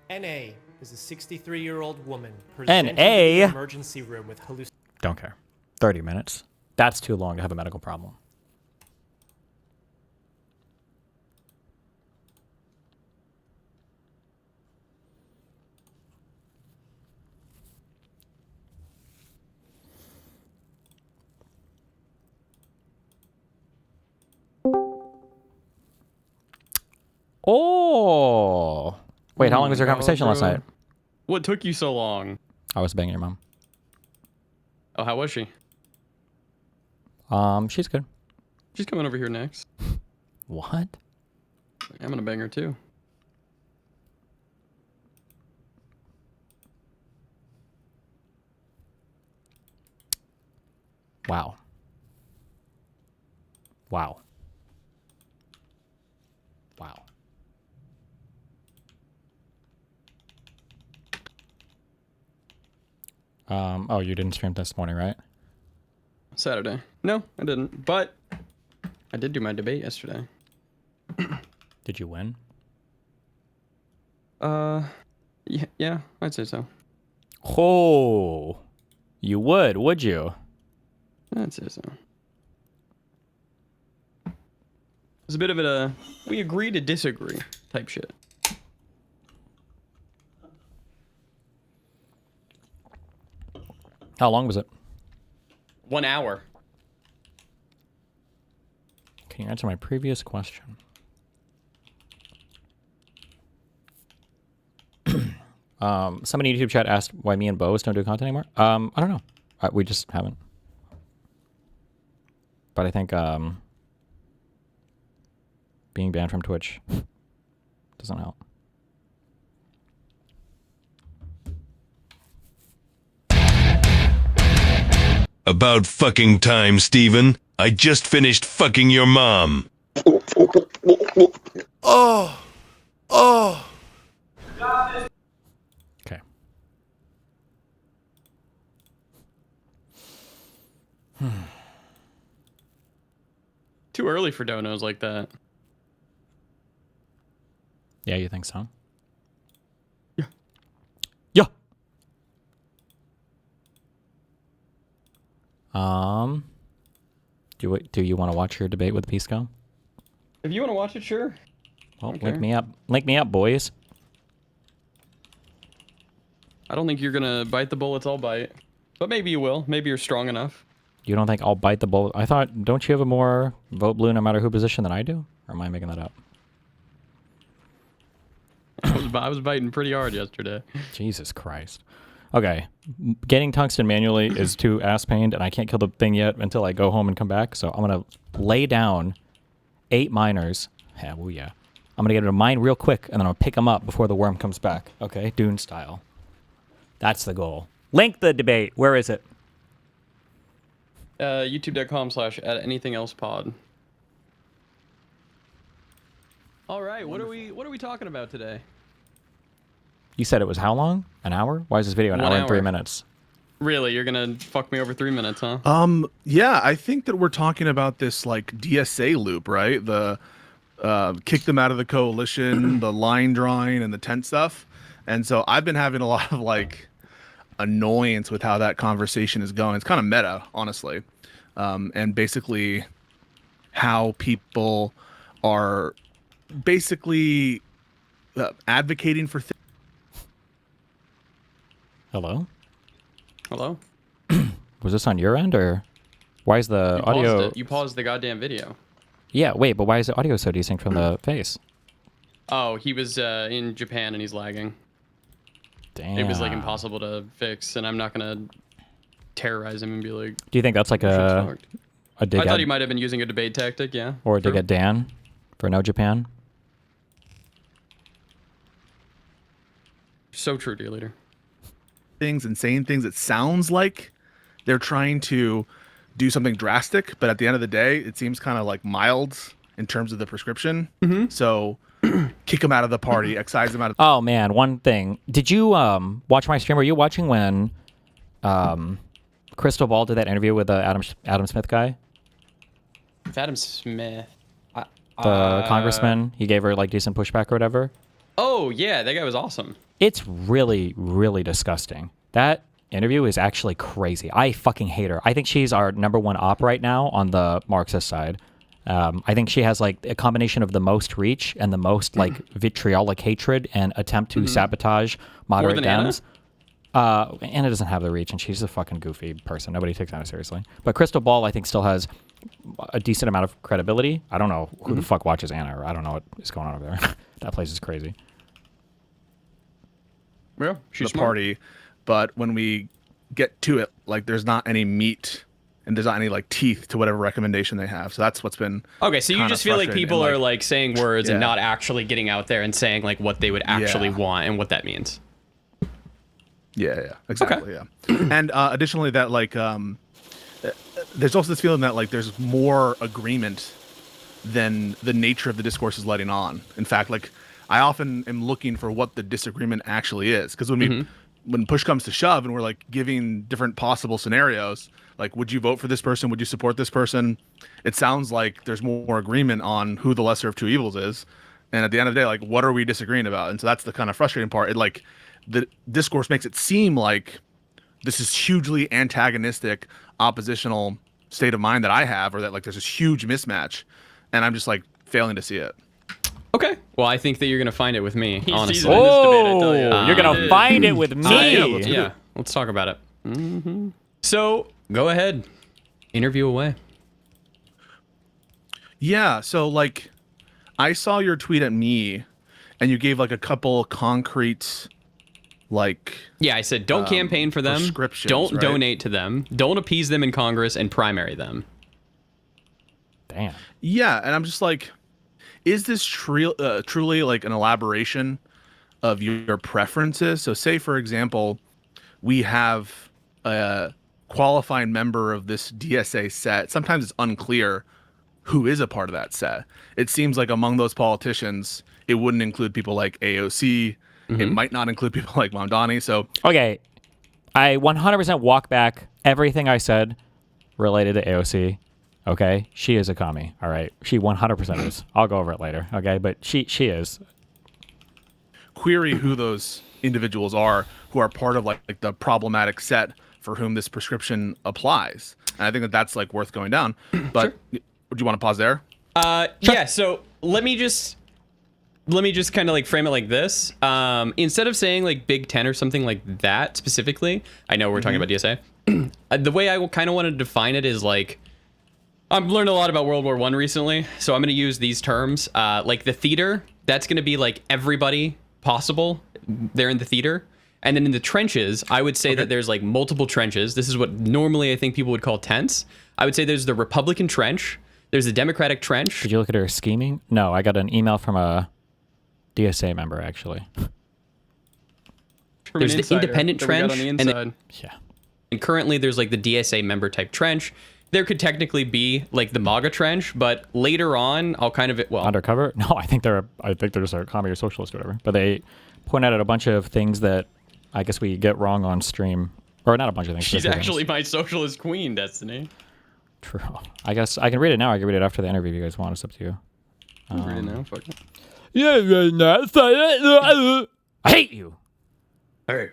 NA is a 63-year-old woman presented NA? in the emergency room with hallucinations. Don't care. 30 minutes. That's too long to have a medical problem. Oh. Wait, how long was your conversation last night? What took you so long? I was banging your mom. Oh, how was she? She's good. She's coming over here next. What? I'm gonna bang her too. Wow. Wow. Wow. Oh, you didn't stream this morning, right? Saturday. No, I didn't. But I did do my debate yesterday. Did you win? Yeah, I'd say so. Oh, you would you? I'd say so. It was a bit of a we agree to disagree type shit. How long was it? 1 hour. Can you answer my previous question? Somebody in YouTube chat asked why me and Boas don't do content anymore. I don't know. We just haven't. But I think being banned from Twitch doesn't help. About fucking time, Steven. I just finished fucking your mom. Oh. Okay. Too early for donos like that. Yeah, you think so? Yeah. Yeah. Do you want to watch your debate with PISSCO? If you want to watch it, sure. Well, Okay. link me up. Link me up, boys. I don't think you're gonna bite the bullets I'll bite. But maybe you will. Maybe you're strong enough. You don't think I'll bite the bullet? I thought, don't you have a more vote blue no matter who position than I do? Or am I making that up? I was biting pretty hard yesterday. Jesus Christ. Okay. Getting tungsten manually is too ass pained, and I can't kill the thing yet until I go home and come back. So I'm going to lay down 8 miners. Yeah, well, yeah. I'm going to get it to mine real quick, and then I'll pick them up before the worm comes back. Okay? Dune style. That's the goal. Link the debate. Where is it? YouTube.com/anythingelsepod. All right, what are we talking about today? You said it was how long? An hour? Why is this video an 1 hour and 3 hour. minutes? Really, you're gonna fuck me over 3 minutes, huh? Yeah, I think that we're talking about this like DSA loop, right? The kick them out of the coalition, the line drawing, and the tent stuff. And so I've been having a lot of like annoyance with how that conversation is going. It's kind of meta, honestly. And basically how people are basically advocating for things. Hello? Hello? Was this on your end, or why is the audio... You paused the goddamn video. Yeah, wait, but why is the audio so distinct from the face? Oh, he was in Japan and he's lagging. Damn. It was like impossible to fix, and I'm not gonna terrorize him and be like, Do you think that's like "Shit's a fucked." dig I thought at, he might have been using a debate tactic, yeah. or a dig True. at Dan for no Japan? So true, dear leader. Things and saying things, it sounds like they're trying to do something drastic, but at the end of the day, it seems kind of like mild in terms of the prescription. So kick them out of the party, excise them out of... Oh man, one thing. Did you watch my stream? Were you watching when Crystal Ball did that interview with the Adam Smith guy? If Adam Smith, The congressman, he gave her like decent pushback or whatever. oh yeah, that guy was awesome. It's really, really disgusting. That interview is actually crazy. I fucking hate her. I think she's our number one op right now on the Marxist side. I think she has like a combination of the most reach and the most like vitriolic hatred and attempt to sabotage moderate Dems. Anna doesn't have the reach, and she's a fucking goofy person. Nobody takes Anna seriously. But Crystal Ball, I think, still has a decent amount of credibility. I don't know who the fuck watches Anna, or I don't know what is going on over there. That place is crazy. Yeah, she's the party, but when we get to it, like there's not any meat and there's not any like teeth to whatever recommendation they have. So that's what's been okay. So you just feel like people are like saying words and Yeah. not actually getting out there and saying like what they would actually want and what that means. Yeah, exactly. Yeah, and additionally, that like there's also this feeling that like there's more agreement than the nature of the discourse is letting on. In fact, like I often am looking for what the disagreement actually is, because when push comes to shove and we're like giving different possible scenarios, like would you vote for this person? Would you support this person? It sounds like there's more agreement on who the lesser of two evils is, and at the end of the day, like what are we disagreeing about? And so that's the kind of frustrating part. It like the discourse makes it seem like this is hugely antagonistic, oppositional state of mind that I have, or that like there's this huge mismatch, and I'm just like failing to see it. Okay. Well, I think that you're gonna find it with me. Honestly. Oh, you're gonna find it with me. Yeah. Let's talk about it. So go ahead, interview away. Yeah. So like, I saw your tweet at me, and you gave like a couple concrete, like. Yeah, I said don't campaign for them. Don't right? donate to them. Don't appease them in Congress and primary them. Damn. Yeah, and I'm just like, is this truly like an elaboration of your preferences? So say, for example, we have a qualifying member of this DSA set. Sometimes it's unclear who is a part of that set. It seems like among those politicians, it wouldn't include people like AOC. It might not include people like Mamdani. So Okay, I 100% walk back everything I said related to AOC. Okay, she is a commie. All right, she 100% is. I'll go over it later. Okay, but she is. query who those individuals are who are part of like the problematic set for whom this prescription applies. And I think that that's like worth going down. But do you want to pause there? Yeah. So let me just kind of like frame it like this. Instead of saying like Big Ten or something like that specifically, I know we're talking about DSA. The way I kind of want to define it is like, I've learned a lot about World War I recently, so I'm going to use these terms. Like the theater, that's going to be like everybody possible. They're in the theater. And then in the trenches, I would say that there's like multiple trenches. This is what normally I think people would call tents. I would say there's the Republican trench. There's the Democratic trench. Did you look at her scheming? No, I got an email from a DSA member, actually. There's the independent trench. Yeah. And currently there's like the DSA member type trench. There could technically be like the MAGA trench, but later on, I'll kind of Undercover? No, I think they're just a commie or socialist or whatever. But they point out a bunch of things that I guess we get wrong on stream, or not a bunch of things. She's actually my socialist queen, Destiny. True. I guess I can read it now. I can read it after the interview if you guys want. It's up to you. Read it now. Fuck it. Yeah, I hate you. Hey.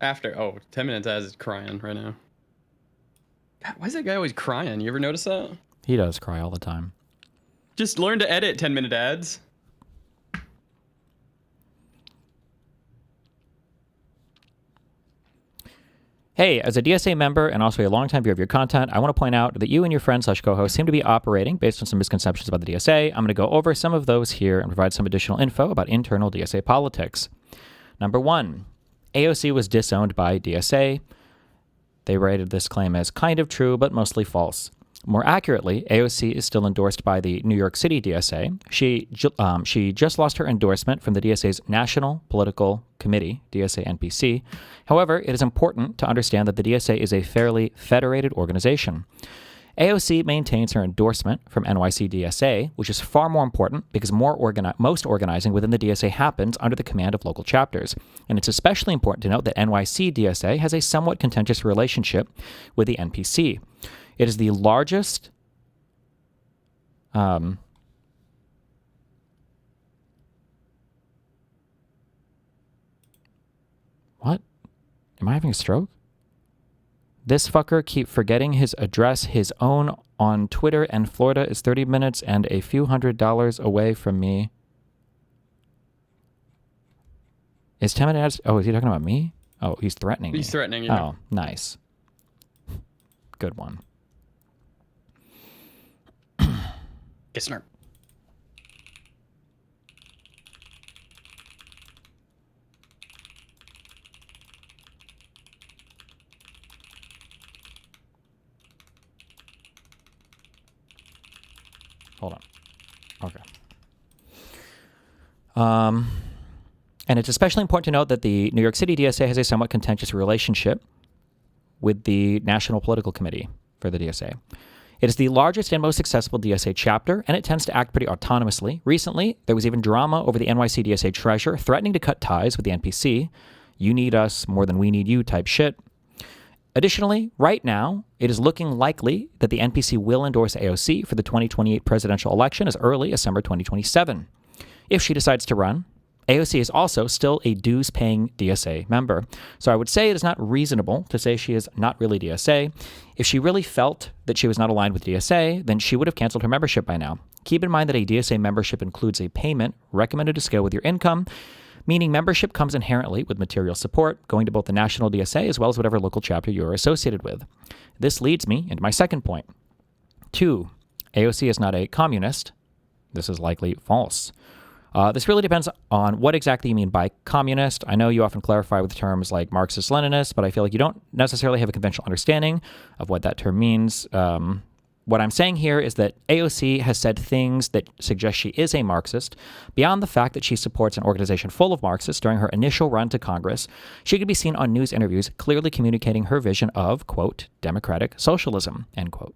After 10 minutes as it's crying right now. God, why is that guy always crying? You ever notice that? He does cry all the time. Just learn to edit 10-minute ads. Hey, as a DSA member and also a longtime viewer of your content, I want to point out that you and your friend/co-host seem to be operating based on some misconceptions about the DSA. I'm going to go over some of those here and provide some additional info about internal DSA politics. Number 1, AOC was disowned by DSA. They rated this claim as kind of true, but mostly false. More accurately, AOC is still endorsed by the New York City DSA. She just lost her endorsement from the DSA's National Political Committee, DSA NPC. However, it is important to understand that the DSA is a fairly federated organization. AOC maintains her endorsement from NYC DSA, which is far more important because most organizing within the DSA happens under the command of local chapters. And it's especially important to note that NYC DSA has a somewhat contentious relationship with the NPC. It is the largest Am I having a stroke? This fucker keep forgetting his address. His own on Twitter, and Florida is 30 minutes and a few $100s away from me. Is 10 minutes? Oh, is he talking about me? Oh, he's threatening me. He's threatening you. Oh, nice. Good one. Kissner. Hold on. Okay. And it's especially important to note that the New York City DSA has a somewhat contentious relationship with the National Political Committee for the DSA. It is the largest and most successful DSA chapter, and it tends to act pretty autonomously. Recently, there was even drama over the NYC DSA treasurer threatening to cut ties with the NPC. You need us more than we need you type shit. Additionally, right now, it is looking likely that the NPC will endorse AOC for the 2028 presidential election as early as summer 2027. If she decides to run, AOC is also still a dues-paying DSA member. So I would say it is not reasonable to say she is not really DSA. If she really felt that she was not aligned with DSA, then she would have canceled her membership by now. Keep in mind that a DSA membership includes a payment recommended to scale with your income, meaning membership comes inherently with material support, going to both the national DSA as well as whatever local chapter you are associated with. This leads me into my second point. 2. AOC is not a communist. This is likely false. This really depends on what exactly you mean by communist. I know you often clarify with terms like Marxist-Leninist, but I feel like you don't necessarily have a conventional understanding of what that term means. What I'm saying here is that AOC has said things that suggest she is a Marxist. Beyond the fact that she supports an organization full of Marxists during her initial run to Congress, she could be seen on news interviews clearly communicating her vision of, quote, democratic socialism, end quote.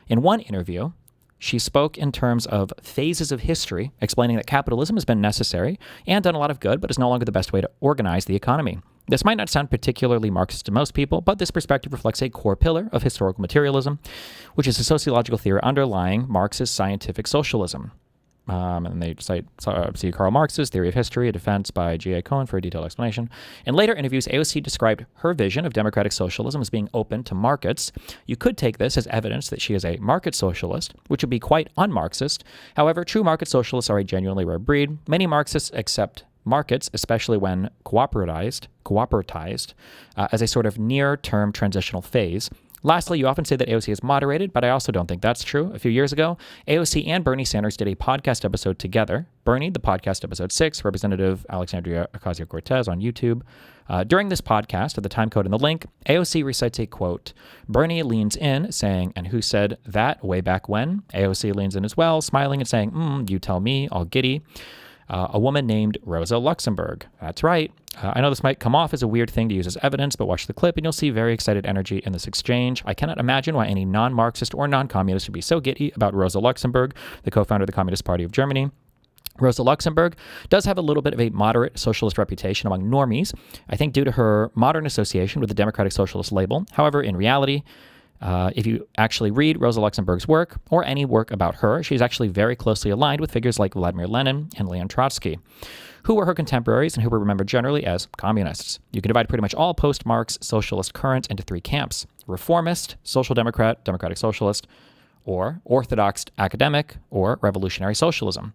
In one interview, she spoke in terms of phases of history, explaining that capitalism has been necessary and done a lot of good, but is no longer the best way to organize the economy. This might not sound particularly Marxist to most people, but this perspective reflects a core pillar of historical materialism, which is a sociological theory underlying Marxist scientific socialism. And they cite see Karl Marx's Theory of History, a defense by G.A. Cohen for a detailed explanation. In later interviews, AOC described her vision of democratic socialism as being open to markets. You could take this as evidence that she is a market socialist, which would be quite un-Marxist. However, true market socialists are a genuinely rare breed. Many Marxists accept markets, especially when cooperatized, as a sort of near-term transitional phase. Lastly, you often say that AOC is moderated, but I also don't think that's true. A few years ago, AOC and Bernie Sanders did a podcast episode together. Bernie, the podcast episode 6, Representative Alexandria Ocasio-Cortez on YouTube. During this podcast, at the time code in the link, AOC recites a quote. Bernie leans in, saying, "And who said that way back when?" AOC leans in as well, smiling and saying, "You tell me," all giddy. A woman named Rosa Luxemburg. That's right. I know this might come off as a weird thing to use as evidence, but watch the clip and you'll see very excited energy in this exchange. I cannot imagine why any non-Marxist or non-communist would be so giddy about Rosa Luxemburg, the co-founder of the Communist Party of Germany. Rosa Luxemburg does have a little bit of a moderate socialist reputation among normies, I think due to her modern association with the Democratic Socialist label. However, in reality, if you actually read Rosa Luxemburg's work, or any work about her, she's actually very closely aligned with figures like Vladimir Lenin and Leon Trotsky, who were her contemporaries and who were remembered generally as communists. You can divide pretty much all post-Marx socialist currents into 3 camps: reformist, social democrat, democratic socialist, or orthodox academic, or revolutionary socialism.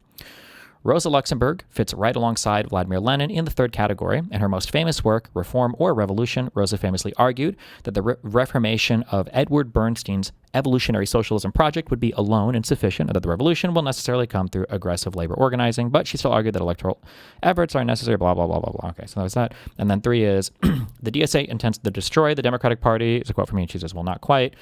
Rosa Luxemburg fits right alongside Vladimir Lenin in the 3rd category. In her most famous work, Reform or Revolution, Rosa famously argued that the reformation of Edward Bernstein's evolutionary socialism project would be alone insufficient, and that the revolution will necessarily come through aggressive labor organizing, but she still argued that electoral efforts are necessary, blah, blah, blah, blah, blah. Okay, so that was that. And then 3 is, the DSA intends to destroy the Democratic Party. It's a quote from me, and she says, well, not quite.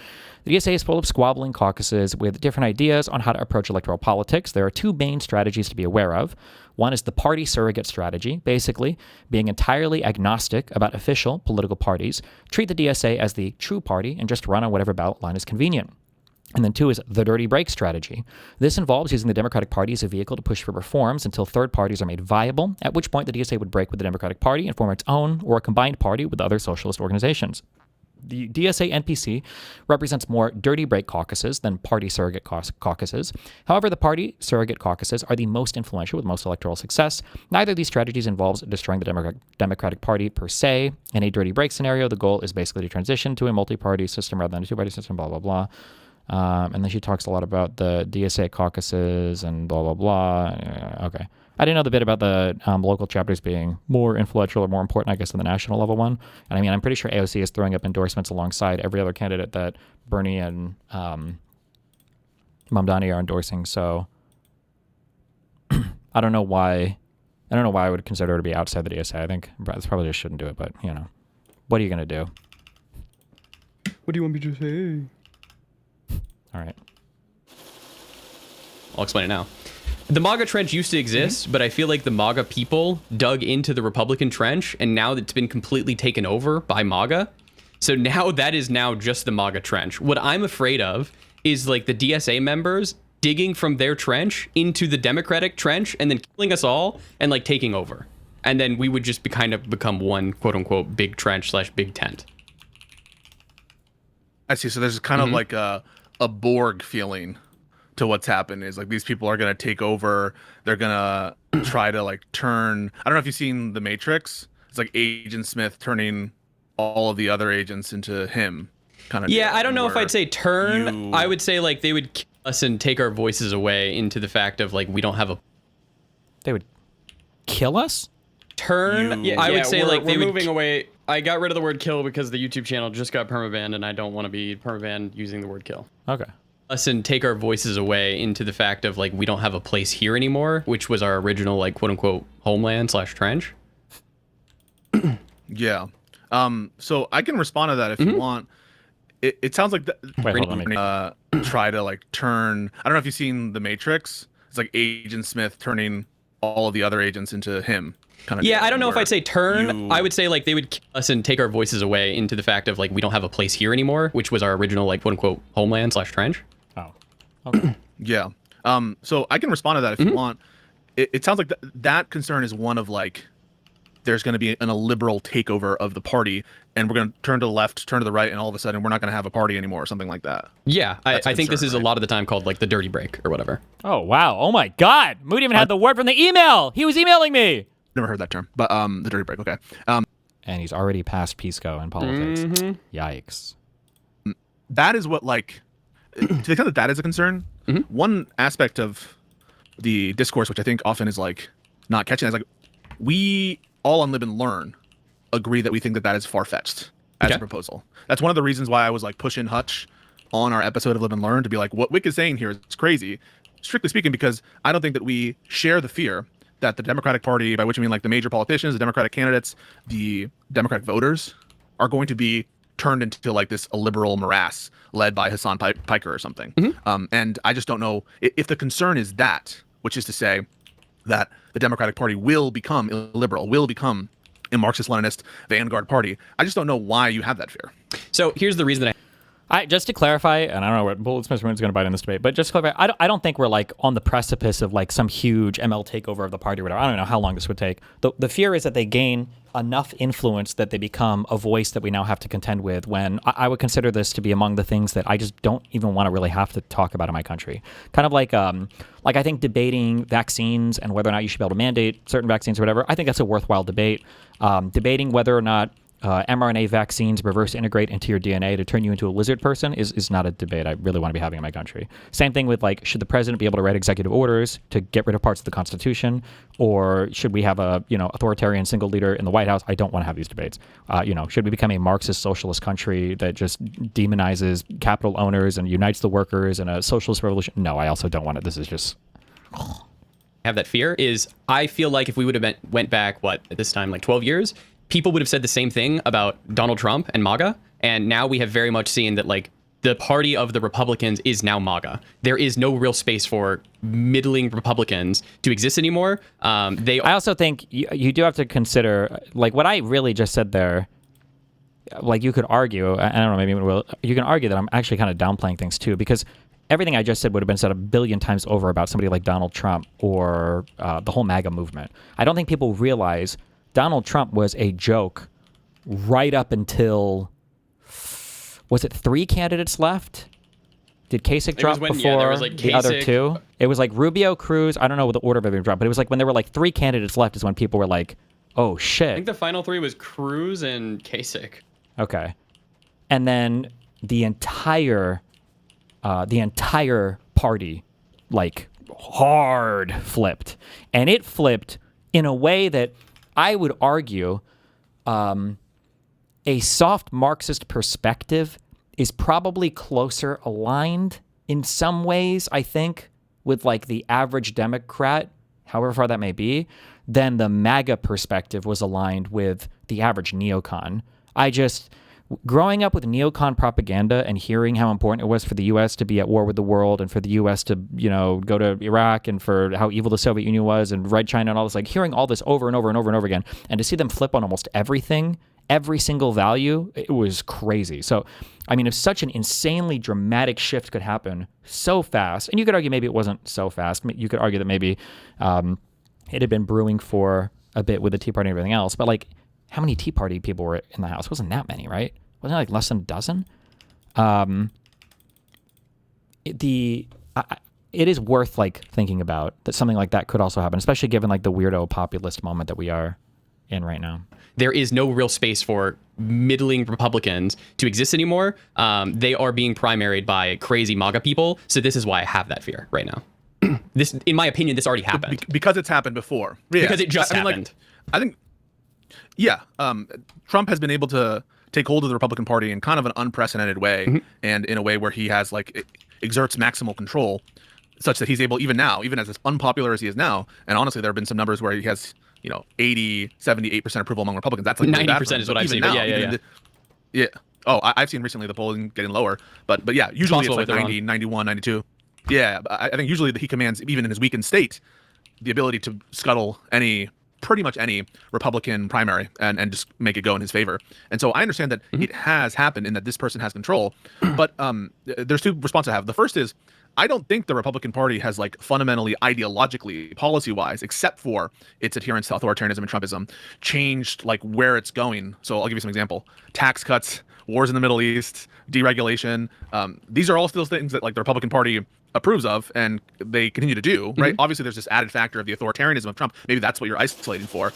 The DSA is full of squabbling caucuses with different ideas on how to approach electoral politics. There are 2 main strategies to be aware of. One is the party surrogate strategy, basically being entirely agnostic about official political parties, treat the DSA as the true party, and just run on whatever ballot line is convenient. And then 2 is the dirty break strategy. This involves using the Democratic Party as a vehicle to push for reforms until third parties are made viable, at which point the DSA would break with the Democratic Party and form its own or a combined party with other socialist organizations. the DSA NPC represents more dirty break caucuses than party surrogate caucuses. However, the party surrogate caucuses are the most influential with most electoral success. Neither of these strategies involves destroying the Democratic Party per se. In a dirty break scenario, the goal is basically to transition to a multi-party system rather than a two-party system, blah, blah, blah. And then she talks a lot about the DSA caucuses and blah, blah, blah. Okay. I didn't know the bit about the local chapters being more influential or more important, I guess, than the national level one. And I mean, I'm pretty sure AOC is throwing up endorsements alongside every other candidate that Bernie and Mamdani are endorsing. So I don't know why I would consider her to be outside the DSA. I think that's probably just shouldn't do it, but you know, what are you gonna do? What do you want me to say? All right. I'll explain it now. The MAGA trench used to exist, but I feel like the MAGA people dug into the Republican trench, and now it's been completely taken over by MAGA. So now that is now just the MAGA trench. What I'm afraid of is like the DSA members digging from their trench into the Democratic trench and then killing us all and like taking over. And then we would just become one quote unquote big trench / big tent. I see. So there's kind of like a Borg feeling to what's happened. Is like these people are going to take over. They're going to try to like turn. I don't know if you've seen The Matrix. It's like Agent Smith turning all of the other agents into him. Kind of. Yeah, I don't know if I'd say turn. I would say like they would kill us and take our voices away into the fact of like we don't have a. They would kill us? Turn. I would say like they we're would moving away. I got rid of the word kill because the YouTube channel just got permabanned, and I don't want to be permabanned using the word kill. Okay. Us and take our voices away into the fact of like we don't have a place here anymore, which was our original like quote unquote homeland / trench. Yeah. So I can respond to that if you want. It sounds like Wait, hold on, try to like turn. I don't know if you've seen The Matrix. It's like Agent Smith turning all of the other agents into him. Kind of. Yeah, I don't know if I'd say turn. I would say like they would kill us and take our voices away into the fact of like we don't have a place here anymore, which was our original like quote unquote homeland / trench. Oh. Okay. Yeah. So I can respond to that if you want. It sounds like that concern is one of like there's going to be a liberal takeover of the party, and we're going to turn to the left, turn to the right, and all of a sudden we're not going to have a party anymore or something like that. Yeah, I think this is right? a lot of the time called like the dirty break or whatever. Oh, wow. Oh, my God. Moot even had the word from the email. He was emailing me. Never heard that term, but the dirty break. Okay. And he's already past PISSCO in politics. Yikes. That is what like to the extent that is a concern. One aspect of the discourse, which I think often is like not catching, is like we all on Live and Learn agree that we think that is far-fetched as a proposal. That's one of the reasons why I was like pushing Hutch on our episode of Live and Learn to be like, what Wick is saying here is crazy, strictly speaking, because I don't think that we share the fear that the Democratic Party, by which I mean like the major politicians, the Democratic candidates, the Democratic voters, are going to be turned into like this illiberal morass led by Hassan Piker or something. And I just don't know if the concern is that, which is to say that the Democratic Party will become illiberal, will become a Marxist-Leninist vanguard party. I just don't know why you have that fear. So here's the reason Just to clarify, and I don't know what Bullets Mr. Moon's going to bite in this debate, but just to clarify, I don't think we're like on the precipice of like some huge ML takeover of the party or whatever. I don't know how long this would take. The fear is that they gain enough influence that they become a voice that we now have to contend with, when I would consider this to be among the things that I just don't even want to really have to talk about in my country. Kind of like I think debating vaccines and whether or not you should be able to mandate certain vaccines or whatever, I think that's a worthwhile debate. Debating whether or not mRNA vaccines reverse integrate into your DNA to turn you into a lizard person is not a debate I really want to be having in my country. Same thing with like, should the president be able to write executive orders to get rid of parts of the Constitution, or should we have a authoritarian single leader in the White House? I don't want to have these debates. Should we become a Marxist socialist country that just demonizes capital owners and unites the workers in a socialist revolution? No, I also don't want it. This is just have that fear is I feel like if we would have went back at this time like 12 years. People would have said the same thing about Donald Trump and MAGA. And now we have very much seen that like the party of the Republicans is now MAGA. There is no real space for middling Republicans to exist anymore. I also think you do have to consider like what I really just said there. Like you could argue, I don't know, maybe you can argue that I'm actually kind of downplaying things too, because everything I just said would have been said a billion times over about somebody like Donald Trump or the whole MAGA movement. I don't think people realize Donald Trump was a joke right up until was it 3 candidates left? Did Kasich drop when, before yeah, there was, like, the other Kasich. 2? It was like Rubio, Cruz. I don't know what the order of everything dropped, but it was like when there were like 3 candidates left is when people were like, oh shit. I think the final 3 was Cruz and Kasich. Okay. And then the entire party, like, hard flipped. And it flipped in a way that I would argue a soft Marxist perspective is probably closer aligned in some ways, I think, with like the average Democrat, however far that may be, than the MAGA perspective was aligned with the average neocon. Growing up with neocon propaganda and hearing how important it was for the U.S. to be at war with the world and for the U.S. to, go to Iraq and for how evil the Soviet Union was and Red China and all this, like hearing all this over and over and over and over again, and to see them flip on almost everything, every single value, it was crazy. So, I mean, if such an insanely dramatic shift could happen so fast, and you could argue maybe it wasn't so fast, you could argue that maybe it had been brewing for a bit with the Tea Party and everything else, but like, how many Tea Party people were in the House? It wasn't that many, right? Wasn't it like less than a dozen? It is worth like thinking about that something like that could also happen, especially given like the weirdo populist moment that we are in right now. There is no real space for middling Republicans to exist anymore. They are being primaried by crazy MAGA people. So this is why I have that fear right now. This, in my opinion, this already happened. Because it's happened before. Yeah. Because it just happened. I think, yeah, Trump has been able to take hold of the Republican Party in kind of an unprecedented way, and in a way where he has exerts maximal control, such that he's able, even now, even as unpopular as he is now, and honestly, there have been some numbers where he has 80, 78% approval among Republicans. That's like 90% is what I've seen. Now, but yeah. Yeah. Oh, I've seen recently the polling getting lower, but yeah, usually it's like 90, 91, 92. Yeah, I think usually he commands, even in his weakened state, the ability to scuttle pretty much any Republican primary and just make it go in his favor. And so I understand that it has happened and that this person has control, but there's 2 responses I have. The first is, I don't think the Republican Party has like fundamentally, ideologically, policy-wise, except for its adherence to authoritarianism and Trumpism, changed like where it's going. So I'll give you some example. Tax cuts, wars in the Middle East, deregulation. These are all still things that like the Republican Party approves of and they continue to do, right? Obviously, there's this added factor of the authoritarianism of Trump. Maybe that's what you're isolating for.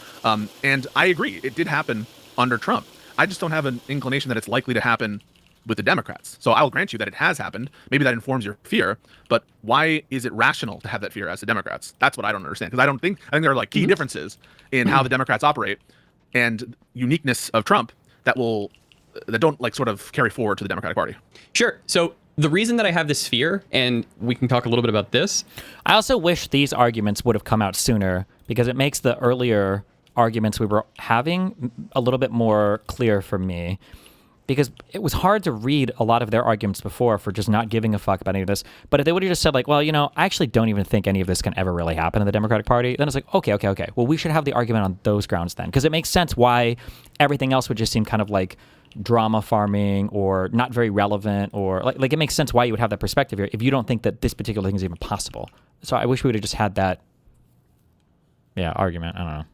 And I agree, it did happen under Trump. I just don't have an inclination that it's likely to happen with the Democrats. So I'll grant you that it has happened. Maybe that informs your fear, but why is it rational to have that fear as the Democrats? That's what I don't understand. Because I think there are like key differences in how the Democrats operate and uniqueness of Trump that don't like sort of carry forward to the Democratic Party. Sure. So the reason that I have this fear, and we can talk a little bit about this. I also wish these arguments would have come out sooner because it makes the earlier arguments we were having a little bit more clear for me. Because it was hard to read a lot of their arguments before for just not giving a fuck about any of this. But if they would have just said like, well, I actually don't even think any of this can ever really happen in the Democratic Party, then it's like, okay. Well, we should have the argument on those grounds then. Because it makes sense why everything else would just seem kind of like drama farming or not very relevant, or like it makes sense why you would have that perspective here if you don't think that this particular thing is even possible. So I wish we would have just had that argument. I don't know.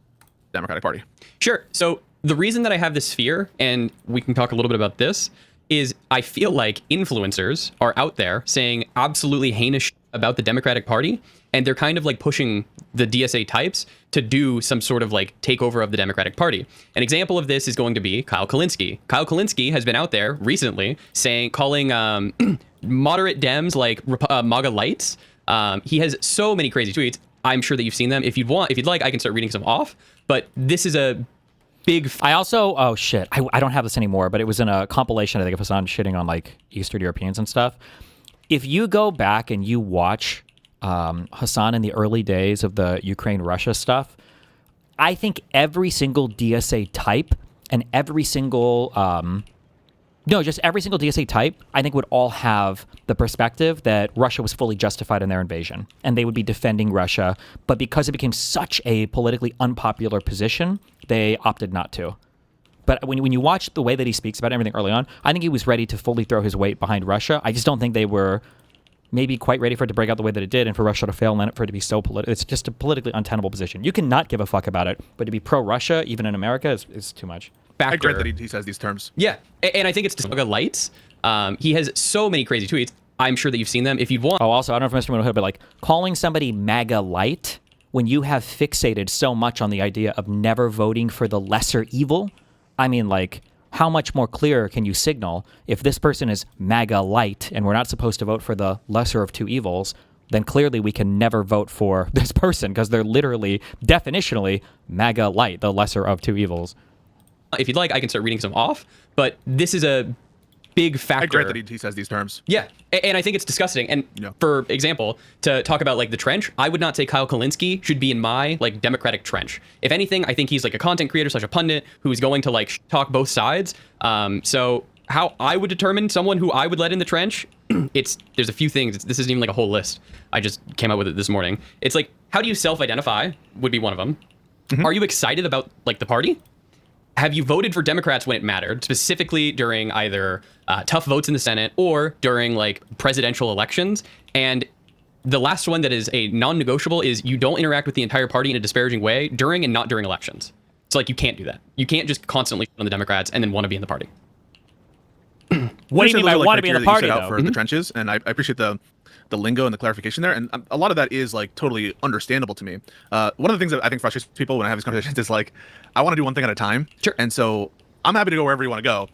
Democratic Party. Sure. So the reason that I have this fear, and we can talk a little bit about this, is I feel like influencers are out there saying absolutely heinous shit about the Democratic Party, and they're kind of like pushing the DSA types to do some sort of like takeover of the Democratic Party. An example of this is going to be Kyle Kulinski. Kyle Kulinski has been out there recently calling moderate Dems like MAGA lights. He has so many crazy tweets. I'm sure that you've seen them. If you'd like, I can start reading some off. But this is a big. I also, I don't have this anymore, but it was in a compilation, I think, of Hassan shitting on like Eastern Europeans and stuff. If you go back and you watch Hassan in the early days of the Ukraine-Russia stuff, I think every single DSA type and every single, just every single DSA type, I think would all have the perspective that Russia was fully justified in their invasion and they would be defending Russia. But because it became such a politically unpopular position, they opted not to. But when you watch the way that he speaks about everything early on, I think he was ready to fully throw his weight behind Russia. I just don't think they were maybe quite ready for it to break out the way that it did and for Russia to fail and for it to be so political. It's just a politically untenable position. You can not give a fuck about it, but to be pro-Russia, even in America, is too much. factor. I agree that he says these terms. Yeah, and I think it's MAGA lights. He has so many crazy tweets. I'm sure that you've seen them. If you'd want, Oh, also, I don't know if Mr. Moot, but like calling somebody MAGA light when you have fixated so much on the idea of never voting for the lesser evil. I mean, like, how much more clear can you signal if this person is MAGA light and we're not supposed to vote for the lesser of two evils? Then clearly we can never vote for this person because they're literally, definitionally, MAGA light, the lesser of two evils. if you'd like, I can start reading some off. But this is a big factor. I agree that he says these terms. Yeah, and I think it's disgusting. And Yeah. for example, to talk about like the trench, I would not say Kyle Kalinske should be in my like Democratic trench. If anything, I think he's like a content creator / a pundit who's going to like talk both sides. So how I would determine someone who I would let in the trench, there's a few things. This isn't even like a whole list. I just came up with it this morning. It's like, how do you self-identify would be one of them. Mm-hmm. Are you excited about like the party? Have you voted for Democrats when it mattered, specifically during either tough votes in the Senate or during like presidential elections? And the last one that is a non-negotiable is you don't interact with the entire party in a disparaging way during and not during elections. So like you can't do that. You can't just constantly on the Democrats and then want to be in the party. What do you mean by want to be in the party, though? For the trenches, and I appreciate the lingo and the clarification there, and a lot of that is like totally understandable to me. One of the things that I think frustrates people when I have these conversations is like, I want to do one thing at a time. Sure. And so I'm happy to go wherever you want to go.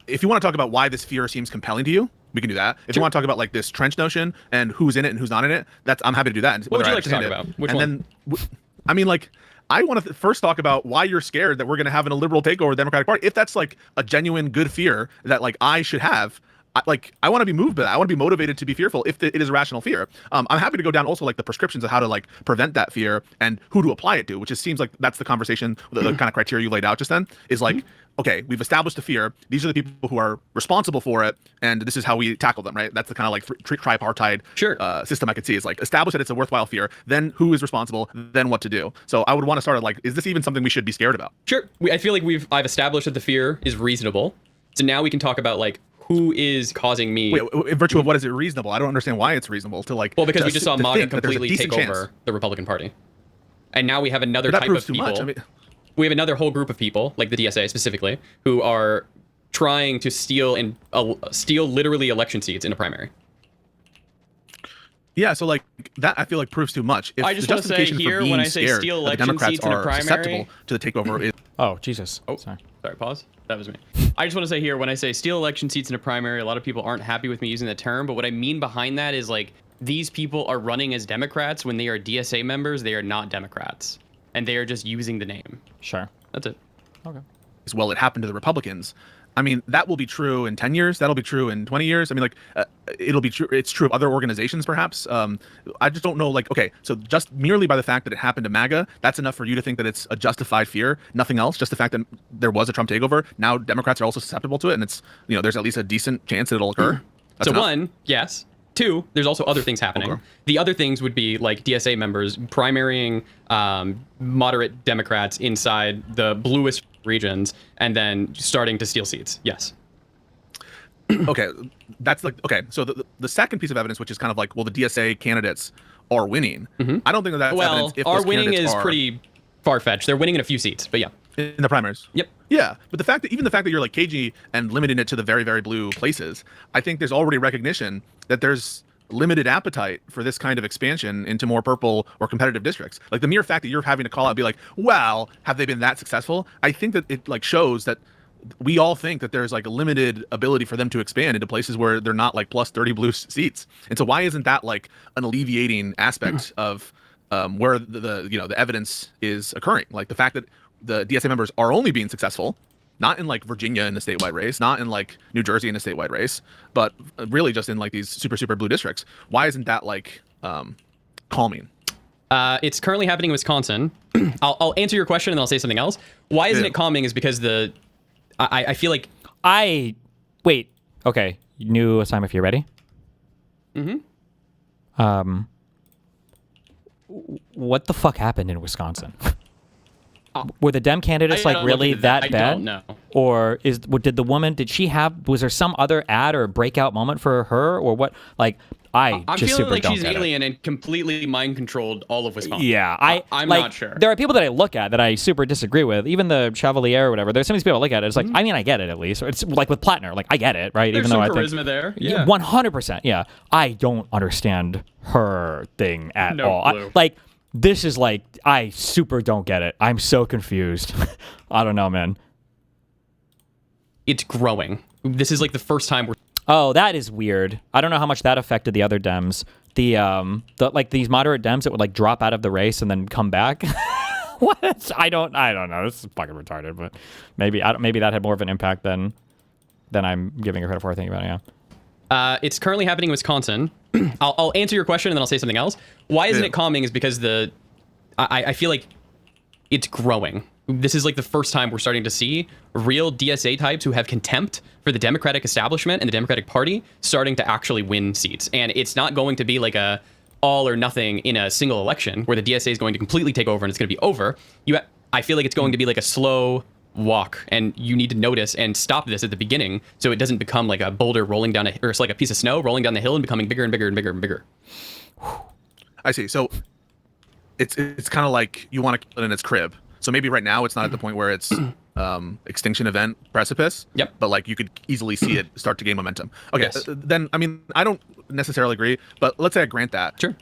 If you want to talk about why this fear seems compelling to you, we can do that. If you want to talk about like this trench notion and who's in it and who's not in it, I'm happy to do that. And What would whether you I like to talk understand about? Which and one? then, I mean, like, I want to first talk about why you're scared that we're going to have a liberal takeover of the Democratic Party. If that's like a genuine good fear that like I should have, I want to be moved by that. I want to be motivated to be fearful if it is a rational fear. I'm happy to go down also like the prescriptions of how to like prevent that fear and who to apply it to, which seems like that's the conversation, the kind of criteria you laid out just then is like, okay, we've established the fear. These are the people who are responsible for it, and this is how we tackle them, right? That's the kind of like tripartite system I could see is like establish that it's a worthwhile fear, then who is responsible, then what to do. So I would want to start at like, is this even something we should be scared about? Sure. I feel like I've established that the fear is reasonable. So now we can talk about like who is causing me. Wait, in virtue of what is it reasonable? I don't understand why it's reasonable to like. Well, because to we just saw to MAGA think that there's a completely decent take chance. over the Republican Party. And now we have another But that type proves of too people. much. I mean, we have another whole group of people, like the DSA specifically, who are trying to steal literally election seats in a primary. yeah, so like that I feel like proves too much. If I just the wanna say justification for here, being when I say scared steal that the election Democrats seats in a are primary- susceptible to the takeover is Oh, Jesus. Oh. Sorry. Sorry, pause. That was me. I just want to say here, when I say steal election seats in a primary, a lot of people aren't happy with me using the term, but what I mean behind that is like, these people are running as Democrats when they are DSA members, they are not Democrats. And they are just using the name. Sure. That's it. Okay. well, it happened to the Republicans. I mean, that will be true in 10 years. That'll be true in 20 years. I mean, like, it'll be true. It's true of other organizations, perhaps. I just don't know, like, okay, so just merely by the fact that it happened to MAGA, that's enough for you to think that it's a justified fear. Nothing else, just the fact that there was a Trump takeover. Now Democrats are also susceptible to it, and it's, there's at least a decent chance that it'll occur. That's So enough. one, yes. Two, there's also other things happening. Okay. The other things would be like DSA members primarying moderate Democrats inside the bluest regions and then starting to steal seats. Yes. Okay, that's like, okay, so the second piece of evidence, which is kind of like, well, the DSA candidates are winning. I don't think that's Well, evidence if our those winning candidates is are pretty far-fetched. They're winning in a few seats, but yeah. in the primaries. Yep. Yeah, but the fact that you're like cagey and limiting it to the very, very blue places, I think there's already recognition that there's limited appetite for this kind of expansion into more purple or competitive districts. Like the mere fact that you're having to call out and be like, well, have they been that successful? I think that it like shows that we all think that there's like a limited ability for them to expand into places where they're not like plus 30 blue seats. And so why isn't that like an alleviating aspect of where the evidence is occurring? Like the fact that the DSA members are only being successful, not in like Virginia in a statewide race, not in like New Jersey in a statewide race, but really just in like these super, super blue districts. Why isn't that like calming? It's currently happening in Wisconsin. I'll answer your question and then I'll say something else. Why isn't it calming is because I feel like... Wait. Okay. New assignment if you're ready. What the fuck happened in Wisconsin? Were the Dem candidates I like don't really look at that that. I bad? don't know. Or was there some other ad or breakout moment for her or what? Like, I'm feeling super like don't she's an get it. alien and completely mind controlled all of Wisconsin. Yeah, I'm like, not sure. There are people that I look at that I super disagree with. Even the Chevalier or whatever. There's some of these people I look at it. It's like, I mean, I get it at least. It's like with Plattner. Like, I get it, right? There's Even though some I think charisma there. Yeah. 100%. Yeah, I don't understand her thing at No all. clue. Like, this is like, I super don't get it. I'm so confused. I don't know, man. It's growing. This is like the first time we're. Oh, that is weird. I don't know how much that affected the other Dems. The like these moderate Dems that would like drop out of the race and then come back. What? I don't know. This is fucking retarded, but maybe that had more of an impact than I'm giving her credit for. I think about it. Yeah. It's currently happening in Wisconsin. I'll answer your question and then I'll say something else. Why isn't it calming? Is because I feel like it's growing. This is like the first time we're starting to see real DSA types who have contempt for the Democratic establishment and the Democratic Party starting to actually win seats. And it's not going to be like a all or nothing in a single election where the DSA is going to completely take over and it's going to be over. I feel like it's going to be like a slow walk, and you need to notice and stop this at the beginning so it doesn't become like a boulder rolling down or it's like a piece of snow rolling down the hill and becoming bigger and bigger and bigger and bigger. I see. So it's kind of like you want to kill it in its crib. So maybe right now it's not at the point where it's extinction event precipice. Yep. But like you could easily see it start to gain momentum. Okay. Yes. Then I mean I don't necessarily agree, but let's say I grant that. Sure.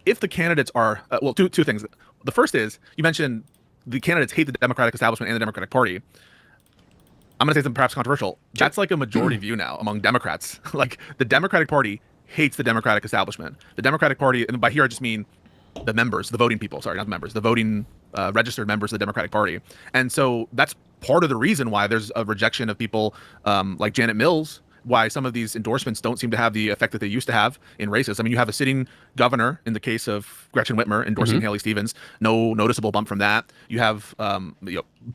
If the candidates are well, two things. The first is you mentioned the candidates hate the Democratic establishment and the Democratic Party. I'm going to say something perhaps controversial. Sure. That's like a majority view now among Democrats. Like the Democratic Party hates the Democratic establishment. The Democratic Party, and by here I just mean the members, the voting people, sorry, not the members, the voting registered members of the Democratic Party. And so that's part of the reason why there's a rejection of people like Janet Mills, why some of these endorsements don't seem to have the effect that they used to have in races. I mean, you have a sitting governor in the case of Gretchen Whitmer endorsing Haley Stevens, no noticeable bump from that. You have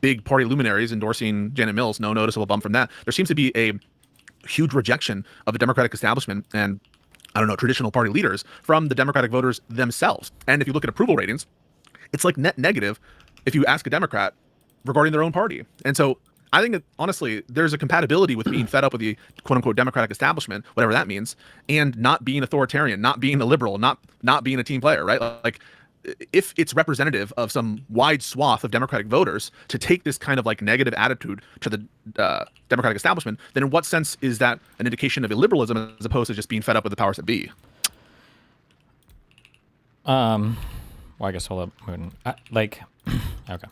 big party luminaries endorsing Janet Mills, no noticeable bump from that. There seems to be a huge rejection of the Democratic establishment and traditional party leaders from the Democratic voters themselves. And if you look at approval ratings, it's like net negative if you ask a Democrat regarding their own party. And so I think that, honestly, there's a compatibility with being fed up with the quote unquote Democratic establishment, whatever that means, and not being authoritarian, not being a liberal, not being a team player, right? Like if it's representative of some wide swath of Democratic voters to take this kind of like negative attitude to the Democratic establishment, then in what sense is that an indication of illiberalism as opposed to just being fed up with the powers that be? Well, I guess hold up. Okay.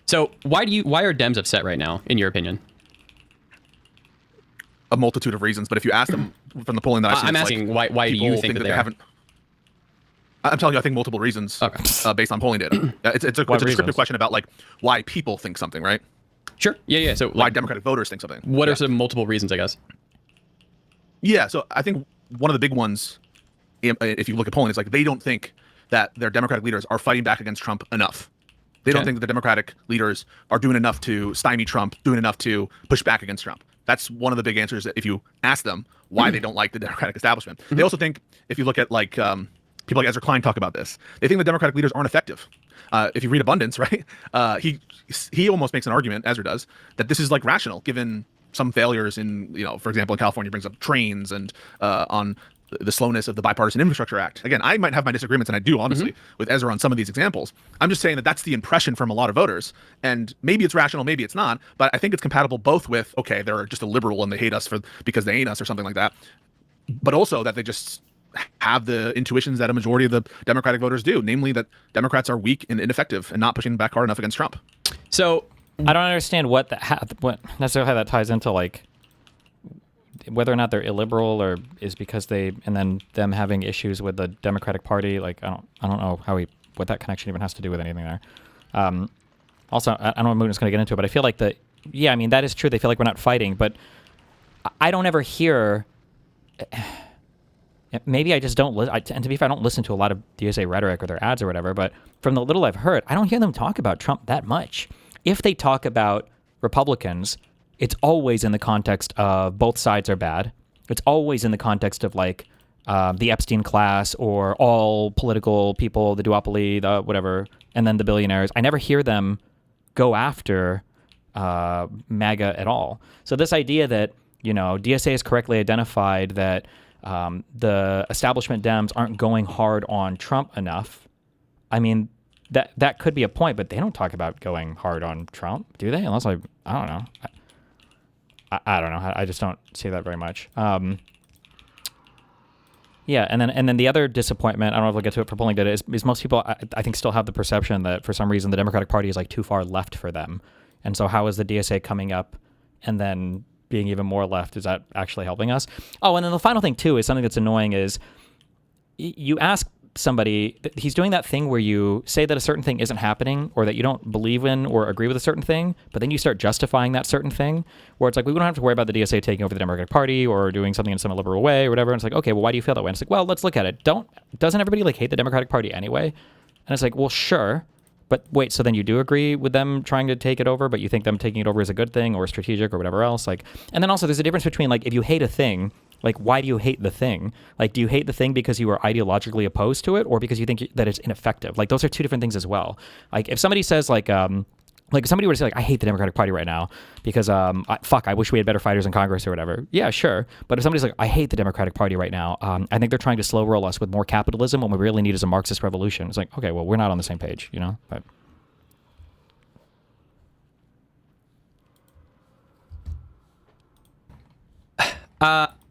So why are Dems upset right now, in your opinion? A multitude of reasons, but if you ask them from the polling that I've seen, I'm it's asking like why do you people think that they haven't? I'm telling you, I think multiple reasons based on polling data. It's a descriptive question about like why people think something, right? Sure. Yeah. So why Democratic voters think something. What are some multiple reasons, I guess? Yeah. So I think one of the big ones, if you look at polling, is like they don't think that their Democratic leaders are fighting back against Trump enough. They don't think that the Democratic leaders are doing enough to stymie Trump, doing enough to push back against Trump. That's one of the big answers that if you ask them why they don't like the Democratic establishment. They also think, if you look at like people like Ezra Klein talk about this, they think the Democratic leaders aren't effective. If you read Abundance, right, he almost makes an argument, Ezra does, that this is like rational given some failures in, for example, in California, brings up trains and on the slowness of the Bipartisan Infrastructure Act. Again, I might have my disagreements, and I do, honestly, with Ezra on some of these examples. I'm just saying that that's the impression from a lot of voters. And maybe it's rational, maybe it's not, but I think it's compatible both with, okay, they're just a liberal and they hate us because they hate us or something like that, but also that they just have the intuitions that a majority of the Democratic voters do, namely that Democrats are weak and ineffective and not pushing back hard enough against Trump. So I don't understand what necessarily how that ties into like whether or not they're illiberal or is because and then them having issues with the Democratic Party. Like I don't know what that connection even has to do with anything there. Also, I don't know if Moot is going to get into it, but I feel like I mean that is true. They feel like we're not fighting, but I don't ever hear. Maybe I just don't listen. And to be fair, I don't listen to a lot of DSA rhetoric or their ads or whatever. But from the little I've heard, I don't hear them talk about Trump that much. If they talk about Republicans, it's always in the context of both sides are bad. It's always in the context of like the Epstein class or all political people, the duopoly, the whatever, and then the billionaires. I never hear them go after MAGA at all. So this idea that DSA has correctly identified that the establishment Dems aren't going hard on Trump enough. I mean, that could be a point, but they don't talk about going hard on Trump, do they? Unless I don't know. I don't know. I just don't see that very much. Yeah, and then the other disappointment, I don't know if we'll get to it for polling data, is most people, I think, still have the perception that for some reason the Democratic Party is like too far left for them. And so how is the DSA coming up and then being even more left? Is that actually helping us? Oh, and then the final thing, too, is something that's annoying is you ask somebody, he's doing that thing where you say that a certain thing isn't happening or that you don't believe in or agree with a certain thing, but then you start justifying that certain thing where it's like, we don't have to worry about the DSA taking over the Democratic Party or doing something in some liberal way or whatever. And it's like, okay, well, why do you feel that way? And it's like, well, let's look at it. Doesn't everybody like hate the Democratic Party anyway? And it's like, well, sure. But wait, so then you do agree with them trying to take it over, but you think them taking it over is a good thing or strategic or whatever else? Like, and then also there's a difference between like, if you hate a thing, like, why do you hate the thing? Like, do you hate the thing because you are ideologically opposed to it or because you think that it's ineffective? Like, those are two different things as well. Like, if somebody says like if somebody were to say like, I hate the Democratic Party right now because I wish we had better fighters in Congress or whatever. Yeah, sure. But if somebody's like, I hate the Democratic Party right now, I think they're trying to slow roll us with more capitalism when we really need is a Marxist revolution. It's like, okay, well, we're not on the same page, you know? But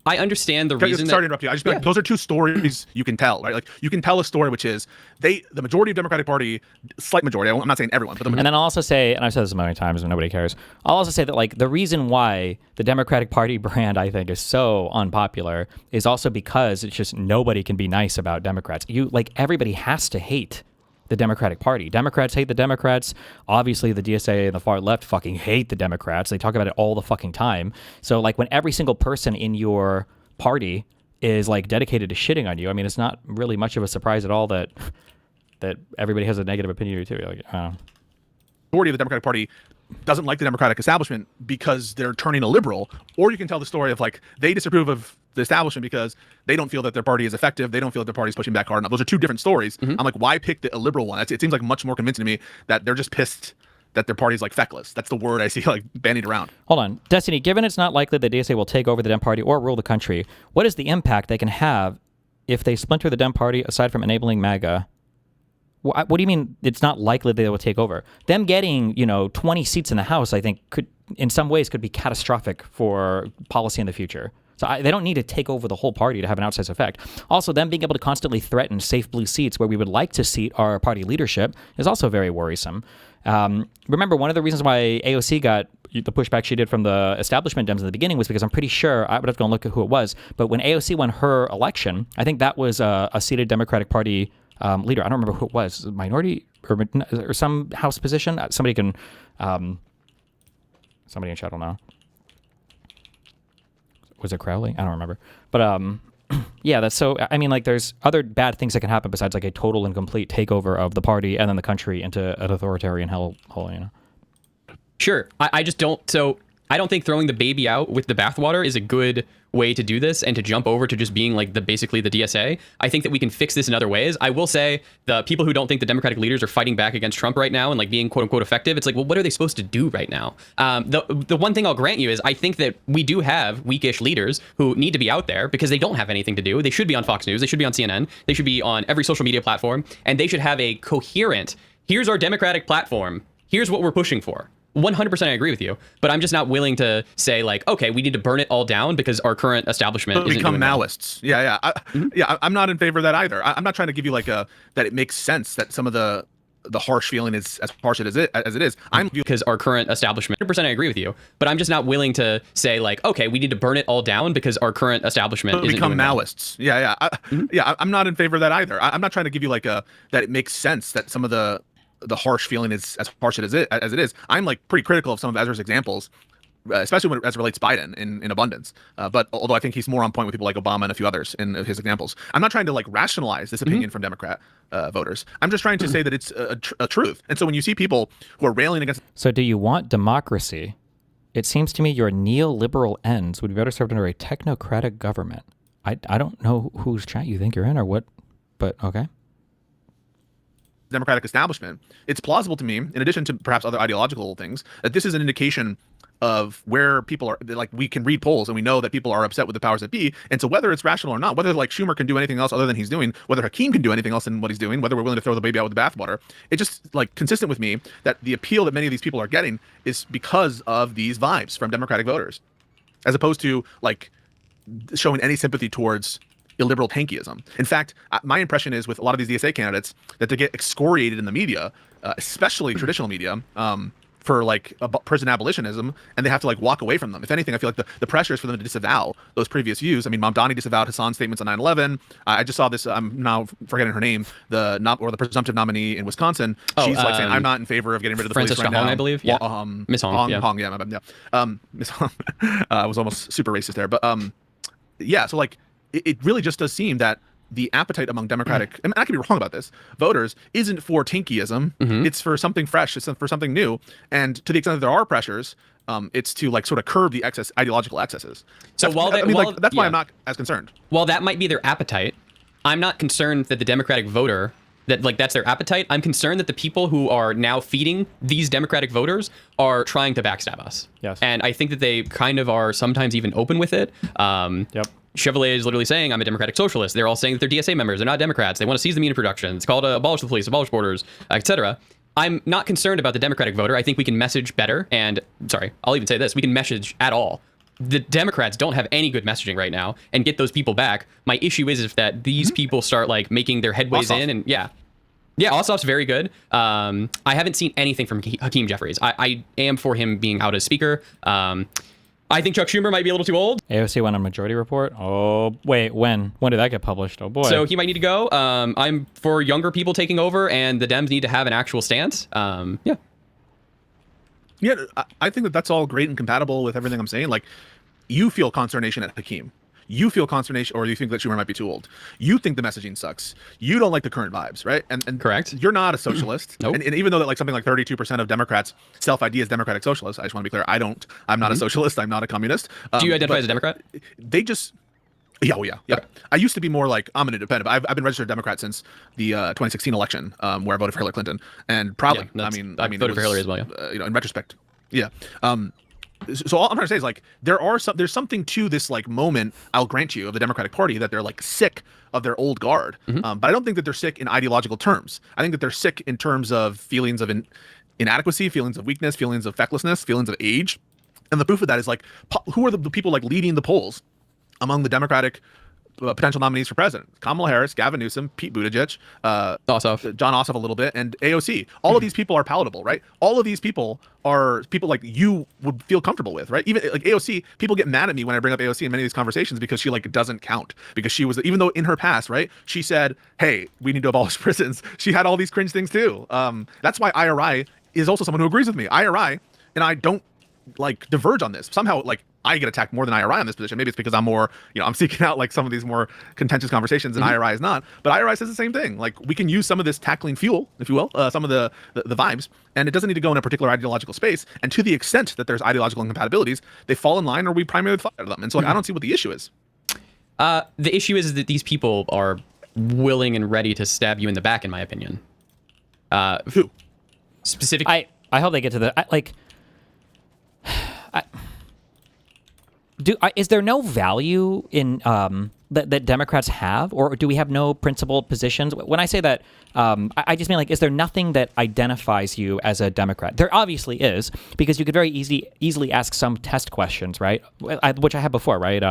I understand the reason. Sorry to interrupt you. I just like, those are two stories you can tell, right? Like you can tell a story which is the majority of Democratic Party, slight majority. I'm not saying everyone, but the and then I'll also say, and I've said this many times, and nobody cares. I'll also say that like the reason why the Democratic Party brand I think is so unpopular is also because it's just nobody can be nice about Democrats. Everybody has to hate the Democratic Party. Democrats hate the Democrats. Obviously, the DSA and the far left fucking hate the Democrats. They talk about it all the fucking time. So, like, when every single person in your party is, like, dedicated to shitting on you, I mean, it's not really much of a surprise at all that everybody has a negative opinion of you, too. Like, majority of the Democratic Party doesn't like the Democratic establishment because they're turning a liberal, or you can tell the story of, like, they disapprove of the establishment because they don't feel that their party is effective. They don't feel that their party is pushing back hard enough. Those are two different stories. I'm like, why pick a liberal one? It seems like much more convincing to me that they're just pissed that their party's like feckless. That's the word I see like bandied around. Hold on. Destiny, given it's not likely the DSA will take over the Dem Party or rule the country, what is the impact they can have if they splinter the Dem Party aside from enabling MAGA? What do you mean it's not likely they will take over? Them getting, 20 seats in the House, I think, could, in some ways, could be catastrophic for policy in the future. So they don't need to take over the whole party to have an outsized effect. Also, them being able to constantly threaten safe blue seats where we would like to seat our party leadership is also very worrisome. Remember, one of the reasons why AOC got the pushback she did from the establishment Dems in the beginning was because I'm pretty sure, I would have to go and look at who it was, but when AOC won her election, I think that was a seated Democratic Party leader. I don't remember who it was, minority or some House position. Somebody can, somebody in chat will know. Was it Crowley? I don't remember. But yeah, that's so. I mean, like, there's other bad things that can happen besides like a total and complete takeover of the party and then the country into an authoritarian hellhole. Sure. I just don't. So I don't think throwing the baby out with the bathwater is a good way to do this and to jump over to just being like basically the DSA. I think that we can fix this in other ways. I will say the people who don't think the Democratic leaders are fighting back against Trump right now and like being quote unquote effective, it's like, well, what are they supposed to do right now? The one thing I'll grant you is I think that we do have weakish leaders who need to be out there because they don't have anything to do. They should be on Fox News. They should be on CNN. They should be on every social media platform, and they should have a coherent, here's our Democratic platform. Here's what we're pushing for. 100% I agree with you, but I'm just not willing to say like, okay, we need to burn it all down because our current establishment isn't become doing well. Maoists. Yeah. I'm not in favor of that either. I'm not trying to give you like that it makes sense that some of the harsh feeling is as harsh as it is. I'm because our current establishment, 100% I agree with you, but I'm just not willing to say like, okay, we need to burn it all down because our current establishment isn't become doing well. Maoists. Yeah. I'm not in favor of that either. I'm not trying to give you like that it makes sense that some of the harsh feeling is as harsh as it is. I'm like pretty critical of some of Ezra's examples, especially as it relates to Biden in abundance. But although I think he's more on point with people like Obama and a few others in his examples, I'm not trying to like rationalize this opinion from Democrat voters. I'm just trying to say that it's a truth. And so when you see people who are railing against, so do you want democracy? It seems to me your neoliberal ends would be better served under a technocratic government. I don't know whose chat you think you're in or what, but okay. Democratic establishment, it's plausible to me, in addition to perhaps other ideological things, that this is an indication of where people are. Like, we can read polls and we know that people are upset with the powers that be. And so whether it's rational or not, whether like Schumer can do anything else other than he's doing, whether Hakeem can do anything else than what he's doing, whether we're willing to throw the baby out with the bathwater, it's just like consistent with me that the appeal that many of these people are getting is because of these vibes from Democratic voters, as opposed to like showing any sympathy towards illiberal tankyism. In fact, my impression is with a lot of these DSA candidates that they get excoriated in the media, especially traditional media, for like prison abolitionism, and they have to like walk away from them. If anything, I feel like the pressure is for them to disavow those previous views. I mean, Mamdani disavowed Hassan's statements on 9/11. I just saw this. I'm now forgetting her name. The presumptive nominee in Wisconsin. She's like saying, "I'm not in favor of getting rid of the police right now." I believe. Yeah. Miss Hong. Hong. Yeah. Miss Hong. I was almost super racist there, but yeah. So like, it really just does seem that the appetite among Democratic, and I could be wrong about this, voters isn't for tankyism. It's for something fresh. It's for something new. And to the extent that there are pressures, it's to like sort of curb the ideological excesses. So that's why I'm not as concerned. While that might be their appetite, I'm not concerned that the Democratic voter, that's their appetite. I'm concerned that the people who are now feeding these Democratic voters are trying to backstab us. Yes. And I think that they kind of are sometimes even open with it. Yep. Chevalier is literally saying, I'm a Democratic socialist. They're all saying that they're DSA members. They're not Democrats. They want to seize the media production. It's called abolish the police, abolish borders, etc. I'm not concerned about the Democratic voter. I think we can message better. And sorry, I'll even say this. We can message at all. The Democrats don't have any good messaging right now and get those people back. My issue is if that these people start like making their headways in and yeah, Ossoff's very good. I haven't seen anything from Hakeem Jeffries. I am for him being out as speaker. I think Chuck Schumer might be a little too old. AOC went on Majority Report. Oh, wait, when did that get published? Oh, boy. So he might need to go. I'm for younger people taking over, and the Dems need to have an actual stance. Yeah. Yeah, I think that that's all great and compatible with everything I'm saying. Like, you feel consternation at Hakeem. You feel consternation, or you think that Schumer might be too old. You think the messaging sucks. You don't like the current vibes, right? And correct. You're not a socialist. Nope. And even though that like something like 32% of Democrats self-ID as Democratic socialists, I just want to be clear, I'm not a socialist. I'm not a communist. Do you identify as a Democrat? They just... Yeah. Okay. I used to be more like, I'm an independent. I've been registered Democrat since the 2016 election, where I voted for Hillary Clinton, and proudly. Yeah, I mean, voted for Hillary as well. Yeah. In retrospect, yeah. So all I'm trying to say is like there's something to this like moment, I'll grant you, of the Democratic Party, that they're like sick of their old guard. But I don't think that they're sick in ideological terms. I think that they're sick in terms of feelings of inadequacy, feelings of weakness, feelings of fecklessness, feelings of age. And the proof of that is like, who are the people like leading the polls among the Democratic potential nominees for president? Kamala Harris, Gavin Newsom, Pete Buttigieg, Ossoff. John Ossoff a little bit, and AOC. All of these people are palatable, right? All of these people are people like you would feel comfortable with, right? Even like AOC, people get mad at me when I bring up AOC in many of these conversations because she like doesn't count, because she was, even though in her past, right, she said, hey, we need to abolish prisons. She had all these cringe things too. That's why IRI is also someone who agrees with me. IRI and I don't like diverge on this. Somehow like I get attacked more than IRI on this position. Maybe it's because I'm more, I'm seeking out like some of these more contentious conversations and IRI is not. But IRI says the same thing. Like, we can use some of this tackling fuel, if you will, some of the vibes, and it doesn't need to go in a particular ideological space. And to the extent that there's ideological incompatibilities, they fall in line or we primarily fight them. And so like, I don't see what the issue is. The issue is that these people are willing and ready to stab you in the back, in my opinion. Who? Specifically. I hope they get to the is there no value in that Democrats have, or do we have no principled positions? When I say that, I just mean like, is there nothing that identifies you as a Democrat? There obviously is, because you could very easily ask some test questions, right? Which I had before, right?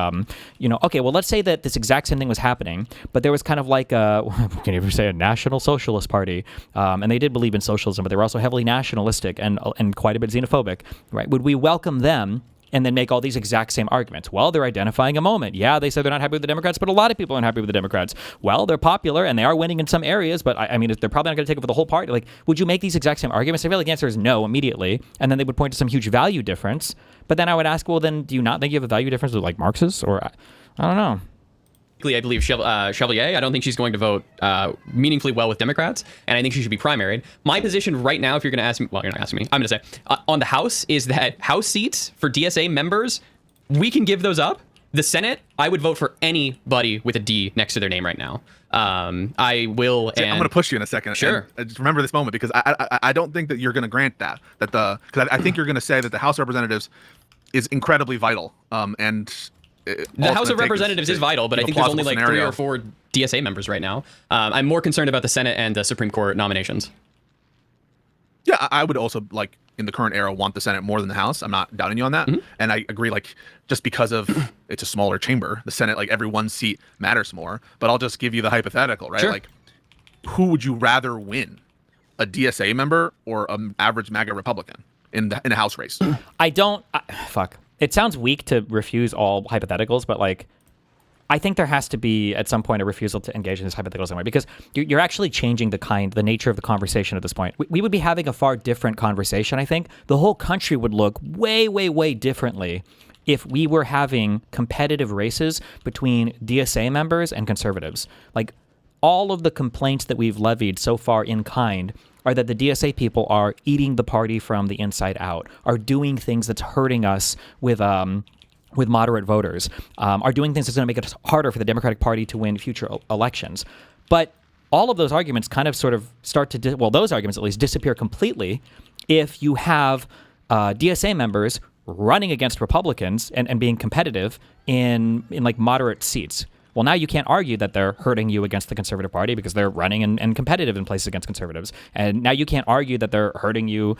Okay, well, let's say that this exact same thing was happening, but there was kind of like can you ever say a National Socialist Party, and they did believe in socialism, but they were also heavily nationalistic and quite a bit xenophobic, right? Would we welcome them and then make all these exact same arguments? Well, they're identifying a moment. Yeah, they said they're not happy with the Democrats, but a lot of people aren't happy with the Democrats. Well, they're popular and they are winning in some areas, but I mean, they're probably not going to take over the whole party. Like, would you make these exact same arguments? I feel like the answer is no immediately, and then they would point to some huge value difference. But then I would ask, well, then do you not think you have a value difference with like Marxists? Or I don't know. I believe Chevalier. I don't think she's going to vote meaningfully well with Democrats, and I think she should be primaried. My position right now, if you're going to ask me, well, you're not asking me, I'm going to say, on the House, is that House seats for DSA members, we can give those up. The Senate, I would vote for anybody with a D next to their name right now. I will. I'm going to push you in a second. Sure. And just remember this moment, because I don't think that you're going to grant that because I think you're going to say that the House representatives is incredibly vital. And the House of Representatives is vital, but I think there's only like 3 or 4 DSA members right now. I'm more concerned about the Senate and the Supreme Court nominations. Yeah, I would also, like, in the current era, want the Senate more than the House. I'm not doubting you on that. And I agree, like, just because of it's a smaller chamber, the Senate, like, every one seat matters more. But I'll just give you the hypothetical, right? Sure. Like, who would you rather win? A DSA member or an average MAGA Republican in a House race? Fuck. It sounds weak to refuse all hypotheticals, but, like, I think there has to be, at some point, a refusal to engage in this hypothetical somewhere, because you're actually changing the nature of the conversation at this point. We would be having a far different conversation, I think. The whole country would look way, way, way differently if we were having competitive races between DSA members and conservatives. Like, all of the complaints that we've levied so far in kind are that the DSA people are eating the party from the inside out, are doing things that's hurting us with moderate voters, are doing things that's going to make it harder for the Democratic Party to win future elections. But all of those arguments kind of sort of start to, those arguments at least disappear completely if you have DSA members running against Republicans and being competitive in like moderate seats. Well, now you can't argue that they're hurting you against the Conservative Party because they're running and competitive in places against conservatives. And now you can't argue that they're hurting you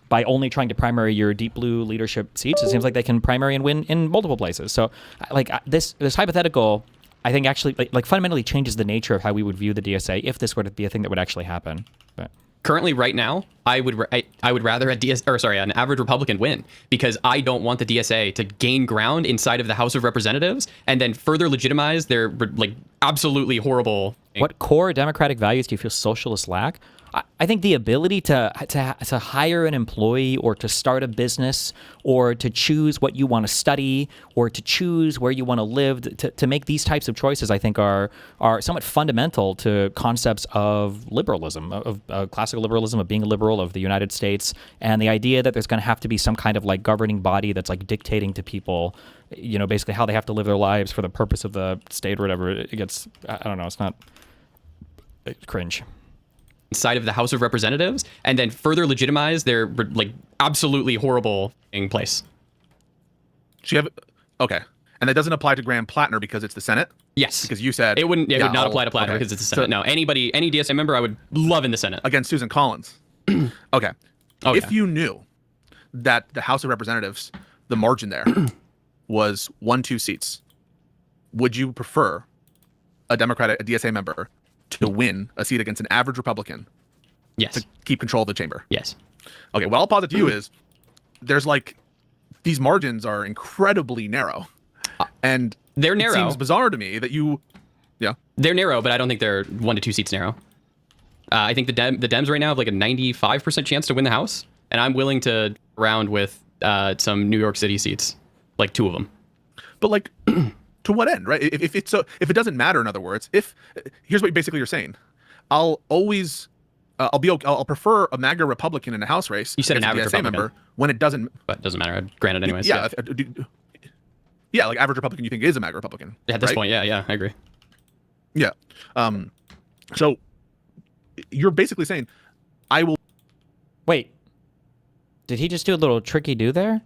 by only trying to primary your deep blue leadership seats. It seems like they can primary and win in multiple places. So, like, this hypothetical, I think actually like fundamentally changes the nature of how we would view the DSA if this were to be a thing that would actually happen. But Currently, right now, I would rather an average Republican win, because I don't want the DSA to gain ground inside of the House of Representatives and then further legitimize their like absolutely horrible. What core democratic values do you feel socialists lack? I think the ability to hire an employee, or to start a business, or to choose what you want to study, or to choose where you want to live, to make these types of choices, I think are somewhat fundamental to concepts of liberalism, of classical liberalism, of being a liberal, of the United States, and the idea that there's going to have to be some kind of like governing body that's like dictating to people, you know, basically how they have to live their lives for the purpose of the state or whatever. It gets, I don't know, it's cringe. Inside of the House of Representatives and then further legitimize their like absolutely horrible place. Okay. And that doesn't apply to Graham Plattner because it's the Senate? Yes. Because you said it would not apply to Plattner because it's the Senate. No, any DSA member I would love in the Senate. Against Susan Collins. Okay. If you knew that the House of Representatives, the margin there was 1-2 seats, would you prefer a DSA member to win a seat against an average Republican? Yes. To keep control of the chamber? Yes. Okay, what I'll posit to you is there's like, these margins are incredibly narrow. And they're narrow. It seems bizarre to me that they're narrow, but I don't think they're 1 to 2 seats narrow. I think the Dems right now have like a 95% chance to win the House, and I'm willing to round with some New York City seats, like 2 of them. But like, to what end, right? If it doesn't matter, in other words, here's what basically you're saying, I'll prefer a MAGA Republican in a House race. You said an average DSA Republican member when it doesn't. But it doesn't matter. I'd grant it anyways. Yeah. Yeah, like average Republican, you think is a MAGA Republican? At this point, yeah, I agree. Yeah. So you're basically saying, I will. Wait. Did he just do a little tricky do there?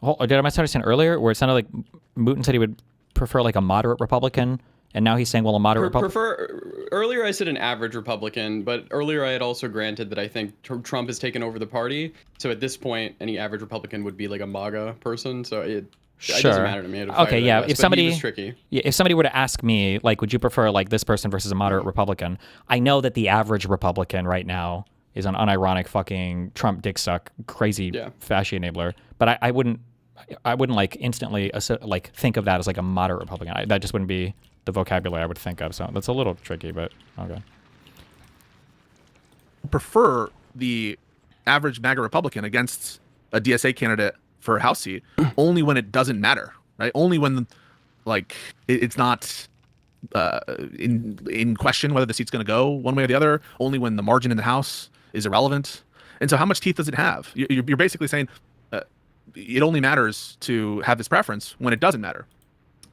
Did I misunderstand earlier, where it sounded like Moot said he would prefer like a moderate Republican, and now he's saying, well, a moderate Republican. Earlier I said an average Republican, but earlier I had also granted that I think Trump has taken over the party. So at this point, any average Republican would be like a MAGA person. So it doesn't matter to me. Okay, yeah. If somebody tricky. Yeah, if somebody were to ask me, like, would you prefer like this person versus a moderate Republican? I know that the average Republican right now is an unironic fucking Trump dick suck, crazy fascist enabler. But I wouldn't like instantly like think of that as like a moderate Republican. That just wouldn't be the vocabulary I would think of. So that's a little tricky, but okay. Prefer the average MAGA Republican against a DSA candidate for a House seat only when it doesn't matter, right? Only when like it's not in question whether the seat's going to go one way or the other. Only when the margin in the House is irrelevant. And so, how much teeth does it have? You're basically saying it only matters to have this preference when it doesn't matter.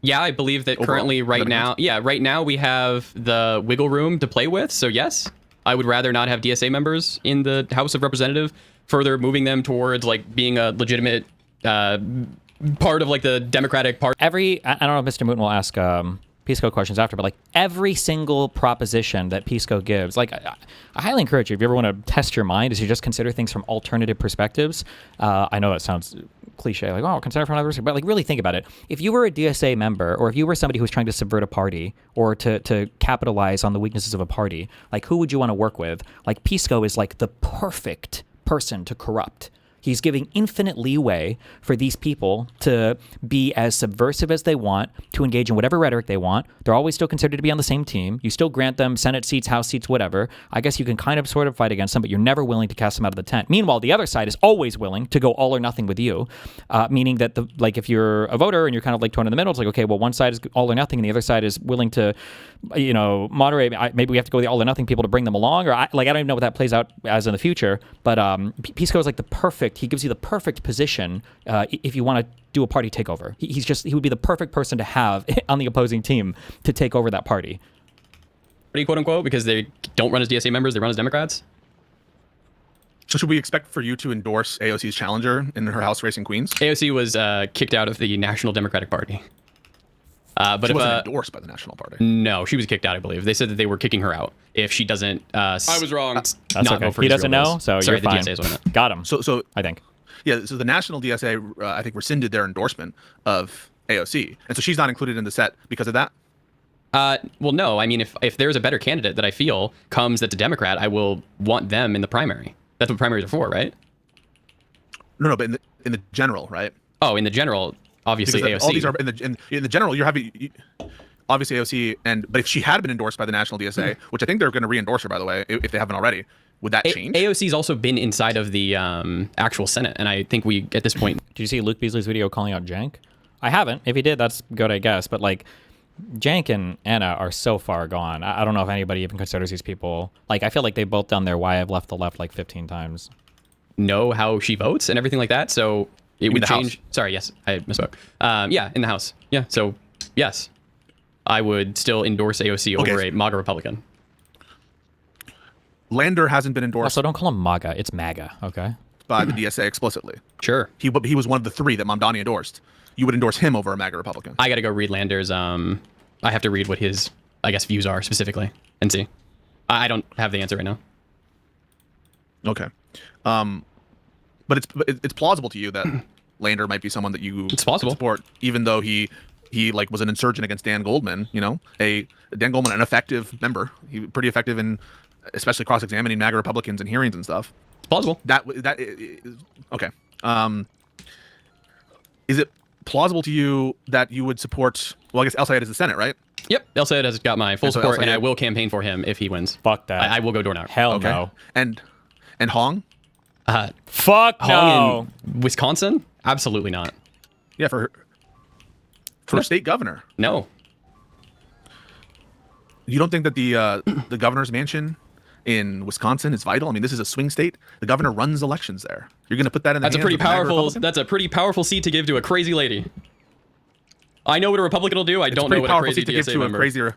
Yeah, I believe that Overall, currently right now we have the wiggle room to play with. So yes, I would rather not have DSA members in the House of Representatives, further moving them towards like being a legitimate part of like the Democratic Party. I don't know if Mr. Moot will ask PISSCO questions after, but like every single proposition that PISSCO gives, like I highly encourage you, if you ever want to test your mind, is you just consider things from alternative perspectives. I know that sounds cliche, like, oh, consider from another perspective, but like really think about it. If you were a DSA member, or if you were somebody who was trying to subvert a party or to capitalize on the weaknesses of a party, like who would you want to work with? Like PISSCO is like the perfect person to corrupt. He's giving infinite leeway for these people to be as subversive as they want, to engage in whatever rhetoric they want. They're always still considered to be on the same team. You still grant them Senate seats, House seats, whatever. I guess you can kind of sort of fight against them, but you're never willing to cast them out of the tent. Meanwhile, the other side is always willing to go all or nothing with you, meaning that if you're a voter and you're kind of like torn in the middle, it's like, okay, well, one side is all or nothing and the other side is willing to, moderate. Maybe we have to go with the all or nothing people to bring them along, or I don't even know what that plays out as in the future. But PISSCO is like the perfect. He gives you the perfect position if you want to do a party takeover. He would be the perfect person to have on the opposing team to take over that party. Quote unquote, because they don't run as DSA members, they run as Democrats. So should we expect for you to endorse AOC's challenger in her House race in Queens? AOC was kicked out of the National Democratic Party. But She if, wasn't endorsed by the National Party. No, she was kicked out, I believe. They said that they were kicking her out if she doesn't. I was wrong. That's okay. He doesn't know, so sorry, you're fine. the DSA is what I meant. Got him. So I think. Yeah, so the National DSA, I think, rescinded their endorsement of AOC. And so she's not included in the set because of that? Well, no. I mean, if there's a better candidate that I feel comes that's a Democrat, I will want them in the primary. That's what primaries are for, right? No, but in the general, right? Oh, in the general, obviously Because AOC. all these are in the general. You're having obviously AOC, but if she had been endorsed by the National DSA, which I think they're going to re-endorse her, by the way, if they haven't already, would that change? AOC's also been inside of the actual Senate, and I think we at this point. Did you see Luke Beasley's video calling out Jank? I haven't. If he did, that's good, I guess. But like, Jank and Anna are so far gone. I don't know if anybody even considers these people. Like, I feel like they've both done their why I've left the left like 15 times. Know how she votes and everything like that, so it would change. House. Sorry, yes, I misspoke. Yeah, in the House. Yeah, so yes, I would still endorse AOC over a MAGA Republican. Lander hasn't been endorsed. Also, don't call him MAGA. It's MAGA, okay? By the DSA explicitly. Sure. He was one of the three that Mamdani endorsed. You would endorse him over a MAGA Republican. I got to go read Lander's. I have to read what his, I guess, views are specifically and see. I don't have the answer right now. Okay. But it's plausible to you that Lander might be someone that you support, even though he like was an insurgent against Dan Goldman. Dan Goldman, an effective member. He was pretty effective in, especially cross-examining MAGA Republicans in hearings and stuff. It's plausible. Okay. Is it plausible to you that you would support? Well, I guess El Sayed is the Senate, right? Yep. El Sayed has got my full support, and I will campaign for him if he wins. Fuck that. I will go door knock. Hell no. And Hong? Fuck Hong in Wisconsin? Absolutely not. Yeah, for state governor. No. You don't think that the governor's mansion in Wisconsin is vital? I mean, this is a swing state. The governor runs elections there. You're going to put that in the hands of a MAGA Republican? That's a pretty powerful seat to give to a crazy lady. I know what a Republican will do. I don't know what a crazy DSA member.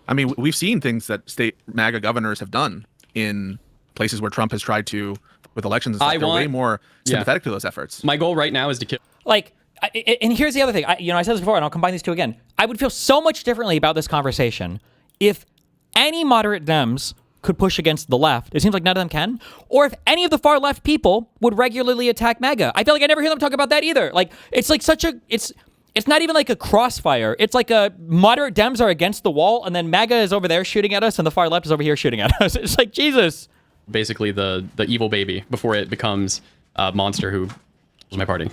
I mean, we've seen things that state MAGA governors have done in places where Trump has tried to, with elections and stuff. They're way more sympathetic to those efforts. My goal right now is to kill. Like, and here's the other thing. I said this before, and I'll combine these two again. I would feel so much differently about this conversation if any moderate Dems could push against the left. It seems like none of them can. Or if any of the far left people would regularly attack MAGA. I feel like I never hear them talk about that either. Like, it's like it's not even like a crossfire. It's like a moderate Dems are against the wall, and then MAGA is over there shooting at us, and the far left is over here shooting at us. It's like, Jesus. Basically the evil baby before it becomes a monster who kills my party.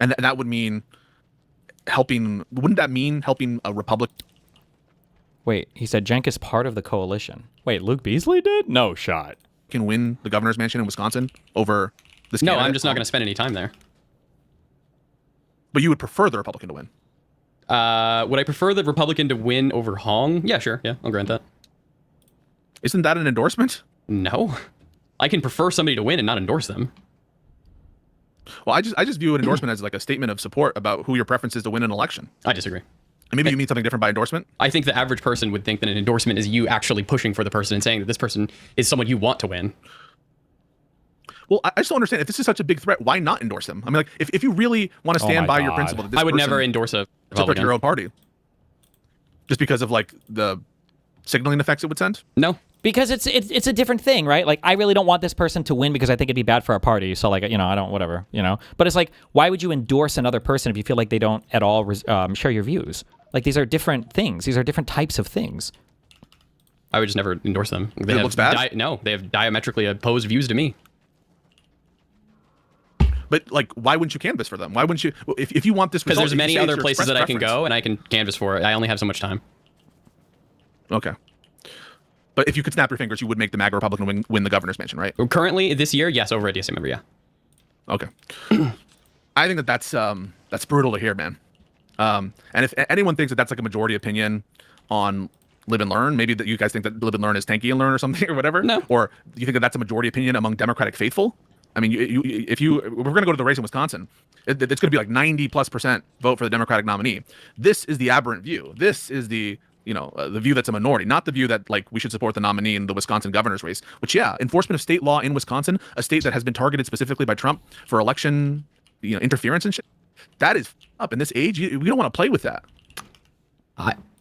And that would mean helping. Wouldn't that mean helping a Republic? Wait, he said Cenk is part of the coalition. Wait, Luke Beasley did? No shot. Can win the governor's mansion in Wisconsin over this No, candidate? I'm just not going to spend any time there. But you would prefer the Republican to win? Would I prefer the Republican to win over Hong? Yeah, sure. Yeah, I'll grant that. Isn't that an endorsement? No. I can prefer somebody to win and not endorse them. Well, I just view an endorsement as like a statement of support about who your preference is to win an election. I disagree. And maybe you mean something different by endorsement? I think the average person would think that an endorsement is you actually pushing for the person and saying that this person is someone you want to win. Well, I just don't understand. If this is such a big threat, why not endorse them? I mean, like, if you really want to stand by your principle that this I would person never endorse a support Republican. your own party, just because of like the signaling effects it would send. No. Because it's a different thing, right? Like, I really don't want this person to win because I think it'd be bad for our party. So, like, I don't, whatever, But it's like, why would you endorse another person if you feel like they don't at all share your views? Like, these are different things. These are different types of things. I would just never endorse them. It looks bad? No, they have diametrically opposed views to me. But like, why wouldn't you canvass for them? Why wouldn't you? If you want this, Because result, there's you many say it's other your places express that I can preference. go and I can canvass for it. I only have so much time. Okay. But if you could snap your fingers, you would make the MAGA Republican win the governor's mansion, right? Currently, this year, yes, over a DSA member, yeah. Okay. I think that's brutal to hear, man. And if anyone thinks that that's like a majority opinion on Live and Learn, maybe that you guys think that Live and Learn is tanky and Learn or something or whatever. No. Or you think that that's a majority opinion among Democratic faithful? I mean, if we're going to go to the race in Wisconsin, it's going to be like 90+% vote for the Democratic nominee. This is the aberrant view. This is the the view that's a minority, not the view that like we should support the nominee in the Wisconsin governor's race, which enforcement of state law in Wisconsin, a state that has been targeted specifically by Trump for election, interference and shit. That is up in this age. We don't want to play with that.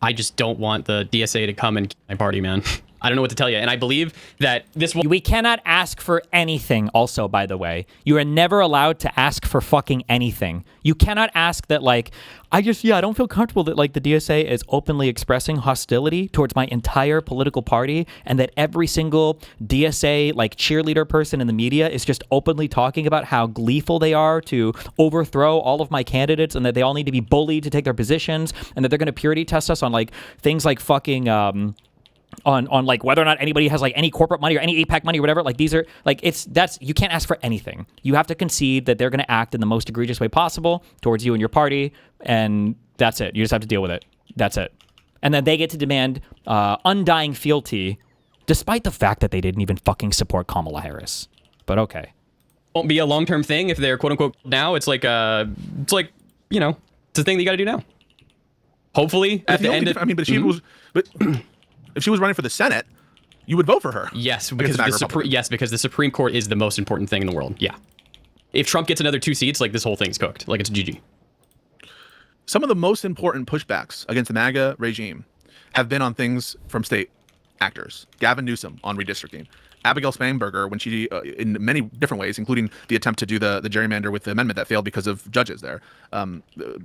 I just don't want the DSA to come and kill my party, man. I don't know what to tell you. And I believe that this will... We cannot ask for anything also, by the way. You are never allowed to ask for fucking anything. You cannot ask that, like, I don't feel comfortable that, like, the DSA is openly expressing hostility towards my entire political party and that every single DSA, like, cheerleader person in the media is just openly talking about how gleeful they are to overthrow all of my candidates and that they all need to be bullied to take their positions and that they're going to purity test us on, like, things like fucking... on like whether or not anybody has like any corporate money or any APAC money or whatever. Like these are like you can't ask for anything. You have to concede that they're going to act in the most egregious way possible towards you and your party, and that's it. You just have to deal with it. That's it. And then they get to demand undying fealty, despite the fact that they didn't even fucking support Kamala Harris. But okay, won't be a long-term thing if they're quote unquote now. It's like it's a thing that you got to do now. Hopefully at the end of... I mean, but if she was running for the Senate, you would vote for her. Yes, because the Supreme Court is the most important thing in the world. Yeah. If Trump gets another 2 seats, like this whole thing's cooked. Like it's GG. Some of the most important pushbacks against the MAGA regime have been on things from state actors. Gavin Newsom on redistricting. Abigail Spanberger, when she, in many different ways, including the attempt to do the gerrymander with the amendment that failed because of judges there.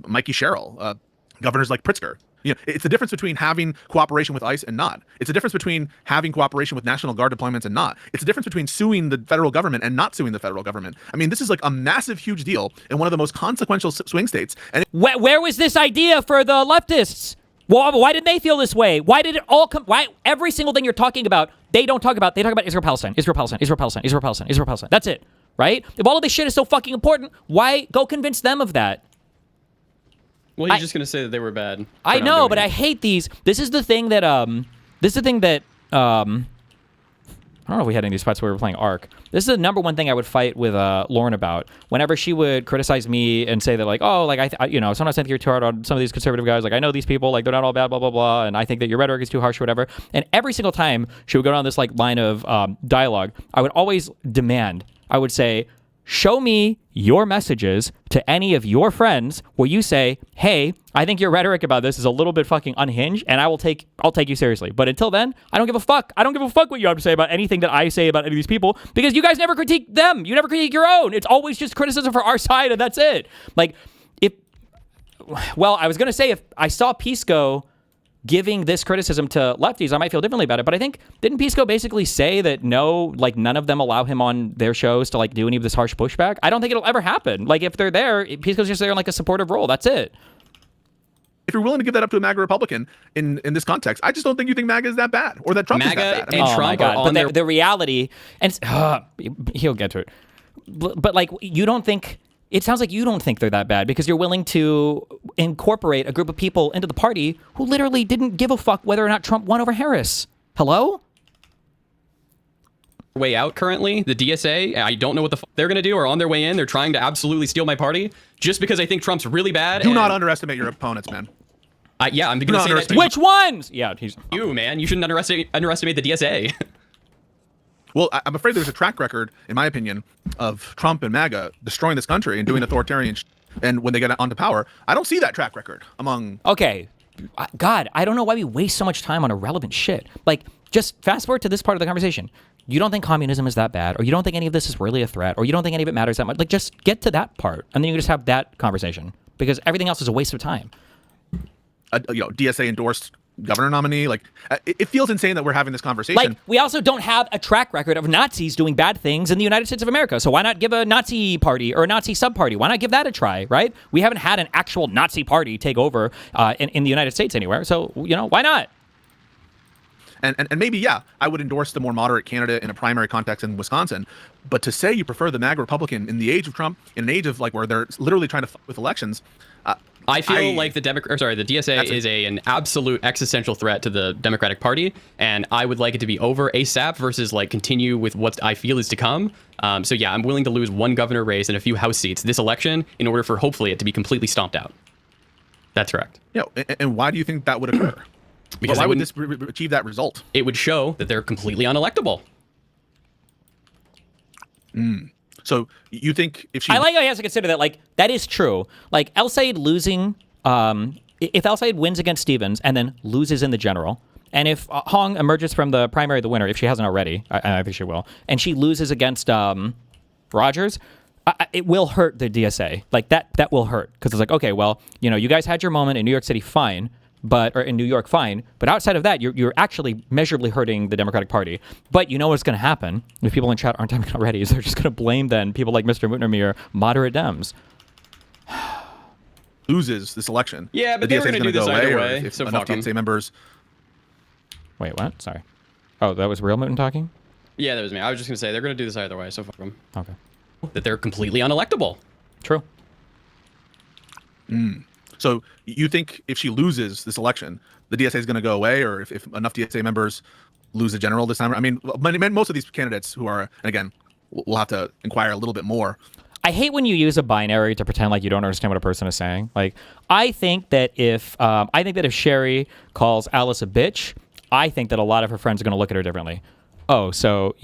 Mikey Sherrill, governors like Pritzker. It's the difference between having cooperation with ICE and not. It's the difference between having cooperation with National Guard deployments and not. It's the difference between suing the federal government and not suing the federal government. I mean, this is like a massive, huge deal in one of the most consequential swing states. And where was this idea for the leftists? Well, why didn't they feel this way? Why did it all come? Why every single thing you're talking about, they don't talk about? They talk about Israel, Palestine, Israel, Palestine, Israel, Palestine, Israel, Palestine, Israel, Palestine. That's it, right? If all of this shit is so fucking important, why go convince them of that? Well, you're just gonna say that they were bad. I know, but I hate these. This is the thing that I don't know if we had any spots where we were playing Ark. This is the number one thing I would fight with Lauren about. Whenever she would criticize me and say that like, oh, like sometimes I think you're too hard on some of these conservative guys. Like I know these people, like they're not all bad, blah blah blah, and I think that your rhetoric is too harsh or whatever. And every single time she would go down this like line of dialogue, I would always demand. I would say, show me your messages to any of your friends where you say, hey, I think your rhetoric about this is a little bit fucking unhinged and I'll take you seriously. But until then, I don't give a fuck. I don't give a fuck what you have to say about anything that I say about any of these people because you guys never critique them. You never critique your own. It's always just criticism for our side and that's it. Like, I was going to say if I saw PISSCO giving this criticism to lefties, I might feel differently about it. But I think, didn't PISSCO basically say that no, like none of them allow him on their shows to like do any of this harsh pushback? I don't think it'll ever happen. Like if they're there, PISSCO's just there in like a supportive role. That's it. If you're willing to give that up to a MAGA Republican in this context, I just don't think you think MAGA is that bad or that Trump is that bad. And Trump are on but the reality, and he'll get to it. But like you don't think. It sounds like you don't think they're that bad because you're willing to incorporate a group of people into the party who literally didn't give a fuck whether or not Trump won over Harris. Hello? Way out currently, the DSA, I don't know what the fuck they're going to do, are on their way in. They're trying to absolutely steal my party just because I think Trump's really bad. Do not underestimate your opponents, man. Yeah, I'm going to say that too. Which ones? Yeah, you, man. You shouldn't underestimate the DSA. Well, I'm afraid there's a track record, in my opinion, of Trump and MAGA destroying this country and doing authoritarian and when they get onto power, I don't see that track record among... Okay. God, I don't know why we waste so much time on irrelevant shit. Like, just fast forward to this part of the conversation. You don't think communism is that bad, or you don't think any of this is really a threat, or you don't think any of it matters that much. Like, just get to that part, and then you just have that conversation. Because everything else is a waste of time. DSA endorsed governor nominee. Like, it feels insane that we're having this conversation. Like, we also don't have a track record of Nazis doing bad things in the United States of America. So why not give a Nazi party or a Nazi sub-party? Why not give that a try, right? We haven't had an actual Nazi party take over in the United States anywhere. So, why not? And maybe, yeah, I would endorse the more moderate candidate in a primary context in Wisconsin. But to say you prefer the MAGA Republican in the age of Trump, in an age of like where they're literally trying to fuck with elections, I feel like the DSA is an absolute existential threat to the Democratic Party, and I would like it to be over ASAP versus like continue with what I feel is to come. So yeah, I'm willing to lose one governor race and a few House seats this election in order for hopefully it to be completely stomped out. That's correct. And why do you think that would occur? Because why would this achieve that result? It would show that they're completely unelectable. So you think if she... I like how he has to consider that, like, that is true. Like, El Sayed losing, if El Sayed wins against Stevens and then loses in the general, and if Hong emerges from the primary the winner, if she hasn't already, I think she will, and she loses against Rogers, it will hurt the DSA. Like, that will hurt. Because it's like, okay, well, you guys had your moment in New York City, fine. Or in New York, fine. But outside of that, you're actually measurably hurting the Democratic Party. But you know what's going to happen if people in chat aren't typing already is they're just going to blame then people like Mr. Moot moderate Dems. Loses this election. Yeah, but the they were going to do this either way. If So enough fuck 'em. DSA members... Wait, what? Sorry. Oh, that was real Moot talking? Yeah, that was me. I was just going to say they're going to do this either way. So fuck them. Okay. That they're completely unelectable. True. So you think if she loses this election, the DSA is going to go away, or if enough DSA members lose the general this time? I mean, most of these candidates who are, and again, we'll have to inquire a little bit more. I hate when you use a binary to pretend like you don't understand what a person is saying. Like, I think that if Sherry calls Alice a bitch, I think that a lot of her friends are going to look at her differently. Oh, so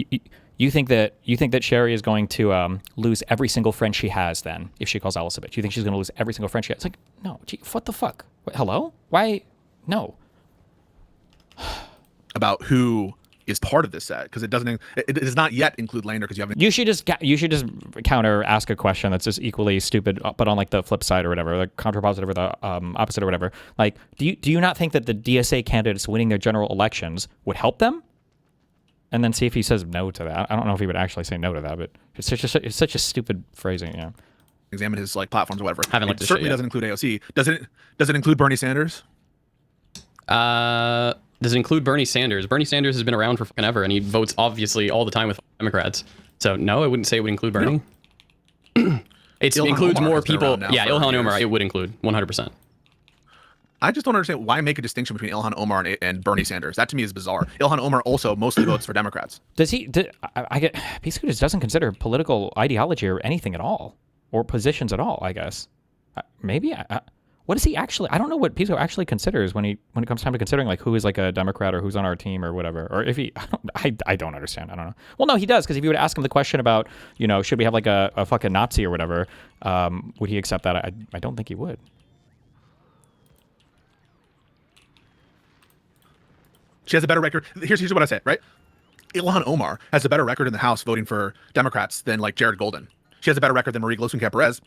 you think that Sherry is going to lose every single friend she has then if she calls Alice a bitch? You think she's going to lose every single friend she has? It's like, no, what the fuck? Hello? Why? No. About who is part of this set, because it does not yet include Lander, because you haven't... You should just ask a question that's just equally stupid, but on like the flip side or whatever, like contrapositive or the opposite or whatever. Like, do you not think that the DSA candidates winning their general elections would help them? And then see if he says no to that. I don't know if he would actually say no to that, but it's such a stupid phrasing. Yeah. Examine his like platforms or whatever. Haven't looked It at certainly shit yet. doesn't include AOC. Does it include Bernie Sanders? Does it include Bernie Sanders? Bernie Sanders has been around for fucking ever, and he votes obviously all the time with Democrats. So no, I wouldn't say it would include Bernie. No. It includes Omar more has been people. around now Yeah, for Ilhan years. Omar, it would include 100%. I just don't understand why make a distinction between Ilhan Omar and Bernie Sanders. That to me is bizarre. Ilhan Omar also mostly votes for Democrats. Does he? I get PISSCO just doesn't consider political ideology or anything at all, or positions at all. I guess maybe. What does he actually? I don't know what PISSCO actually considers when it comes time to considering like who is like a Democrat or who's on our team or whatever. Or if he, I don't understand. I don't know. Well, no, he does, because if you would ask him the question about should we have like a fucking Nazi or whatever, would he accept that? I don't think he would. She has a better record. Here's what I say, right? Ilhan Omar has a better record in the House voting for Democrats than like Jared Golden. She has a better record than Marie Glosunkamp-Perez.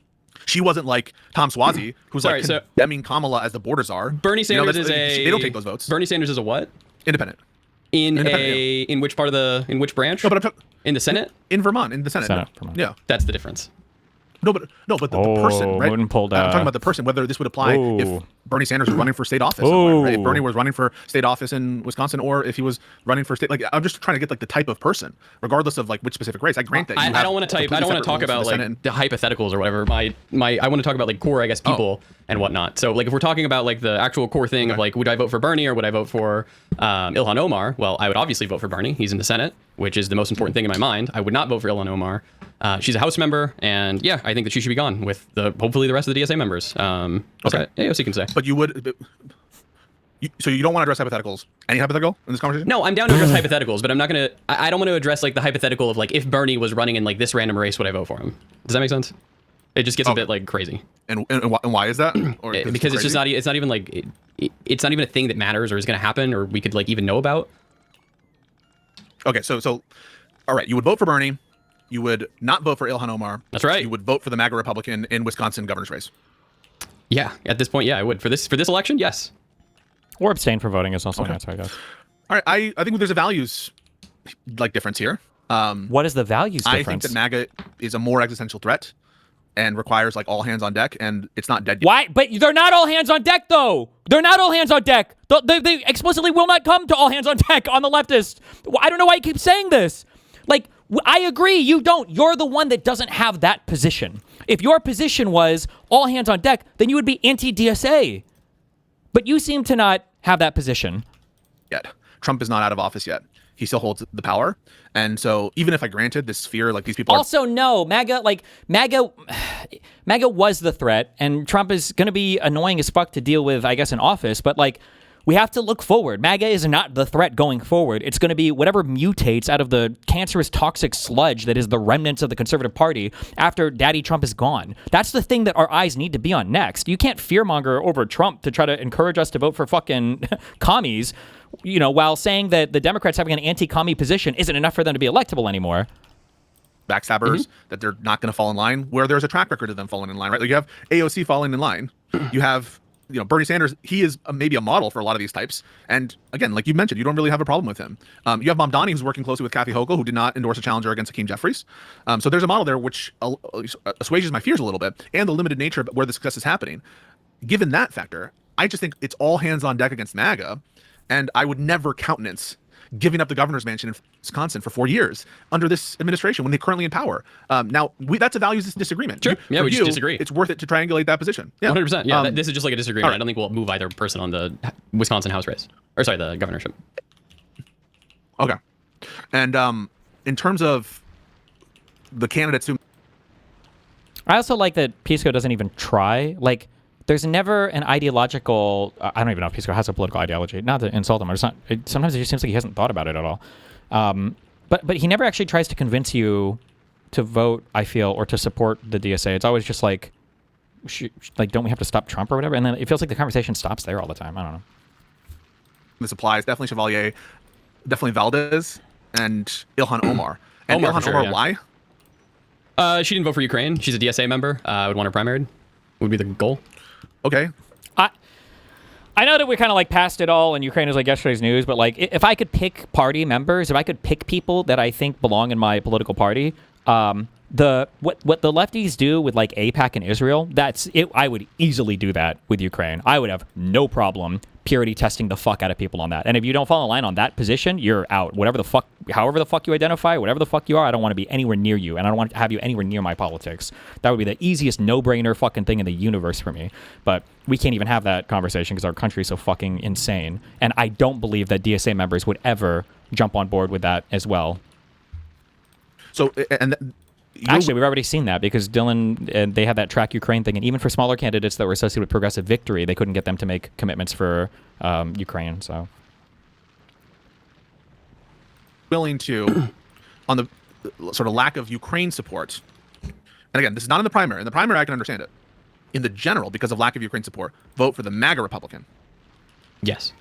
She wasn't like Tom Suozzi, who's Sorry, like so- condemning Kamala as the border czar. Bernie Sanders is a. They don't take those votes. Bernie Sanders is a what? Independent. In which part of in which branch? No, but I'm in the Senate? in Vermont, in the Senate. Vermont. Yeah. That's the difference. No, but the person, right? Wooden pulled, I'm talking about the person, whether this would apply if Bernie Sanders was running for state office somewhere, right? If Bernie was running for state office in Wisconsin, or if he was running for state, like I'm just trying to get like the type of person, regardless of like which specific race. I grant that. I don't want to talk about like the hypotheticals or whatever. I want to talk about like core, I guess, people and whatnot. So like if we're talking about like the actual core thing of like would I vote for Bernie or would I vote for Ilhan Omar? Well, I would obviously vote for Bernie. He's in the Senate, which is the most important thing in my mind. I would not vote for Ilhan Omar. She's a House member, and yeah, I think that she should be gone with hopefully the rest of the DSA members. AOC can say. But you So you don't want to address hypotheticals? Any hypothetical in this conversation? No, I'm down to address hypotheticals, but I'm not gonna. I don't want to address like the hypothetical of like if Bernie was running in like this random race, would I vote for him? Does that make sense? It just gets a bit like crazy. And why is that? Or because it's just not. It's not even like. It's not even a thing that matters or is gonna happen or we could like even know about. Okay, so all right, you would vote for Bernie. You would not vote for Ilhan Omar. That's right. You would vote for the MAGA Republican in Wisconsin governor's race. Yeah, at this point, yeah, I would. For this election, yes. Or abstain from voting is also an answer, I guess. All right, I think there's a values like difference here. What is the values difference? I think that MAGA is a more existential threat and requires like all hands on deck, and it's not dead yet. Why? But they're not all hands on deck, though. They're not all hands on deck. They explicitly will not come to all hands on deck on the leftist. I don't know why you keep saying this. Like, I agree, you don't. You're the one that doesn't have that position. If your position was all hands on deck, then you would be anti-DSA. But you seem to not have that position. Yet. Trump is not out of office yet. He still holds the power. And so even if I granted this fear, like these people also, no, MAGA was the threat, and Trump is going to be annoying as fuck to deal with, I guess, in office, but like, we have to look forward. MAGA is not the threat going forward. It's going to be whatever mutates out of the cancerous, toxic sludge that is the remnants of the conservative party after Daddy Trump is gone. That's the thing that our eyes need to be on next. You can't fearmonger over Trump to try to encourage us to vote for fucking commies, you know, while saying that the Democrats having an anti-commie position isn't enough for them to be electable anymore. Backstabbers, that they're not going to fall in line, where there's a track record of them falling in line, right? Like you have AOC falling in line. You have... You know, Bernie Sanders, he is maybe a model for a lot of these types. And again, like you mentioned, you don't really have a problem with him. You have Mamdani, who's working closely with Kathy Hochul, who did not endorse a challenger against Hakeem Jeffries. So there's a model there which assuages my fears a little bit, and the limited nature of where the success is happening. Given that factor, I just think it's all hands on deck against MAGA, and I would never countenance giving up the governor's mansion in Wisconsin for 4 years under this administration when they're currently in power. Now, that's a values disagreement. Sure. Yeah, we just disagree. It's worth it to triangulate that position. Yeah. 100%. Yeah, this is just like a disagreement. Right. I don't think we'll move either person on the Wisconsin House race. Or sorry, the governorship. Okay. And in terms of the candidates who... I also like that PISSCO doesn't even try. Like, there's never an ideological... I don't even know if PISSCO has a political ideology. Not to insult him. Sometimes it just seems like he hasn't thought about it at all. But he never actually tries to convince you to vote, I feel, or to support the DSA. It's always just like, don't we have to stop Trump or whatever? And then it feels like the conversation stops there all the time. I don't know. This applies. Definitely Chevalier, definitely Valdez, and Ilhan Omar. And Omar, Ilhan for sure, Omar, yeah. why? She didn't vote for Ukraine. She's a DSA member. I would want her primaried. Would be the goal. Okay. I know that we're kind of like past it all and Ukraine is like yesterday's news, but like if I could pick party members, if I could pick people that I think belong in my political party, what the lefties do with like AIPAC and Israel, that's it. I would easily do that with Ukraine. I would have no problem purity testing the fuck out of people on that. And if you don't fall in line on that position, you're out. Whatever the fuck, however the fuck you identify, whatever the fuck you are, I don't want to be anywhere near you, and I don't want to have you anywhere near my politics. That would be the easiest no-brainer fucking thing in the universe for me. But we can't even have that conversation because our country is so fucking insane. And I don't believe that DSA members would ever jump on board with that as well. So, Actually, we've already seen that because Dylan, they had that track Ukraine thing, and even for smaller candidates that were associated with progressive victory, they couldn't get them to make commitments for Ukraine. So, willing to, on the sort of lack of Ukraine support, and again, this is not in the primary. In the primary, I can understand it. In the general, because of lack of Ukraine support, vote for the MAGA Republican. Yes.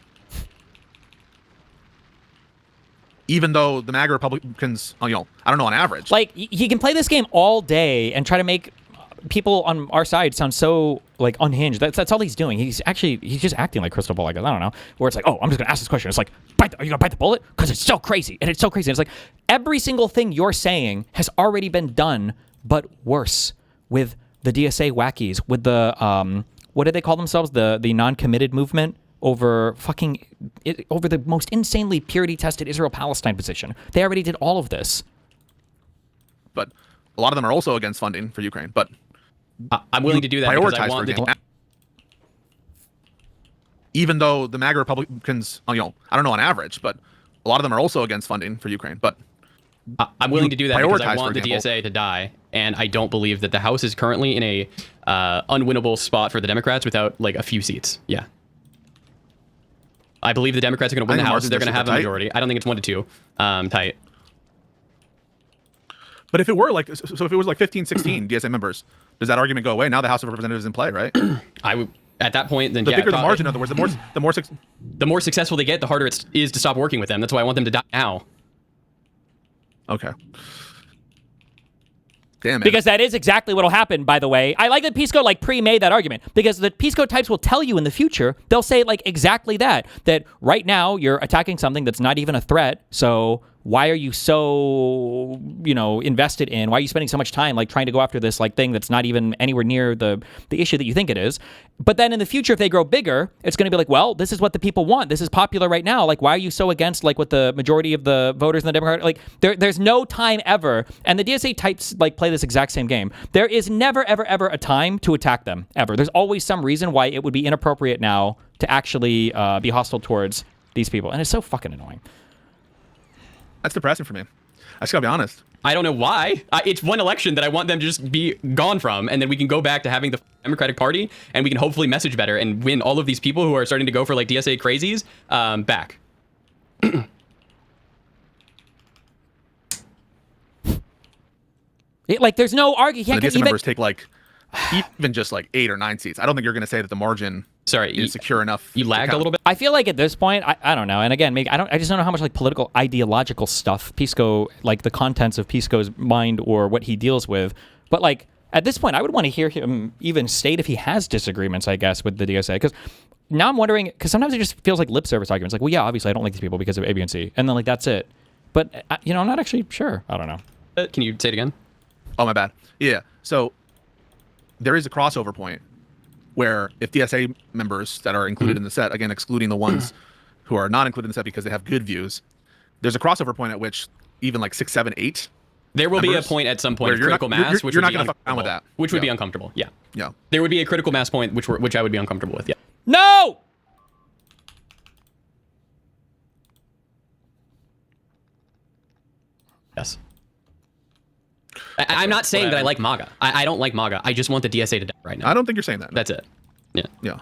Even though the MAGA Republicans, I don't know, on average. like, he can play this game all day and try to make people on our side sound so, like, unhinged. That's all he's doing. He's just acting like Crystal Ball, I guess. I don't know. Where it's like, oh, I'm just going to ask this question. It's like, are you going to bite the bullet? Because it's so crazy. And it's so crazy. And it's like, every single thing you're saying has already been done, but worse with the DSA wackies, with the, what do they call themselves? The non-committed movement. Over the most insanely purity-tested Israel-Palestine position. They already did all of this. But a lot of them are also against funding for Ukraine. But I'm willing to do that because I want the... Even though the MAGA Republicans, I don't know on average, but a lot of them are also against funding for Ukraine. But I'm willing to do that because I want the DSA to die, and I don't believe that the House is currently in a unwinnable spot for the Democrats without like a few seats. Yeah. I believe the Democrats are going to win I the think House. margins They're are going to have a super tight. majority. I don't think it's 1-2 tight. But if it were like, so if it was like 15, 16 DSA members, does that argument go away? Now the House of Representatives is in play, right? I would at that point then The yeah, bigger the margin, in other words, the more successful they get, the harder it is to stop working with them. That's why I want them to die now. Okay. Damn it. Because that is exactly what will happen, by the way. I like that PISSCO like pre-made that argument because the PISSCO types will tell you in the future, they'll say like exactly that right now you're attacking something that's not even a threat. So why are you so, invested in, why are you spending so much time like trying to go after this like thing that's not even anywhere near the issue that you think it is? But then in the future, if they grow bigger, it's going to be like, well, this is what the people want. This is popular right now. Like, why are you so against like what the majority of the voters in the Democratic, like there's no time ever. And the DSA types like play this exact same game. There is never, ever, ever a time to attack them ever. There's always some reason why it would be inappropriate now to actually be hostile towards these people. And it's so fucking annoying. That's depressing for me. I just gotta be honest. I don't know why. It's one election that I want them to just be gone from, and then we can go back to having the Democratic Party, and we can hopefully message better and win all of these people who are starting to go for like DSA crazies back. Like, there's no argument. The DSA members take like even just like 8 or 9 seats. I don't think you're gonna say that the margin is secure enough. You lagged a little bit. I feel like at this point, I don't know. And again, maybe I just don't know how much like political ideological stuff PISSCO, like the contents of PISSCO's mind or what he deals with. But like at this point, I would want to hear him even state if he has disagreements, I guess, with the DSA. Because now I'm wondering, because sometimes it just feels like lip service arguments. Like, well, yeah, obviously I don't like these people because of A, B, and C. And then like that's it. But I'm not actually sure. I don't know. Can you say it again? Oh, my bad. Yeah. So there is a crossover point where if DSA members that are included in the set, again, excluding the ones who are not included in the set because they have good views, there's a crossover point at which even like 6, 7, 8. There will be a members point at some point of where critical mass, which you're would not be going to fuck around with uncomfortable. that. Which would be Yeah. uncomfortable. Yeah. Yeah. There would be a critical mass point, which I would be uncomfortable with. Yeah. No! Yes. I'm not saying that I like MAGA. I don't like MAGA. I just want the DSA to die right now. I don't think you're saying that. That's it. Yeah. Yeah.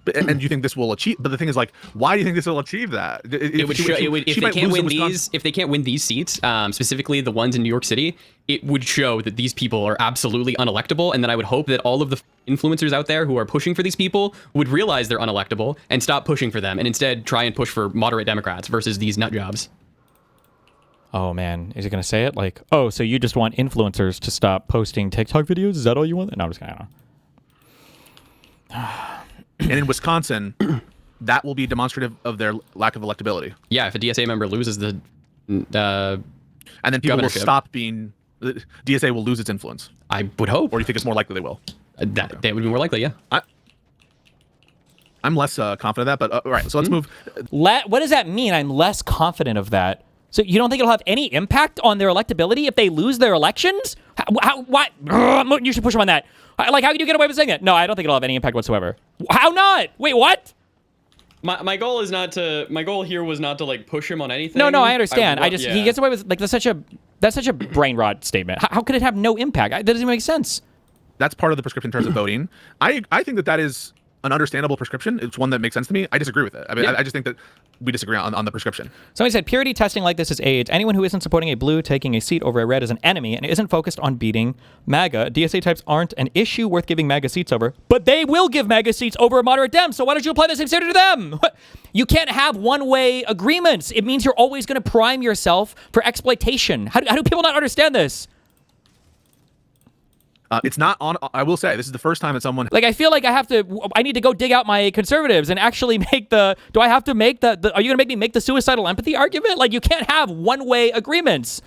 But, and you think this will achieve? But the thing is, like, why do you think this will achieve that? It would show. If they can't win these, if they can't win these seats, specifically the ones in New York City, it would show that these people are absolutely unelectable. And then I would hope that all of the influencers out there who are pushing for these people would realize they're unelectable and stop pushing for them, and instead try and push for moderate Democrats versus these nut jobs. Oh man, is he gonna say it? Like, oh, so you just want influencers to stop posting TikTok videos? Is that all you want? No, I'm just gonna. And in Wisconsin, that will be demonstrative of their lack of electability. Yeah, if a DSA member loses the, and then people will stop being. The DSA will lose its influence. I would hope. Or you think it's more likely they will? That would be more likely. Yeah. I'm less confident of that, but all right. So let's move. What does that mean? I'm less confident of that. So you don't think it'll have any impact on their electability if they lose their elections? What? You should push them on that. Like, how can you get away with saying that? No, I don't think it'll have any impact whatsoever. How not? Wait, what? My goal is not to. My goal here was not to like push him on anything. No, I understand. He gets away with like that's such a brain rot statement. How could it have no impact? That doesn't even make sense. That's part of the prescription in terms of voting. I think that is an understandable prescription. It's one that makes sense to me. I disagree with it. I mean, I just think that we disagree on the prescription. Somebody said purity testing like this is AIDS. Anyone who isn't supporting a blue taking a seat over a red is an enemy and isn't focused on beating MAGA. DSA types aren't an issue worth giving MAGA seats over, but they will give MAGA seats over a moderate Dem. So why don't you apply the same standard to them? You can't have one-way agreements. It means you're always going to prime yourself for exploitation. How do people not understand this? It's not on. I will say this is the first time that someone. Like, I feel like I need to go dig out my conservatives and actually make do I have to make are you going to make me make the suicidal empathy argument? Like, you can't have one-way agreements.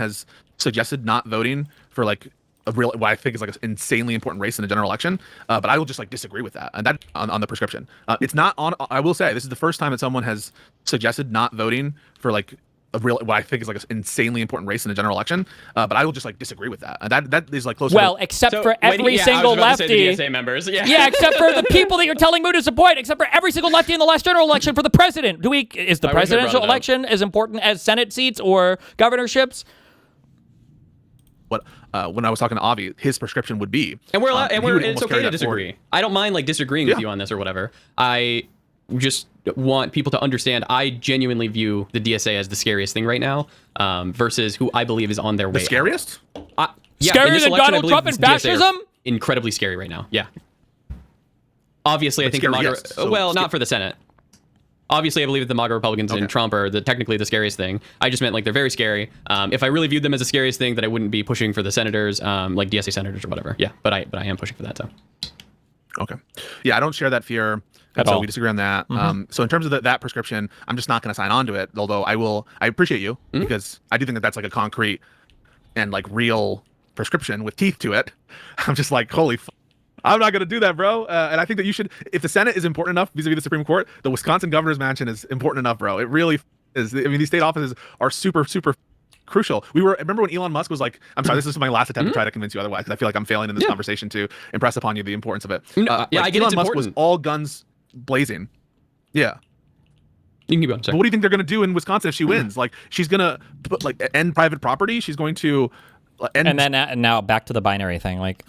Has suggested not voting for like a real, what I think is like an insanely important race in the general election. But I will just like disagree with that. And that on the prescription. It's not on. I will say this is the first time that someone has suggested not voting for like a real, what I think is like an insanely important race in the general election, but I will just like disagree with that. And that is like close. Well, except for every single lefty. DSA members. Yeah, except for the people that you're telling Moot to support. Except for every single lefty in the last general election for the president. Is the presidential election as important as Senate seats or governorships? what when I was talking to Avi, his prescription would be. And we're allowed, he and would it's almost okay carry to that forward. disagree. I don't mind like disagreeing with you on this or whatever. I just want people to understand I genuinely view the DSA as the scariest thing right now, versus who I believe is on their way. The scariest? Yeah, Scarier in this than election, I Donald believe Trump the and DSA are fascism? incredibly scary right now. Yeah. Obviously, I think the MAGA. scariest, so Well, not for the Senate. Obviously, I believe that the MAGA Republicans Okay. and Trump are technically the scariest thing. I just meant like they're very scary. If I really viewed them as the scariest thing, then I wouldn't be pushing for the senators, like DSA senators or whatever. Yeah, but I am pushing for that. So. Okay. Yeah, I don't share that fear. At So all. we disagree on that. So in terms of that prescription, I'm just not going to sign on to it. Although I appreciate you because I do think that that's like a concrete and like real prescription with teeth to it. I'm just like, holy I'm not going to do that, bro. And I think that you should, if the Senate is important enough vis-a-vis the Supreme Court, the Wisconsin governor's mansion is important enough, bro. It really is. I mean, these state offices are super, super crucial. Remember when Elon Musk was like, I'm sorry, this is my last attempt to try to convince you otherwise, because I feel like I'm failing in this conversation to impress upon you the importance of it. No, yeah, I get Elon it's Musk was important. all guns blazing. Yeah. You can keep going. But Sorry. what do you think they're going to do in Wisconsin if she wins? Like, she's going to put like end private property. She's going to end And then now back to the binary thing. Like,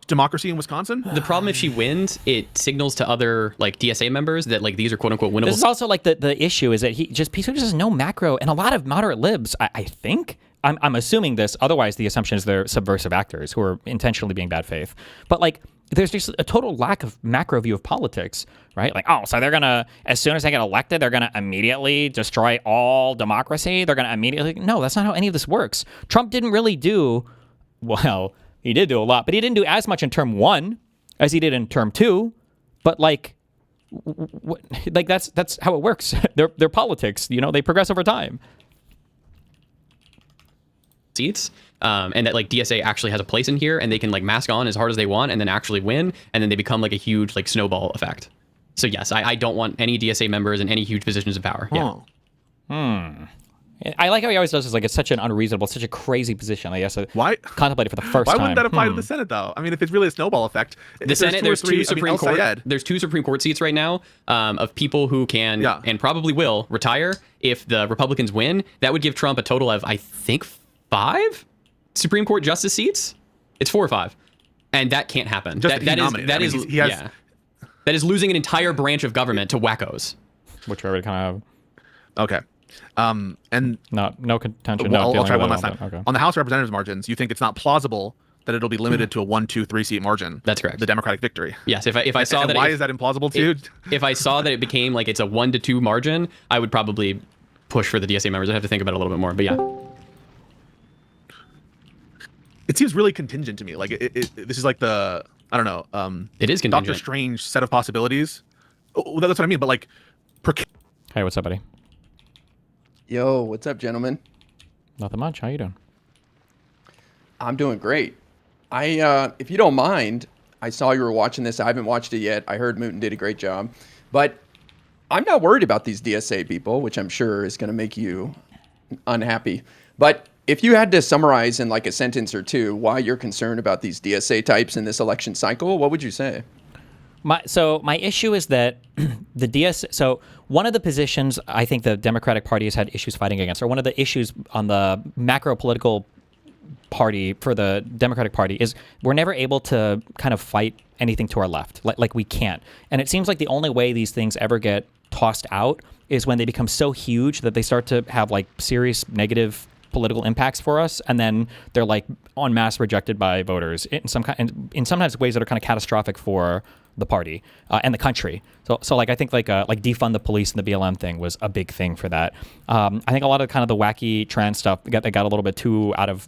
democracy in Wisconsin. The problem if she wins, it signals to other like DSA members that like these are quote unquote winnable. this is also like the issue is that PISSCO just has no macro, and a lot of moderate libs, I think. I'm assuming this. Otherwise, the assumption is they're subversive actors who are intentionally being bad faith. But like, there's just a total lack of macro view of politics, right? Like, oh, so they're gonna, as soon as they get elected, they're gonna immediately destroy all democracy. They're gonna immediately. No, that's not how any of this works. Trump didn't really do well. He did do a lot, but he didn't do as much in term 1 as he did in term 2. But like, like that's how it works. They're politics, you know. They progress over time. Seats, and that like DSA actually has a place in here, and they can like mask on as hard as they want, and then actually win, and then they become like a huge like snowball effect. So yes, I don't want any DSA members in any huge positions of power. Yeah. I like how he always does this. Like, it's such an unreasonable, such a crazy position. Like, he has to Why? contemplate it for the first Why time. wouldn't that apply to the Senate though? I mean, if it's really a snowball effect, The Senate, there's two Supreme Court. There's 2 Supreme Court seats right now of people who can and probably will retire if the Republicans win. That would give Trump a total of I think 5 Supreme Court justice seats. It's 4 or 5, and that can't happen. Just That is losing an entire branch of government to wackos. Which we already kind Okay. And of no contention. well, no I'll try feeling one with last it, time. Okay. On the House Representatives margins, you think it's not plausible that it'll be limited to a 1, 2, 3 seat margin? That's correct. The Democratic victory. Yes, if I saw And that. why if- is that implausible to you? If I saw that it became like it's a 1 to 2 margin, I would probably push for the DSA members. I'd have to think about it a little bit more, but yeah. It seems really contingent to me. Like this is like the I don't know. It is Doctor contingent. Strange set of possibilities. Oh, that's what I mean. But like, Hey, what's up, buddy? Yo, what's up, gentlemen? Nothing much. How you doing? I'm doing great. If you don't mind, I saw you were watching this. I haven't watched it yet. I heard Moot did a great job, but I'm not worried about these DSA people, which I'm sure is going to make you unhappy. But if you had to summarize in like a sentence or two why you're concerned about these DSA types in this election cycle, what would you say? My issue is that the DSA. So one of the positions I think the Democratic Party has had issues fighting against, or one of the issues on the macro political party for the Democratic Party, is we're never able to kind of fight anything to our left. Like we can't. And it seems like the only way these things ever get tossed out is when they become so huge that they start to have like serious negative political impacts for us, and then they're like en masse rejected by voters in sometimes ways that are kind of catastrophic for the party and the country. So like I think like defund the police and the BLM thing was a big thing for that. I think a lot of kind of the wacky trans stuff got a little bit too out of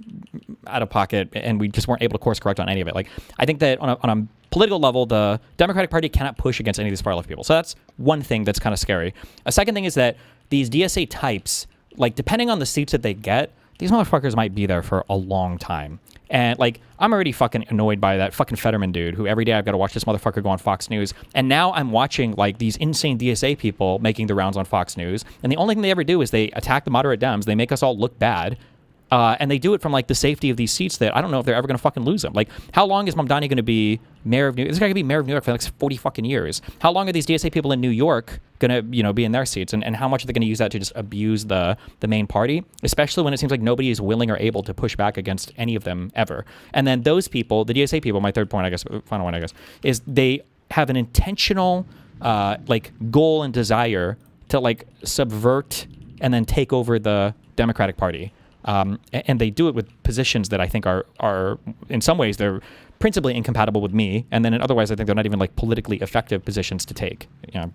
pocket, and we just weren't able to course correct on any of it. Like I think that on a political level, the Democratic Party cannot push against any of these far left people. So that's one thing that's kind of scary. A second thing is that these DSA types, like depending on the seats that they get, these motherfuckers might be there for a long time. And like, I'm already fucking annoyed by that fucking Fetterman dude who every day I've got to watch this motherfucker go on Fox News. And now I'm watching like these insane DSA people making the rounds on Fox News. And the only thing they ever do is they attack the moderate Dems. They make us all look bad. And they do it from like the safety of these seats that I don't know if they're ever going to fucking lose them. Like, how long is Mamdani going to be mayor of New York? This guy going to be mayor of New York for like 40 fucking years. How long are these DSA people in New York going to, be in their seats? And how much are they going to use that to just abuse the main party? Especially when it seems like nobody is willing or able to push back against any of them ever. And then those people, the DSA people, my third point, I guess, final one, I guess, is they have an intentional goal and desire to like subvert and then take over the Democratic Party. And they do it with positions that I think are in some ways they're principally incompatible with me, and then in other ways I think they're not even like politically effective positions to take. Yeah.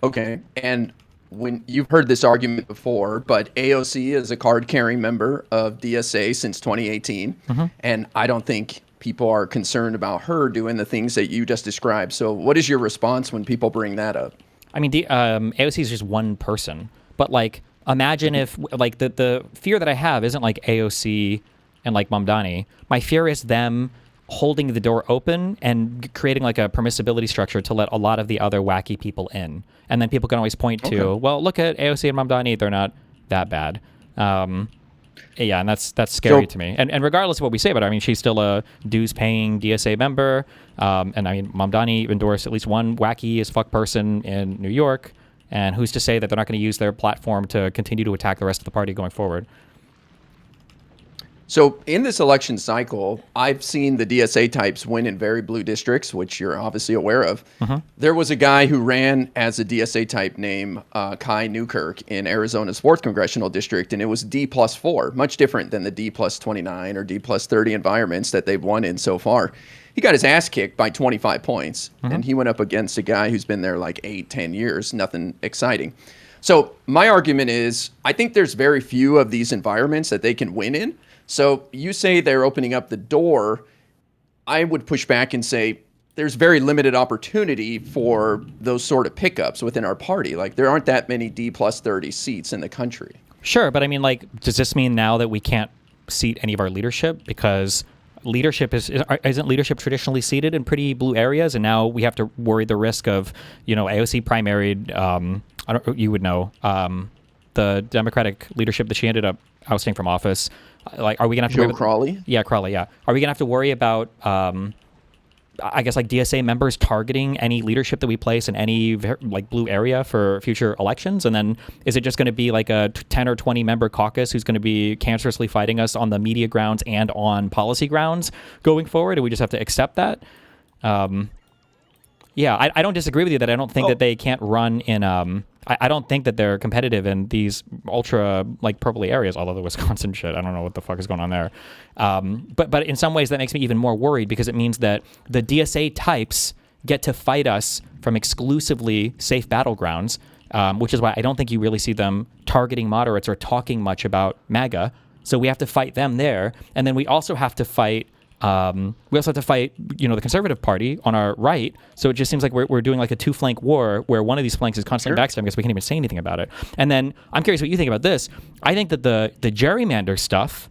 Okay, and when you've heard this argument before, but AOC is a card-carrying member of DSA since 2018, and I don't think people are concerned about her doing the things that you just described. So, what is your response when people bring that up? I mean, AOC is just one person, but like. Imagine if, like, the fear that I have isn't like AOC and like Mamdani. My fear is them holding the door open and creating like a permissibility structure to let a lot of the other wacky people in. And then people can always point to, well, look at AOC and Mamdani. They're not that bad. Yeah, and that's scary to me. And regardless of what we say about her, I mean, she's still a dues-paying DSA member. And I mean, Mamdani endorsed at least one wacky as fuck person in New York. And who's to say that they're not going to use their platform to continue to attack the rest of the party going forward? So in this election cycle, I've seen the DSA types win in very blue districts, which you're obviously aware of. There was a guy who ran as a DSA type named Kai Newkirk in Arizona's 4th Congressional District, and it was D+4, much different than the D+29 or D+30 environments that they've won in so far. He got his ass kicked by 25 points, and he went up against a guy who's been there like 8-10 years, nothing exciting. So my argument is, I think there's very few of these environments that they can win in. So you say they're opening up the door. I would push back and say there's very limited opportunity for those sort of pickups within our party. Like, there aren't that many D+30 seats in the country. Sure, but I mean, like, does this mean now that we can't seat any of our leadership because leadership isn't leadership traditionally seated in pretty blue areas, and now we have to worry the risk of, AOC primaried, you would know, the Democratic leadership that she ended up ousting from office. Like, are we gonna have to Joe Crawley? Yeah, Crawley. Yeah. Are we gonna have to worry about, I guess, like DSA members targeting any leadership that we place in any like blue area for future elections? And then is it just going to be like a 10 or 20 member caucus who's going to be cancerously fighting us on the media grounds and on policy grounds going forward? And we just have to accept that? Yeah, I don't disagree with you that I don't think that they can't run in. I don't think that they're competitive in these ultra like purpley areas. Although the Wisconsin shit, I don't know what the fuck is going on there. But in some ways that makes me even more worried because it means that the DSA types get to fight us from exclusively safe battlegrounds, which is why I don't think you really see them targeting moderates or talking much about MAGA. So we have to fight them there, and then we also have to fight. The Conservative Party on our right. So it just seems like we're doing like a two-flank war where one of these flanks is constantly backstabbing because we can't even say anything about it. And then I'm curious what you think about this. I think that the gerrymander stuff,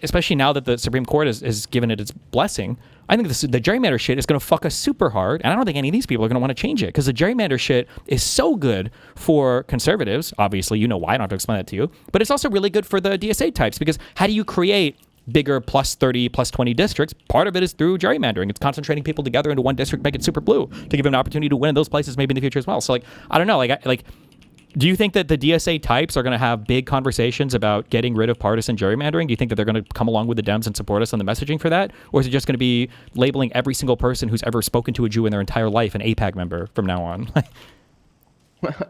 especially now that the Supreme Court has given it its blessing, I think the gerrymander shit is going to fuck us super hard. And I don't think any of these people are going to want to change it because the gerrymander shit is so good for conservatives. Obviously, you know why. I don't have to explain that to you. But it's also really good for the DSA types because how do you create bigger +30, +20 districts? Part of it is through gerrymandering. It's concentrating people together into one district, make it super blue to give them an opportunity to win in those places maybe in the future as well. So like, I don't know, do you think that the DSA types are going to have big conversations about getting rid of partisan gerrymandering? Do you think that they're going to come along with the Dems and support us on the messaging for that? Or is it just going to be labeling every single person who's ever spoken to a Jew in their entire life an AIPAC member from now on?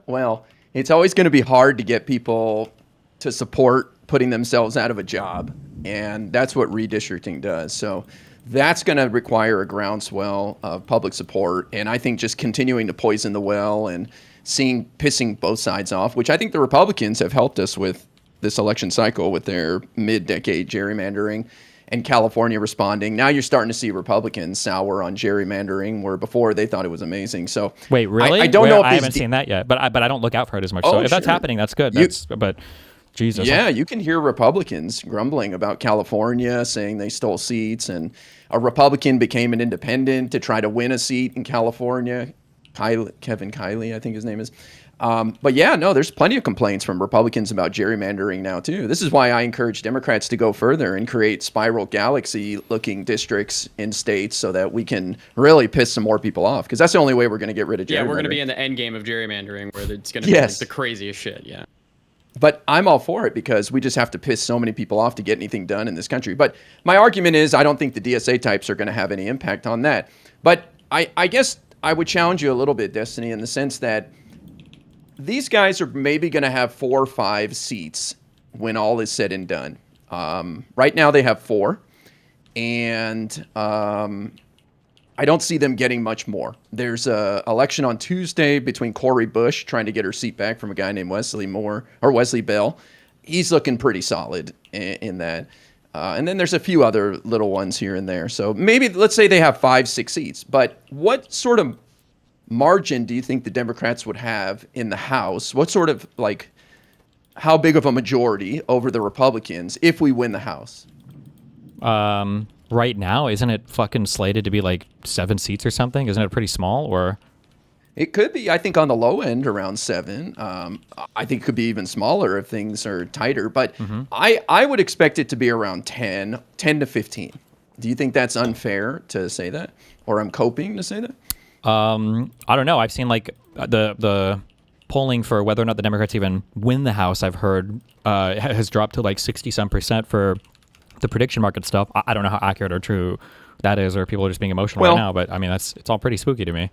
Well, it's always going to be hard to get people to support putting themselves out of a job. And that's what redistricting does. So that's going to require a groundswell of public support. And I think just continuing to poison the well and pissing both sides off, which I think the Republicans have helped us with this election cycle with their mid-decade gerrymandering and California responding. Now you're starting to see Republicans sour on gerrymandering, where before they thought it was amazing. So wait, really? I don't know if I haven't seen that yet, but I don't look out for it as much. So if that's happening, that's good. But Jesus. Yeah, you can hear Republicans grumbling about California, saying they stole seats, and a Republican became an independent to try to win a seat in California. Kevin Kiley, I think his name is. But yeah, no, there's plenty of complaints from Republicans about gerrymandering now too. This is why I encourage Democrats to go further and create spiral galaxy looking districts in states so that we can really piss some more people off. Because that's the only way we're going to get rid of gerrymandering. Yeah, we're going to be in the end game of gerrymandering where it's going to be like the craziest shit. Yeah. But I'm all for it because we just have to piss so many people off to get anything done in this country. But my argument is I don't think the DSA types are going to have any impact on that. But I guess I would challenge you a little bit, Destiny, in the sense that these guys are maybe going to have 4 or 5 seats when all is said and done. Right now they have 4. And I don't see them getting much more. There's a election on Tuesday between Cori Bush trying to get her seat back from a guy named Wesley Bell. He's looking pretty solid in that. And then there's a few other little ones here and there. So maybe let's say they have 5, 6 seats. But what sort of margin do you think the Democrats would have in the House? What sort of how big of a majority over the Republicans if we win the House? Right now, isn't it fucking slated to be like 7 seats or something? Isn't it pretty small? Or it could be, I think, on the low end around 7. I think it could be even smaller if things are tighter. But I would expect it to be around 10 to 15. Do you think that's unfair to say that? Or I'm coping to say that? I don't know. I've seen like the polling for whether or not the Democrats even win the House, I've heard, has dropped to like 60-some% for the prediction market stuff. I don't know how accurate or true that is, or people are just being emotional right now. But I mean, it's all pretty spooky to me.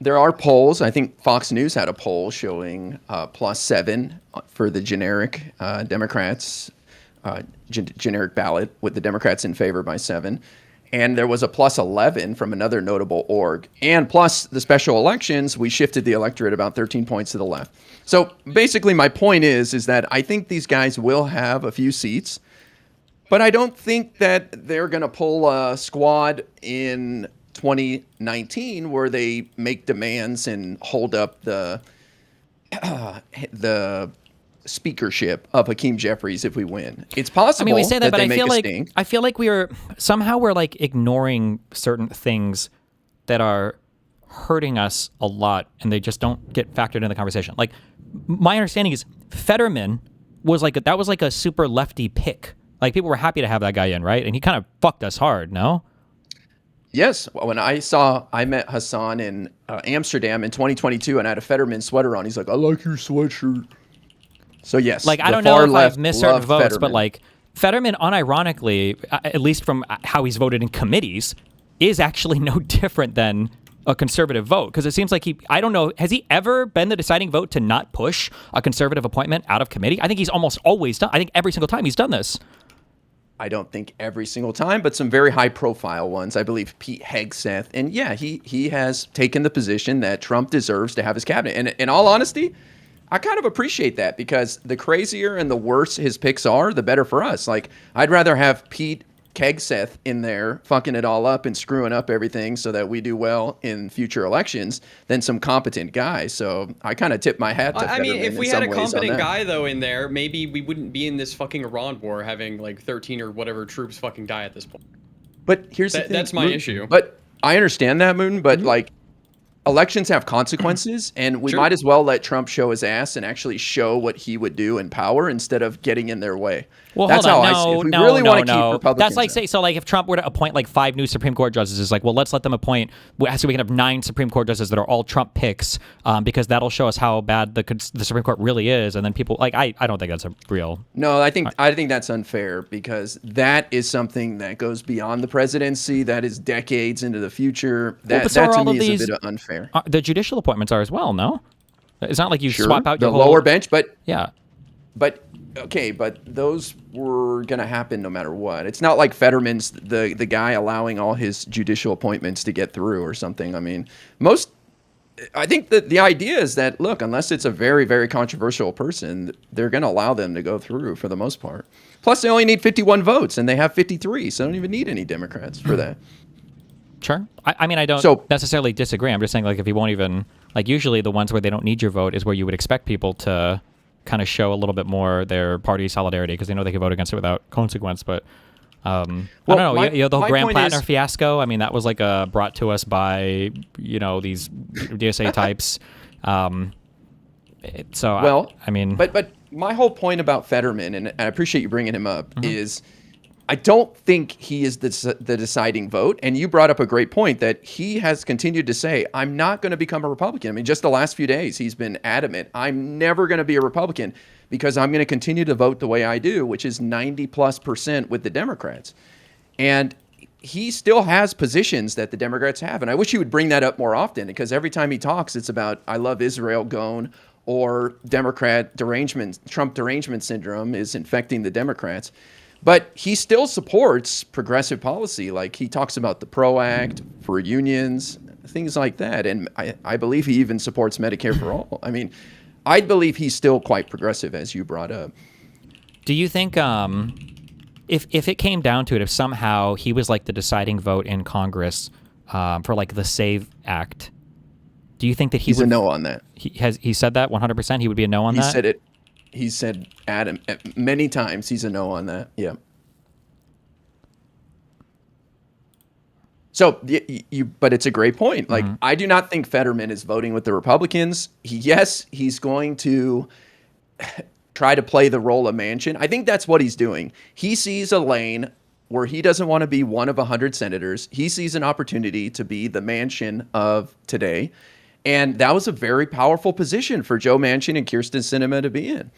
There are polls. I think Fox News had a poll showing +7 for the generic Democrats, generic ballot with the Democrats in favor by 7. And there was a +11 from another notable org. And plus the special elections, we shifted the electorate about 13 points to the left. So basically my point is that I think these guys will have a few seats, but I don't think that they're going to pull a squad in 2019 where they make demands and hold up the speakership of Hakeem Jeffries if we win. It's possible. I mean, we say that, but I feel like we're like ignoring certain things that are hurting us a lot, and they just don't get factored in the conversation. Like, my understanding is Fetterman was like a super lefty pick. Like, people were happy to have that guy in, right? And he kind of fucked us hard, no? Yes. When I met Hassan in Amsterdam in 2022 and I had a Fetterman sweater on. He's like, I like your sweatshirt. So yes, like I don't know if I've missed certain votes, Fetterman. But like Fetterman, unironically, at least from how he's voted in committees, is actually no different than a conservative vote, because it seems like I don't know, has he ever been the deciding vote to not push a conservative appointment out of committee? I think he's almost always done. I think every single time he's done this. I don't think every single time, but some very high-profile ones. I believe Pete Hegseth, and yeah, he has taken the position that Trump deserves to have his cabinet. And in all honesty, I kind of appreciate that, because the crazier and the worse his picks are, the better for us. Like, I'd rather have Pete Hegseth in there fucking it all up and screwing up everything so that we do well in future elections than some competent guy. So I kind of tip my hat to Fetterman. I mean, if we had a competent guy, though, in there, maybe we wouldn't be in this fucking Iran war having like 13 or whatever troops fucking die at this point. But here's the thing. That's my issue. But I understand that, Moon, but like, elections have consequences, and we might as well let Trump show his ass and actually show what he would do in power instead of getting in their way. Well, that's hold on. how I see it. If we really want to keep Republicans, that's like say, so like if Trump were to appoint like 5 new Supreme Court justices, it's like, well, let's let them appoint so we can have 9 Supreme Court justices that are all Trump picks, because that'll show us how bad the Supreme Court really is, and then people like I don't think that's a real. No, I think that's unfair, because that is something that goes beyond the presidency. That is decades into the future. That to me is a bit unfair. The judicial appointments are as well. No, it's not like you swap out the your lower bench, but yeah. But okay, but those were going to happen no matter what. It's not like Fetterman's the guy allowing all his judicial appointments to get through or something. I mean, I think that the idea is that, look, unless it's a very, very controversial person, they're going to allow them to go through for the most part. Plus, they only need 51 votes, and they have 53, so they don't even need any Democrats for that. Sure. I mean, I don't necessarily disagree. I'm just saying, like, if you won't even, like, usually the ones where they don't need your vote is where you would expect people to kind of show a little bit more their party solidarity, because they know they can vote against it without consequence. But I don't know. The whole Graham Plattner fiasco, I mean, that was like brought to us by, these DSA types. I mean, but my whole point about Fetterman, and I appreciate you bringing him up, Mm-hmm. is I don't think he is the deciding vote. And you brought up a great point that he has continued to say, I'm not going to become a Republican. I mean, just the last few days, he's been adamant. I'm never going to be a Republican because I'm going to continue to vote the way I do, which is 90+% with the Democrats. And he still has positions that the Democrats have. And I wish he would bring that up more often, because every time he talks, it's about, I love Israel, gone, or Trump derangement syndrome is infecting the Democrats. But he still supports progressive policy. Like, he talks about the PRO Act for unions, things like that. And I believe he even supports Medicare for all. I mean, I believe he's still quite progressive, as you brought up. do you think if it came down to it, if somehow he was like the deciding vote in Congress for like the SAVE Act, do you think that He's a no on that. He said that 100%? He would be a no on He that? said it. He said Adam many times. He's a no on that. Yeah. So but it's a great point. Like, I do not think Fetterman is voting with the Republicans. Yes, he's going to try to play the role of Manchin. I think that's what he's doing. He sees a lane where he doesn't want to be one of 100 senators. He sees an opportunity to be the Manchin of today. And that was a very powerful position for Joe Manchin and Kyrsten Sinema to be in.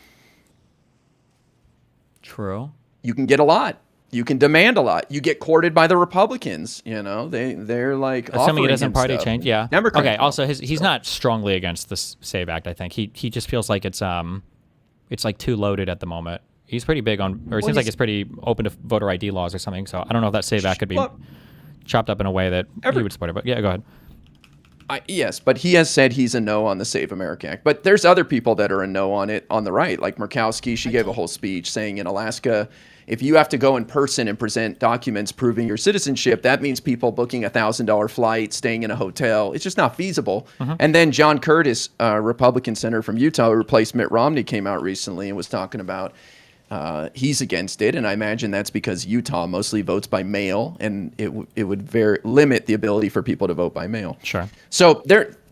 True. You can get a lot. You can demand a lot. You get courted by the Republicans. You know, they're like Assuming he doesn't party stuff. change, yeah. Democrats Okay. don't. Also, he's not strongly against this SAVE Act. I think he just feels like it's like too loaded at the moment. He's pretty big on, or it seems like it's pretty open to voter ID laws or something. So I don't know if that SAVE Act could be chopped up in a way that he would support it. But yeah, go ahead. Yes, but he has said he's a no on the Save America Act. But there's other people that are a no on it on the right, like Murkowski. She gave a whole speech saying in Alaska, if you have to go in person and present documents proving your citizenship, that means people booking $1,000 flight, staying in a hotel. It's just not feasible. And then John Curtis, a Republican senator from Utah who replaced Mitt Romney, came out recently and was talking about he's against it, and I imagine that's because Utah mostly votes by mail, and it would limit the ability for people to vote by mail. Sure. So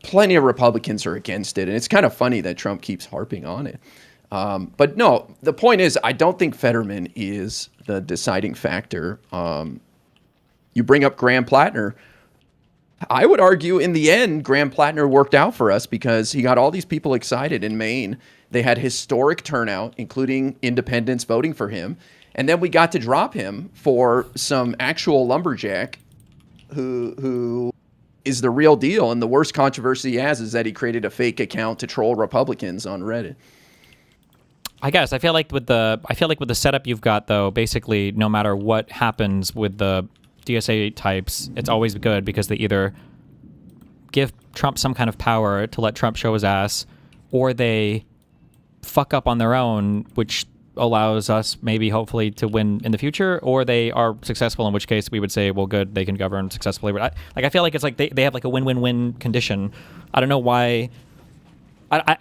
plenty of Republicans are against it, and it's kind of funny that Trump keeps harping on it. But no, the point is, I don't think Fetterman is the deciding factor. You bring up Graham Plattner. I would argue in the end, Graham Plattner worked out for us because he got all these people excited in Maine. They had historic turnout, including independents voting for him. And then we got to drop him for some actual lumberjack who is the real deal. And the worst controversy he has is that he created a fake account to troll Republicans on Reddit. I guess I feel like with the setup you've got, though, basically no matter what happens with the DSA types, it's always good because they either give Trump some kind of power to let Trump show his ass, or they fuck up on their own, which allows us maybe hopefully to win in the future, or they are successful, in which case we would say, well, good, they can govern successfully. But I feel like it's like they have like a win-win-win condition. I don't know why.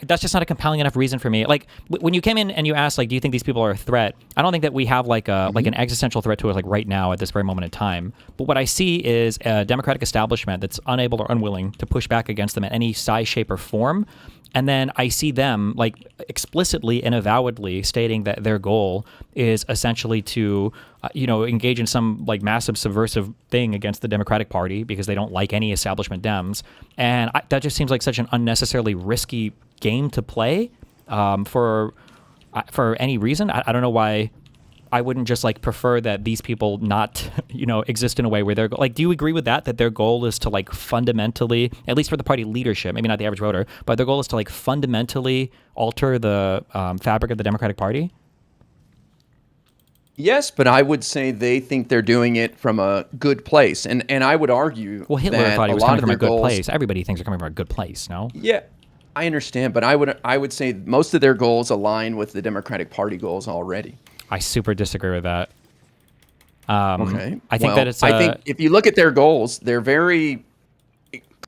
That's just not a compelling enough reason for me. Like when you came in and you asked, like, do you think these people are a threat? I don't think that we have like a like an existential threat to us like right now at this very moment in time. But what I see is a Democratic establishment that's unable or unwilling to push back against them in any size, shape, or form. And then I see them like explicitly and avowedly stating that their goal is essentially to, engage in some like massive subversive thing against the Democratic Party because they don't like any establishment Dems. And that just seems like such an unnecessarily risky game to play for any reason. I don't know why I wouldn't just like prefer that these people not, exist in a way where they're like, do you agree with that their goal is to like fundamentally, at least for the party leadership, maybe not the average voter, but their goal is to like fundamentally alter the fabric of the Democratic Party? Yes, but I would say they think they're doing it from a good place. And I would argue Hitler that thought he was a lot coming of from a their good goals, place. Everybody thinks they're coming from a good place, no? Yeah, I understand, but I would say most of their goals align with the Democratic Party goals already. I super disagree with that. Okay. I think that it's. I think if you look at their goals, they're very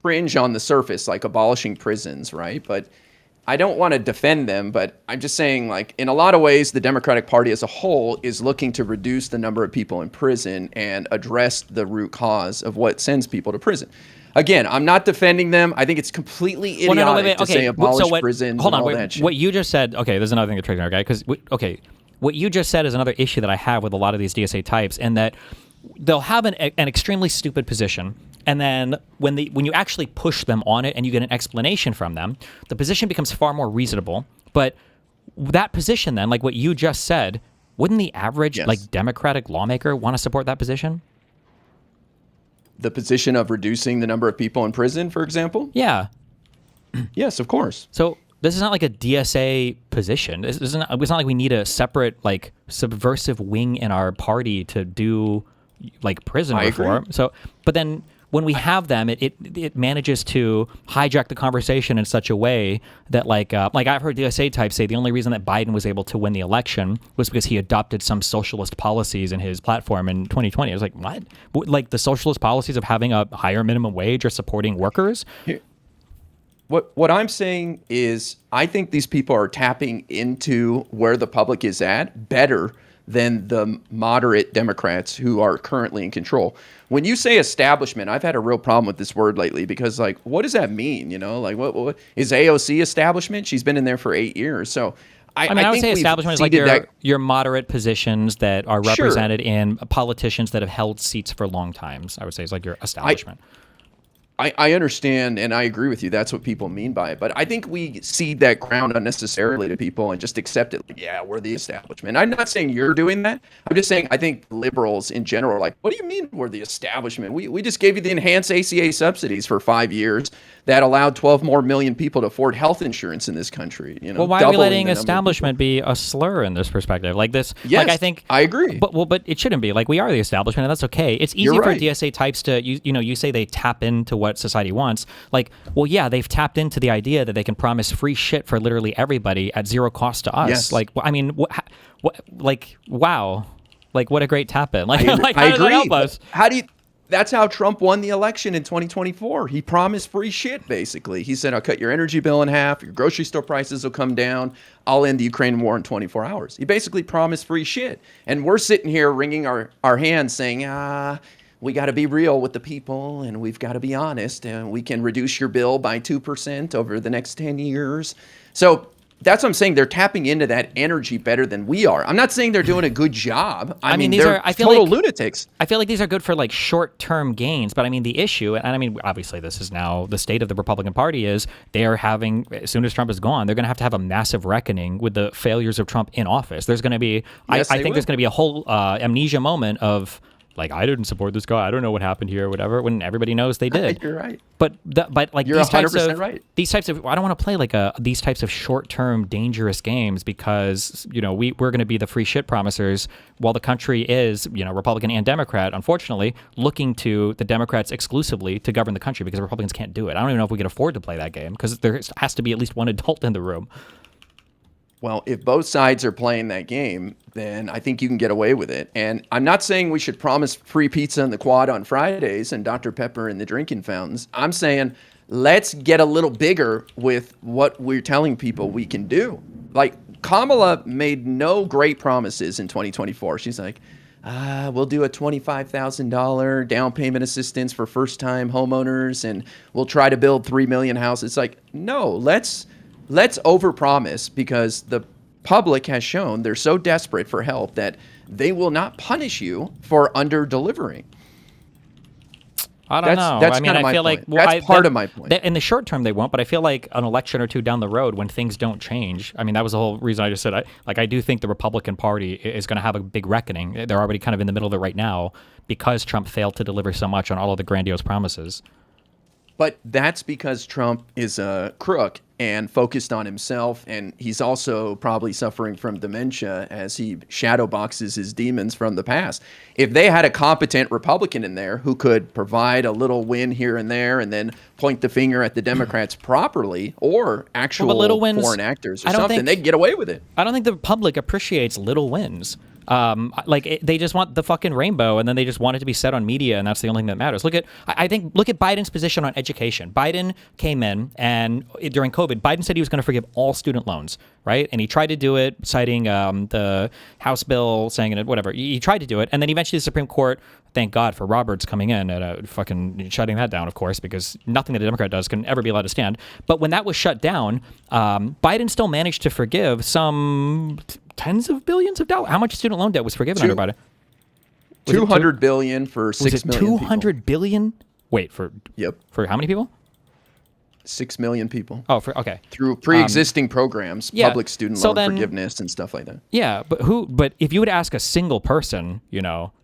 cringe on the surface, like abolishing prisons, right? But I don't want to defend them, but I'm just saying, like, in a lot of ways, the Democratic Party as a whole is looking to reduce the number of people in prison and address the root cause of what sends people to prison. Again, I'm not defending them. I think it's completely idiotic to say abolish prisons hold on, and all wait, that shit. what you just said, okay, there's another thing to trigger, okay? Because, what you just said is another issue that I have with a lot of these DSA types, and that they'll have an extremely stupid position, and then when you actually push them on it and you get an explanation from them, the position becomes far more reasonable. But that position then, like what you just said, wouldn't the average like Democratic lawmaker want to support that position? The position of reducing the number of people in prison, for example? Yeah. Yes, of course. So this is not like a DSA position. It's not like we need a separate like subversive wing in our party to do like prison reform. Agree. So, but then when we have them, it manages to hijack the conversation in such a way that like I've heard DSA types say the only reason that Biden was able to win the election was because he adopted some socialist policies in his platform in 2020. I was like, what? Like the socialist policies of having a higher minimum wage or supporting workers? What I'm saying is I think these people are tapping into where the public is at better than the moderate Democrats who are currently in control. When you say establishment, I've had a real problem with this word lately because, like, what does that mean? You know, like, what is AOC establishment? She's been in there for 8 years. So I would say establishment is like your moderate positions that are represented in politicians that have held seats for long times. I would say it's like your establishment. I understand and I agree with you. That's what people mean by it. But I think we cede that ground unnecessarily to people and just accept it. Like, yeah, we're the establishment. I'm not saying you're doing that. I'm just saying I think liberals in general are like, what do you mean we're the establishment? We just gave you the enhanced ACA subsidies for 5 years that allowed 12 more million people to afford health insurance in this country. You know, well, why are we letting establishment be a slur in this perspective? Like this, yes, like I agree. But it shouldn't be. Like we are the establishment, and that's okay. It's easy for DSA types to you say they tap into what society wants. Like, well, yeah, they've tapped into the idea that they can promise free shit for literally everybody at zero cost to us. Yes. Like, I mean, wow, like what a great tap in. Like, I how does agree. that help us? How do you? That's how Trump won the election in 2024. He promised free shit, basically. He said, I'll cut your energy bill in half. Your grocery store prices will come down. I'll end the Ukraine war in 24 hours. He basically promised free shit. And we're sitting here wringing our hands saying, we got to be real with the people and we've got to be honest. And we can reduce your bill by 2% over the next 10 years. So that's what I'm saying. They're tapping into that energy better than we are. I'm not saying they're doing a good job. I mean, they're total lunatics. I feel like these are good for like short-term gains, but I mean the issue, and I mean obviously this is now the state of the Republican Party is they are having, as soon as Trump is gone, they're going to have a massive reckoning with the failures of Trump in office. There's going to be, I think there's going to be a whole amnesia moment of like, I didn't support this guy. I don't know what happened here or whatever, when everybody knows they did. You're right. But like you're these 100% right. These types of, I don't want to play like these types of short-term dangerous games because, we're going to be the free shit promisers while the country is, Republican and Democrat, unfortunately, looking to the Democrats exclusively to govern the country because Republicans can't do it. I don't even know if we can afford to play that game because there has to be at least one adult in the room. Well, if both sides are playing that game, then I think you can get away with it. And I'm not saying we should promise free pizza in the quad on Fridays and Dr. Pepper in the drinking fountains. I'm saying let's get a little bigger with what we're telling people we can do. Like Kamala made no great promises in 2024. She's like, we'll do a $25,000 down payment assistance for first-time homeowners, and we'll try to build 3 million houses. It's like, no, let's overpromise because the public has shown they're so desperate for help that they will not punish you for under-delivering. I don't know. That's I mean, kind of I feel my like point. That's part of my point. In the short term, they won't, but I feel like an election or two down the road, when things don't change. I mean, that was the whole reason I just said. I do think the Republican Party is going to have a big reckoning. They're already kind of in the middle of it right now because Trump failed to deliver so much on all of the grandiose promises. But that's because Trump is a crook and focused on himself, and he's also probably suffering from dementia as he shadow boxes his demons from the past. If they had a competent Republican in there who could provide a little win here and there and then point the finger at the Democrats properly, or actual little wins, foreign actors or something, they'd get away with it. I don't think the public appreciates little wins. They just want the fucking rainbow, and then they just want it to be said on media, and that's the only thing that matters. Look at Biden's position on education. Biden came in, and during COVID, Biden said he was going to forgive all student loans, right? And he tried to do it, citing the House bill, saying it, whatever. He tried to do it, and then eventually the Supreme Court, thank God for Roberts coming in and fucking shutting that down, of course, because nothing that a Democrat does can ever be allowed to stand. But when that was shut down, Biden still managed to forgive some tens of billions of dollars. How much student loan debt was forgiven under Biden? 200 billion for 6 million 200 billion? Wait, for how many people? 6 million people. Oh, okay. Through pre-existing programs, public student loan forgiveness and stuff like that. Yeah, but if you would ask a single person,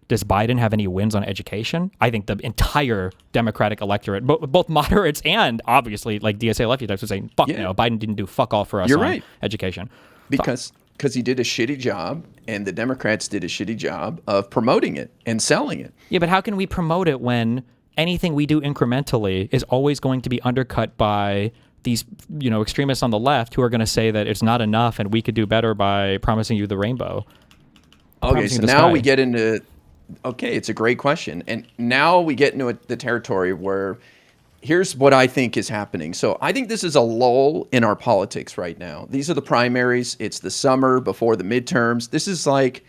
does Biden have any wins on education? I think the entire Democratic electorate, both moderates and obviously like DSA lefty types, would say, fuck no, Biden didn't do fuck all for us on education. Because he did a shitty job, and the Democrats did a shitty job of promoting it and selling it. Yeah, but how can we promote it when anything we do incrementally is always going to be undercut by these, extremists on the left who are going to say that it's not enough and we could do better by promising you the rainbow? Okay, so now we get into... Okay, it's a great question. And now we get into the territory where here's what I think is happening. So I think this is a lull in our politics right now. These are the primaries. It's the summer before the midterms. This is like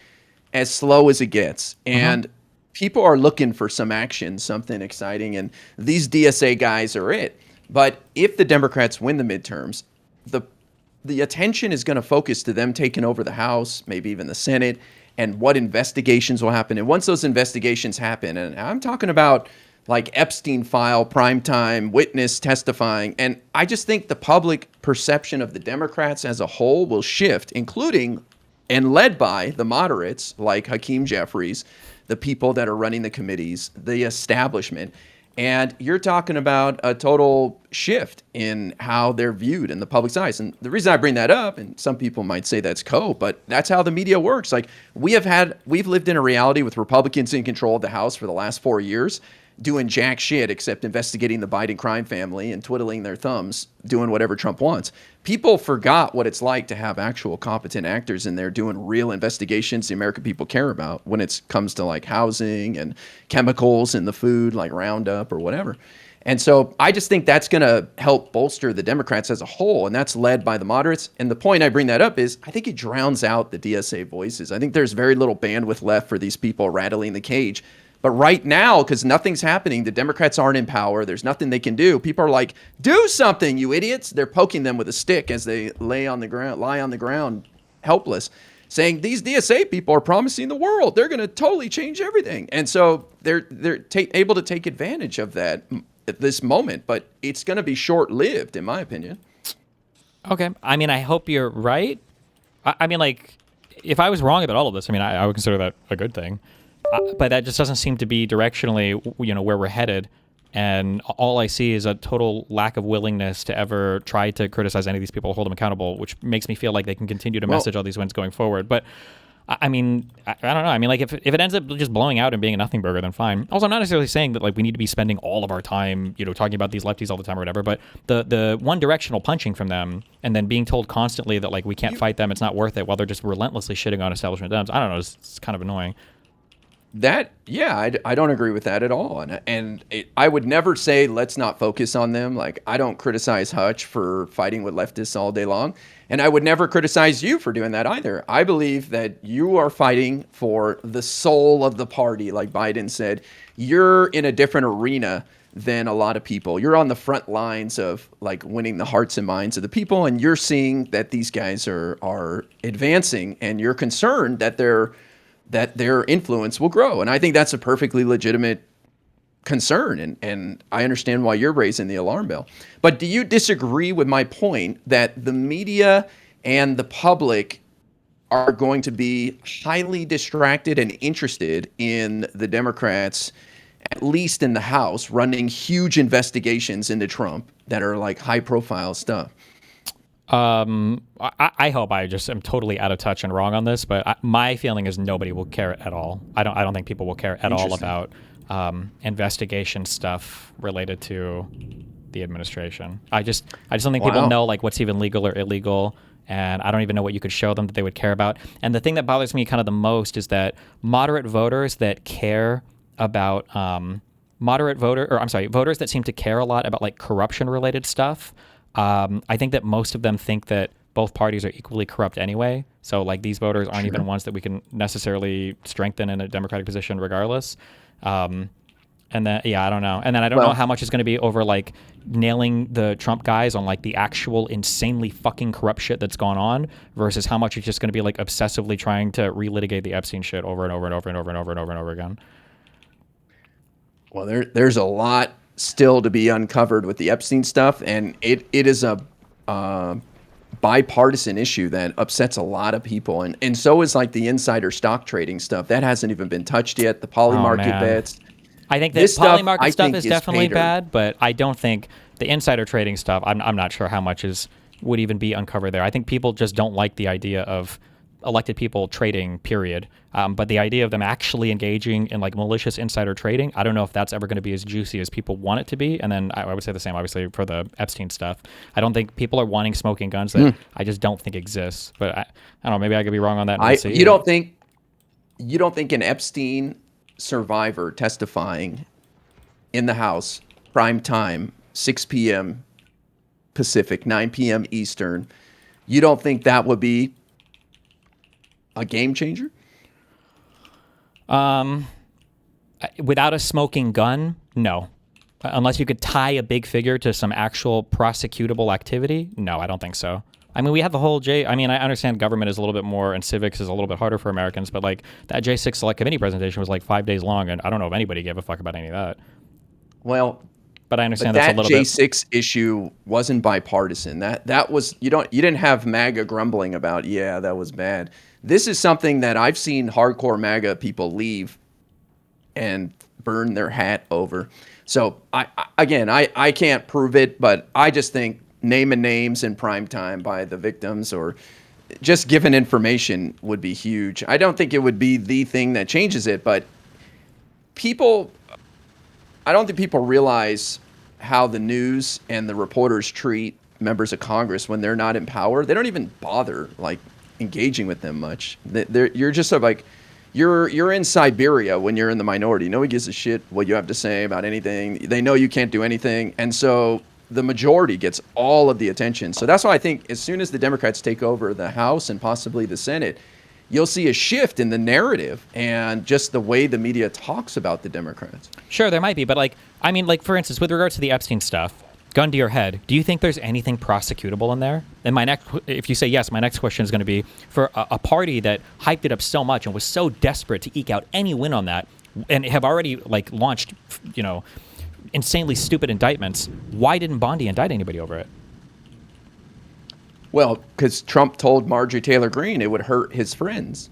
as slow as it gets. And people are looking for some action, something exciting. And these DSA guys are it. But if the Democrats win the midterms, the attention is going to focus to them taking over the House, maybe even the Senate, and what investigations will happen. And once those investigations happen, and I'm talking about like Epstein file, primetime, witness testifying, and I just think the public perception of the Democrats as a whole will shift, including and led by the moderates like Hakeem Jeffries, the people that are running the committees, the establishment. And you're talking about a total shift in how they're viewed in the public's eyes. And the reason I bring that up, and some people might say that's but that's how the media works. Like we've lived in a reality with Republicans in control of the House for the last 4 years, doing jack shit except investigating the Biden crime family and twiddling their thumbs, doing whatever Trump wants. People forgot what it's like to have actual competent actors in there doing real investigations the American people care about when it comes to like housing and chemicals in the food, like Roundup or whatever. And so I just think that's going to help bolster the Democrats as a whole, and that's led by the moderates. And the point I bring that up is I think it drowns out the DSA voices. I think there's very little bandwidth left for these people rattling the cage. But right now, because nothing's happening, the Democrats aren't in power. There's nothing they can do. People are like, do something, you idiots. They're poking them with a stick as they lie on the ground, helpless, saying these DSA people are promising the world. They're going to totally change everything. And so they're able to take advantage of that at this moment. But it's going to be short-lived, in my opinion. Okay. I mean, I hope you're right. I mean, like, if I was wrong about all of this, I mean, I would consider that a good thing. But that just doesn't seem to be directionally, where we're headed. And all I see is a total lack of willingness to ever try to criticize any of these people, hold them accountable, which makes me feel like they can continue to message all these wins going forward. But I mean, I don't know. I mean, like if it ends up just blowing out and being a nothing burger, then fine. Also, I'm not necessarily saying that like we need to be spending all of our time, talking about these lefties all the time or whatever. But the one directional punching from them and then being told constantly that like we can't fight them, it's not worth it, while they're just relentlessly shitting on establishment Dems. I don't know. It's kind of annoying. I don't agree with that at all. I would never say let's not focus on them. Like, I don't criticize Hutch for fighting with leftists all day long. And I would never criticize you for doing that either. I believe that you are fighting for the soul of the party. Like Biden said, you're in a different arena than a lot of people. You're on the front lines of like winning the hearts and minds of the people. And you're seeing that these guys are advancing, and you're concerned that their influence will grow. And I think that's a perfectly legitimate concern. And I understand why you're raising the alarm bell. But do you disagree with my point that the media and the public are going to be highly distracted and interested in the Democrats, at least in the House, running huge investigations into Trump that are like high profile stuff? I hope I just am totally out of touch and wrong on this, but my feeling is nobody will care at all. I don't think people will care at all about investigation stuff related to the administration. I just don't think people know like what's even legal or illegal, and I don't even know what you could show them that they would care about. And the thing that bothers me kind of the most is that moderate voters that care about voters that seem to care a lot about like corruption related stuff. I think that most of them think that both parties are equally corrupt anyway. So like these voters aren't even ones that we can necessarily strengthen in a Democratic position regardless. And then, I don't know. And then I don't know how much is going to be over like nailing the Trump guys on like the actual insanely fucking corrupt shit that's gone on versus how much is just going to be like obsessively trying to relitigate the Epstein shit over and over and over and over and over and over and over again. Well, there's a lot still to be uncovered with the Epstein stuff, and it is a bipartisan issue that upsets a lot of people, and so is like the insider stock trading stuff. That hasn't even been touched yet. The poly market bets. I think that poly market stuff is definitely bad, but I don't think the insider trading stuff, I'm not sure how much would even be uncovered there. I think people just don't like the idea of elected people trading, period. But the idea of them actually engaging in like malicious insider trading, I don't know if that's ever going to be as juicy as people want it to be. And then I would say the same, obviously, for the Epstein stuff. I don't think people are wanting smoking guns that I just don't think exists. But I don't know, maybe I could be wrong on that. You don't think an Epstein survivor testifying in the House, prime time, 6 p.m. Pacific, 9 p.m. Eastern, you don't think that would be a game changer? Without a smoking gun, no. Unless you could tie a big figure to some actual prosecutable activity, no, I don't think so. I mean, we have the whole I understand government is a little bit more and civics is a little bit harder for Americans, but like that J6 Select Committee presentation was like 5 days long, and I don't know if anybody gave a fuck about any of that. Well, but I understand that that's a little J6 issue wasn't bipartisan. That was you didn't have MAGA grumbling about, that was bad. This is something that I've seen hardcore MAGA people leave and burn their hat over. So I can't prove it, but I just think naming names in prime time by the victims or just giving information would be huge. I don't think it would be the thing that changes it, but I don't think people realize how the news and the reporters treat members of Congress when they're not in power. They don't even bother like engaging with them much. You're just sort of like, you're in Siberia when you're in the minority. Nobody gives a shit what you have to say about anything. They know you can't do anything. And so the majority gets all of the attention. So that's why I think as soon as the Democrats take over the House and possibly the Senate, you'll see a shift in the narrative and just the way the media talks about the Democrats. Sure, there might be. But for instance, with regards to the Epstein stuff, gun to your head, do you think there's anything prosecutable in there? And if you say yes, my next question is going to be for a party that hyped it up so much and was so desperate to eke out any win on that and have already like launched, insanely stupid indictments. Why didn't Bondi indict anybody over it? Well, because Trump told Marjorie Taylor Greene it would hurt his friends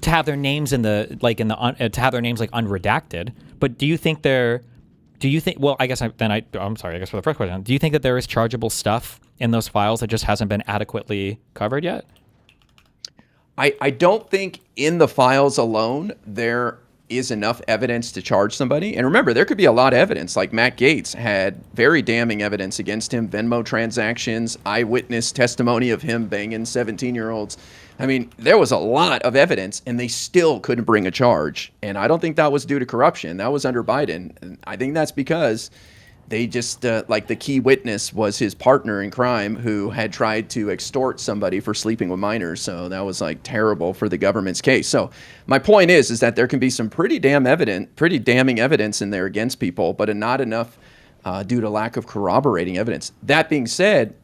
to have their names to have their names like unredacted. But do you think well, I guess I'm sorry, I guess for the first question, do you think that there is chargeable stuff in those files that just hasn't been adequately covered yet? I don't think in the files alone there is enough evidence to charge somebody. And remember, there could be a lot of evidence. Like Matt Gaetz had very damning evidence against him, Venmo transactions, eyewitness testimony of him banging 17-year-olds. I mean, there was a lot of evidence, and they still couldn't bring a charge. And I don't think that was due to corruption. That was under Biden. And I think that's because they just, like the key witness was his partner in crime who had tried to extort somebody for sleeping with minors. So that was like terrible for the government's case. So my point is that there can be some pretty damning evidence in there against people, but not enough due to lack of corroborating evidence. That being said,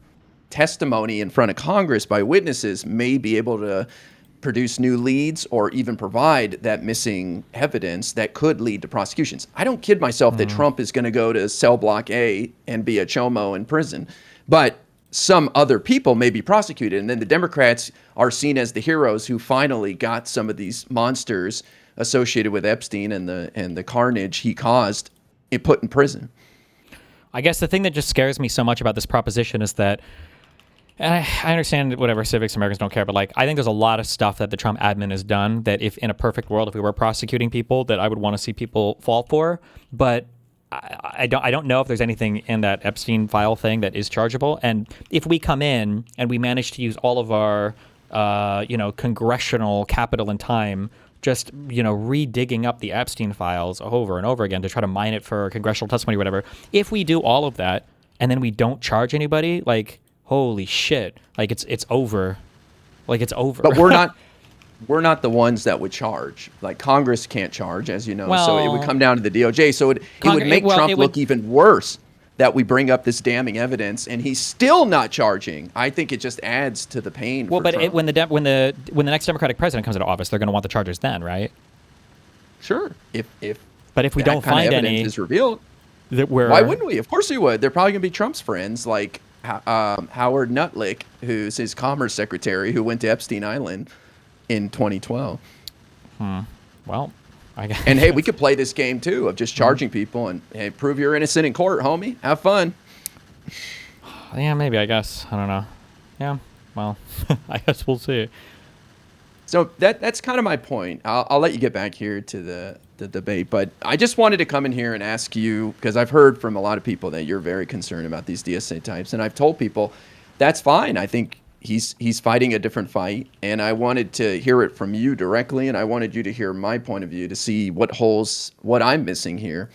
testimony in front of Congress by witnesses may be able to produce new leads or even provide that missing evidence that could lead to prosecutions. I don't kid myself that Trump is going to go to cell block A and be a chomo in prison, but some other people may be prosecuted. And then the Democrats are seen as the heroes who finally got some of these monsters associated with Epstein and the carnage he caused put in prison. I guess the thing that just scares me so much about this proposition is that, and I understand whatever civics Americans don't care, but like I think there's a lot of stuff that the Trump admin has done that if in a perfect world, if we were prosecuting people, that I would want to see people fall for. But I don't know if there's anything in that Epstein file thing that is chargeable. And if we come in and we manage to use all of our, congressional capital and time, just, redigging up the Epstein files over and over again to try to mine it for congressional testimony or whatever. If we do all of that and then we don't charge anybody, like, holy shit, like it's over. Like it's over. But we're not the ones that would charge. Like Congress can't charge, as you know. So it would come down to the DOJ. So it would make Trump look even worse that we bring up this damning evidence and he's still not charging. I think it just adds to the pain. Well, for but Trump. when the next Democratic president comes into office, they're going to want the charges then, right? Sure. But if we don't find any is revealed, why wouldn't we? Of course we would. They're probably going to be Trump's friends, like Howard Nutlick, who's his commerce secretary, who went to Epstein Island in 2012. Well, I guess. And hey, we could play this game too of just charging people and hey, prove you're innocent in court, homie. Have fun. Yeah, maybe. I guess. I don't know. Yeah. Well, I guess we'll see. So that's kind of my point. I'll let you get back here to the debate, but I just wanted to come in here and ask you, because I've heard from a lot of people that you're very concerned about these DSA types, and I've told people that's fine. I think he's fighting a different fight, and I wanted to hear it from you directly, and I wanted you to hear my point of view to see what I'm missing here.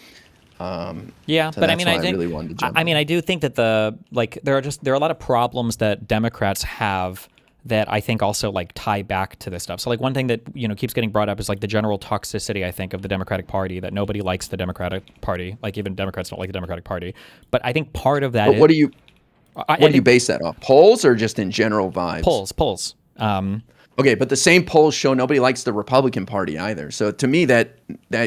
Yeah, so but I mean, I think really wanted to jump I do think that there are a lot of problems that Democrats have that I think also like tie back to this stuff. So like one thing that keeps getting brought up is like the general toxicity, I think, of the Democratic Party, that nobody likes the Democratic Party. Like even Democrats don't like the Democratic Party. But I think part of that. But what do you base that on? Polls or just in general vibes? Polls. Okay, but the same polls show nobody likes the Republican Party either. So to me, that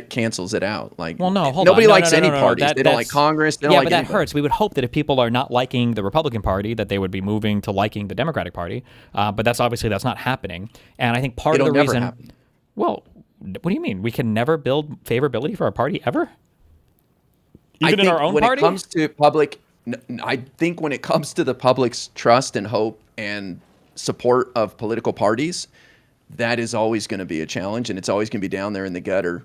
cancels it out. Like, well, no, hold nobody on. likes any parties. They don't like Congress. They don't like but that anybody. hurts. We would hope that if people are not liking the Republican Party, that they would be moving to liking the Democratic Party. But that's not happening. And I think part of the reason. Happen. Well, what do you mean? We can never build favorability for our party ever? Even in our own when party? It comes to public, I think when it comes to the public's trust and hope and support of political parties, that is always going to be a challenge, and it's always going to be down there in the gutter.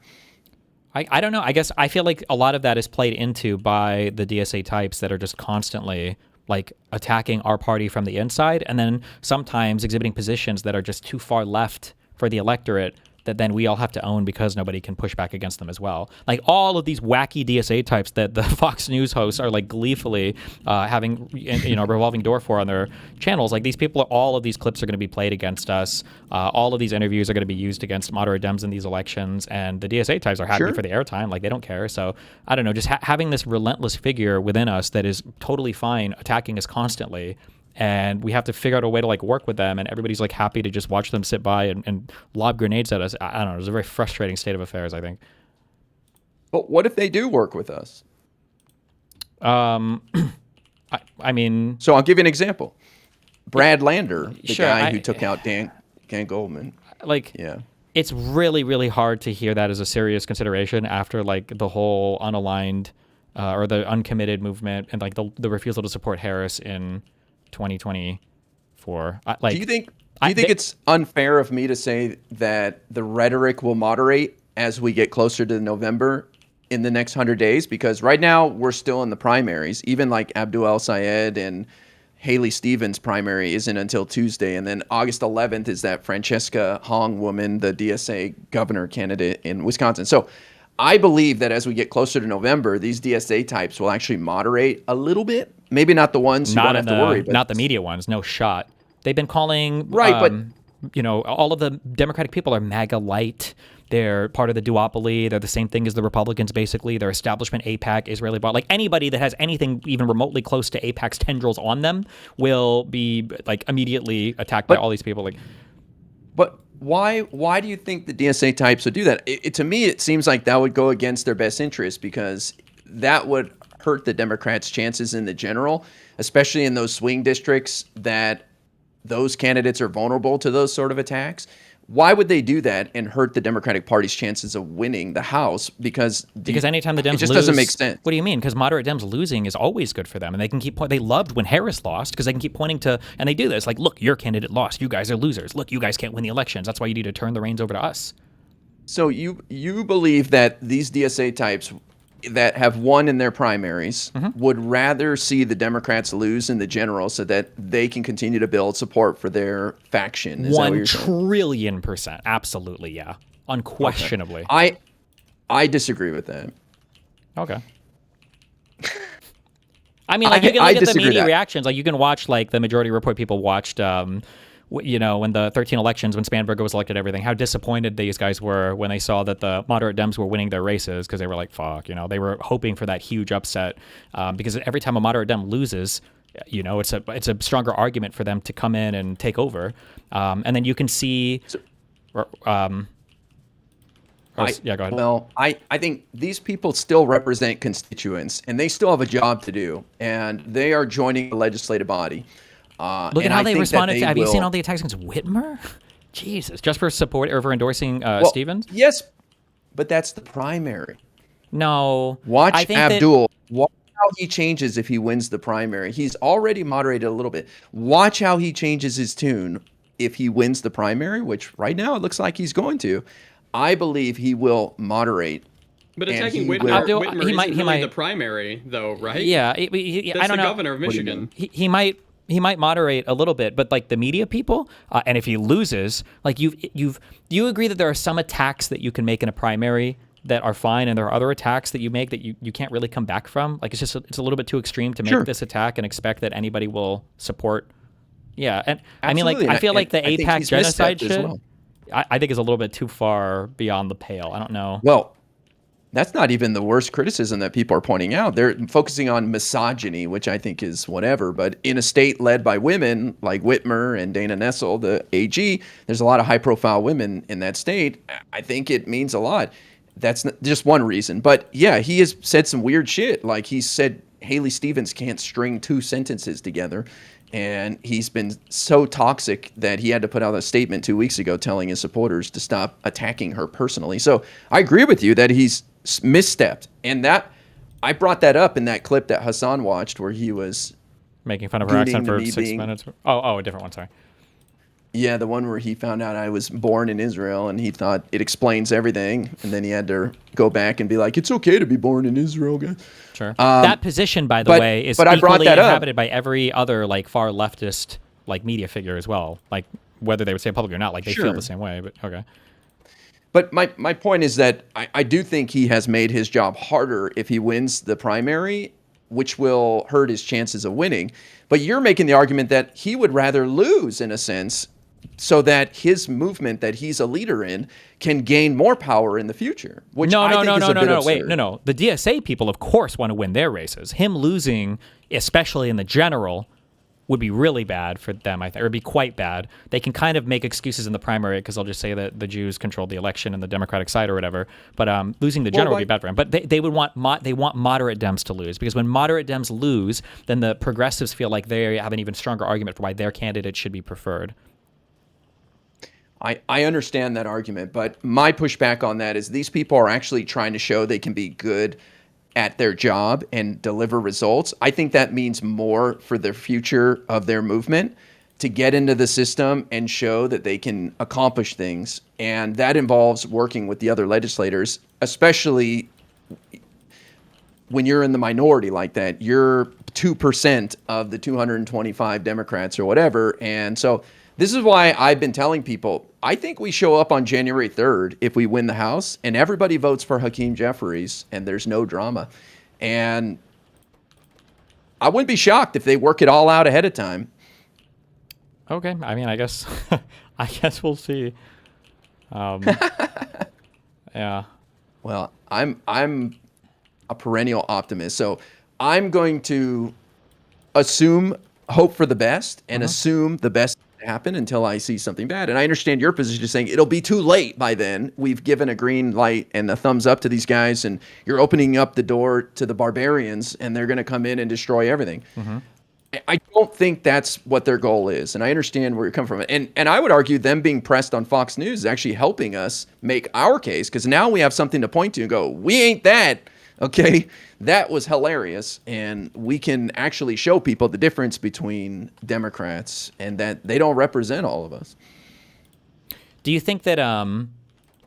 I don't know. I guess I feel like a lot of that is played into by the DSA types that are just constantly like attacking our party from the inside, and then sometimes exhibiting positions that are just too far left for the electorate that then we all have to own because nobody can push back against them as well. Like all of these wacky DSA types that the Fox News hosts are like gleefully having revolving door for on their channels. Like these people, all of these clips are going to be played against us. All of these interviews are going to be used against moderate Dems in these elections, and the DSA types are happy for the airtime. Like they don't care. So I don't know, just having this relentless figure within us that is totally fine attacking us constantly. And we have to figure out a way to like work with them, and everybody's like happy to just watch them sit by and lob grenades at us. I don't know. It's a very frustrating state of affairs, I think. But what if they do work with us? I mean... So I'll give you an example. Brad Lander, the guy who took out Dan Goldman. Like, yeah. It's really, really hard to hear that as a serious consideration after like the whole unaligned or the uncommitted movement and like the refusal to support Harris in 2024. Do you think it's unfair of me to say that the rhetoric will moderate as we get closer to November in the next 100 days? Because right now we're still in the primaries. Even like Abdul El-Sayed and Haley Stevens' primary isn't until Tuesday. And then August 11th is that Francesca Hong woman, the DSA governor candidate in Wisconsin. So I believe that as we get closer to November, these DSA types will actually moderate a little bit. Maybe not the ones who don't have to worry. But not the media ones. No shot. They've been calling, but all of the Democratic people are MAGA light. They're part of the duopoly. They're the same thing as the Republicans, basically. They're establishment AIPAC, Israeli bought. Like anybody that has anything even remotely close to AIPAC's tendrils on them will be like immediately attacked by all these people. Like, but why do you think the DSA types would do that? To me, it seems like that would go against their best interest, because that would hurt the Democrats' chances in the general, especially in those swing districts that those candidates are vulnerable to those sort of attacks. Why would they do that and hurt the Democratic Party's chances of winning the House? Because anytime the Dems it just lose, doesn't make sense. What do you mean? Because moderate Dems losing is always good for them, and they can keep. They loved when Harris lost because they can keep pointing to, and they do this. Like, look, your candidate lost. You guys are losers. Look, you guys can't win the elections. That's why you need to turn the reins over to us. So you believe that these DSA types that have won in their primaries would rather see the Democrats lose in the general so that they can continue to build support for their faction. Is that what 1 you're saying? trillion%. Absolutely, yeah. Unquestionably. I disagree with that. Okay. I mean, like, you can look at the media reactions. Like, you can watch, like, the Majority Report people watched, you know, when the 13 elections, when Spanberger was elected, everything, how disappointed these guys were when they saw that the moderate Dems were winning their races, because they were like, fuck, you know, they were hoping for that huge upset, because every time a moderate Dem loses, you know, it's a stronger argument for them to come in and take over. And then you can see... yeah, go ahead. Well, I think these people still represent constituents, and they still have a job to do, and they are joining the legislative body. Look at how they responded. Have you seen all the attacks against Whitmer? Jesus, just for support or for endorsing Stevens? Yes, but that's the primary. No. Watch Abdul. Watch how he changes if he wins the primary. He's already moderated a little bit. Watch how he changes his tune if he wins the primary, which right now it looks like he's going to. I believe he will moderate. But attacking Whitmer isn't really the primary, though, right? Yeah, That's I don't know. the governor of Michigan. He might moderate a little bit, but like the media people, and if he loses, like do you agree that there are some attacks that you can make in a primary that are fine, and there are other attacks that you make that you can't really come back from? Like, it's a little bit too extreme to make this attack and expect that anybody will support. Yeah, and Absolutely. I mean, like, I feel like the I think AIPAC he's genocide misstepped as shit, well. I think is a little bit too far beyond the pale. I don't know. Well, that's not even the worst criticism that people are pointing out. They're focusing on misogyny, which I think is whatever. But in a state led by women like Whitmer and Dana Nessel, the AG, there's a lot of high-profile women in that state. I think it means a lot. That's not just one reason. But yeah, he has said some weird shit. Like, he said Haley Stevens can't string 2 sentences together. And he's been so toxic that he had to put out a statement 2 weeks ago telling his supporters to stop attacking her personally. So I agree with you that he's misstepped. And that I brought that up in that clip that Hassan watched where he was making fun of her accent for 6 minutes. Oh, a different one. Sorry. Yeah, the one where he found out I was born in Israel and he thought it explains everything. And then he had to go back and be like, it's okay to be born in Israel, guys. Sure. That position, by the way, is equally inhabited by every other like far leftist like media figure as well. Like, whether they would say it publicly or not, like they feel the same way. But okay. But my point is that I do think he has made his job harder if he wins the primary, which will hurt his chances of winning. But you're making the argument that he would rather lose, in a sense, so that his movement that he's a leader in can gain more power in the future. Which I think is a bit absurd. Wait. The DSA people, of course, want to win their races. Him losing, especially in the general, would be really bad for them, I think, or it'd be quite bad. They can kind of make excuses in the primary because they'll just say that the Jews controlled the election and the Democratic side or whatever. But losing the general would be bad for them. But they would want moderate Dems to lose, because when moderate Dems lose, then the progressives feel like they have an even stronger argument for why their candidate should be preferred. I understand that argument, but my pushback on that is these people are actually trying to show they can be good at their job and deliver results. I think that means more for the future of their movement to get into the system and show that they can accomplish things. And that involves working with the other legislators, especially when you're in the minority like that. You're 2% of the 225 Democrats or whatever. And so this is why I've been telling people, I think we show up on January 3rd if we win the House and everybody votes for Hakeem Jeffries and there's no drama. And I wouldn't be shocked if they work it all out ahead of time. Okay. I mean, I guess we'll see. Yeah. Well, I'm a perennial optimist. So I'm going to hope for the best and assume the best happen until I see something bad. And I understand your position is saying it'll be too late by then. We've given a green light and a thumbs up to these guys, and you're opening up the door to the barbarians, and they're going to come in and destroy everything. I don't think that's what their goal is, and I understand where you're coming from. And I would argue them being pressed on Fox News is actually helping us make our case, because now we have something to point to and go, we ain't that. Okay, that was hilarious, and we can actually show people the difference between Democrats and that they don't represent all of us. Do you think that on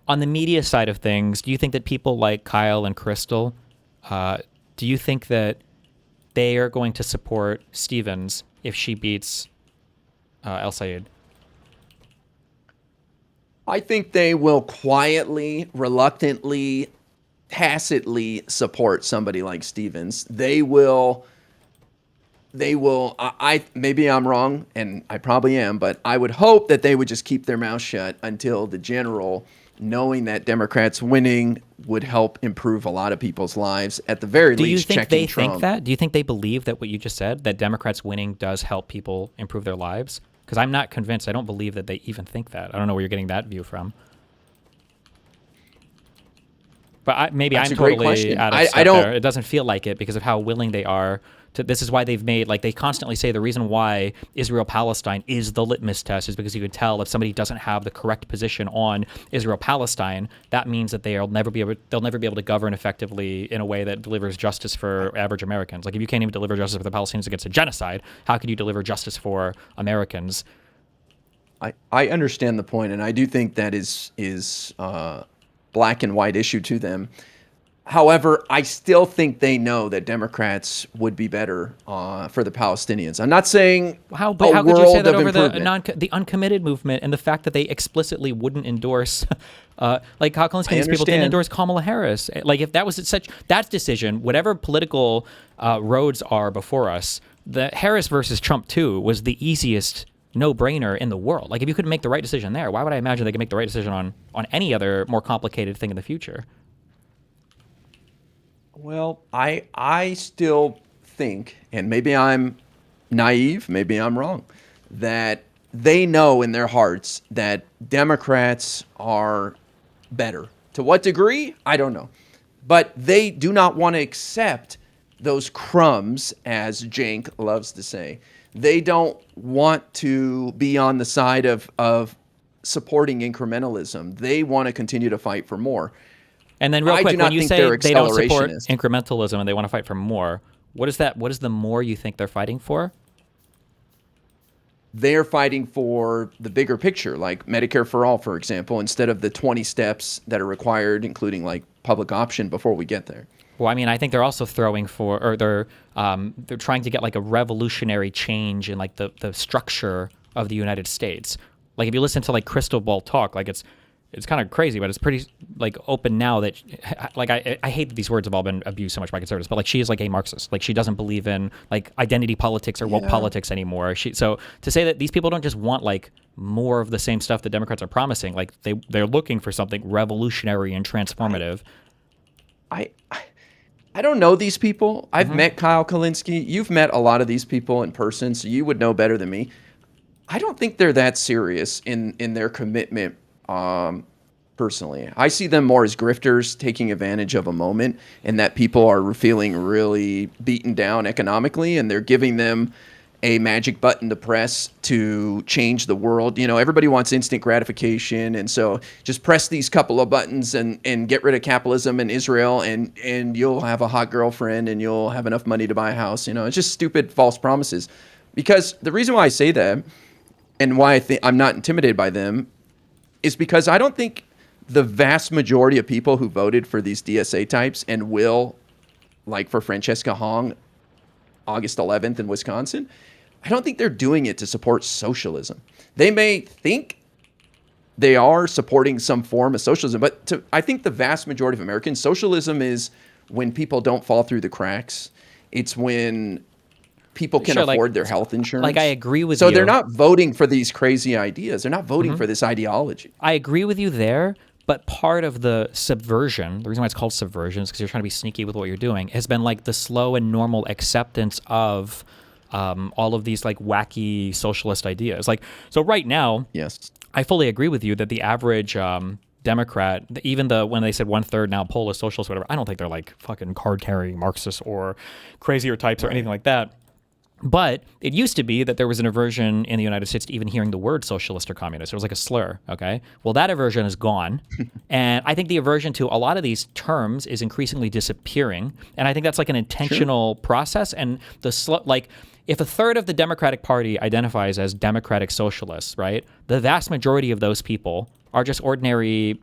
the media side of things, do you think that people like Kyle and Crystal do you think that they are going to support Stevens if she beats El Sayed? I think they will quietly, reluctantly, tacitly support somebody like Stevens. They will, maybe I'm wrong, and I probably am, but I would hope that they would just keep their mouth shut until the general, knowing that Democrats winning would help improve a lot of people's lives. At the very Do you least, think checking they Trump. think that? Do you think they believe that what you just said, that Democrats winning does help people improve their lives? Because I'm not convinced. I don't believe that they even think that. I don't know where you're getting that view from. But maybe That's I'm a great totally question. out of I step don't- there. It doesn't feel like it because of how willing they are to. This is why they've made, like, they constantly say the reason why Israel-Palestine is the litmus test is because you could tell if somebody doesn't have the correct position on Israel-Palestine, that means that they'll never be able to govern effectively in a way that delivers justice for average Americans. Like, if you can't even deliver justice for the Palestinians against a genocide, how could you deliver justice for Americans? I understand the point, and I do think that is black and white issue to them. However, I still think they know that Democrats would be better for the Palestinians. I'm not saying How a could you say world that of over improvement. the uncommitted movement and the fact that they explicitly wouldn't endorse, like Kyle Kalinske and these people didn't understand. endorse Kamala Harris. Like, if that was that decision, whatever political roads are before us, the Harris versus Trump 2 was the easiest no-brainer in the world. Like, if you could make the right decision there, why would I imagine they could make the right decision on any other more complicated thing in the future? Well, I still think, and maybe I'm naive, maybe I'm wrong, that they know in their hearts that Democrats are better. To what degree? I don't know. But they do not want to accept those crumbs, as Cenk loves to say. They don't want to be on the side of supporting incrementalism. They want to continue to fight for more. And then real I do quick, not when you think say they're they don't support accelerationist. incrementalism and they want to fight for more, what is that? What is the more you think they're fighting for? They're fighting for the bigger picture, like Medicare for all, for example, instead of the 20 steps that are required, including like public option before we get there. Well, I mean, I think they're also throwing for, or they're trying to get like a revolutionary change in like the structure of the United States. Like, if you listen to like Crystal Ball talk, like it's kind of crazy, but it's pretty like open now that like I hate that these words have all been abused so much by conservatives, but like she is like a Marxist. Like, she doesn't believe in like identity politics or woke politics anymore. So to say that these people don't just want like more of the same stuff that Democrats are promising, like they're looking for something revolutionary and transformative. I don't know these people. I've met Kyle Kalinske. You've met a lot of these people in person, so you would know better than me. I don't think they're that serious in their commitment. Personally, I see them more as grifters taking advantage of a moment, and that people are feeling really beaten down economically, and they're giving them a magic button to press to change the world. You know, everybody wants instant gratification, and so just press these couple of buttons and get rid of capitalism in Israel, and you'll have a hot girlfriend, and you'll have enough money to buy a house. You know, it's just stupid false promises. Because the reason why I say that, and why I think I'm not intimidated by them, is because I don't think the vast majority of people who voted for these DSA types and will, like for Francesca Hong, August 11th in Wisconsin, I don't think they're doing it to support socialism. They may think they are supporting some form of socialism, but I think the vast majority of Americans, socialism is when people don't fall through the cracks. It's when people can afford their health insurance. Like, I agree with you. So you. they're not voting for these crazy ideas. They're not voting for this ideology. I agree with you there, but part of the subversion, the reason why it's called subversion is because you're trying to be sneaky with what you're doing, has been like the slow and normal acceptance of all of these like wacky socialist ideas. Like, so right now, yes, I fully agree with you that the average Democrat, even when they said 1/3 now poll is socialist, whatever, I don't think they're like fucking card-carrying Marxists or crazier types or anything like that. But it used to be that there was an aversion in the United States to even hearing the word socialist or communist. It was like a slur, okay? Well, that aversion is gone. And I think the aversion to a lot of these terms is increasingly disappearing. And I think that's like an intentional process. And like, if 1/3 of the Democratic Party identifies as democratic socialists, right, the vast majority of those people are just ordinary,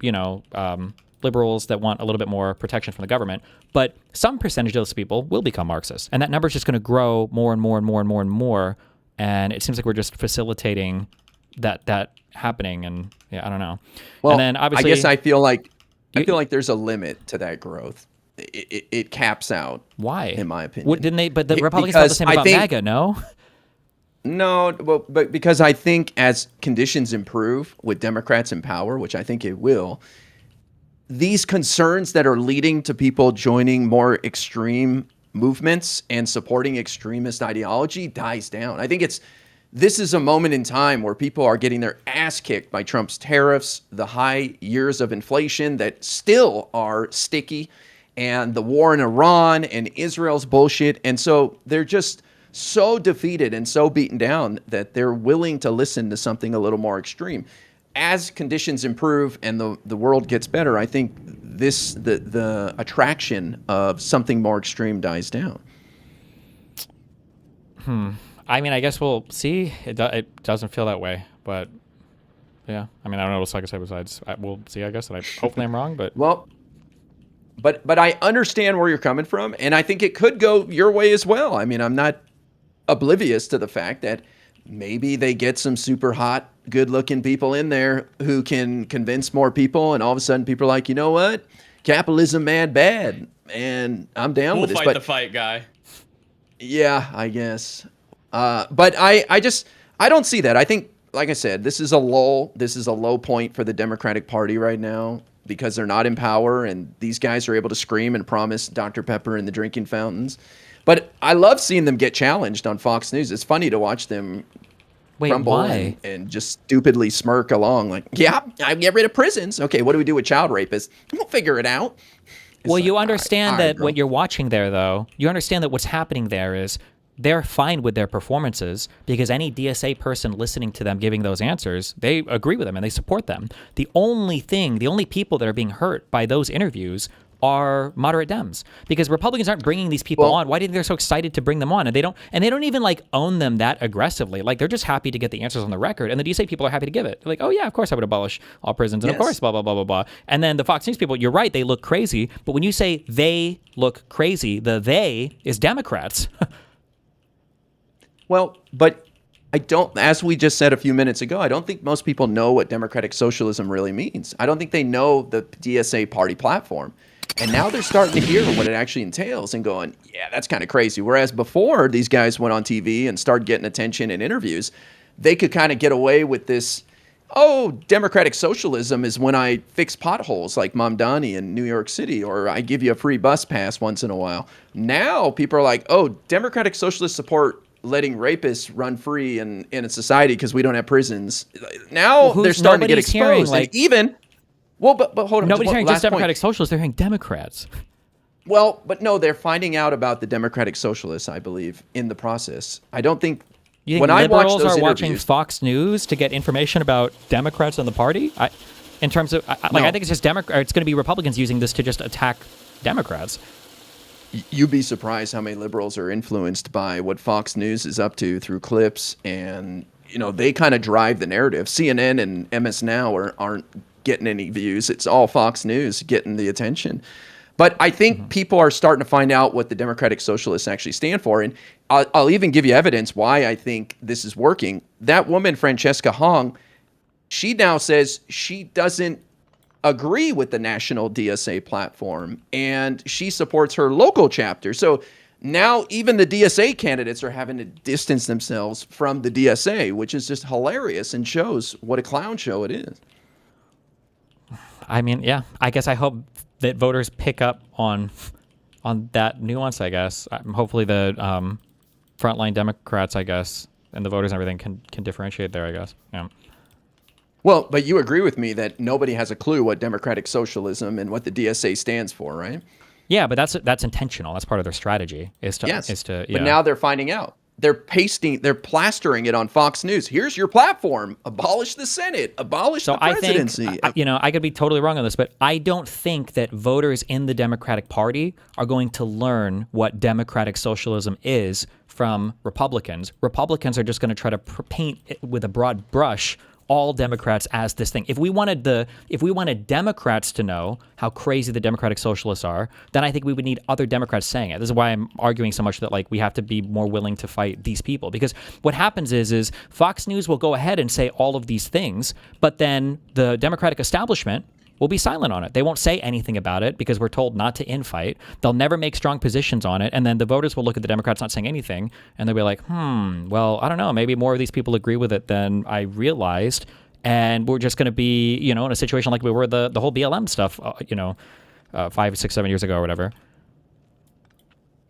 liberals that want a little bit more protection from the government, but some percentage of those people will become Marxists, and that number is just going to grow more and more and more and more and more. And it seems like we're just facilitating that happening. And yeah, I don't know. Well, and then obviously, I guess I feel like there's a limit to that growth. It caps out. Why? In my opinion. What, didn't they? But the Republicans felt the same about MAGA, no? No, but because I think as conditions improve with Democrats in power, which I think it will, these concerns that are leading to people joining more extreme movements and supporting extremist ideology dies down. I think this is a moment in time where people are getting their ass kicked by Trump's tariffs, the high years of inflation that still are sticky, and the war in Iran and Israel's bullshit. And so they're just so defeated and so beaten down that they're willing to listen to something a little more extreme. As conditions improve and the world gets better, I think the attraction of something more extreme dies down. I mean, I guess we'll see. It doesn't feel that way, but yeah. I mean, I don't know what else I can say besides we'll see, I guess. And hopefully I'm wrong, but... Well, but I understand where you're coming from, and I think it could go your way as well. I mean, I'm not oblivious to the fact that maybe they get some super hot, good-looking people in there who can convince more people, and all of a sudden people are like, you know what? Capitalism, man, bad, and I'm down with this. We'll fight the fight, guy. Yeah, I guess. But I don't see that. I think, like I said, this is a lull. This is a low point for the Democratic Party right now because they're not in power, and these guys are able to scream and promise Dr. Pepper in the drinking fountains. But I love seeing them get challenged on Fox News. It's funny to watch them crumble and just stupidly smirk along like, yeah, I get rid of prisons. Okay, what do we do with child rapists? We'll figure it out. Well, you understand that what you're watching there, though, you understand that what's happening there is they're fine with their performances because any DSA person listening to them giving those answers, they agree with them and they support them. The only people that are being hurt by those interviews are moderate Dems because Republicans aren't bringing these people on. Why do you think they're so excited to bring them on? And they don't even like own them that aggressively. Like they're just happy to get the answers on the record. And the DSA people are happy to give it. They're like, oh yeah, of course I would abolish all prisons. And of course, blah, blah, blah, blah, blah. And then the Fox News people, you're right. They look crazy. But when you say they look crazy, the they is Democrats. Well, but I don't, as we just said a few minutes ago, I don't think most people know what democratic socialism really means. I don't think they know the DSA party platform. And now they're starting to hear what it actually entails and going, yeah, that's kind of crazy. Whereas before these guys went on TV and started getting attention in interviews, they could kind of get away with this, democratic socialism is when I fix potholes like Mamdani in New York City, or I give you a free bus pass once in a while. Now people are like, democratic socialists support letting rapists run free in a society because we don't have prisons. Now they're starting to get exposed. But hold on. Nobody's hearing just Democratic Socialists. They're hearing Democrats. Well, but no, they're finding out about the Democratic Socialists, I believe, in the process. I don't think... You think liberals are watching Fox News to get information about Democrats and the party? I think it's just it's going to be Republicans using this to just attack Democrats. You'd be surprised how many liberals are influenced by what Fox News is up to through clips, and they kind of drive the narrative. CNN and MS Now aren't getting any views. It's all Fox News getting the attention. But I think people are starting to find out what the Democratic Socialists actually stand for. And I'll even give you evidence why I think this is working. That woman, Francesca Hong, she now says she doesn't agree with the national DSA platform, and she supports her local chapter. So now even the DSA candidates are having to distance themselves from the DSA, which is just hilarious and shows what a clown show it is. I mean, yeah, I guess I hope that voters pick up on that nuance, I guess. Hopefully the frontline Democrats, I guess, and the voters and everything can differentiate there, I guess. Yeah. Well, but you agree with me that nobody has a clue what democratic socialism and what the DSA stands for, right? Yeah, but that's intentional. That's part of their strategy. But now they're finding out. They're plastering it on Fox News. Here's your platform. Abolish the Senate. Abolish the presidency. I could be totally wrong on this, but I don't think that voters in the Democratic Party are going to learn what democratic socialism is from Republicans. Republicans are just going to try to paint it with a broad brush all Democrats as this thing. If we wanted Democrats to know how crazy the Democratic Socialists are, then I think we would need other Democrats saying it. This is why I'm arguing so much that like we have to be more willing to fight these people, because what happens is Fox News will go ahead and say all of these things, but then the Democratic establishment will be silent on it. They won't say anything about it because we're told not to infight. They'll never make strong positions on it. And then the voters will look at the Democrats not saying anything and they'll be like, well, I don't know. Maybe more of these people agree with it than I realized. And we're just going to be, in a situation like we were the whole BLM stuff, 5, 6, 7 years ago or whatever.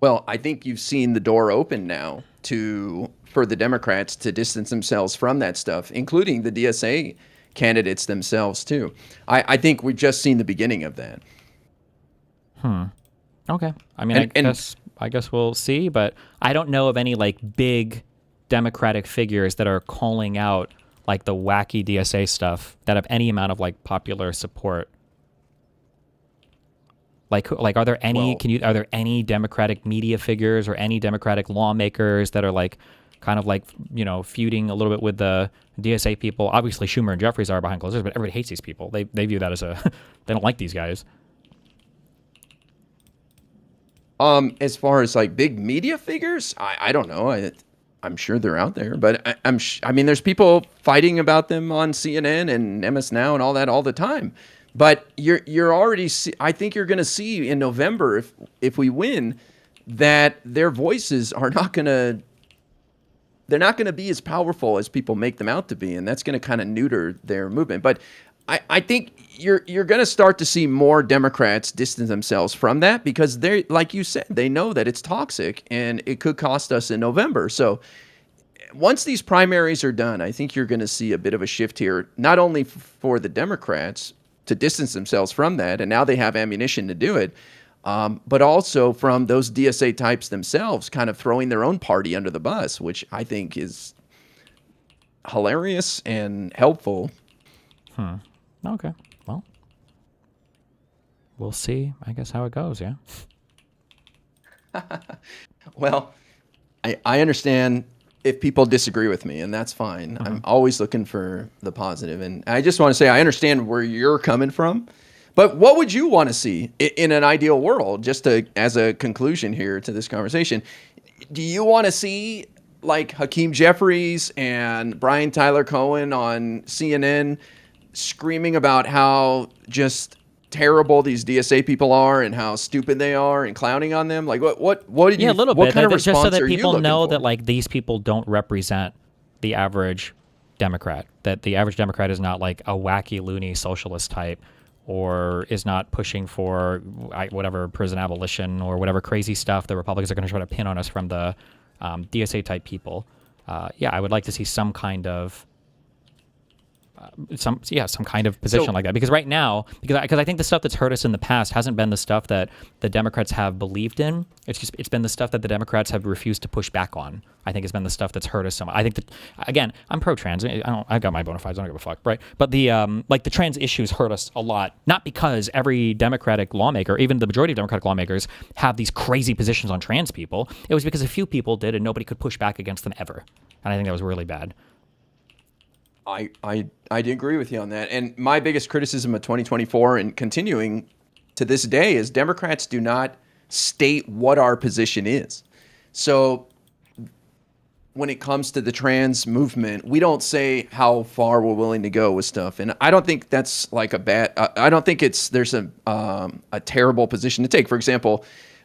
Well, I think you've seen the door open now for the Democrats to distance themselves from that stuff, including the DSA candidates themselves too. I think we've just seen the beginning of that. Okay. I mean, I guess we'll see, but I don't know of any like big Democratic figures that are calling out like the wacky DSA stuff that have any amount of like popular support. Like are there any are there any Democratic media figures or any Democratic lawmakers that are like kind of like, feuding a little bit with the DSA people? Obviously, Schumer and Jeffries are behind closed doors, but everybody hates these people. They view that as they don't like these guys. As far as like big media figures, I don't know. I'm sure they're out there, but I mean, there's people fighting about them on CNN and MS Now and all that all the time. But you're already, I think you're going to see in November, if we win, that their voices are not going to. They're not going to be as powerful as people make them out to be, and that's going to kind of neuter their movement. But I think you're going to start to see more Democrats distance themselves from that because they're, like you said, they know that it's toxic and it could cost us in November. So once these primaries are done, I think you're going to see a bit of a shift here, not only for the Democrats to distance themselves from that, and now they have ammunition to do it, but also from those DSA types themselves kind of throwing their own party under the bus, which I think is hilarious and helpful. Okay. Well, we'll see, I guess, how it goes, yeah? Well, I understand if people disagree with me, and that's fine. I'm always looking for the positive. And I just want to say I understand where you're coming from. But what would you want to see in an ideal world, just as a conclusion here to this conversation? Do you want to see like Hakeem Jeffries and Brian Tyler Cohen on CNN screaming about how just terrible these DSA people are and how stupid they are and clowning on them? Like what do you, a little what bit. kind of Just response so that are you people looking know for? that like these people don't represent the average Democrat, that the average Democrat is not like a wacky loony socialist type, or is not pushing for whatever prison abolition or whatever crazy stuff the Republicans are going to try to pin on us from the DSA type people. I would like to see some kind of some kind of position like that, because right now, because I think the stuff that's hurt us in the past hasn't been the stuff that the Democrats have believed in. It's been the stuff that the Democrats have refused to push back on. I think it's been the stuff that's hurt us so much. I think that, again, I'm pro-trans. I've got my bona fides. I don't give a fuck, right? But the the trans issues hurt us a lot, not because every Democratic lawmaker, even the majority of Democratic lawmakers, have these crazy positions on trans people. It was because a few people did, and nobody could push back against them ever. And I think that was really bad. I agree with you on that. And my biggest criticism of 2024 and continuing to this day is Democrats do not state what our position is. So when it comes to the trans movement, we don't say how far we're willing to go with stuff. And I don't think that's like a bad, I don't think there's a terrible position to take. For example,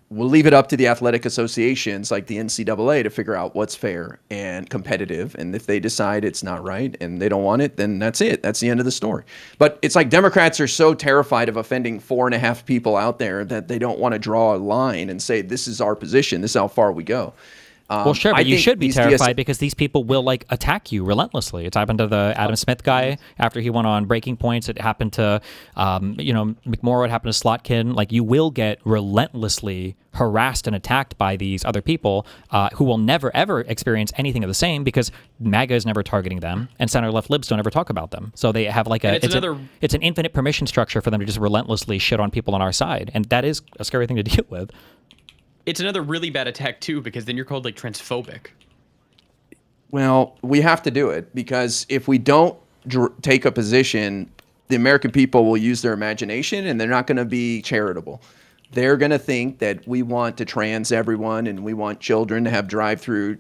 we'll leave it up to the athletic associations like the NCAA to figure out what's fair and competitive. And if they decide it's not right and they don't want it, then that's it. That's the end of the story. But it's like Democrats are so terrified of offending 4.5 people out there that they don't want to draw a line and say, this is our position. This is how far we go. Well, sure, but you should be these terrified because these people will like attack you relentlessly. It's happened to the Adam Smith guy after he went on Breaking Points. It happened to, McMorrow. It happened to Slotkin. Like, you will get relentlessly harassed and attacked by these other people who will never ever experience anything of the same because MAGA is never targeting them and center left libs don't ever talk about them. So they have like it's an infinite permission structure for them to just relentlessly shit on people on our side, and that is a scary thing to deal with. It's another really bad attack too, because then you're called like transphobic. Well, we have to do it because if we don't take a position, the American people will use their imagination, and they're not going to be charitable. They're going to think that we want to trans everyone and we want children to have drive-through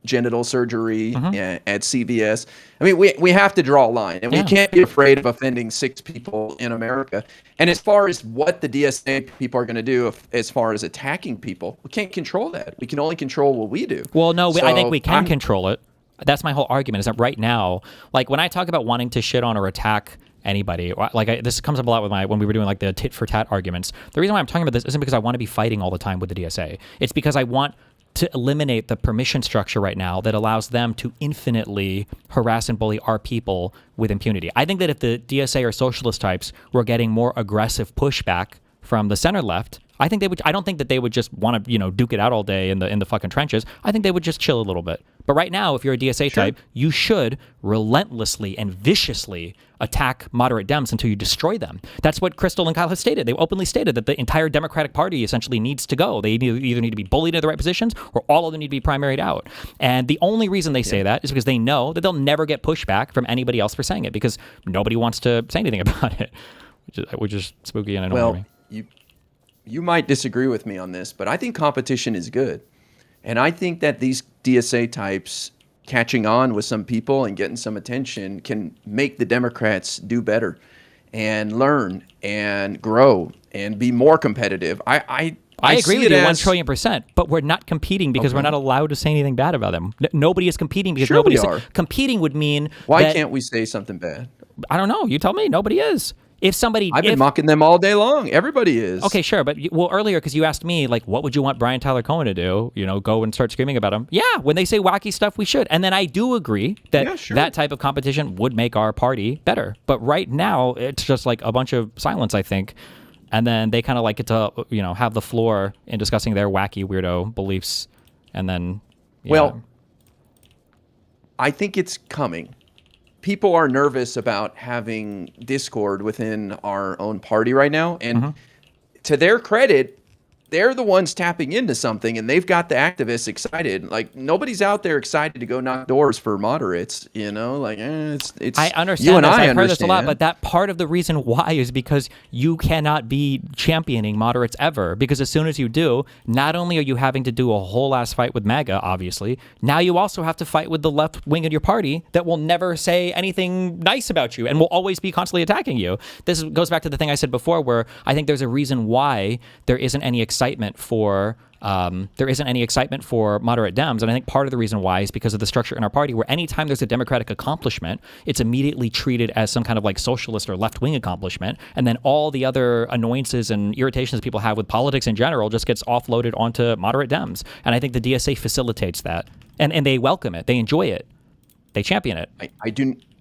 genital surgery at CVS. I mean, we have to draw a line, and we can't be afraid of offending 6 people in America. And as far as what the DSA people are going to do, as far as attacking people, we can't control that. We can only control what we do. Well, no, So I think we can control it. That's my whole argument, is that right now, like when I talk about wanting to shit on or attack anybody, like this comes up a lot with when we were doing like the tit for tat arguments. The reason why I'm talking about this isn't because I want to be fighting all the time with the DSA. It's because I want to eliminate the permission structure right now that allows them to infinitely harass and bully our people with impunity. I think that if the DSA or socialist types were getting more aggressive pushback from the center left, I think they would. I don't think that they would just want to, duke it out all day in the fucking trenches. I think they would just chill a little bit. But right now, if you're a DSA type, you should relentlessly and viciously attack moderate Dems until you destroy them. That's what Crystal and Kyle have stated. They openly stated that the entire Democratic Party essentially needs to go. They either need to be bullied into the right positions, or all of them need to be primaried out. And the only reason they say that is because they know that they'll never get pushback from anybody else for saying it, because nobody wants to say anything about it, which is spooky and annoying. Well, you might disagree with me on this, but I think competition is good. And I think that these DSA types catching on with some people and getting some attention can make the Democrats do better and learn and grow and be more competitive. I agree with you 1,000,000,000%, but we're not competing because we're not allowed to say anything bad about them. Nobody is competing because nobody's competing would mean Why can't we say something bad? I don't know. You tell me. Nobody is. If somebody, I've been mocking them all day long. Everybody is. Okay, sure, but earlier, because you asked me, like, what would you want Brian Tyler Cohen to do? Go and start screaming about him. Yeah, when they say wacky stuff, we should. And then I do agree that that type of competition would make our party better. But right now, it's just like a bunch of silence, I think. And then they kind of like get to, have the floor in discussing their wacky weirdo beliefs. And then, I think it's coming. People are nervous about having discord within our own party right now. And to their credit, they're the ones tapping into something, and they've got the activists excited. Like, nobody's out there excited to go knock doors for moderates, it's I understand you and this. I I've heard this a lot, understand. but that part of the reason why is because you cannot be championing moderates ever, because as soon as you do, not only are you having to do a whole ass fight with MAGA, obviously, now you also have to fight with the left wing of your party that will never say anything nice about you and will always be constantly attacking you. This goes back to the thing I said before, where I think there's a reason why there isn't any excitement for moderate Dems, and I think part of the reason why is because of the structure in our party, where anytime there's a Democratic accomplishment, it's immediately treated as some kind of like socialist or left-wing accomplishment, and then all the other annoyances and irritations people have with politics in general just gets offloaded onto moderate Dems, and I think the DSA facilitates that, and they welcome it, they enjoy it, they champion it.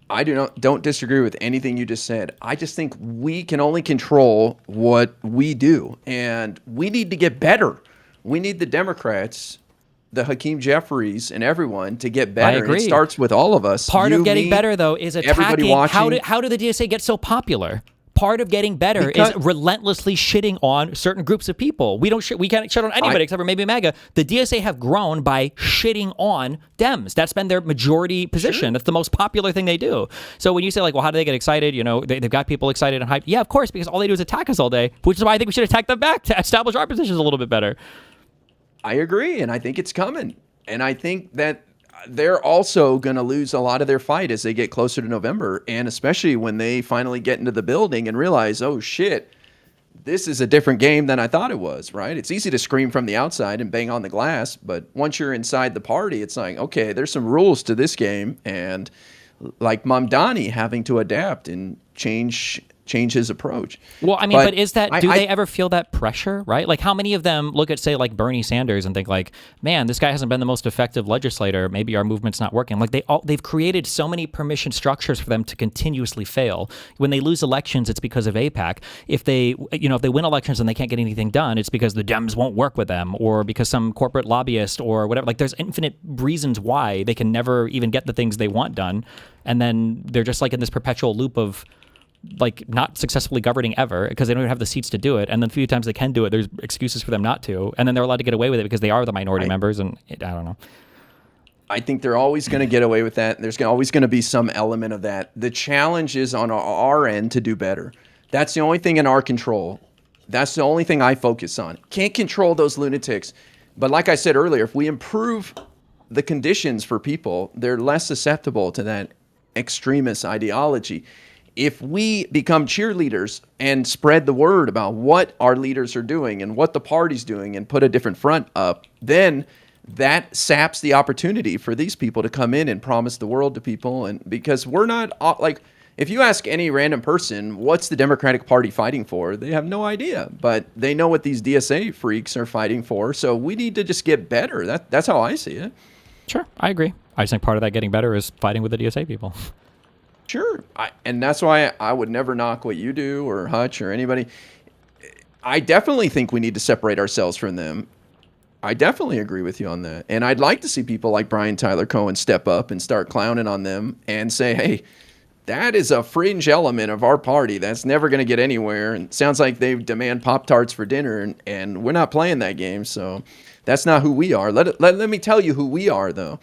I don't disagree with anything you just said. I just think we can only control what we do, and we need to get better. We need the Democrats, the Hakeem Jeffries, and everyone to get better. I agree. It starts with all of us. Part of getting better, though, is attacking. How do the DSA get so popular? Part of getting better is relentlessly shitting on certain groups of people. We can't shit on anybody except for maybe MAGA. The DSA have grown by shitting on Dems. That's been their majority position. That's the most popular thing they do. So when you say, like, well, how do they get excited? They've got people excited and hyped. Yeah, of course, because all they do is attack us all day, which is why I think we should attack them back to establish our positions a little bit better. I agree, and I think it's coming. And I think that they're also going to lose a lot of their fight as they get closer to November, and especially when they finally get into the building and realize, oh shit, this is a different game than I thought it was, right? It's easy to scream from the outside and bang on the glass, but once you're inside the party, it's like, okay, there's some rules to this game, and like Mamdani having to adapt and change his approach. Well, I mean, but is that, do they ever feel that pressure, right? Like, how many of them look at, say, like Bernie Sanders and think like, man, this guy hasn't been the most effective legislator. Maybe our movement's not working. Like, they've created so many permission structures for them to continuously fail. When they lose elections, it's because of AIPAC. If they win elections and they can't get anything done, it's because the Dems won't work with them, or because some corporate lobbyist or whatever. Like, there's infinite reasons why they can never even get the things they want done. And then they're just like in this perpetual loop of like not successfully governing ever because they don't even have the seats to do it, and then a few times they can do it, there's excuses for them not to, and then they're allowed to get away with it because they are the minority members, and I don't know. I think they're always going to get away with that. There's always going to be some element of that. The challenge is on our end to do better. That's the only thing in our control. That's the only thing I focus on. Can't control those lunatics. But like I said earlier, if we improve the conditions for people, they're less susceptible to that extremist ideology. If we become cheerleaders and spread the word about what our leaders are doing and what the party's doing and put a different front up, then that saps the opportunity for these people to come in and promise the world to people. And because we're not like, if you ask any random person, what's the Democratic Party fighting for? They have no idea, but they know what these DSA freaks are fighting for. So we need to just get better. That's how I see it. Sure, I agree. I just think part of that getting better is fighting with the DSA people. Sure. And that's why I would never knock what you do or Hutch or anybody. I definitely think we need to separate ourselves from them. I definitely agree with you on that. And I'd like to see people like Brian Tyler Cohen step up and start clowning on them and say, hey, that is a fringe element of our party. That's never going to get anywhere. And it sounds like they demand Pop-Tarts for dinner, and we're not playing that game. So that's not who we are. Let me tell you who we are, though.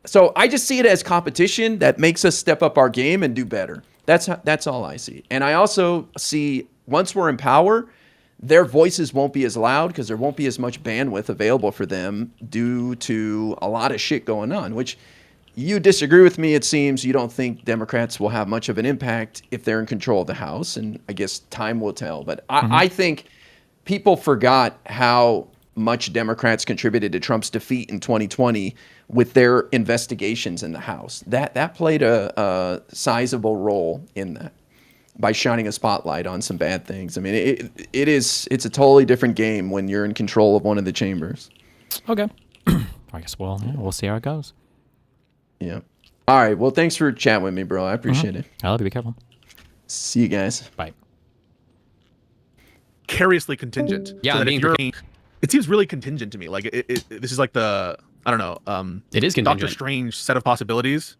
So I just see it as competition that makes us step up our game and do better. That's all I see. And I also see once we're in power, their voices won't be as loud because there won't be as much bandwidth available for them due to a lot of shit going on, which you disagree with me. It seems you don't think Democrats will have much of an impact if they're in control of the House. And I guess time will tell. But I think people forgot how much Democrats contributed to Trump's defeat in 2020 with their investigations in the House. That played a sizable role in that by shining a spotlight on some bad things. I mean, it's a totally different game when you're in control of one of the chambers. Okay. I guess we'll see how it goes. Yeah. All right. Well, thanks for chatting with me, bro. I appreciate it. I love you. Be careful. See you guys. Bye. Precariously contingent. Yeah, so that I'm if being it seems really contingent to me. Like this is like the I don't know. It is Doctor contingent. Strange set of possibilities.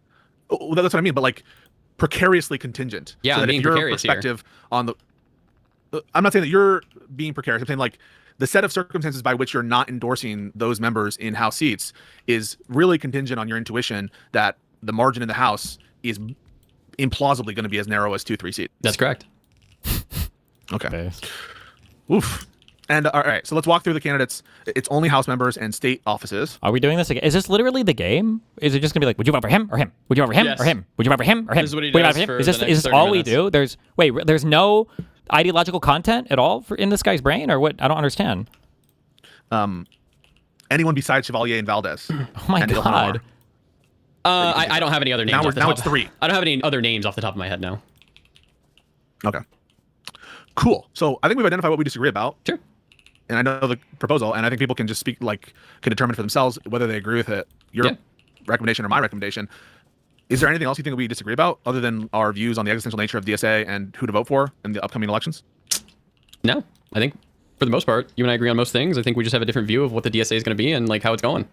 Oh, that's what I mean. But like precariously contingent. Yeah, so I'm that being if your precarious here. perspective on the. I'm not saying that you're being precarious. I'm saying like the set of circumstances by which you're not endorsing those members in House seats is really contingent on your intuition that the margin in the House is implausibly going to be as narrow as 2-3 seats. That's correct. Okay. Oof. And all right, so let's walk through the candidates. It's only House members and state offices. Are we doing this again? Is this literally the game? Is it just gonna be like, would you vote for him or him? Would you vote for him Yes. or him? Would you vote for him or him? This is what he Would you vote does for him? for Is the this next is this 30 all minutes. we do? There's no ideological content at all in this guy's brain, or what? I don't understand. Anyone besides Chevalier and Valdez. Oh my and Ilhan god. Omar. I don't have any other names. Now, off the now top. it's 3. I don't have any other names off the top of my head now. Okay. Cool. So I think we've identified what we disagree about. Sure. And I know the proposal, and I think people can just speak, can determine for themselves whether they agree with it, your recommendation or my recommendation. Is there anything else you think we disagree about other than our views on the existential nature of DSA and who to vote for in the upcoming elections? No, I think for the most part, you and I agree on most things. I think we just have a different view of what the DSA is going to be and like how it's going.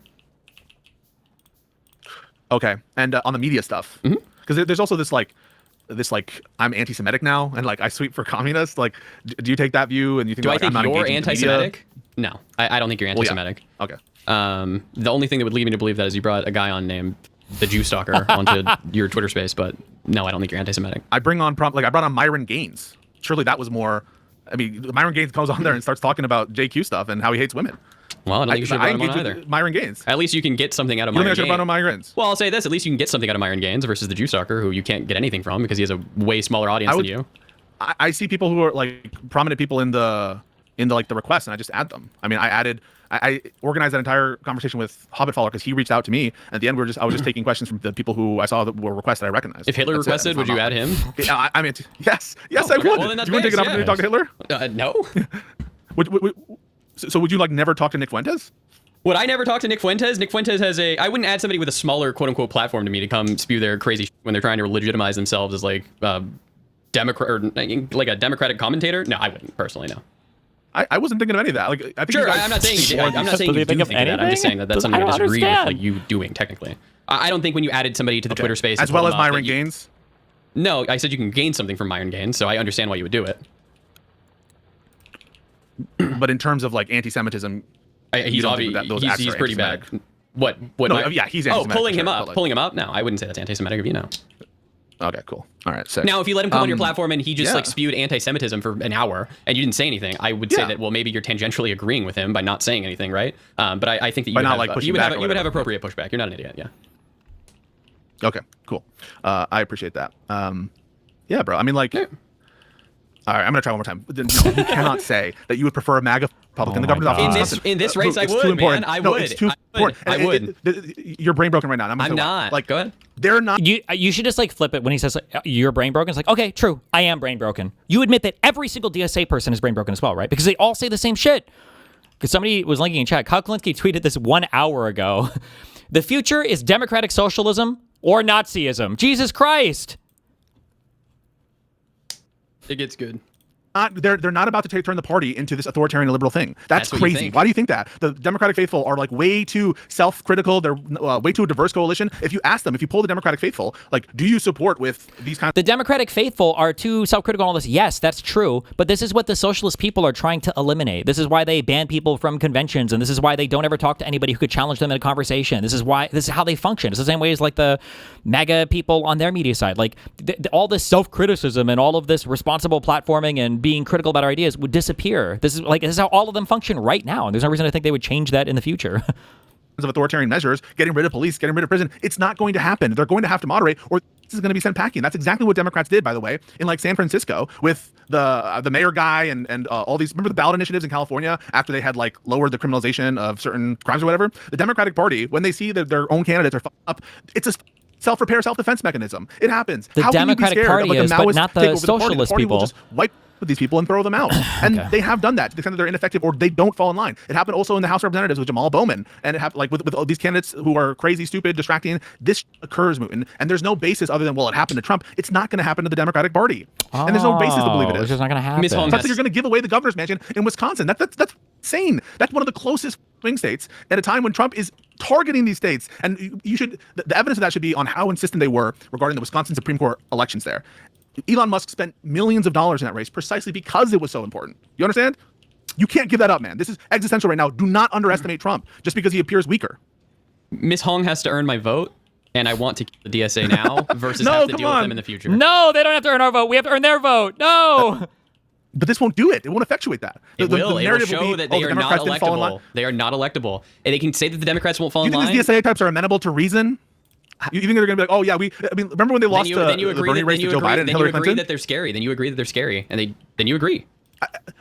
Okay. And on the media stuff, because there's also this I'm anti-Semitic now, and I sweep for communists. Like, do you take that view? And you think Do I I'm think not you're engaging with the media? anti-Semitic? No, I don't think you're Well, yeah. anti-Semitic. Okay. The only thing that would lead me to believe that is you brought a guy on named the Jew Stalker onto your Twitter space, but no, I don't think you're anti-Semitic. I bring on I brought on Myron Gaines. Surely that was more. I mean, Myron Gaines comes on there and starts talking about JQ stuff and how he hates women. Well, I don't think you should have brought him on engaged either. with Myron Gaines. At least you can get something out of You don't Myron think I should have brought on Gaines. Myron Gaines? Well, I'll say this: at least you can get something out of Myron Gaines versus the Jew Stalker, who you can't get anything from because he has a way smaller audience than you. I see people who are prominent people in the request, and I just add them. I mean, I organized that entire conversation with Hobbitfaller because he reached out to me. At the end, I was just taking questions from the people who I saw that were requests that I recognized. If Hitler That's it. requested, would you add him? Yeah, I mean, yes, I would. well, then that's Do you want to take an base, opportunity to talk to Hitler? No. So would you never talk to Nick Fuentes? Would I never talk to Nick Fuentes? Nick Fuentes has I wouldn't add somebody with a smaller quote unquote platform to me to come spew their crazy shit when they're trying to legitimize themselves as Democrat or like a Democratic commentator. No, I wouldn't personally. No. I wasn't thinking of any of that. I think Sure, you guys I'm not saying you did. sworn I'm these- not saying you do think of that. I'm just anything? saying that's I something I don't disagree understand. with you doing technically. I don't think when you added somebody to the Twitter space as and well told as them off Myron that you- Gaines. No, I said you can gain something from Myron Gaines, so I understand why you would do it. But in terms of anti-Semitism, He's don't obvious. think that those acts He's are pretty bad. anti-Semitic? What? No, yeah, he's anti-Semitic. pulling for him sure, up, but, like- pulling him up. No, I wouldn't say that's anti-Semitic of you. No. Okay, cool. All right, sick. Now, if you let him come on your platform and he just yeah. like spewed anti-Semitism for an hour and you didn't say anything, I would say Yeah. that, well, maybe you're tangentially agreeing with him by not saying anything, right? But I think that you By would not, have, like, pushing you would back have, or you would have whatever. appropriate pushback. You're not an idiot. Yeah. Okay, cool. I appreciate that. Yeah, bro. I mean, like, all right, I'm gonna try one more time. No, you cannot say that you would prefer a MAGA Republican. Oh the governor's my office. God. Wisconsin. In this race, I It's would, too man. important. I No, would. it's too I important. would. I would. You're brain broken right now. I'm not. Like, Go ahead. They're not. You should just like flip it when he says like, you're brain broken. It's like, okay, true, I am brain broken. You admit that every single DSA person is brain broken as well, right? Because they all say the same shit. Because somebody was linking in chat. Kyle Kalinske tweeted this 1 hour ago. The future is democratic socialism or Nazism. Jesus Christ. It gets good. They're not about to turn the party into this authoritarian liberal thing. That's That's what you crazy. think. Why do you think that? The Democratic faithful are like way too self-critical. They're way too a diverse coalition. If you ask them, if you poll the Democratic faithful, like, do you support with these kinds The Democratic faithful are too self-critical on all this. Yes, that's true. But this is what the socialist people are trying to eliminate. This is why they ban people from conventions, and this is why they don't ever talk to anybody who could challenge them in a conversation. This is how they function. It's the same way as like the MAGA people on their media side. Like all this self-criticism and all of this responsible platforming and being critical about our ideas would disappear. This is how all of them function right now, and there's no reason to think they would change that in the future. of authoritarian measures, getting rid of police, getting rid of prison, it's not going to happen. They're going to have to moderate, or this is going to be sent packing. That's exactly what Democrats did, by the way, in like San Francisco with the mayor guy and all these. Remember the ballot initiatives in California after they had like lowered the criminalization of certain crimes or whatever? The Democratic Party, when they see that their own candidates are up, it's a self-repair, self-defense mechanism. It happens. The How can you be Democratic scared Party of, like, a is, but Maoist not the takeover of party? socialist The party will people. just wipe with these people and throw them out. And Okay. they have done that to the extent that they're ineffective or they don't fall in line. It happened also in the House of Representatives with Jamal Bowman, and it happened like with all these candidates who are crazy, stupid, distracting. This occurs, Mootin, and there's no basis other than, well, it happened to Trump. It's not going to happen to the Democratic Party, and there's no basis to believe it It's is. just not going to happen. Ms. Holmes, Plus, you're going to give away the governor's mansion in Wisconsin. That's insane. That's one of the closest swing states at a time when Trump is targeting these states. And you should, the evidence of that should be on how insistent they were regarding the Wisconsin Supreme Court elections there. Elon Musk spent millions of dollars in that race precisely because it was so important. You understand? You can't give that up, man. This is existential right now. Do not underestimate Trump just because he appears weaker. Miss Hong has to earn my vote, and I want to keep the DSA now versus No, have to come deal on. with them in the future. No, they don't have to earn our vote. We have to earn their vote. No. But this won't do it. It won't effectuate that. It will. It will narrative show be, that oh, they the are not Democrats didn't fall in line. electable. They are not electable. And they can say that the Democrats won't fall You in think line. these DSA types are amenable to reason? You think they're going to be like, oh, yeah, I mean, remember when they lost then you the agree Bernie that, race then you to Joe agree, Biden and then you Hillary agree Clinton? that they're scary. Then you agree that they're scary, and then you agree.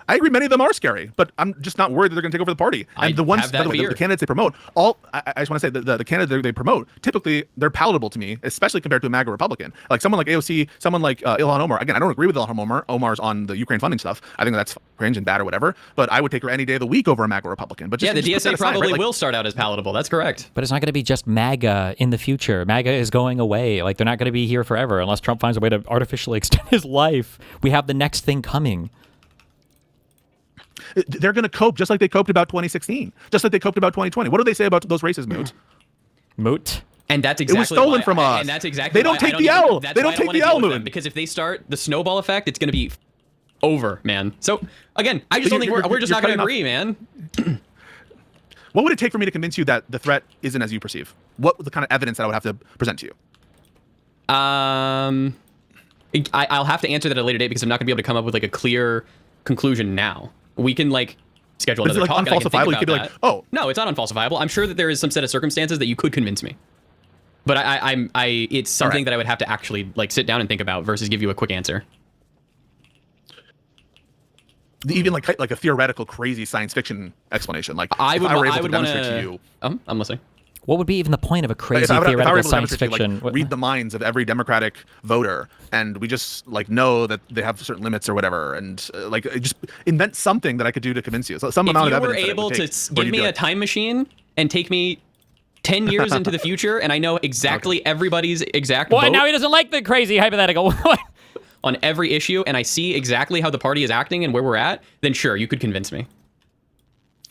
I agree many of them are scary, but I'm just not worried that they're going to take over the party. I And the ones, have that by the way, fear. the candidates they promote, I just want to say the candidates they promote, typically they're palatable to me, especially compared to a MAGA Republican. Like someone like AOC, someone like Ilhan Omar. Again, I don't agree with Ilhan Omar's on the Ukraine funding stuff. I think that's cringe and bad or whatever, but I would take her any day of the week over a MAGA Republican. But just, Yeah, the just put that DSA aside, probably right? Like, will start out as palatable. That's correct. But it's not going to be just MAGA in the future. MAGA is going away. Like, they're not going to be here forever unless Trump finds a way to artificially extend his life. We have the next thing coming. they're going to cope just like they coped about 2016, just like they coped about 2020. What do they say about those races, Moot? Moot. And that's It exactly was stolen why from us. And that's exactly They don't why I take the even- L. that's They why don't I take wanna the deal L, with them, Moon. because if they start the snowball effect, it's going to be over, man. So again, I just But don't think we're just you're not going to cutting off- agree, man. What would it take for me to convince you that the threat isn't as you perceive? What the kind of evidence that I would have to present to you? I'll have to answer that at a later date because I'm not going to be able to come up with like a clear conclusion now. We can like schedule But is it, another like, talk. And I can think unfalsifiable? You about could be like, that. oh. No, it's not unfalsifiable. I'm sure that there is some set of circumstances that you could convince me. But it's something that I would have to actually like sit down and think about versus give you a quick answer. Even like a theoretical, crazy science fiction explanation. Like I if would. I were able I to would want demonstrate to you. I'm listening. What would be even the point of a crazy If I were theoretical able to science demonstrate to you, fiction? like, read the minds of every Democratic voter, and we just like know that they have certain limits or whatever, and like just invent something that I could do to convince you. So some If amount you of were evidence. that it able would to take, where give you'd me be a like, time machine and take me 10 years into the future, and I know exactly everybody's exact Well, vote now he doesn't like the crazy hypothetical. on every issue, and I see exactly how the party is acting and where we're at, then sure, you could convince me.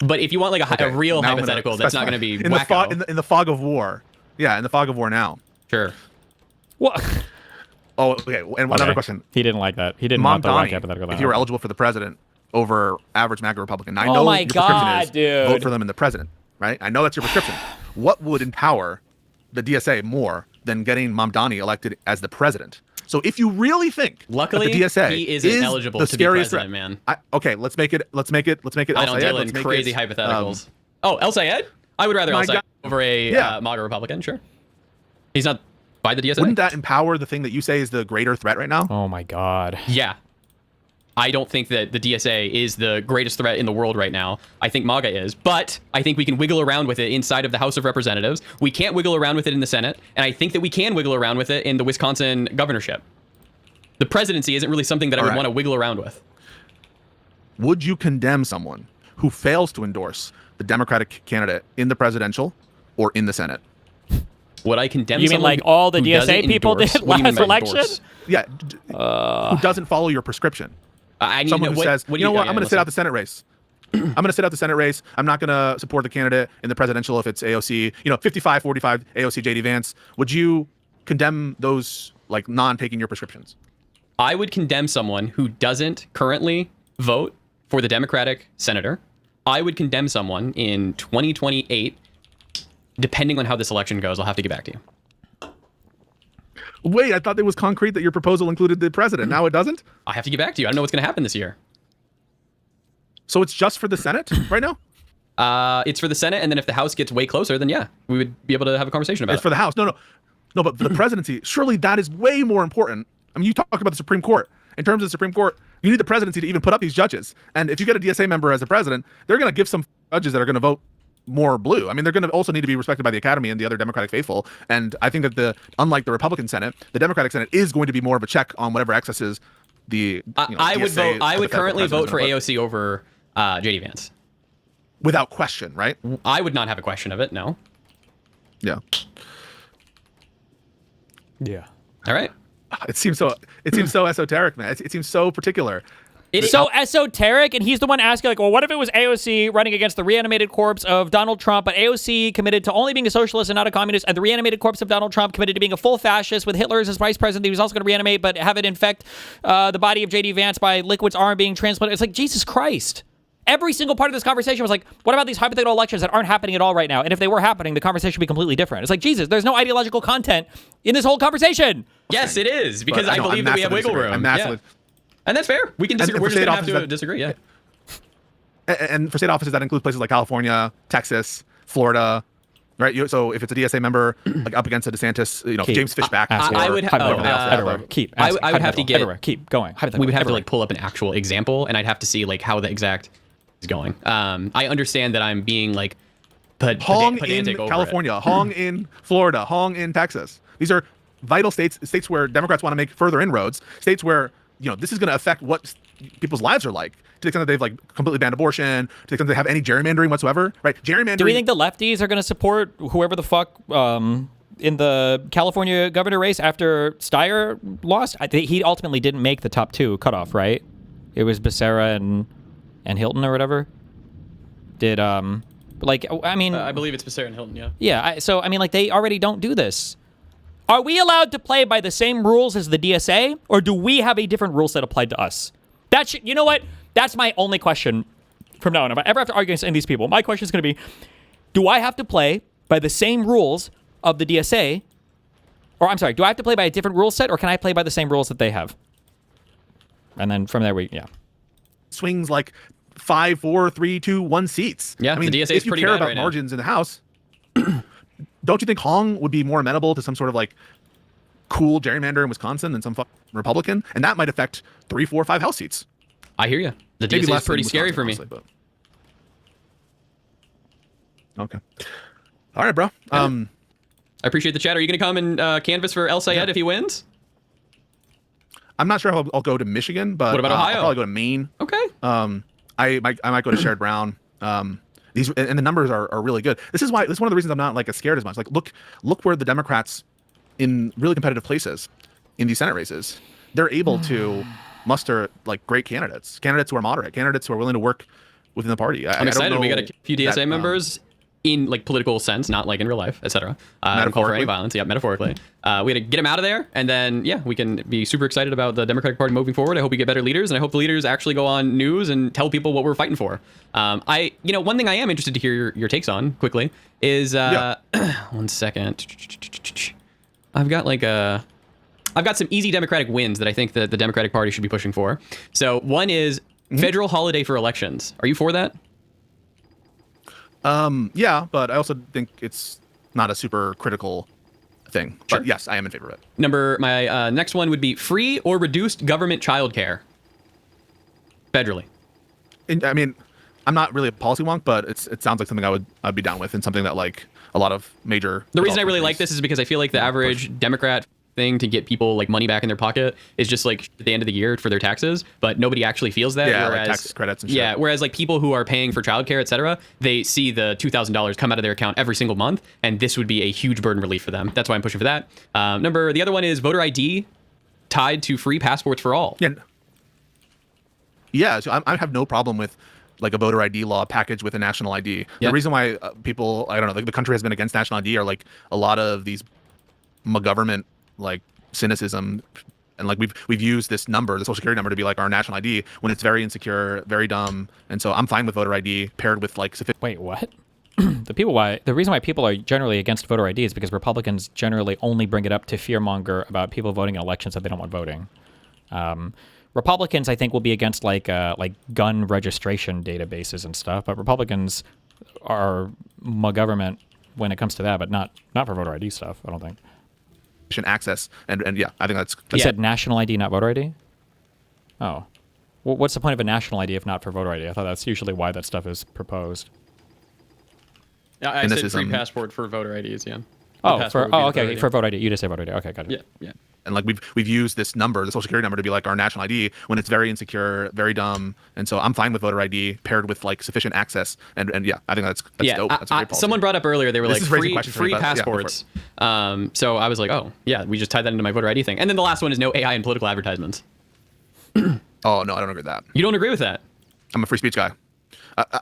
But if you want like a real now I'm gonna hypothetical, that's not specify. going to be in the, wacko. in the fog of war. Yeah, in the fog of war now. Sure. What? Oh, okay. And another question. He didn't like that. He didn't Mom want the Donnie, whack hypothetical. if you were eligible for the president over average MAGA Republican. I Oh know my your prescription God, is dude. vote for them in the president, right? I know that's your prescription. what would empower the DSA more than getting Mamdani elected as the president? So if you really think Luckily, that the DSA he isn't is eligible the to be scariest president, threat, man. okay, let's make it. I don't deal in crazy hypotheticals. El Sayed? I would rather El Sayed over a MAGA Republican, sure. He's not by the DSA. Wouldn't that empower the thing that you say is the greater threat right now? Oh my God. Yeah. I don't think that the DSA is the greatest threat in the world right now. I think MAGA is, but I think we can wiggle around with it inside of the House of Representatives. We can't wiggle around with it in the Senate, and I think that we can wiggle around with it in the Wisconsin governorship. The presidency isn't really something that I would want to wiggle around with. Would you condemn someone who fails to endorse the Democratic candidate in the presidential or in the Senate? Would I condemn You mean someone like all the who DSA doesn't people endorse? did What do you mean last by election? endorse? Yeah, who doesn't follow your prescription? I need Someone to who know says, what you know what, I'm going to listen. sit out the Senate race. I'm going to sit out the Senate race. I'm not going to support the candidate in the presidential if it's AOC, 55-45 AOC JD Vance. Would you condemn those like non-taking your prescriptions? I would condemn someone who doesn't currently vote for the Democratic senator. I would condemn someone in 2028, depending on how this election goes. I'll have to get back to you. Wait, I thought it was concrete that your proposal included the president. Now it doesn't? I have to get back to you. I don't know what's going to happen this year. So it's just for the Senate right now? It's for the Senate, and then if the House gets way closer, then yeah, we would be able to have a conversation about It's for the House. No, but for the presidency, surely that is way more important. I mean, you talk about the Supreme Court. In terms of the Supreme Court, you need the presidency to even put up these judges. And if you get a DSA member as a president, they're going to give some judges that are going to vote more blue. I mean, they're going to also need to be respected by the Academy and the other Democratic faithful. And I think that unlike the Republican Senate, the Democratic Senate is going to be more of a check on whatever excesses the I would DSA vote. I would currently vote for put. AOC over JD Vance. Without question, right? I would not have a question of it. No. Yeah. Yeah. All right. It seems so esoteric, man. It seems so particular. It's so esoteric, and he's the one asking, like, well, what if it was AOC running against the reanimated corpse of Donald Trump, but AOC committed to only being a socialist and not a communist, and the reanimated corpse of Donald Trump committed to being a full fascist with Hitler as his vice president. He was also going to reanimate, but have it infect the body of J.D. Vance by liquid's arm being transplanted. It's like, Jesus Christ. Every single part of this conversation was like, what about these hypothetical elections that aren't happening at all right now? And if they were happening, the conversation would be completely different. It's like, Jesus, there's no ideological content in this whole conversation. Yes, it is, because I believe that we have wiggle room. I'm massively. Yeah. And that's fair. We can disagree. We're just going to have to disagree, yeah. And for state offices, that includes places like California, Texas, Florida, right? So if it's a DSA member, like up against a DeSantis, James Fishback. I would have to get. Keep going. We would have to like pull up an actual example, and I'd have to see like how the exact is going. I understand that I'm being like Hong pedantic in California, Hong in Florida, Hong in Texas. These are vital states where Democrats want to make further inroads, states where this is going to affect what people's lives are like, to the extent that they've like completely banned abortion, to the extent they have any gerrymandering whatsoever, right? Gerrymandering. Do we think the lefties are going to support whoever the fuck in the California governor race after Steyer lost? He ultimately didn't make the top two cutoff, right? It was Becerra and Hilton or whatever. Did I believe it's Becerra and Hilton, yeah. Yeah, so I mean, like, they already don't do this. Are we allowed to play by the same rules as the DSA, or do we have a different rule set applied to us? You know what? That's my only question from now on. If I ever have to argue against any of these people, my question is going to be, do I have to play by the same rules of the DSA? Or I'm sorry, do I have to play by a different rule set, or can I play by the same rules that they have? And then from there, swings like 5, 4, 3, 2, 1 seats. Yeah, I mean, the DSA is if you pretty care bad about right now. margins in the House, don't you think Hong would be more amenable to some sort of like cool gerrymander in Wisconsin than some Republican? And that might affect 3, 4, 5 House seats. I hear you. The Maybe DSA less is pretty than scary for me. Wisconsin, honestly, okay. All right, bro. I appreciate the chat. Are you going to come and canvass for El Sayed if he wins? I'm not sure if I'll go to Michigan, but what about Ohio? I'll probably go to Maine. Okay. I might go to Sherrod Brown. These and the numbers are really good. This is one of the reasons I'm not like as scared as much. Like look where the Democrats in really competitive places in these Senate races, they're able to muster like great candidates who are moderate, candidates who are willing to work within the party. I'm excited. We got a few DSA members in like political sense, not like in real life, etc. Don't call for any violence. Yeah, metaphorically. We had to get him out of there, and then yeah, we can be super excited about the Democratic Party moving forward. I hope we get better leaders, and I hope the leaders actually go on news and tell people what we're fighting for. One thing I am interested to hear your takes on quickly is 1 second. I've got some easy Democratic wins that I think that the Democratic Party should be pushing for. So one is federal holiday for elections. Are you for that? Yeah, but I also think it's not a super critical thing. Sure. But yes, I am in favor of it. My next one would be free or reduced government childcare. Federally. I mean, I'm not really a policy wonk, but it sounds like something I'd be down with, and something that like a lot of major. The reason I really like this is because I feel like the average Democrat thing to get people like money back in their pocket is just like at the end of the year for their taxes, but nobody actually feels that. Yeah, whereas, like tax credits and shit. Yeah, whereas like people who are paying for childcare, etc., they see the $2,000 come out of their account every single month, and this would be a huge burden relief for them. That's why I'm pushing for that. The other one is voter ID tied to free passports for all. Yeah, so I have no problem with like a voter ID law packaged with a national ID. Yeah. The reason why people, I don't know, like the country has been against national ID are like a lot of these government like cynicism, and like we've used this number, the social security number, to be like our national ID when it's very insecure, very dumb. And so I'm fine with voter ID paired with like sufficient. Wait, what? The reason why people are generally against voter ID is because Republicans generally only bring it up to fearmonger about people voting in elections that they don't want voting. Republicans, I think, will be against like gun registration databases and stuff, but Republicans are government when it comes to that, but not for voter ID stuff, I don't think. Access and yeah, I think that's You said national ID, not voter ID? Oh. Well, what's the point of a national ID if not for voter ID? I thought that's usually why that stuff is proposed. I said free passport for voter IDs, yeah. Okay, for voter ID. You just say voter ID. Okay, got it. Yeah. And like we've used this number, the social security number, to be like our national ID when it's very insecure, very dumb. And so I'm fine with voter ID paired with like sufficient access. And yeah, I think that's dope. That's a great policy. Someone brought up earlier, they were This like is free passports. So I was like, oh yeah, we just tied that into my voter ID thing. And then the last one is no AI in political advertisements. Oh no, I don't agree with that. You don't agree with that? I'm a free speech guy.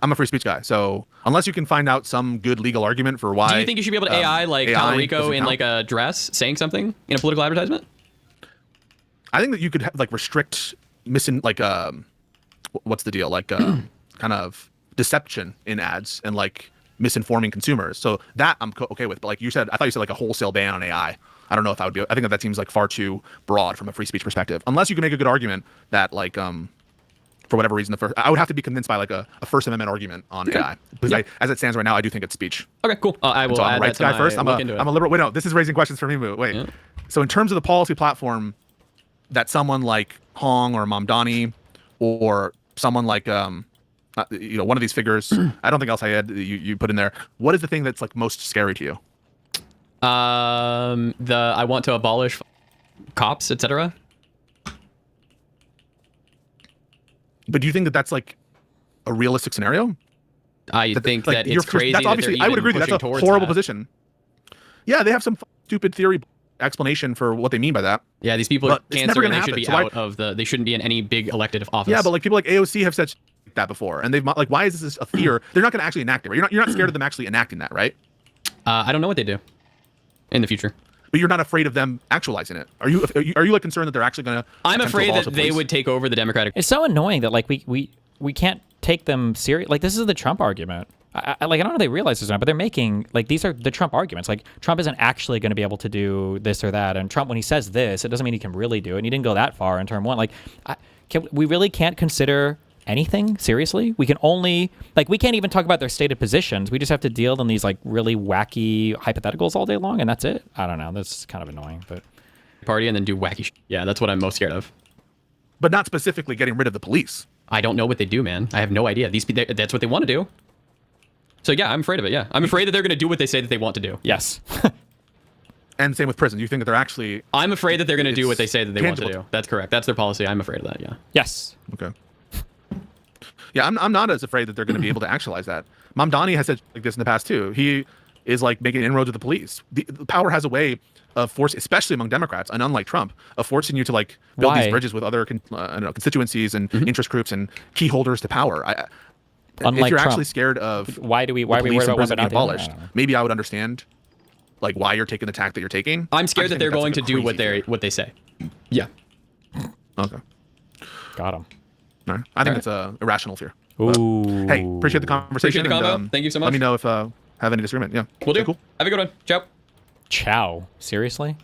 I'm a free speech guy. So unless you can find out some good legal argument for why, do you think you should be able to AI like Talarico in like a dress saying something in a political advertisement? I think that you could like restrict what's the deal, like kind of deception in ads and like misinforming consumers. So that I'm okay with. But like you said, I thought you said like a wholesale ban on AI. I don't know if I would be. I think that seems like far too broad from a free speech perspective. Unless you can make a good argument that like for whatever reason, I would have to be convinced by like a First Amendment argument on AI, because as it stands right now, I do think it's speech. Okay, cool. I will. So I'm add a rights that to guy first. I'm a a liberal. Wait, no, this is raising questions for me. Moot. Wait. Yeah. So in terms of the policy platform that someone like Hong or Mamdani or someone like one of these figures, I don't think else I had you put in there. What is the thing that's like most scary to you? I want to abolish cops, etc. But do you think that that's like a realistic scenario? I think like, that it's crazy. That's obviously, I would agree that that's a horrible position. Yeah, they have some stupid theory explanation for what they mean by that. Yeah, these people are But it's cancer never and they gonna should be happen. out of the. They shouldn't be in any big elected office. Yeah, but like people like AOC have said that before, and they've like, why is this a fear? They're not going to actually enact it. Right? You're not scared of them actually enacting that, right? I don't know what they do in the future. But you're not afraid of them actualizing it. Are you like concerned that they're actually going to? I'm afraid that they would take over the Democratic. It's so annoying that like we can't take them serious. Like this is the Trump argument. I don't know if they realize this or not, but they're making like these are the Trump arguments. Like Trump isn't actually going to be able to do this or that, and Trump when he says this, it doesn't mean he can really do it. And he didn't go that far in term one. Like, we really can't consider anything seriously. We can only we can't even talk about their stated positions. We just have to deal in these like really wacky hypotheticals all day long, and that's it. I don't know. That's kind of annoying, but Party and then do wacky. Yeah, that's what I'm most scared of. But not specifically getting rid of the police. I don't know what they do, man. I have no idea. That's what they want to do. So yeah, I'm afraid of it. Yeah, I'm afraid that they're going to do what they say that they want to do. yes. And same with prison. You think that they're actually? I'm afraid that they're going to do what they say that they want to tangible. do. That's correct. That's their policy. I'm afraid of that. Yeah. Yes. Okay. Yeah, I'm not as afraid that they're going to be able to actualize that. Mamdani has said like this in the past too. He is like making inroads with the police. The power has a way of force, especially among Democrats, and unlike Trump, of forcing you to like build these bridges with other constituencies and interest groups and key holders to power. Unlike if you're Trump. actually scared of Why are we police worried and about one prison but not the other? abolished, I don't know. maybe I would understand like why you're taking the tack that you're taking. I'm I scared just that they're think going to that's, like, do a what crazy they say. Yeah. fear. Okay. Got him. All right. I think it's a irrational fear. Ooh. Hey, appreciate the conversation. Appreciate the and, convo. Thank you so much. Let me know if have any disagreement. Yeah. We'll do. Okay, cool. Have a good one. Ciao. Chow. Seriously?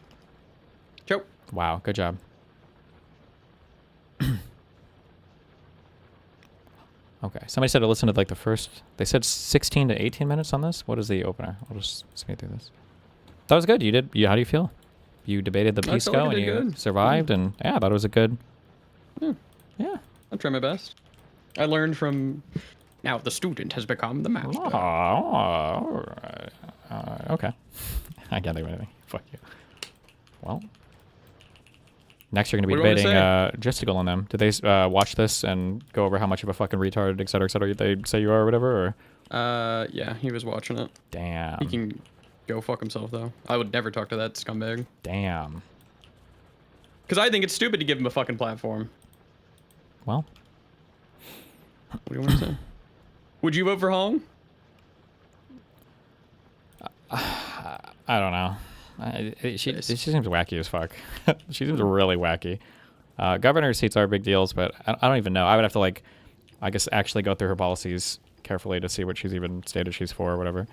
Ciao. Wow. Good job. Okay. Somebody said to listen to like the first. They said 16 to 18 minutes on this. What is the opener? I'll just speed through this. That was good. You did. How do you feel? You debated the I felt like I PISSCO and did you good. survived, and yeah, I thought it was a good. Yeah. I'll try my best. I learned from. Now the student has become the master. Oh, all right. Okay. I can't think of anything. Fuck you. Well. Next, you're going to be What do you debating Justigal on them. Did they watch this and go over how much of a fucking retard, et cetera, they say you are or whatever? Or? Yeah, he was watching it. Damn. He can go fuck himself, though. I would never talk to that scumbag. Damn. Because I think it's stupid to give him a fucking platform. Well. What do you want to say? Would you vote for Hong? I don't know. She seems wacky as fuck. She seems really wacky. Governor seats are big deals, but I don't even know. I would have to, like, I guess, actually go through her policies carefully to see what she's even stated she's for or whatever.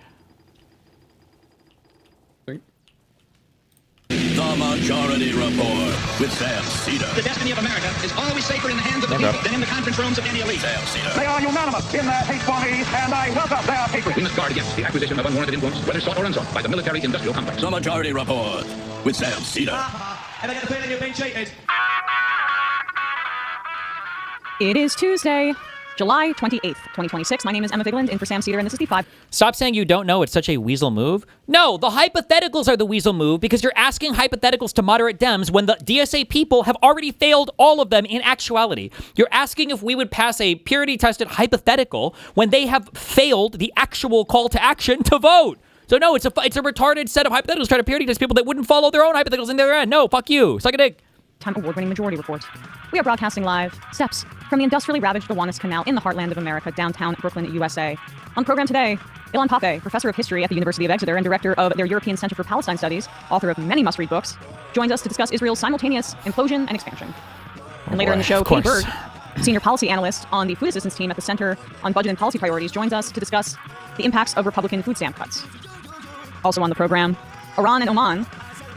The Majority Report with Sam Cedar. The destiny of America is always safer in the hands of the people than in the conference rooms of any elite. Sam Cedar. They are unanimous in their hate bombings, and I welcome their hatred. We must guard against the acquisition of unwarranted influence, whether sought or unsought, by the military-industrial complex. The Majority Report with Sam Cedar. And I get the feeling you've been cheated. It is Tuesday, July 28th, 2026. My name is Emma Vigland, in for Sam Cedar, and this is the 5. Stop saying you don't know it's such a weasel move. No, the hypotheticals are the weasel move because you're asking hypotheticals to moderate Dems when the DSA people have already failed all of them in actuality. You're asking if we would pass a purity-tested hypothetical when they have failed the actual call to action to vote. So no, it's a retarded set of hypotheticals trying to purity test people that wouldn't follow their own hypotheticals in their end. No, fuck you. Suck a dick. Time award-winning majority report. We are broadcasting live steps from the industrially ravaged Gowanus Canal in the heartland of America, downtown Brooklyn, USA. On the program today, Ilan Pape, professor of history at the University of Exeter and director of their European Center for Palestine Studies, author of many must-read books, joins us to discuss Israel's simultaneous implosion and expansion. And later in the show, Kate Bird, senior policy analyst on the food assistance team at the Center on Budget and Policy Priorities, joins us to discuss the impacts of Republican food stamp cuts. Also on the program, Iran and Oman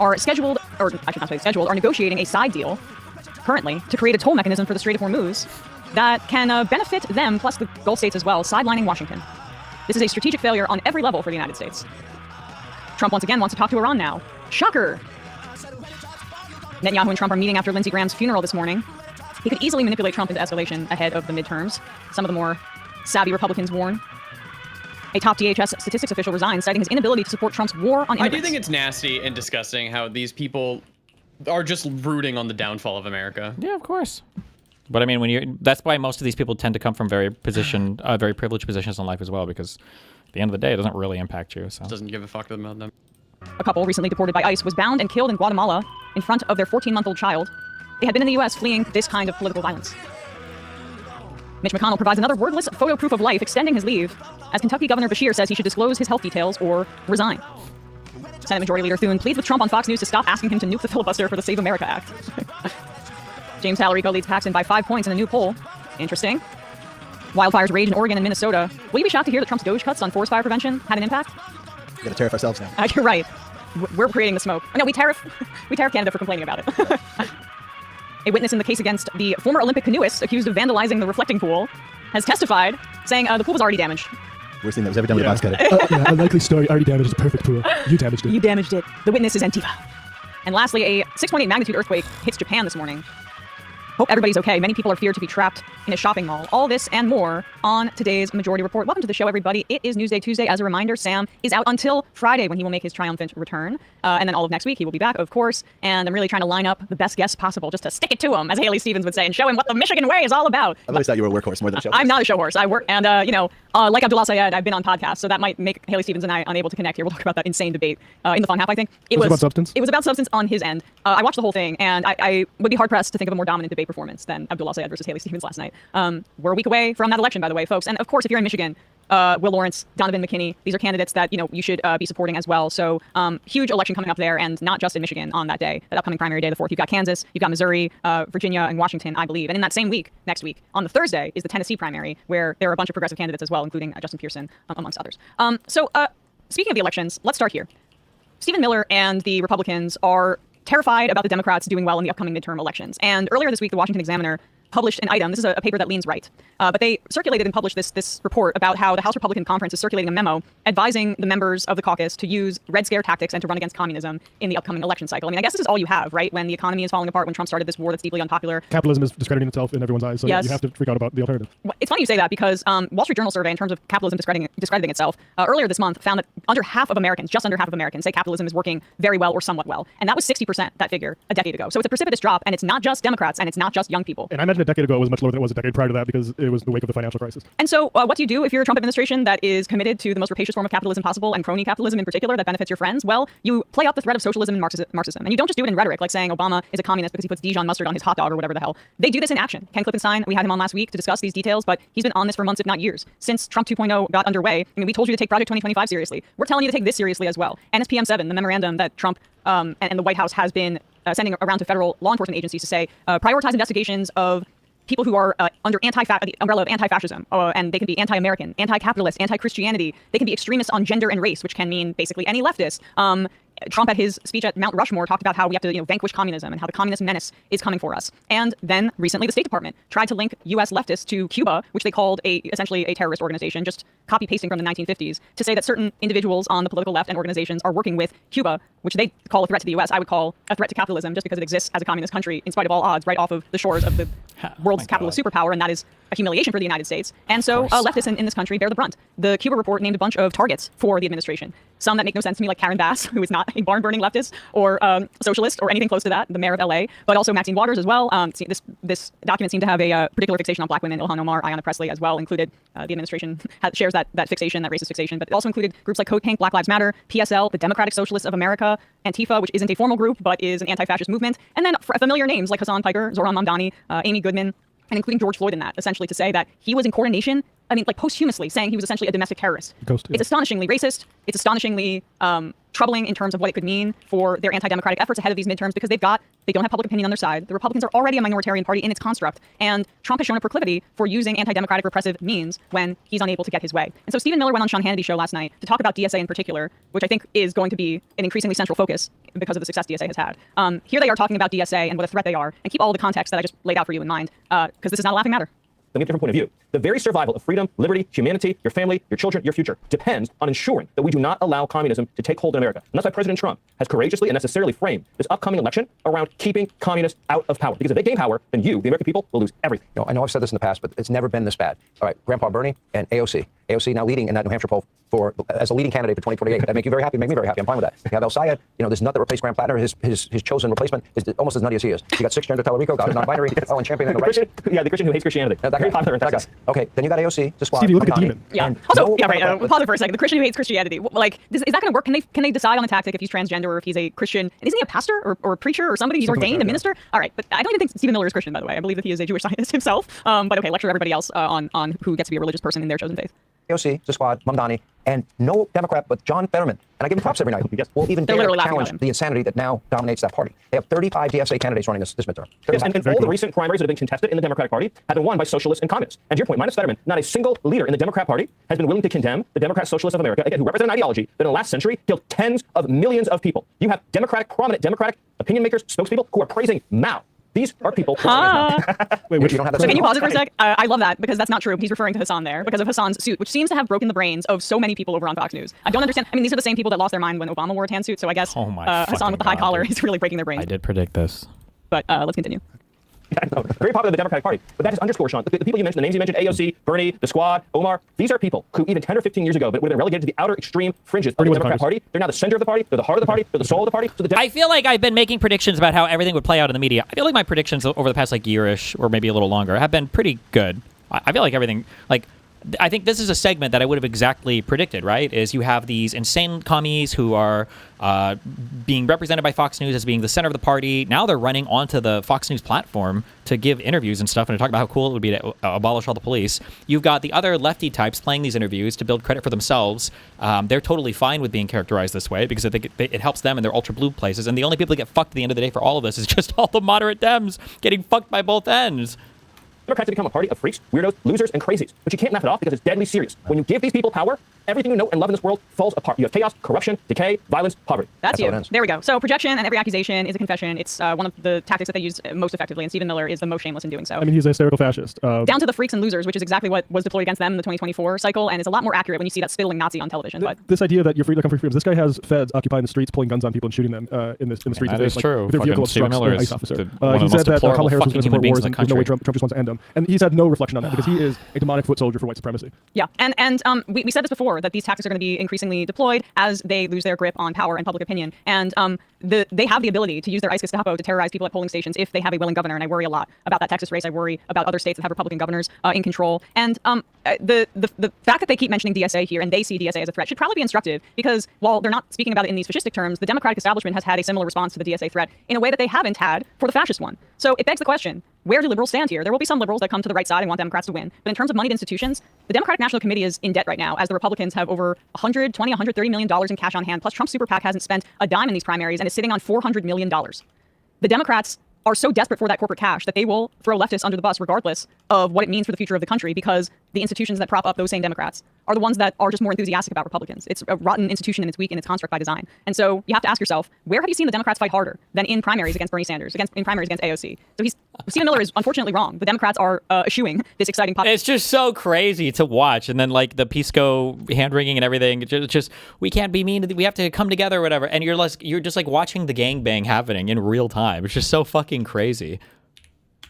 are scheduled, or I should not say scheduled, are negotiating a side deal currently to create a toll mechanism for the Strait of Hormuz that can benefit them, plus the Gulf states as well, sidelining Washington. This is a strategic failure on every level for the United States. Trump once again wants to talk to Iran now. Shocker! Netanyahu and Trump are meeting after Lindsey Graham's funeral this morning. He could easily manipulate Trump into escalation ahead of the midterms. Some of the more savvy Republicans warn. A top DHS statistics official resigns, citing his inability to support Trump's war on immigrants. I do think it's nasty and disgusting how these people are just rooting on the downfall of America. Yeah, of course. But I mean, that's why most of these people tend to come from very privileged positions in life as well, because at the end of the day, it doesn't really impact you. So. It doesn't give a fuck about them. A couple recently deported by ICE was bound and killed in Guatemala in front of their 14-month-old child. They had been in the U.S. fleeing this kind of political violence. Mitch McConnell provides another wordless photo proof of life, extending his leave, as Kentucky Governor Bashir says he should disclose his health details or resign. Senate Majority Leader Thune pleads with Trump on Fox News to stop asking him to nuke the filibuster for the Save America Act. James Tallarico leads Paxton by 5 points in a new poll. Interesting. Wildfires rage in Oregon and Minnesota. Will you be shocked to hear that Trump's DOJ cuts on forest fire prevention had an impact? We're going to tariff ourselves now. You're right. We're creating the smoke. No, we tariff Canada for complaining about it. A witness in the case against the former Olympic canoeist accused of vandalizing the reflecting pool has testified, saying the pool was already damaged. Worst thing that was ever done with a box cutter. Yeah, a likely story. Already damaged. It's a perfect pool. You damaged it. You damaged it. The witness is Antifa. And lastly, a 6.8 magnitude earthquake hits Japan this morning. Hope everybody's okay. Many people are feared to be trapped in a shopping mall. All this and more on today's Majority Report. Welcome to the show, everybody. It is Newsday Tuesday. As a reminder, Sam is out until Friday when he will make his triumphant return. And then all of next week, he will be back, of course. And I'm really trying to line up the best guests possible just to stick it to him, as Haley Stevens would say, and show him what the Michigan way is all about. I've always thought you were a workhorse more than a show horse. I'm not a show horse. I work, and, like Abdullah Sayed, I've been on podcasts, so that might make Haley Stevens and I unable to connect here. We'll talk about that insane debate in the fun half, I think. Was it about substance? It was about substance on his end. I watched the whole thing, and I would be hard-pressed to think of a more dominant debate performance than Abdullah Sayed versus Haley Stevens last night. We're a week away from that election, by the way, folks. And of course, if you're in Michigan, Will Lawrence, Donovan McKinney, these are candidates that you should be supporting as well. So huge election coming up there, and not just in Michigan on that day, that upcoming primary day, the 4th. You've got Kansas, you've got Missouri, Virginia, and Washington, I believe. And in that same week, next week, on the Thursday, is the Tennessee primary, where there are a bunch of progressive candidates as well, including Justin Pearson, amongst others. Speaking of the elections, let's start here. Stephen Miller and the Republicans are terrified about the Democrats doing well in the upcoming midterm elections. And earlier this week, the Washington Examiner published an item. This is a paper that leans right. But they circulated and published this report about how the House Republican Conference is circulating a memo advising the members of the caucus to use Red Scare tactics and to run against communism in the upcoming election cycle. I mean, I guess this is all you have, right? When the economy is falling apart, when Trump started this war that's deeply unpopular. Capitalism is discrediting itself in everyone's eyes, so Yes. you have to freak out about the alternative. It's funny you say that because Wall Street Journal survey in terms of capitalism discrediting itself earlier this month found that just under half of Americans say capitalism is working very well or somewhat well. And that was 60%, that figure, a decade ago. So it's a precipitous drop, and it's not just Democrats, and it's not just young people. And I imagine a decade ago it was much lower than it was a decade prior to that because it was the wake of the financial crisis. And so what do you do if you're a Trump administration that is committed to the most rapacious form of capitalism possible, and crony capitalism in particular that benefits your friends? Well, you play up the threat of socialism and Marxism. And you don't just do it in rhetoric, like saying Obama is a communist because he puts Dijon mustard on his hot dog or whatever the hell. They do this in action. Ken Klippenstein, we had him on last week to discuss these details, but he's been on this for months, if not years. Since Trump 2.0 got underway, I mean, we told you to take Project 2025 seriously. We're telling you to take this seriously as well. NSPM 7, the memorandum that Trump and the White House has been sending around to federal law enforcement agencies to say, prioritize investigations of people who are under the umbrella of anti-fascism, and they can be anti-American, anti-capitalist, anti-Christianity. They can be extremists on gender and race, which can mean basically any leftist. Trump, at his speech at Mount Rushmore, talked about how we have to vanquish communism and how the communist menace is coming for us. And then recently, the State Department tried to link U.S. leftists to Cuba, which they called essentially a terrorist organization, just copy-pasting from the 1950s, to say that certain individuals on the political left and organizations are working with Cuba, which they call a threat to the U.S. I would call a threat to capitalism just because it exists as a communist country in spite of all odds right off of the shores of the world's capitalist superpower, and that is a humiliation for the United States. And so leftists in this country bear the brunt. The Cuba report named a bunch of targets for the administration. Some that make no sense to me, like Karen Bass, who is not a barn-burning leftist or socialist or anything close to that, the mayor of LA, but also Maxine Waters as well. This document seemed to have a particular fixation on black women. Ilhan Omar, Ayanna Pressley as well included. The administration shares that fixation, that racist fixation, but it also included groups like Code Pink, Black Lives Matter, PSL, the Democratic Socialists of America, Antifa, which isn't a formal group, but is an anti-fascist movement, and then familiar names like Hassan Piker, Zohran Mamdani, Amy Goodman, and including George Floyd in that, essentially to say that he was in coordination, posthumously saying he was essentially a domestic terrorist. It's astonishingly racist. It's astonishingly troubling in terms of what it could mean for their anti-democratic efforts ahead of these midterms, because they don't have public opinion on their side. The Republicans are already a minoritarian party in its construct, and Trump has shown a proclivity for using anti-democratic repressive means when he's unable to get his way. And so Stephen Miller went on Sean Hannity's show last night to talk about DSA in particular, which I think is going to be an increasingly central focus because of the success DSA has had. Here they are talking about DSA and what a threat they are, and keep all the context that I just laid out for you in mind, because this is not a laughing matter. Let me have a different point of view. The very survival of freedom, liberty, humanity, your family, your children, your future depends on ensuring that we do not allow communism to take hold in America. And that's why President Trump has courageously and necessarily framed this upcoming election around keeping communists out of power. Because if they gain power, then you, the American people, will lose everything. I know I've said this in the past, but it's never been this bad. All right, Grandpa Bernie and AOC. AOC now leading in that New Hampshire poll as a leading candidate for 2028. That make you very happy, make me very happy. I'm fine with that. You have El Sayed, this nut that replaced Graham Platter, his chosen replacement is almost as nutty as he is. You got six gender Telerico, God is non-binary, and championing the rights. The Christian who hates Christianity. Very popular in Texas. Okay, then you got AOC, the squad. Steve, you look like a demon. Yeah. Also, pause it for a second. The Christian who hates Christianity. Is that going to work? Can they decide on the tactic if he's transgender or if he's a Christian? And isn't he a pastor or a preacher or somebody? He's ordained, a minister? All right, but I don't even think Stephen Miller is Christian, by the way. I believe that he is a Jewish scientist himself. But okay, lecture everybody else on who gets to be a religious person in their chosen faith. AOC, the squad, Mamdani, and no Democrat but John Fetterman, and I give him props every night, will even dare challenge the insanity that now dominates that party. They have 35 DSA candidates running this midterm. Yes, and all the recent primaries that have been contested in the Democratic Party have been won by socialists and communists. And to your point, minus Fetterman, not a single leader in the Democrat Party has been willing to condemn the Democrat Socialists of America, again, who represent an ideology that in the last century killed tens of millions of people. You have prominent Democratic opinion makers, spokespeople who are praising Mao. These are people. Wait, you don't have that. So can you pause it for a sec? I love that because that's not true. He's referring to Hassan there because of Hassan's suit, which seems to have broken the brains of so many people over on Fox News. I don't understand. I mean, these are the same people that lost their mind when Obama wore a tan suit. So I guess Hassan with the high collar is really breaking their brains. I did predict this. But let's continue. Very popular in the Democratic Party. But that just underscores, Sean, the people you mentioned, the names you mentioned, AOC, Bernie, the squad, Omar, these are people who even 10 or 15 years ago would have been relegated to the outer extreme fringes of the Democratic Party. They're now the center of the party, they're the heart of the party, they're the soul of the party. So I feel like I've been making predictions about how everything would play out in the media. I feel like my predictions over the past year-ish, or maybe a little longer, have been pretty good. I feel like everything, I think this is a segment that I would have exactly predicted, right? Is you have these insane commies who are being represented by Fox News as being the center of the party. Now they're running onto the Fox News platform to give interviews and stuff and to talk about how cool it would be to abolish all the police. You've got the other lefty types playing these interviews to build credit for themselves. They're totally fine with being characterized this way because it helps them in their ultra blue places. And the only people that get fucked at the end of the day for all of this is just all the moderate Dems getting fucked by both ends. Democrats have become a party of freaks, weirdos, losers, and crazies. But you can't laugh it off because it's deadly serious. When you give these people power, everything you know and love in this world falls apart. You have chaos, corruption, decay, violence, poverty. That's you. There we go. So projection and every accusation is a confession. It's one of the tactics that they use most effectively, and Stephen Miller is the most shameless in doing so. I mean, he's a hysterical fascist. Down to the freaks and losers, which is exactly what was deployed against them in the 2024 cycle, and is a lot more accurate when you see that spittling Nazi on television. But this idea that you're free to come for freedoms, this guy has feds occupying the streets, pulling guns on people and shooting them in the streets. That is true. With their vehicle Stephen obstructs Miller an is ICE officer. one of He the most said that deplorable Kamala Harris was fucking going to human support beings wars in the and there's no way country. Trump just wants to end them. And he's had no reflection on that because he is a demonic foot soldier for white supremacy. yeah, and we said this before, that these tactics are going to be increasingly deployed as they lose their grip on power and public opinion. And they have the ability to use their ICE Gestapo to terrorize people at polling stations if they have a willing governor. And I worry a lot about that Texas race. I worry about other states that have Republican governors in control. And the fact that they keep mentioning DSA here and they see DSA as a threat should probably be instructive, because while they're not speaking about it in these fascistic terms, the Democratic establishment has had a similar response to the DSA threat in a way that they haven't had for the fascist one. So it begs the question, where do liberals stand here? There will be some liberals that come to the right side and want Democrats to win. But in terms of moneyed institutions, the Democratic National Committee is in debt right now, as the Republicans have over $130 million in cash on hand, plus Trump's super PAC hasn't spent a dime in these primaries and is sitting on $400 million. The Democrats are so desperate for that corporate cash that they will throw leftists under the bus regardless of what it means for the future of the country, because the institutions that prop up those same Democrats are the ones that are just more enthusiastic about Republicans. It's a rotten institution and it's weak in its construct by design. And so you have to ask yourself, where have you seen the Democrats fight harder than in primaries against Bernie Sanders, in primaries against AOC? So Stephen Miller is unfortunately wrong. The Democrats are eschewing this exciting popular. It's just so crazy to watch. And then like the PISSCO hand-wringing and everything, it's just we can't be mean. We have to come together or whatever. And you're just like watching the gangbang happening in real time. It's just so fucking crazy.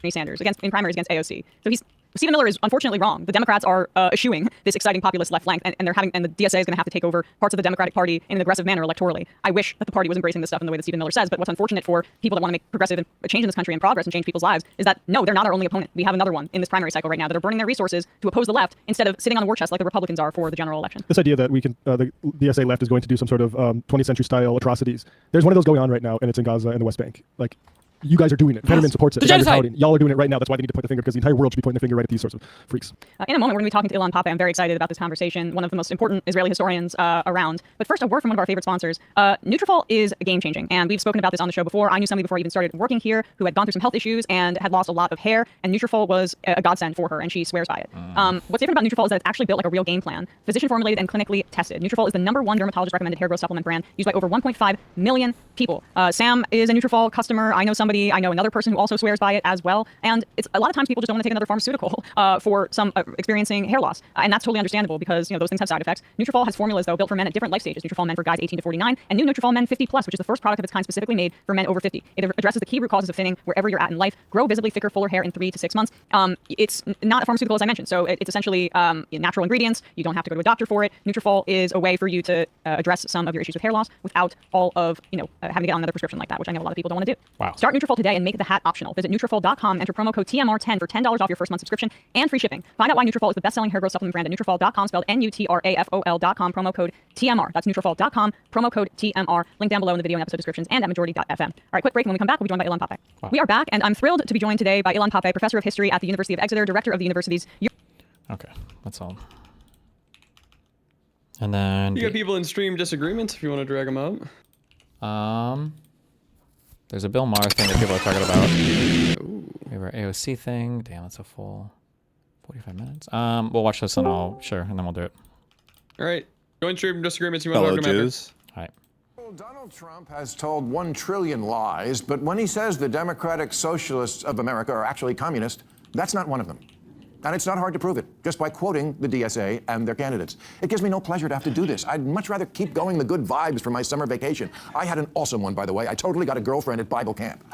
Bernie Sanders in primaries against AOC. So Stephen Miller is unfortunately wrong. The Democrats are eschewing this exciting populist left flank, and the DSA is going to have to take over parts of the Democratic Party in an aggressive manner electorally. I wish that the party was embracing this stuff in the way that Stephen Miller says, but what's unfortunate for people that want to make progressive and change in this country and progress and change people's lives is that no, they're not our only opponent. We have another one in this primary cycle right now that are burning their resources to oppose the left instead of sitting on a war chest like the Republicans are for the general election. This idea that we can, the DSA left is going to do some sort of 20th century style atrocities. There's one of those going on right now, and it's in Gaza and the West Bank. Like, you guys are doing it. Fetterman supports it. Y'all are doing it right now. That's why they need to point the finger, because the entire world should be pointing their finger right at these sorts of freaks. In a moment, we're going to be talking to Ilan Pappé. I'm very excited about this conversation. One of the most important Israeli historians around. But first, a word from one of our favorite sponsors. Nutrafol is game-changing, and we've spoken about this on the show before. I knew somebody before I even started working here who had gone through some health issues and had lost a lot of hair, and Nutrafol was a godsend for her, and she swears by it. What's different about Nutrafol is that it's actually built like a real game plan, physician-formulated and clinically tested. Nutrafol is the #1 dermatologist-recommended hair growth supplement brand used by over 1.5 million people. Sam is a Nutrafol customer. I know another person who also swears by it as well. And it's a lot of times people just don't want to take another pharmaceutical for some experiencing hair loss. And that's totally understandable because, those things have side effects. Nutrafol has formulas, though, built for men at different life stages. Nutrafol Men for guys 18 to 49, and new Nutrafol Men 50 plus, which is the first product of its kind specifically made for men over 50. It addresses the key root causes of thinning wherever you're at in life. Grow visibly thicker, fuller hair in 3 to 6 months. It's not a pharmaceutical, as I mentioned. So it's essentially natural ingredients. You don't have to go to a doctor for it. Nutrafol is a way for you to address some of your issues with hair loss without all of, having to get on another prescription like that, which I know a lot of people don't want to do. Wow. Start Nutrafol today and make the hat optional. Visit Nutrafol.com, enter promo code TMR10 for $10 off your first month subscription and free shipping. Find out why Nutrafol is the best-selling hair growth supplement brand at Nutrafol.com, spelled Nutrafol.com, promo code TMR. That's Nutrafol.com, promo code TMR. Link down below in the video and episode descriptions and at majority.fm. All right, quick break, and when we come back, we'll be joined by Ilan Pappé. Wow. We are back, and I'm thrilled to be joined today by Ilan Pappé, professor of history at the University of Exeter, director of the university's... Okay, that's all. And then... You got people in stream disagreements if you want to drag them out. There's a Bill Maher thing that people are talking about. We have our AOC thing. Damn, that's a full 45 minutes. We'll watch this and and then we'll do it. All right. Join stream disagreements. You want to drag them out? All right. Donald Trump has told 1 trillion lies, but when he says the Democratic Socialists of America are actually communist, that's not one of them. And it's not hard to prove it, just by quoting the DSA and their candidates. It gives me no pleasure to have to do this. I'd much rather keep going the good vibes from my summer vacation. I had an awesome one, by the way. I totally got a girlfriend at Bible camp.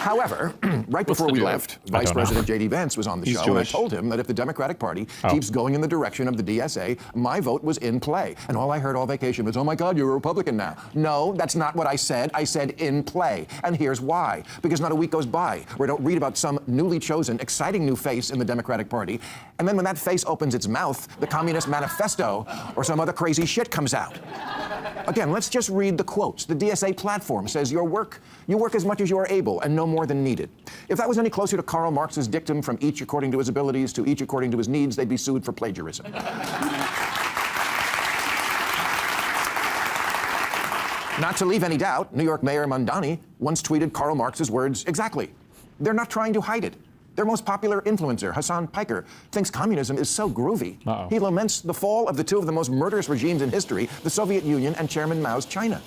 However, right before we left, Vice President J.D. Vance was on the show, and I told him that if the Democratic Party keeps going in the direction of the DSA, my vote was in play. And all I heard all vacation was, oh my God, you're a Republican now. No, that's not what I said. I said in play. And here's why. Because not a week goes by where I don't read about some newly chosen, exciting new face in the Democratic Party, and then when that face opens its mouth, the Communist Manifesto or some other crazy shit comes out. Again, let's just read the quotes. The DSA platform says you work as much as you are able and no more than needed. If that was any closer to Karl Marx's dictum from each according to his abilities to each according to his needs, they'd be sued for plagiarism. Not to leave any doubt, New York Mayor Mamdani once tweeted Karl Marx's words exactly. They're not trying to hide it. Their most popular influencer, Hassan Piker, thinks communism is so groovy. He laments the fall of the two of the most murderous regimes in history, the Soviet Union and Chairman Mao's China.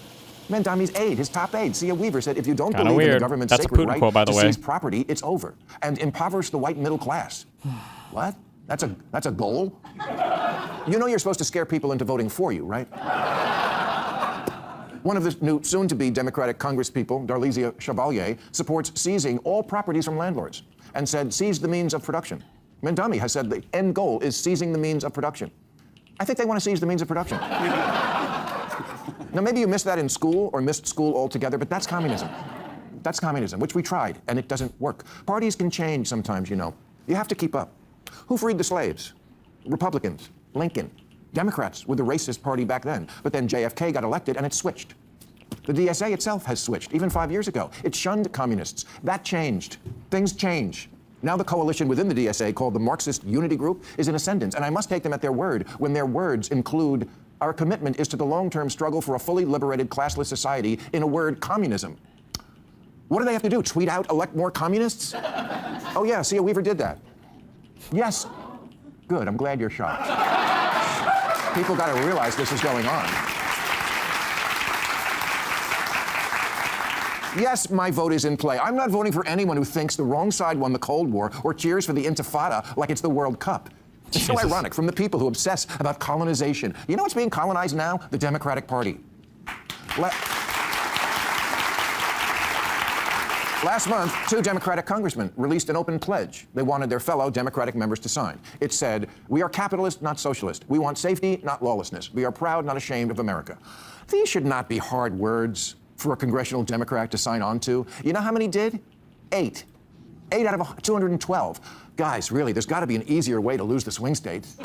Mamdani's aide, his top aide, Sia Weaver, said if you don't believe in the government's sacred right to seize property, it's over. And impoverish the white middle class. What? That's a goal? You know you're supposed to scare people into voting for you, right? One of the new soon-to-be Democratic Congresspeople, Darlisia Chevalier, supports seizing all properties from landlords and said, seize the means of production. Mamdani has said the end goal is seizing the means of production. I think they want to seize the means of production. Now, maybe you missed that in school or missed school altogether, but that's communism. That's communism, which we tried, and it doesn't work. Parties can change sometimes, you know. You have to keep up. Who freed the slaves? Republicans, Lincoln. Democrats were the racist party back then, but then JFK got elected and it switched. The DSA itself has switched, even 5 years ago. It shunned communists. That changed. Things change. Now the coalition within the DSA, called the Marxist Unity Group, is in ascendance, and I must take them at their word when their words include, our commitment is to the long-term struggle for a fully liberated, classless society, in a word, communism. What do they have to do, tweet out, elect more communists? Oh yeah, Sia Weaver did that. Yes. Good, I'm glad you're shocked. People got to realize this is going on. Yes, my vote is in play. I'm not voting for anyone who thinks the wrong side won the Cold War or cheers for the Intifada like it's the World Cup. It's so ironic from the people who obsess about colonization. You know what's being colonized now? The Democratic Party. Last month, 2 Democratic congressmen released an open pledge they wanted their fellow Democratic members to sign. It said, we are capitalist, not socialist. We want safety, not lawlessness. We are proud, not ashamed of America. These should not be hard words for a congressional Democrat to sign on to. You know how many did? 8. 8 out of 212. Guys, really, there's got to be an easier way to lose the swing states.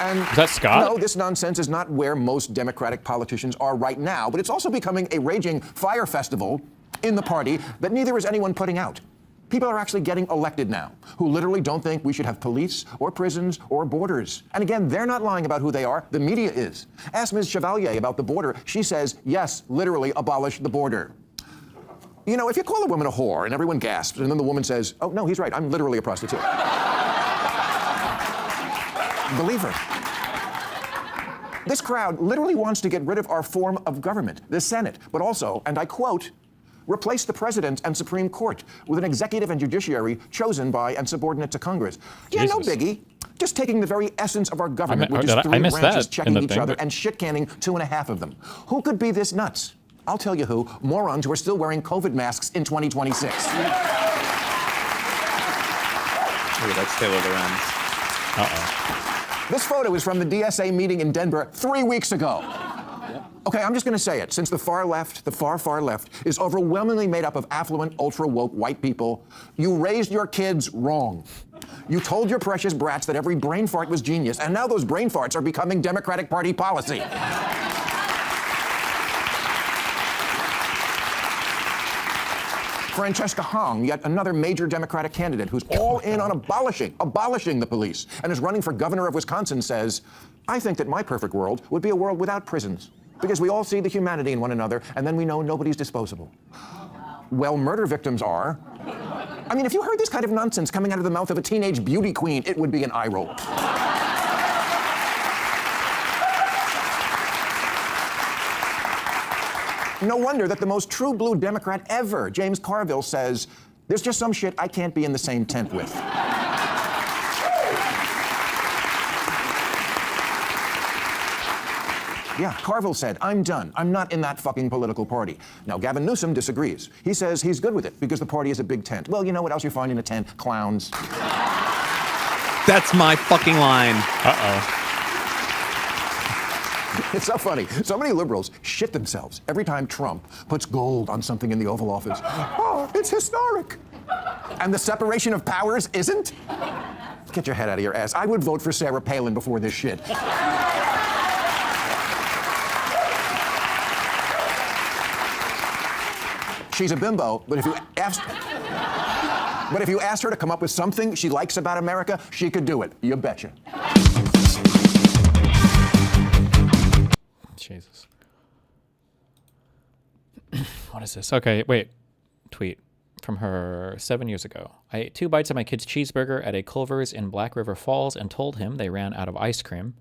And is that Scott? No, this nonsense is not where most Democratic politicians are right now, but it's also becoming a raging fire festival in the party that neither is anyone putting out. People are actually getting elected now who literally don't think we should have police or prisons or borders. And again, they're not lying about who they are. The media is. Ask Ms. Chevalier about the border. She says, yes, literally abolish the border. You know, if you call a woman a whore and everyone gasps, and then the woman says, oh, no, he's right, I'm literally a prostitute. Believe her. This crowd literally wants to get rid of our form of government, the Senate, but also, and I quote, replace the president and Supreme Court with an executive and judiciary chosen by and subordinate to Congress. Yeah, no biggie. Just taking the very essence of our government, which is 3 branches checking each other and shit-canning 2.5 of them. Who could be this nuts? I'll tell you who. Morons who are still wearing COVID masks in 2026. Ooh, that's Taylor Lorenz. Uh-oh. This photo is from the DSA meeting in Denver 3 weeks ago. Okay, I'm just going to say it. Since the far left, the far, far left, is overwhelmingly made up of affluent, ultra-woke white people, you raised your kids wrong. You told your precious brats that every brain fart was genius, and now those brain farts are becoming Democratic Party policy. Francesca Hong, yet another major Democratic candidate who's all in on abolishing the police, and is running for governor of Wisconsin, says, I think that my perfect world would be a world without prisons, because we all see the humanity in one another, and then we know nobody's disposable. Well, murder victims are. I mean, if you heard this kind of nonsense coming out of the mouth of a teenage beauty queen, it would be an eye roll. No wonder that the most true blue Democrat ever, James Carville, says, there's just some shit I can't be in the same tent with. Yeah, Carville said, I'm done. I'm not in that fucking political party. Now, Gavin Newsom disagrees. He says he's good with it because the party is a big tent. Well, you know what else you find in a tent? Clowns. That's my fucking line. Uh-oh. It's so funny. So many liberals shit themselves every time Trump puts gold on something in the Oval Office. Oh, it's historic. And the separation of powers isn't? Get your head out of your ass. I would vote for Sarah Palin before this shit. She's a bimbo, but if you asked her to come up with something she likes about America, she could do it. You betcha. Jesus. What is this? Okay, wait. Tweet from her 7 years ago. I ate 2 bites of my kid's cheeseburger at a Culver's in Black River Falls and told him they ran out of ice cream.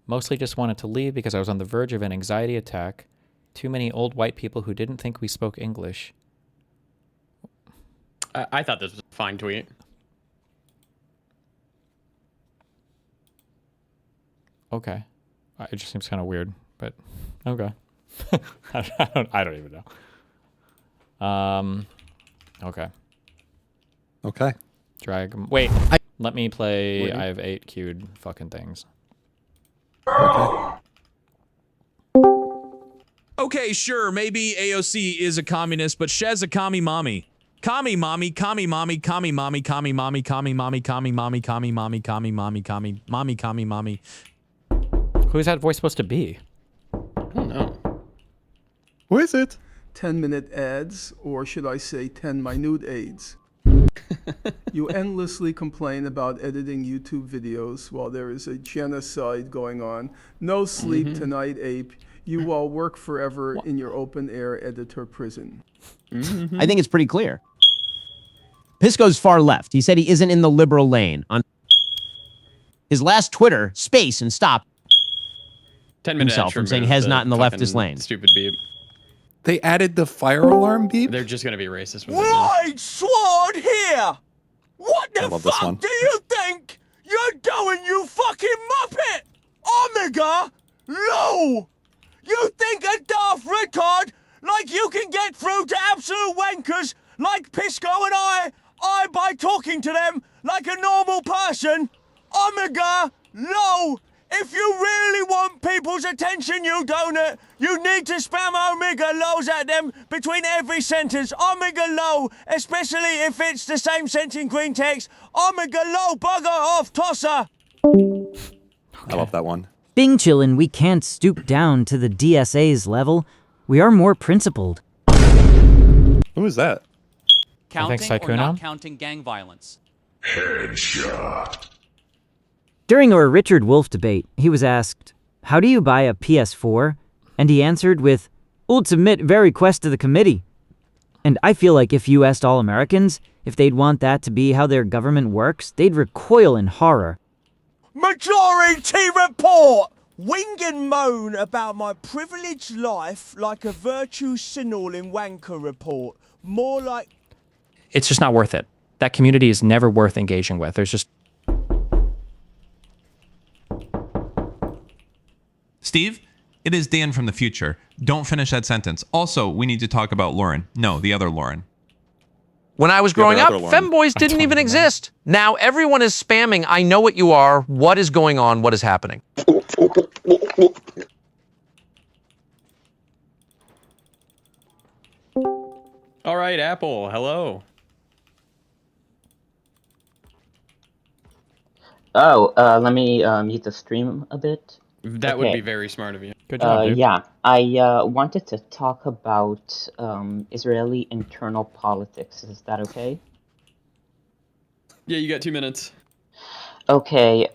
Mostly just wanted to leave because I was on the verge of an anxiety attack. Too many old white people who didn't think we spoke English. I thought this was a fine tweet. Okay. It just seems kind of weird, but okay. I don't even know. Okay. Okay. Drag 'em. Wait. Let me play. Wait. I have 8 queued fucking things. Okay. Okay, sure, maybe AOC is a communist, but Shez a commie mommy. Commie mommy, commie mommy, commie mommy, commie mommy, commie mommy, commie mommy, commie mommy, commie mommy, commie mommy, commie mommy. Who's that voice supposed to be? I don't know. Who is it? 10-minute ads, or should I say 10 minute aids. You endlessly complain about editing YouTube videos while there is a genocide going on. No sleep tonight, ape. You will work forever in your open-air editor prison. I think it's pretty clear. PISSCO's far left. He said he isn't in the liberal lane. On his last Twitter, space and stop 10-minute himself from saying has not in the leftist lane. Stupid beep. They added the fire alarm beep? They're just going to be racist with Right sword here! What the love this one. fuck do you think you're doing, you fucking muppet? Omega? No! You think a daft retard like you can get through to absolute wankers like PISSCO and I by talking to them like a normal person? Omega? No! If you really want people's attention, you donut, you need to spam Omega lows at them between every sentence. Omega low, especially if it's the same sentence in green text. Omega low, bugger off, tosser. I love that one. Bing chillin', we can't stoop down to the DSA's level. We are more principled. Who is that? Counting or not counting gang violence? Headshot. During our Richard Wolff debate, he was asked, "How do you buy a PS4?" And he answered with, "We'll submit very request to the committee." And I feel like if you asked all Americans if they'd want that to be how their government works, they'd recoil in horror. Majority report! Wing and moan about my privileged life like a virtue signaling wanker report. More like... It's just not worth it. That community is never worth engaging with. There's just... Steve, it is Dan from the future. Don't finish that sentence. Also, we need to talk about Lauren. No, the other Lauren. When I was growing up, femboys didn't even exist. Now everyone is spamming, I know what you are, what is going on, what is happening. All right, Apple, hello. Oh, let me mute the stream a bit. That would be very smart of you. Good job, dude. Yeah, I wanted to talk about Israeli internal politics. Is that okay? Yeah, you got 2 minutes. Okay,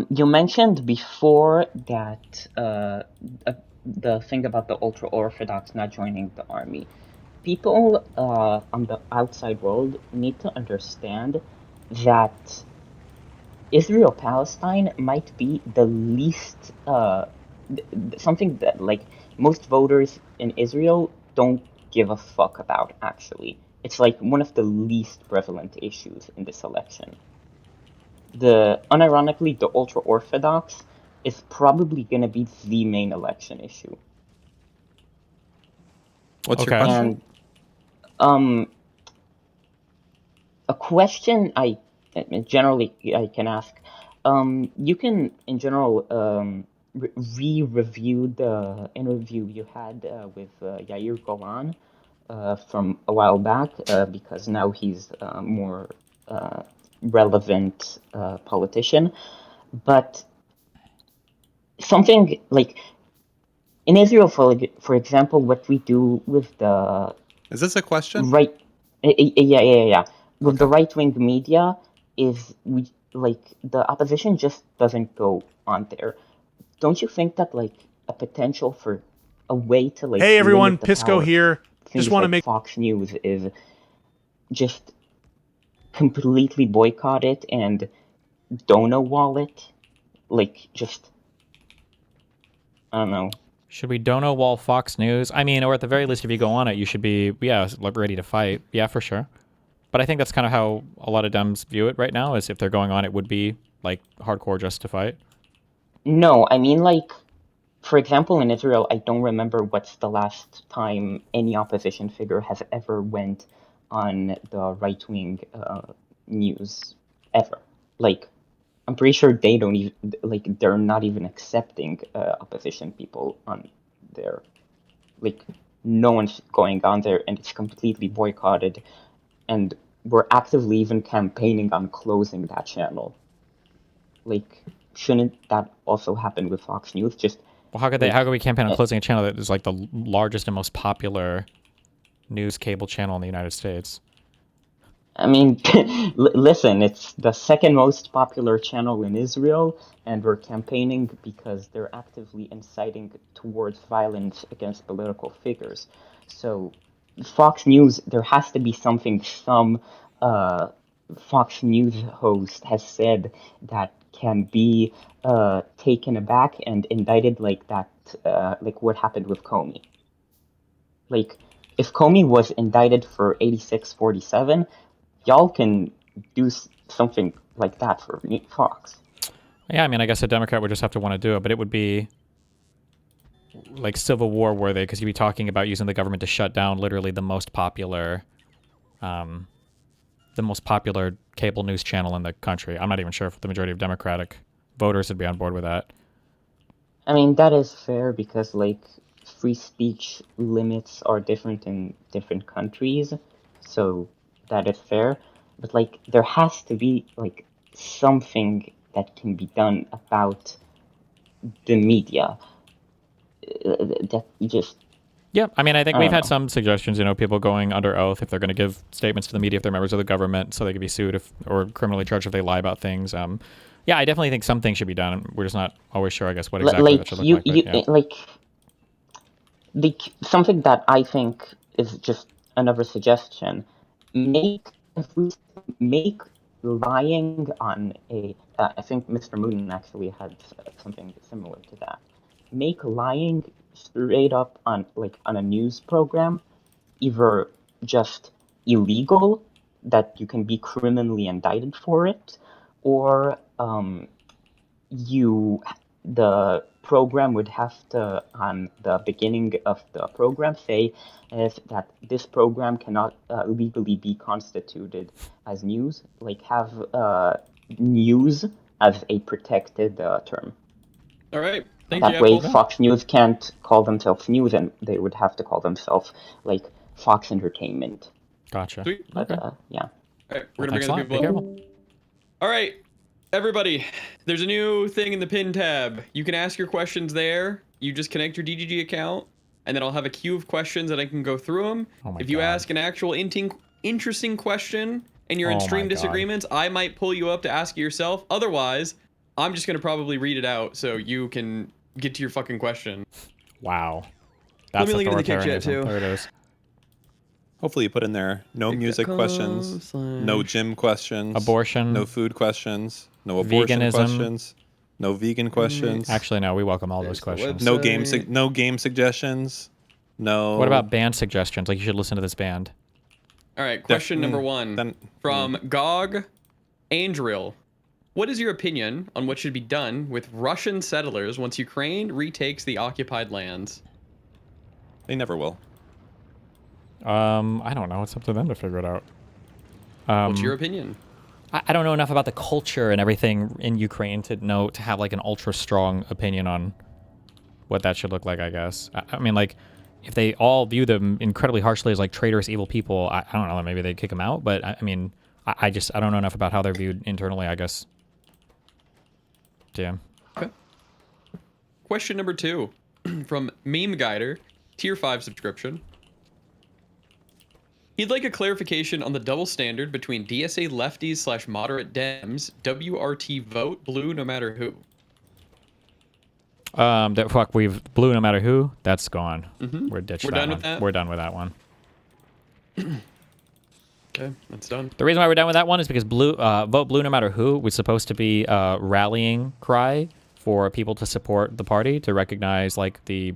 you mentioned before that the thing about the ultra-Orthodox not joining the army. People on the outside world need to understand that Israel-Palestine might be the least, something that, like, most voters in Israel don't give a fuck about, actually. It's, like, one of the least prevalent issues in this election. Unironically, the ultra-Orthodox is probably going to be the main election issue. What's your question? And a question I generally I can ask. You can, in general, re-review the interview you had with Yair Golan from a while back, because now he's a more relevant politician. But something like in Israel, for example, what we do with the Is this a question? right, yeah. With the right-wing media is we the opposition just doesn't go on there. Don't you think that a potential for a way to Hey everyone, limit the PISSCO power here. things Just want to like make Fox News is just completely boycott it and donor wallet, just I don't know. Should we dono wall Fox News? I mean, or at the very least, if you go on it, you should be, ready to fight. Yeah, for sure. But I think that's kind of how a lot of Dems view it right now, is if they're going on, it would be, hardcore just to fight. No, I mean, for example, in Israel, I don't remember what's the last time any opposition figure has ever went on the right-wing news, ever. I'm pretty sure they don't even, they're not even accepting opposition people on there. No one's going on there, and it's completely boycotted. And we're actively even campaigning on closing that channel. Shouldn't that also happen with Fox News? Well, how could we campaign on closing a channel that is the largest and most popular news cable channel in the United States? I mean, listen, it's the second most popular channel in Israel, and we're campaigning because they're actively inciting towards violence against political figures. So, Fox News, there has to be something some Fox News host has said that can be taken aback and indicted like that, like what happened with Comey. If Comey was indicted for 8647, y'all can do something like that for Fox. Yeah, I mean, I guess a Democrat would just have to want to do it, but it would be Civil War worthy, because you'd be talking about using the government to shut down literally the most popular cable news channel in the country. I'm not even sure if the majority of Democratic voters would be on board with that. I mean, that is fair because free speech limits are different in different countries, so that is fair. But there has to be something that can be done about the media. That just yeah, I mean, I think we've had some suggestions, people going under oath if they're going to give statements to the media if they're members of the government, so they could be sued or criminally charged if they lie about things. Yeah, I definitely think something should be done. We're just not always sure, I guess, what exactly that should look like. Something that I think is just another suggestion. Make lying on a. I think Mr. Moon actually had something similar to that. Make lying straight up on a news program either just illegal, that you can be criminally indicted for it, or the program would have to, on the beginning of the program, say that this program cannot legally be constituted as news, have news as a protected term. All right. That way, Fox News can't call themselves news, and they would have to call themselves Fox Entertainment. Gotcha. Sweet. But yeah. All right, we're gonna bring other people up. All right, everybody. There's a new thing in the pin tab. You can ask your questions there. You just connect your DGG account, and then I'll have a queue of questions and I can go through them. If you ask an actual interesting question and you're in stream disagreements, I might pull you up to ask it yourself. Otherwise, I'm just gonna probably read it out so you can get to your fucking question. Wow. That's Let me link it in the kick chat too. There it is. Hopefully you put in there no music questions, no gym questions, abortion, no food questions, no abortion questions, no vegan questions. Actually, no, we welcome all those questions. No game suggestions. No. What about band suggestions? You should listen to this band. All right, question number one from Gog Andril. What is your opinion on what should be done with Russian settlers once Ukraine retakes the occupied lands? They never will. I don't know. It's up to them to figure it out. What's your opinion? I don't know enough about the culture and everything in Ukraine to have like an ultra strong opinion on what that should look like, I guess. I mean, like, if they all view them incredibly harshly as like traitorous, evil people, I don't know, maybe they'd kick them out. But I mean, I don't know enough about how they're viewed internally, I guess. Damn. Okay. Question number 2 from Meme Guider, tier 5 subscription. He'd like a clarification on the double standard between DSA lefties / moderate Dems, WRT vote, blue no matter who. We've blue no matter who. That's gone. We're ditched. We're done with that? We're done with that one. Okay, that's done. The reason why we're done with that one is because vote blue no matter who was supposed to be a rallying cry for people to support the party, to recognize like the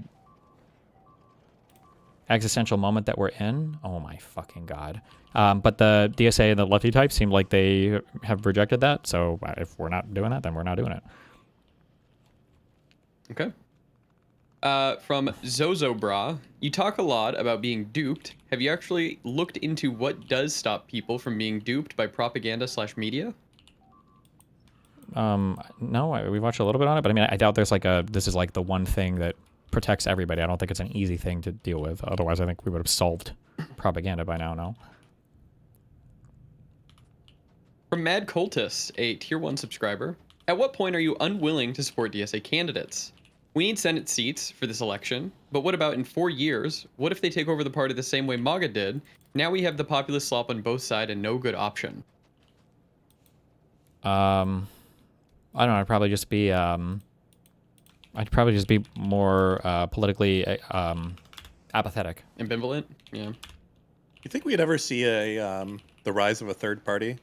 existential moment that we're in. Oh my fucking god. But the DSA and the lefty types seem like they have rejected that. So if we're not doing that, then we're not doing it. Okay. From Zozobra, you talk a lot about being duped. Have you actually looked into what does stop people from being duped by propaganda / media? No, we watched a little bit on it, but I mean, I doubt there's like this is like the one thing that protects everybody. I don't think it's an easy thing to deal with. Otherwise, I think we would have solved propaganda by now, no? From Mad Cultist, a tier 1 subscriber. At what point are you unwilling to support DSA candidates? We need Senate seats for this election, but what about in 4 years? What if they take over the party the same way MAGA did? Now we have the populist slop on both sides and no good option. I don't know. I'd probably just be more politically apathetic. Ambivalent? Yeah. You think we'd ever see the rise of a third party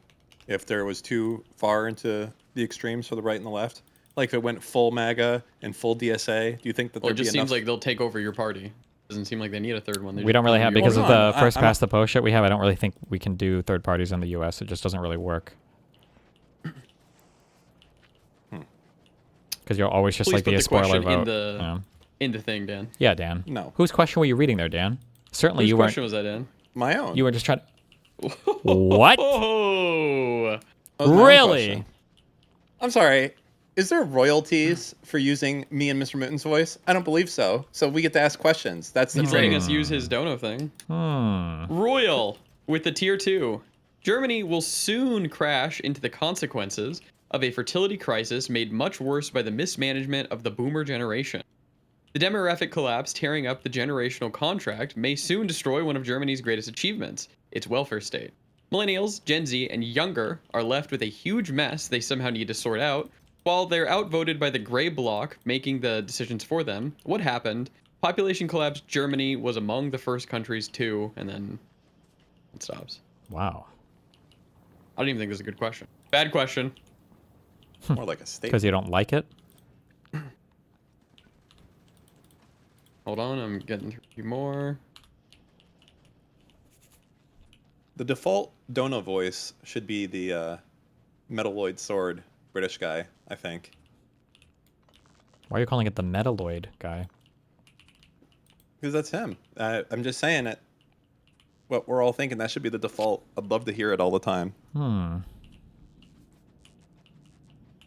if there was too far into the extremes for the right and the left? Like if it went full MAGA and full DSA, do you think that Well, there'd it just be enough? seems like they'll take over your party. Doesn't seem like they need a third one. We don't really have, because of the first past the post shit we have, I don't really think we can do third parties in the US. It just doesn't really work. Because you'll always just Please like be put a the spoiler question vote. in the thing, Dan. Yeah, Dan. No. Whose question were you reading there, Dan? Certainly Whose you weren't. question was that, Dan? My own. You were just trying to... What? Oh. That was my own Really? question. I'm sorry. Is there royalties for using me and Mr. Mooton's voice? I don't believe so. So we get to ask questions. That's the He's letting us use his dono thing. Royal with the tier 2. Germany will soon crash into the consequences of a fertility crisis made much worse by the mismanagement of the boomer generation. The demographic collapse tearing up the generational contract may soon destroy one of Germany's greatest achievements, its welfare state. Millennials, Gen Z, and younger are left with a huge mess they somehow need to sort out, while they're outvoted by the gray bloc making the decisions for them. What happened? Population collapse. Germany was among the first countries to, and then it stops. Wow. I don't even think this is a good question. Bad question. More like a statement. Because you don't like it? Hold on, I'm getting through a few more. The default dono voice should be the Metalloid Sword British guy, I think. Why are you calling it the Metalloid guy? Because that's him. I'm just saying it. What we're all thinking, that should be the default. I'd love to hear it all the time.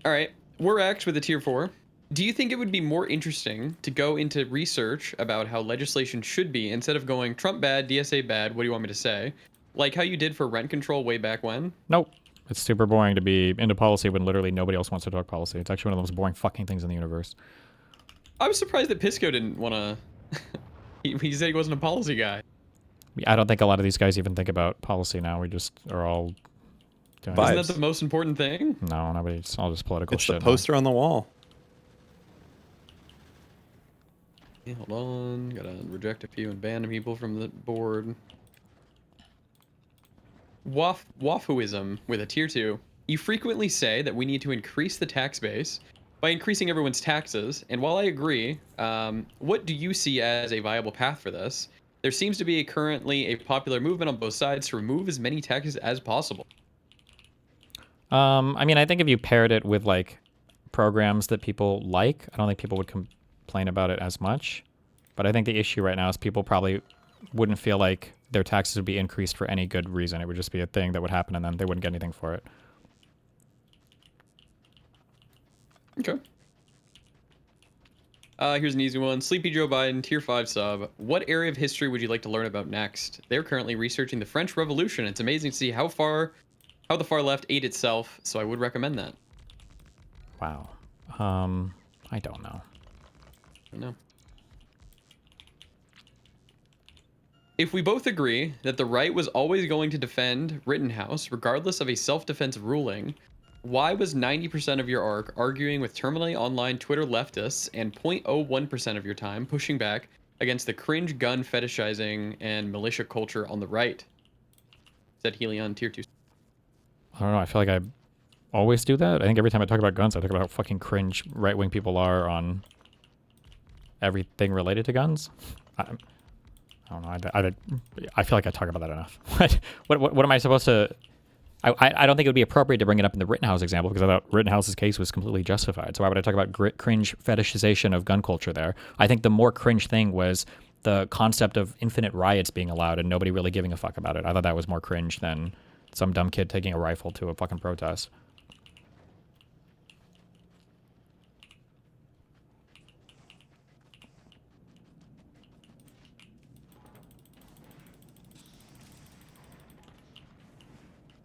All right, we're X with a tier 4. Do you think it would be more interesting to go into research about how legislation should be instead of going Trump bad, DSA bad, what do you want me to say? Like how you did for rent control way back when? Nope. It's super boring to be into policy when literally nobody else wants to talk policy. It's actually one of the most boring fucking things in the universe. I was surprised that PISSCO didn't want to... he said he wasn't a policy guy. I don't think a lot of these guys even think about policy now. We just are all doing Isn't that the most important thing? No, nobody. It's all just political It's shit. the poster on the wall. Yeah, hold on. Gotta reject a few and ban people from the board. Wafuism with a tier 2. You frequently say that we need to increase the tax base by increasing everyone's taxes, and while I agree, what do you see as a viable path for this? There seems to be currently a popular movement on both sides to remove as many taxes as possible. I mean, I think if you paired it with like programs that people like, I don't think people would complain about it as much. But I think the issue right now is people probably wouldn't feel like their taxes would be increased for any good reason. It would just be a thing that would happen and then they wouldn't get anything for it. Okay. Here's an easy one. Sleepy Joe Biden, tier 5 sub. What area of history would you like to learn about next? They're currently researching the French Revolution. It's amazing to see how the far left ate itself, so I would recommend that. Wow. I don't know. I don't know. If we both agree that the right was always going to defend Rittenhouse, regardless of a self-defense ruling, why was 90% of your arc arguing with terminally online Twitter leftists and 0.01% of your time pushing back against the cringe gun fetishizing and militia culture on the right? Said Helion, tier 2. I don't know. I feel like I always do that. I think every time I talk about guns, I talk about how fucking cringe right-wing people are on everything related to guns. I don't know. I feel like I talk about that enough. What am I supposed to... I don't think it would be appropriate to bring it up in the Rittenhouse example because I thought Rittenhouse's case was completely justified. So why would I talk about cringe fetishization of gun culture there? I think the more cringe thing was the concept of infinite riots being allowed and nobody really giving a fuck about it. I thought that was more cringe than some dumb kid taking a rifle to a fucking protest.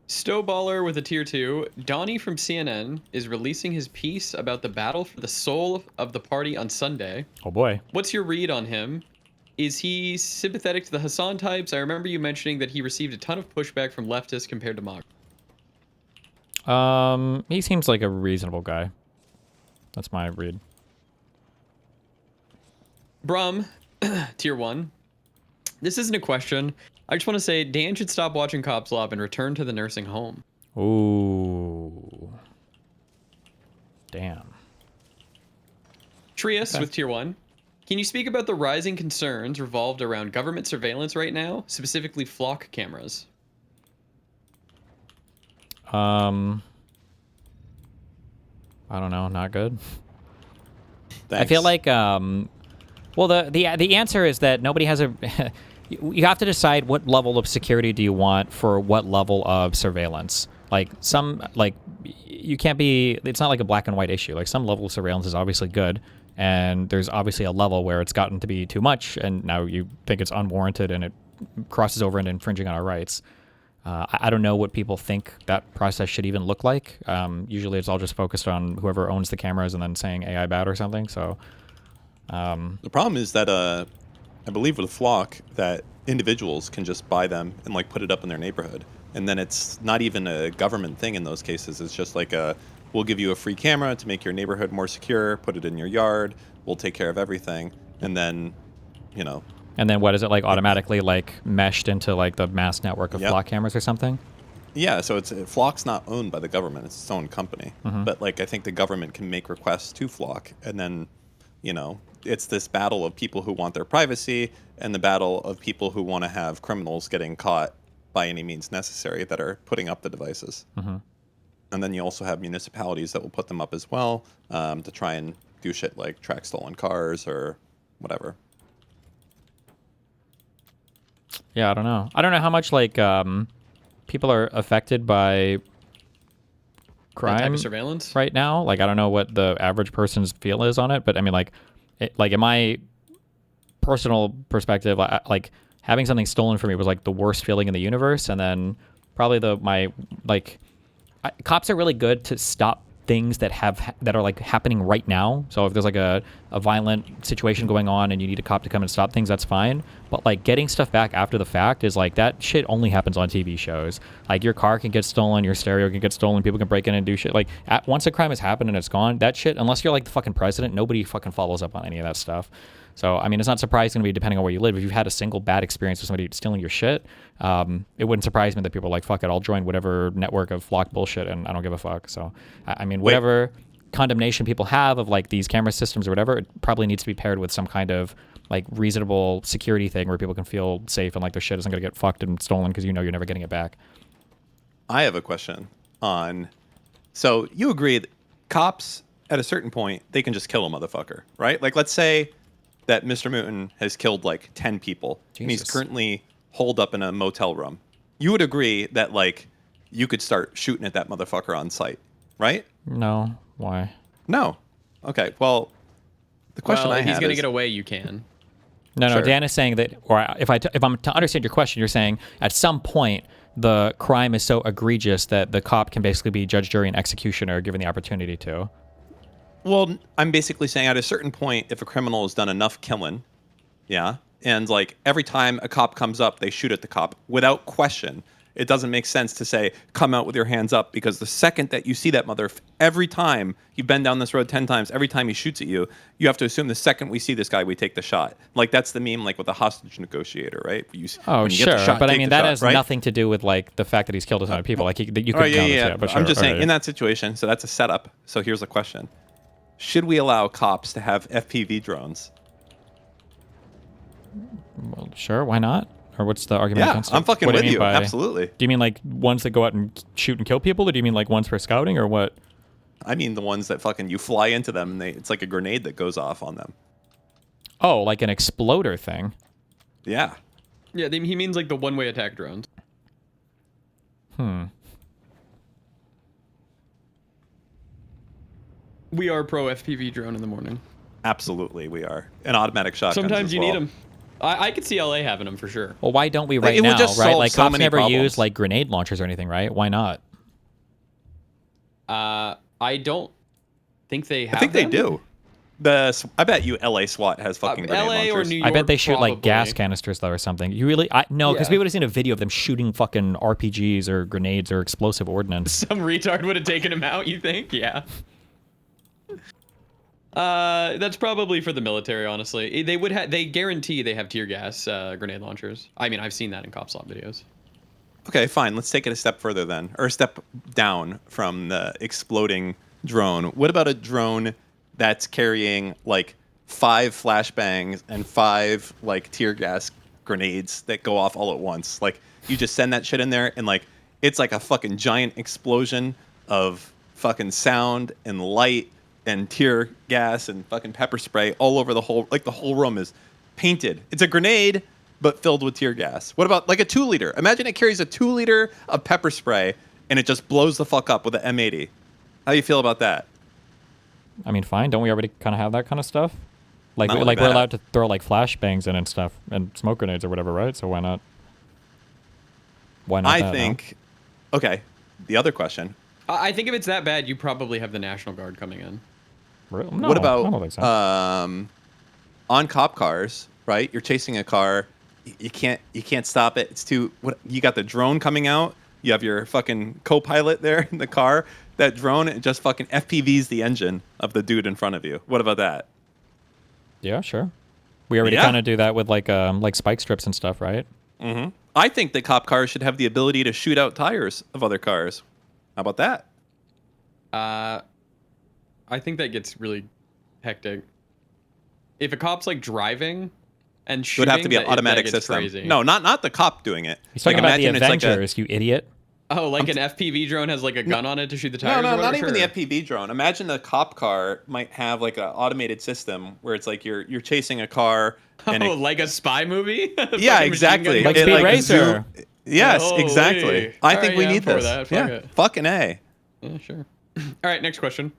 Stowballer with a tier 2. Donnie from CNN is releasing his piece about the battle for the soul of the party on Sunday. Oh boy. What's your read on him? Is he sympathetic to the Hassan types? I remember you mentioning that he received a ton of pushback from leftists compared to Maher. He seems like a reasonable guy. That's my read. Brum, tier 1. This isn't a question. I just want to say Dan should stop watching Cop Slop and return to the nursing home. Ooh. Damn. Trius with tier 1. Can you speak about the rising concerns revolved around government surveillance right now, specifically flock cameras? I don't know, not good. Thanks. I feel like well the answer is that nobody has a you have to decide what level of security do you want for what level of surveillance. Like you can't be, it's not like a black and white issue. Like some level of surveillance is obviously good and there's obviously a level where it's gotten to be too much and now you think it's unwarranted and it crosses over into infringing on our rights. I don't know what people think that process should even look like. Usually it's all just focused on whoever owns the cameras and then saying AI bad or something. So the problem is that I believe with Flock that individuals can just buy them and like put it up in their neighborhood. And then it's not even a government thing in those cases. It's just like we'll give you a free camera to make your neighborhood more secure, put it in your yard, we'll take care of everything. And then, you know. And then what is it like automatically like meshed into like the mass network of Flock cameras or something? Yeah, so Flock's not owned by the government, it's its own company. Mhm. But like I think the government can make requests to Flock and then, you know, it's this battle of people who want their privacy and the battle of people who want to have criminals getting caught by any means necessary that are putting up the devices. Mm-hmm. And then you also have municipalities that will put them up as well to try and do shit like track stolen cars or whatever. Yeah, I don't know. I don't know how much like people are affected by crime That type of surveillance right now. Like I don't know what the average person's feel is on it, but I mean like in my personal perspective, like having something stolen from me was like the worst feeling in the universe. And then probably cops are really good to stop things that are like happening right now. So if there's like a violent situation going on and you need a cop to come and stop things, that's fine. But like getting stuff back after the fact is like that shit only happens on TV shows. Like your car can get stolen, your stereo can get stolen, people can break in and do shit. Like once a crime has happened and it's gone, that shit, unless you're like the fucking president, nobody fucking follows up on any of that stuff. So, I mean, it's not surprising to me, depending on where you live. If you've had a single bad experience with somebody stealing your shit, it wouldn't surprise me that people are like, fuck it, I'll join whatever network of Flock bullshit and I don't give a fuck. So, I mean, whatever condemnation people have of like these camera systems or whatever, it probably needs to be paired with some kind of like reasonable security thing where people can feel safe and like their shit isn't going to get fucked and stolen because you know you're never getting it back. I have a question on So you agree that cops, at a certain point, they can just kill a motherfucker, right? Like, let's say that Mr. Mooten has killed like 10 people, and he's currently holed up in a motel room. You would agree that like you could start shooting at that motherfucker on sight, right? No. Why? No. Okay. Well, the question well, I if he's have going to is, get away, you can. No, Sure. Dan is saying that, or if I'm to understand your question, you're saying at some point the crime is so egregious that the cop can basically be judge, jury, and executioner given the opportunity to. well, I'm basically saying at a certain point, if a criminal has done enough killing, yeah, and like every time a cop comes up, they shoot at the cop without question. It doesn't make sense to say, come out with your hands up, because the second that you see that every time you've been down this road 10 times, every time he shoots at you, you have to assume the second we see this guy, we take the shot. Like, that's the meme, like with the hostage negotiator, right? Oh, when you sure. get the shot, But I take mean, the that shot, has right? nothing to do with like the fact that he's killed a ton of people. Like you could Oh, count this, yeah. but I'm sure, just saying, okay. in that situation, so that's a setup. So here's the question. Should we allow cops to have FPV drones? Well, sure, why not? Or what's the argument Yeah, against it? I'm fucking What do with mean you, by- absolutely. Do you mean like ones that go out and shoot and kill people, or do you mean like ones for scouting, or what? I mean the ones that fucking you fly into them and it's like a grenade that goes off on them. Oh, like an exploder thing. Yeah. Yeah, he means like the one-way attack drones. We are pro FPV drone in the morning. Absolutely, we are. And automatic shotguns. Sometimes as you well. need them. I could see LA having them for sure. Well, why don't we Like, right it would now, just right? solve Like so cops many never problems. use like grenade launchers or anything, right? Why not? I don't think they have I think they them. do. I bet you LA SWAT has fucking grenade LA or launchers. New I bet York, they shoot like gas probably. canisters though or something. You really? No, because Yeah. we would have seen a video of them shooting fucking RPGs or grenades or explosive ordnance. Some retard would have taken him out, you think? Yeah. That's probably for the military, honestly. They guarantee they have tear gas grenade launchers. I mean, I've seen that in cop SLOP videos. Okay, fine. Let's take it a step further then, or a step down from the exploding drone. What about a drone that's carrying like 5 flashbangs and 5 like tear gas grenades that go off all at once? Like, you just send that shit in there and like it's like a fucking giant explosion of fucking sound and light and tear gas and fucking pepper spray all over the whole room is painted. It's a grenade but filled with tear gas. What about like a 2-liter? Imagine it carries a 2-liter of pepper spray and it just blows the fuck up with an M80. How do you feel about that? I mean, fine. Don't we already kind of have that kind of stuff? Like, Not we're like that. allowed to throw like flashbangs in and stuff and smoke grenades or whatever, right? So why not? Why not? I that, no? think. Okay. The other question. I think if it's that bad, you probably have the National Guard coming in. No, what I about don't think so. on cop cars? Right, you're chasing a car. You can't stop it. It's too. What you got the drone coming out. You have your fucking co-pilot there in the car. That drone, it just fucking FPVs the engine of the dude in front of you. What about that? Yeah, sure. We already Yeah. kind of do that with like spike strips and stuff, right? Mm-hmm. I think that cop cars should have the ability to shoot out tires of other cars. How about that? I think that gets really hectic. If a cop's like driving and It shooting, would have to be an that automatic gets system. Crazy. No, not the cop doing it. He's talking Like, about the imagine it's like a- Avengers, you idiot. Oh, like an FPV drone has like a gun on it to shoot the tires? No, or not whatever? even Sure. the FPV drone. Imagine the cop car might have like an automated system where it's like you're chasing a car. And Oh, it, like a spy movie? yeah, Fucking machine exactly. gun Like It, Speed Racer. Yes, Holy. exactly. I All think right, we yeah, need I'm for this. that. Fuck Yeah, it. fucking A. Yeah, sure. All right, next question.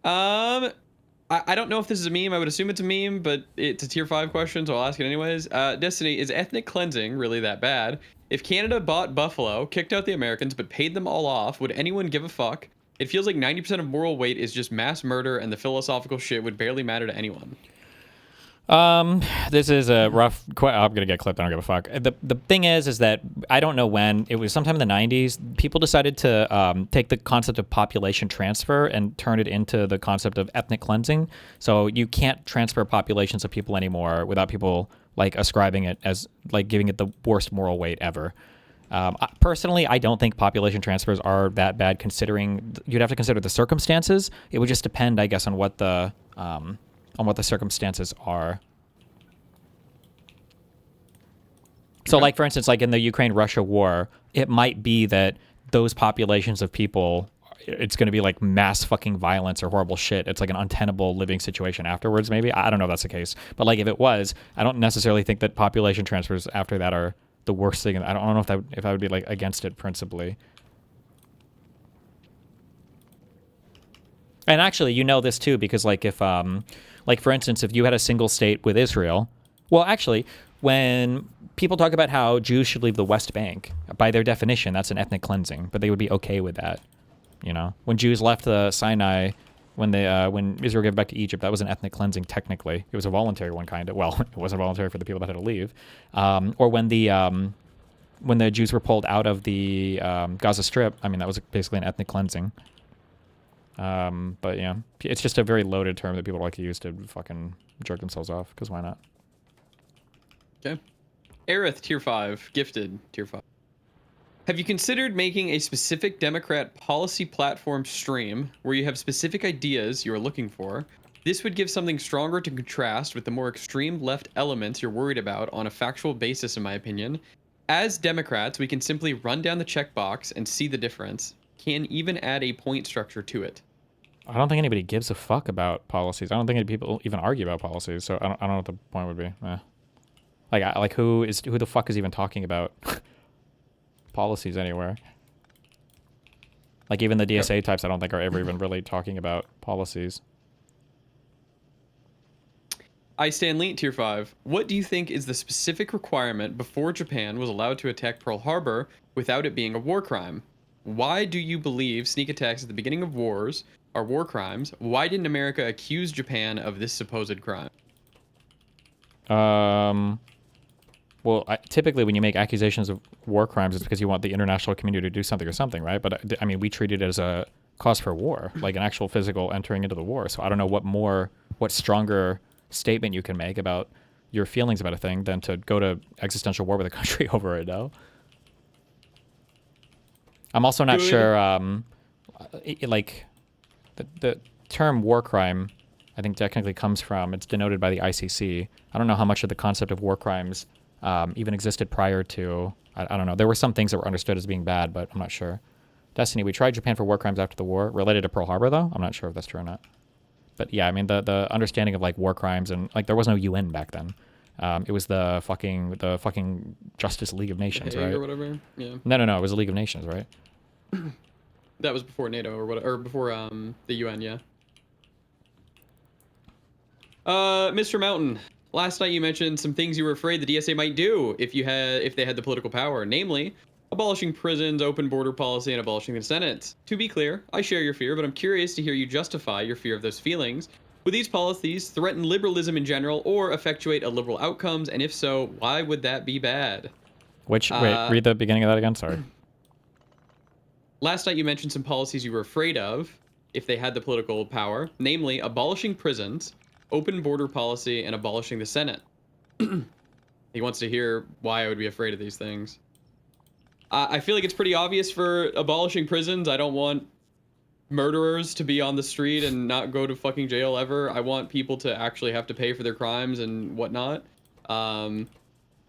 I don't know if this is a meme. I would assume it's a meme, but it's a tier 5 question, so I'll ask it anyways. Destiny, is ethnic cleansing really that bad? If Canada bought Buffalo, kicked out the Americans, but paid them all off, would anyone give a fuck? It feels like 90% of moral weight is just mass murder, and the philosophical shit would barely matter to anyone. This is a rough. I'm gonna get clipped. I don't give a fuck. The thing is that I don't know when it was. Sometime in the '90s, people decided to take the concept of population transfer and turn it into the concept of ethnic cleansing. So you can't transfer populations of people anymore without people like ascribing it as like giving it the worst moral weight ever. Personally, I don't think population transfers are that bad. Considering you'd have to consider the circumstances. It would just depend, I guess, on what the circumstances are. So, like, for instance, like in the Ukraine-Russia war, it might be that those populations of people it's going to be like mass fucking violence or horrible shit. It's like an untenable living situation afterwards, maybe. I don't know if that's the case. But like if it was, I don't necessarily think that population transfers after that are the worst thing. I don't know if I would be like against it principally. And actually, you know this too, because like if, like for instance, if you had a single state with Israel, well, actually, when people talk about how Jews should leave the West Bank, by their definition, that's an ethnic cleansing, but they would be okay with that. You know, when Jews left the Sinai, when Israel gave back to Egypt, that was an ethnic cleansing. Technically, it was a voluntary one, kind of. Well, it wasn't voluntary for the people that had to leave. Or when the Jews were pulled out of the Gaza Strip, I mean, that was basically an ethnic cleansing. But yeah, it's just a very loaded term that people like to use to fucking jerk themselves off, because why not? Okay. Aerith, tier 5. Gifted, tier 5. Have you considered making a specific Democrat policy platform stream where you have specific ideas you are looking for? This would give something stronger to contrast with the more extreme left elements you're worried about on a factual basis, in my opinion. As Democrats, we can simply run down the checkbox and see the difference. Can even add a point structure to it. I don't think anybody gives a fuck about policies. I don't think any people even argue about policies, so I don't know what the point would be. Like who the fuck is even talking about policies anywhere? Like even the DSA types, I don't think are ever even really talking about policies. I stand lean, tier 5. What do you think is the specific requirement before Japan was allowed to attack Pearl Harbor without it being a war crime? Why do you believe sneak attacks at the beginning of wars are war crimes? Why didn't America accuse Japan of this supposed crime? Well, typically when you make accusations of war crimes, it's because you want the international community to do something or something, right? But I mean, we treat it as a cause for war, like an actual physical entering into the war. So I don't know what stronger statement you can make about your feelings about a thing than to go to existential war with a country over it, no? I'm also not sure, like, the term war crime, I think technically comes from, it's denoted by the ICC. I don't know how much of the concept of war crimes even existed prior to, I don't know. There were some things that were understood as being bad, but I'm not sure. Destiny, we tried Japan for war crimes after the war. Related to Pearl Harbor, though? I'm not sure if that's true or not. But yeah, I mean, the understanding of, like, war crimes, and, like, there was no UN back then. It was the fucking Justice League of Nations, right? Or whatever. Yeah. No, it was the League of Nations, right? That was before NATO or whatever, or before the UN, yeah. Mr. Mountain, last night you mentioned some things you were afraid the DSA might do if they had the political power, namely abolishing prisons, open border policy, and abolishing the Senate. To be clear, I share your fear, but I'm curious to hear you justify your fear of those feelings. Would these policies threaten liberalism in general or effectuate a liberal outcomes? And if so, why would that be bad? Wait, read the beginning of that again, sorry. Last night you mentioned some policies you were afraid of if they had the political power, namely abolishing prisons, open border policy, and abolishing the Senate. He wants to hear why I would be afraid of these things. I feel like it's pretty obvious for abolishing prisons. I don't want murderers to be on the street and not go to fucking jail ever. I want people to actually have to pay for their crimes and whatnot.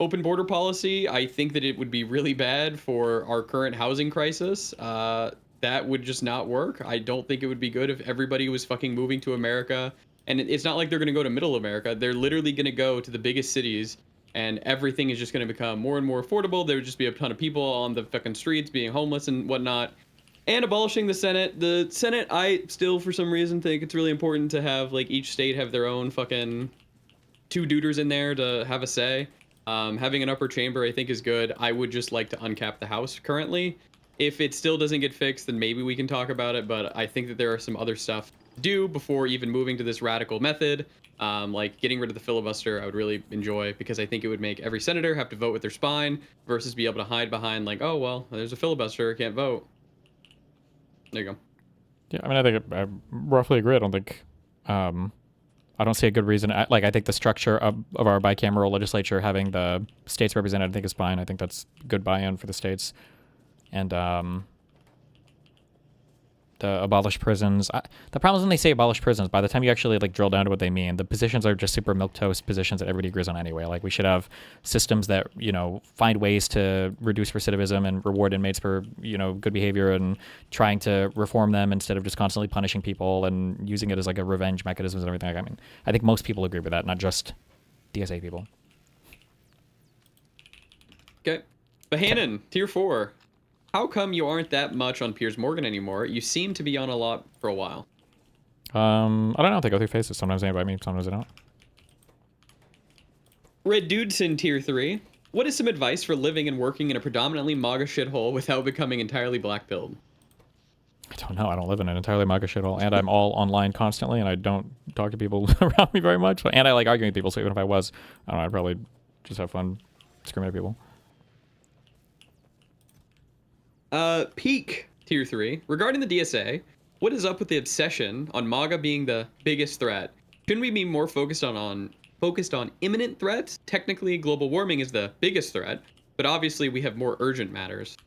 Open border policy, I think that it would be really bad for our current housing crisis. That would just not work. I don't think it would be good if everybody was fucking moving to America. And it's not like they're going to go to middle America. They're literally going to go to the biggest cities, and everything is just going to become more and more affordable. There would just be a ton of people on the fucking streets being homeless and whatnot. And abolishing the Senate. The Senate, I still, for some reason, think it's really important to have, like, each state have their own fucking 2 duders in there to have a say. Having an upper chamber, I think, is good. I would just like to uncap the House currently. If it still doesn't get fixed, then maybe we can talk about it, but I think that there are some other stuff to do before even moving to this radical method. Like getting rid of the filibuster, I would really enjoy, because I think it would make every senator have to vote with their spine versus be able to hide behind, like, oh, well, there's a filibuster, I can't vote. There you go. Yeah, I mean, I think I roughly agree. I don't think, I don't see a good reason. I think the structure of our bicameral legislature, having the states represented, I think is fine. I think that's good buy-in for the states. And abolish prisons. The problem is when they say abolish prisons, by the time you actually like drill down to what they mean, the positions are just super milquetoast positions that everybody agrees on anyway. Like we should have systems that, you know, find ways to reduce recidivism and reward inmates for, you know, good behavior and trying to reform them instead of just constantly punishing people and using it as like a revenge mechanism and everything. I mean, I think most people agree with that, not just DSA people. Okay. Bohannon, tier 4. How come you aren't that much on Piers Morgan anymore? You seem to be on a lot for a while. I don't know. They go through phases. Sometimes they invite me, sometimes they don't. Red Dudeson, tier 3. What is some advice for living and working in a predominantly MAGA shithole without becoming entirely black-pilled? I don't know. I don't live in an entirely MAGA shithole, and I'm all online constantly, and I don't talk to people around me very much. And I like arguing with people, so even if I was, I don't know, I'd probably just have fun screaming at people. Peak, tier 3. Regarding the DSA, what is up with the obsession on MAGA being the biggest threat? Shouldn't we be more focused on imminent threats? Technically, global warming is the biggest threat, but obviously we have more urgent matters.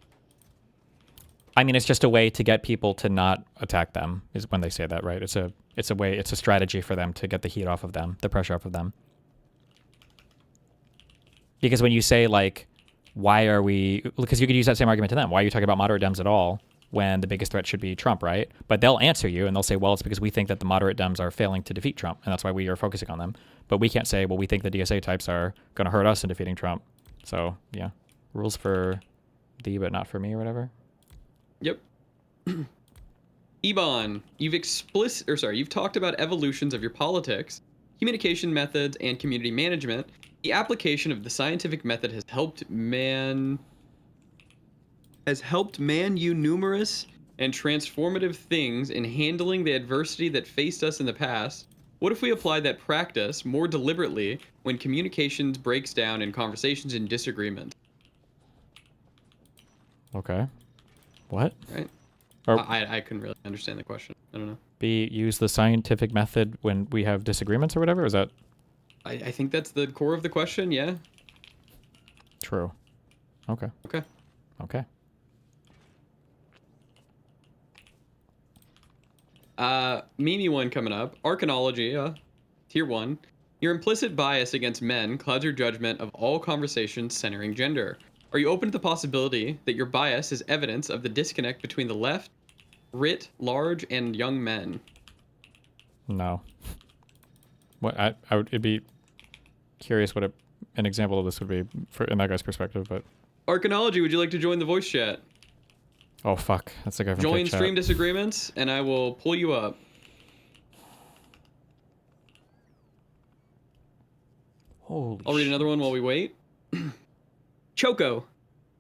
I mean, it's just a way to get people to not attack them, is when they say that, right? It's a strategy for them to get the heat off of them, the pressure off of them. Because when you say, like, why are we... Because you could use that same argument to them. Why are you talking about moderate Dems at all when the biggest threat should be Trump, right? But they'll answer you and they'll say, well, it's because we think that the moderate Dems are failing to defeat Trump, and that's why we are focusing on them. But we can't say, well, we think the DSA types are going to hurt us in defeating Trump. So, yeah. Rules for thee, but not for me or whatever. Yep. Ebon, you've talked about evolutions of your politics, communication methods, and community management. The application of the scientific method has helped man you numerous and transformative things in handling the adversity that faced us in the past. What if we apply that practice more deliberately when communications breaks down in conversations and disagreements? Okay. What? Right. Or I couldn't really understand the question. I don't know. use the scientific method when we have disagreements or whatever? Is that... I think that's the core of the question, yeah. True. Okay. Okay. Okay. Mimi one coming up. Archanology, tier 1. Your implicit bias against men clouds your judgment of all conversations centering gender. Are you open to the possibility that your bias is evidence of the disconnect between the left, writ large, and young men? No. What it'd be curious what an example of this would be in that guy's perspective, but... Archanology, would you like to join the voice chat? Oh, fuck. That's the guy from Join Kick stream Chat. disagreements, and I will pull you up. I'll read another one while we wait. Choco.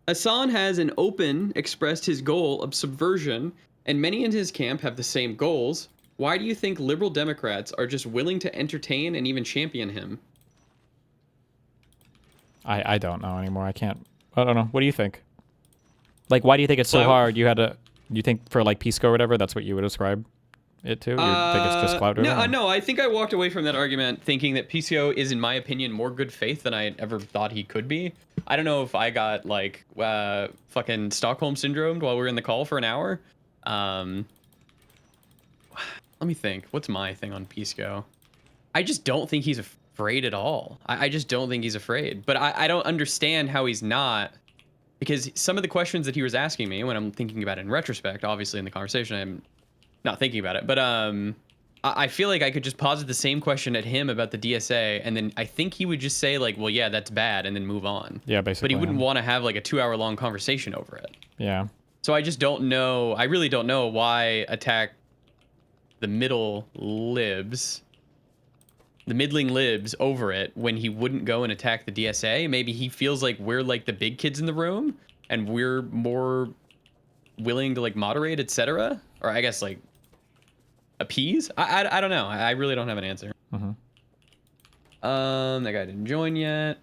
Hassan has expressed his goal of subversion, and many in his camp have the same goals. Why do you think liberal Democrats are just willing to entertain and even champion him? I don't know anymore. I don't know. What do you think? Like, why do you think it's so hard? You think for like PISSCO or whatever, that's what you would ascribe it to? You think it's just clout driven? No, I think I walked away from that argument thinking that PISSCO is, in my opinion, more good faith than I ever thought he could be. I don't know if I got like fucking Stockholm syndromed while we were in the call for an hour. Let me think. What's my thing on PISSCO? I just don't think he's afraid at all. I just don't think he's afraid. But I don't understand how he's not, because some of the questions that he was asking me, when I'm thinking about it in retrospect, obviously in the conversation I'm not thinking about it, but I feel like I could just posit the same question at him about the DSA, and then I think he would just say like, well, yeah, that's bad, and then move on. Yeah, basically. But he wouldn't want to have like a 2-hour-long conversation over it. Yeah. So I just don't know. I really don't know why attack the middling libs over it when he wouldn't go and attack the DSA. Maybe he feels like we're like the big kids in the room and we're more willing to like moderate, etc. Or I guess like appease. I don't know. I really don't have an answer. Mm-hmm. That guy didn't join yet.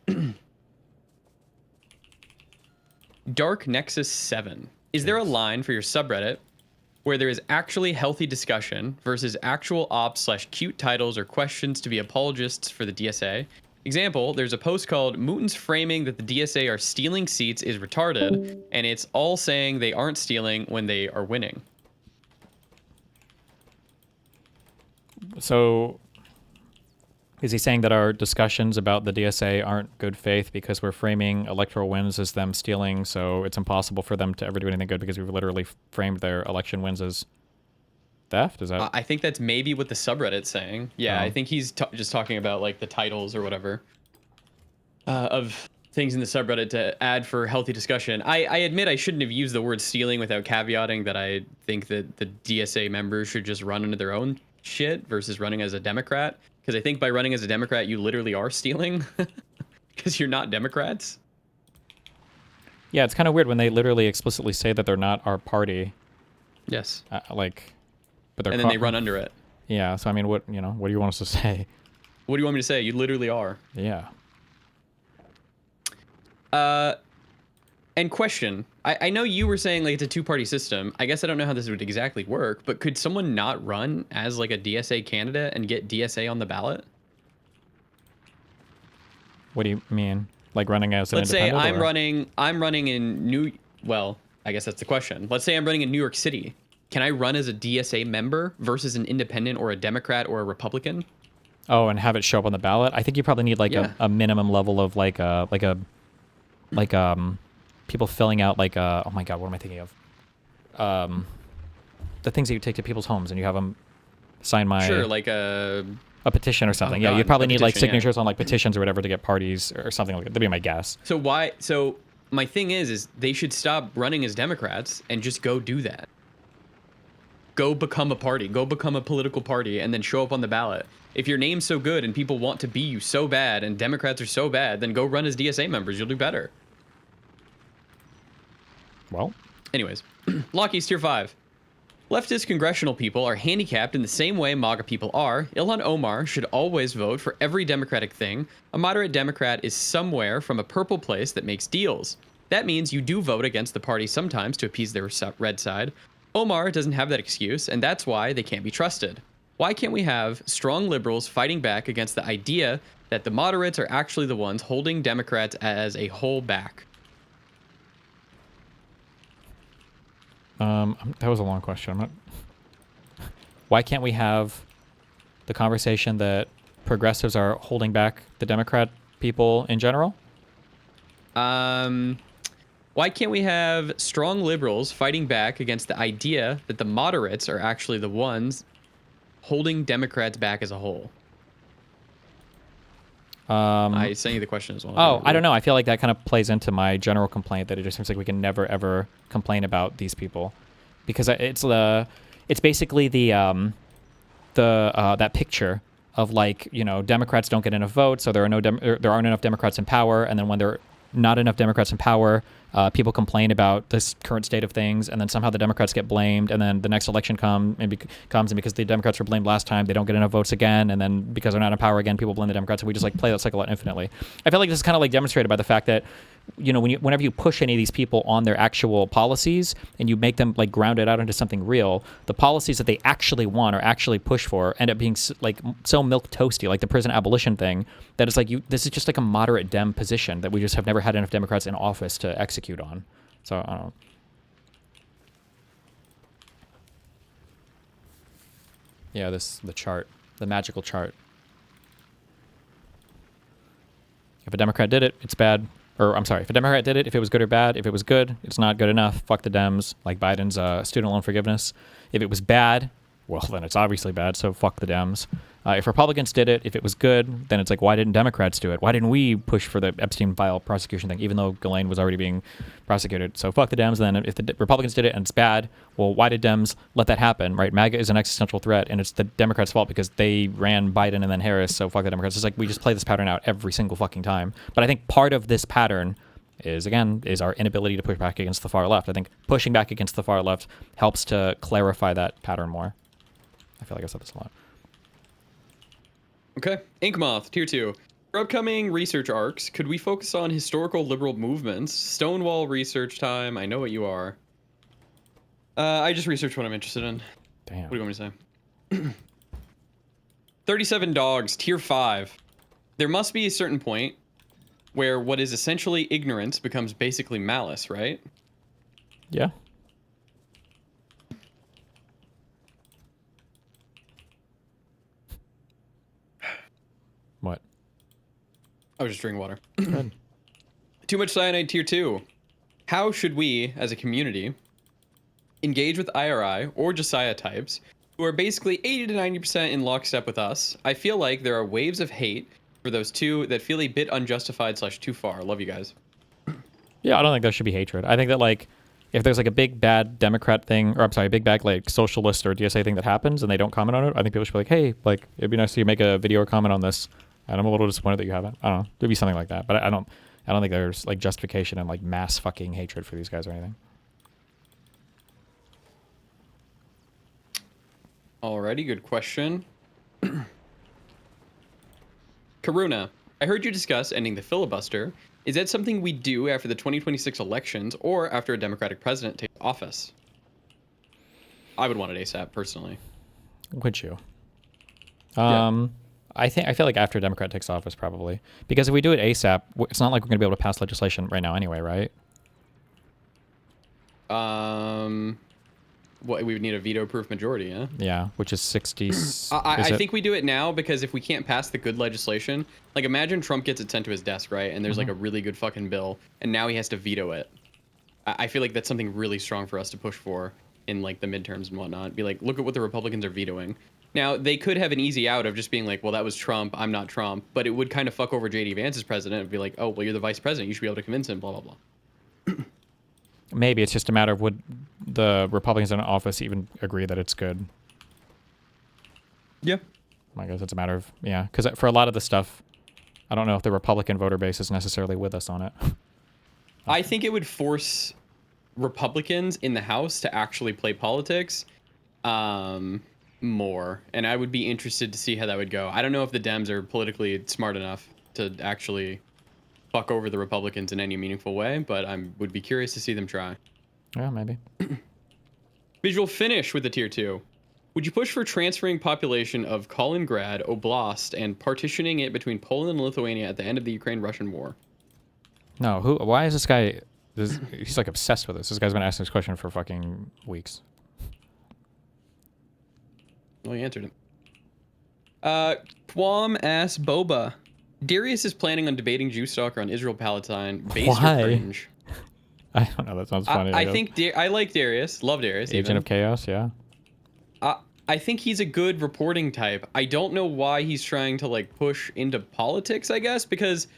Dark Nexus 7. Is there a line for your subreddit where there is actually healthy discussion versus actual ops/cute titles or questions to be apologists for the DSA? Example, there's a post called Moot's framing that the DSA are stealing seats is retarded, and it's all saying they aren't stealing when they are winning. So is he saying that our discussions about the DSA aren't good faith because we're framing electoral wins as them stealing, so it's impossible for them to ever do anything good because we've literally framed their election wins as theft? Is that? I think that's maybe what the subreddit's saying. Yeah, Oh. I think he's just talking about like the titles or whatever of things in the subreddit to add for healthy discussion. I admit I shouldn't have used the word stealing without caveating that I think that the DSA members should just run into their own shit versus running as a Democrat. Because I think by running as a Democrat, you literally are stealing because you're not Democrats. Yeah, it's kind of weird when they literally explicitly say that they're not our party. Yes. But they're and then they run under it. Yeah. So I mean, what do you want us to say? What do you want me to say? You literally are. Yeah. And question, I know you were saying like it's a two-party system. I guess I don't know how this would exactly work, but could someone not run as like a DSA candidate and get DSA on the ballot? What do you mean? Like running as an Let's say independent? I'm running in well, I guess that's the question. Let's say I'm running in New York City. Can I run as a DSA member versus an independent or a Democrat or a Republican? Oh, and have it show up on the ballot? I think you probably need like a minimum level of people filling out oh my god, what am I thinking of? The things that you take to people's homes and you have them sign Sure, like a petition or something. Oh, yeah, you'd probably need like petition, signatures on like petitions or whatever to get parties or something like that. That'd be my guess. So my thing is they should stop running as Democrats and just go do that. Go become a party, go become a political party, and then show up on the ballot. If your name's so good and people want to be you so bad and Democrats are so bad, then go run as DSA members. You'll do better. Well. Anyways, Lockie's tier 5. Leftist congressional people are handicapped in the same way MAGA people are. Ilhan Omar should always vote for every Democratic thing. A moderate Democrat is somewhere from a purple place that makes deals. That means you do vote against the party sometimes to appease their red side. Omar doesn't have that excuse, and that's why they can't be trusted. Why can't we have strong liberals fighting back against the idea that the moderates are actually the ones holding Democrats as a whole back? That was a long question. Why can't we have the conversation that progressives are holding back the Democrat people in general? Why can't we have strong liberals fighting back against the idea that the moderates are actually the ones holding Democrats back as a whole? I sent you the question as well. Oh, I don't know. I feel like that kind of plays into my general complaint that it just seems like we can never ever complain about these people, because it's basically that picture of Democrats don't get enough votes, so there aren't enough Democrats in power, and then when there are not enough Democrats in power, people complain about this current state of things, and then somehow the Democrats get blamed, and then the next election comes, and because the Democrats were blamed last time, they don't get enough votes again, and then because they're not in power again, people blame the Democrats, and we just play that cycle out infinitely. I feel like this is kind of demonstrated by the fact that whenever you push any of these people on their actual policies and you make them ground it out into something real, the policies that they actually want or actually push for end up being so milk toasty, like the prison abolition thing, that it's this is just a moderate Dem position that we just have never had enough Democrats in office to execute on. So I don't know. Yeah, the chart, the magical chart. If a Democrat did it, it's bad. Or I'm sorry, if a Democrat did it, if it was good or bad. If it was good, it's not good enough. Fuck the Dems, like Biden's student loan forgiveness. If it was bad, well, then it's obviously bad, so fuck the Dems. If Republicans did it, if it was good, then it's why didn't Democrats do it? Why didn't we push for the Epstein file prosecution thing, even though Ghislaine was already being prosecuted? So fuck the Dems. Then if the Republicans did it and it's bad, well, why did Dems let that happen, right? MAGA is an existential threat, and it's the Democrats' fault because they ran Biden and then Harris, so fuck the Democrats. It's we just play this pattern out every single fucking time. But I think part of this pattern is our inability to push back against the far left. I think pushing back against the far left helps to clarify that pattern more. I feel like I've said this a lot. Okay. Inkmoth, tier 2. For upcoming research arcs, could we focus on historical liberal movements? Stonewall research time. I know what you are. I just research what I'm interested in. Damn. What do you want me to say? 37 Dogs, tier 5. There must be a certain point where what is essentially ignorance becomes basically malice, right? Yeah. I was just drinking water. Good. Too much cyanide tier 2. How should we, as a community, engage with IRI or Josiah types who are basically 80 to 90% in lockstep with us? I feel like there are waves of hate for those two that feel a bit unjustified / too far. Love you guys. Yeah, I don't think there should be hatred. I think that, like, if there's like a big bad Democrat thing, or I'm sorry, a big bad like socialist or DSA thing that happens and they don't comment on it, I think people should be like, hey, like, it'd be nice to make a video or comment on this. And I'm a little disappointed that you haven't. I don't know. There'd be something like that. But I don't think there's like justification and like mass fucking hatred for these guys or anything. Alrighty, good question. Karuna, I heard you discuss ending the filibuster. Is that something we do after the 2026 elections or after a Democratic president takes office? I would want it ASAP, personally. Would you? I feel like after a Democrat takes office, probably. Because if we do it ASAP, it's not like we're going to be able to pass legislation right now anyway, right? What, we would need a veto-proof majority, yeah? Yeah, which is 60. I think we do it now because if we can't pass the good legislation, like imagine Trump gets it sent to his desk, right? And there's like a really good fucking bill, and now he has to veto it. I feel like that's something really strong for us to push for in like the midterms and whatnot. Be like, look at what the Republicans are vetoing. Now, they could have an easy out of just being like, well, that was Trump, I'm not Trump, but it would kind of fuck over J.D. Vance as president and be like, oh, well, you're the vice president, you should be able to convince him, blah, blah, blah. Maybe it's just a matter of would the Republicans in office even agree that it's good? Yeah. I guess it's a matter of, yeah, because for a lot of the stuff, I don't know if the Republican voter base is necessarily with us on it. I think it would force Republicans in the House to actually play politics more, and I would be interested to see how that would go. I don't know if the Dems are politically smart enough to actually fuck over the Republicans in any meaningful way, but I would be curious to see them try. Yeah, maybe. Visual finish with the tier 2. Would you push for transferring population of Kaliningrad Oblast and partitioning it between Poland and Lithuania at the end of the Ukraine-Russian war? No, why is this guy, he's like obsessed with this. This guy's been asking this question for fucking weeks. Well, he answered it. Quam ass Boba. Darius is planning on debating Jew Stalker on Israel-Palestine based Why? or cringe. I don't know, that sounds funny. I think I like Darius. Love Darius. Agent of Chaos, yeah. I think he's a good reporting type. I don't know why he's trying to like push into politics, I guess, because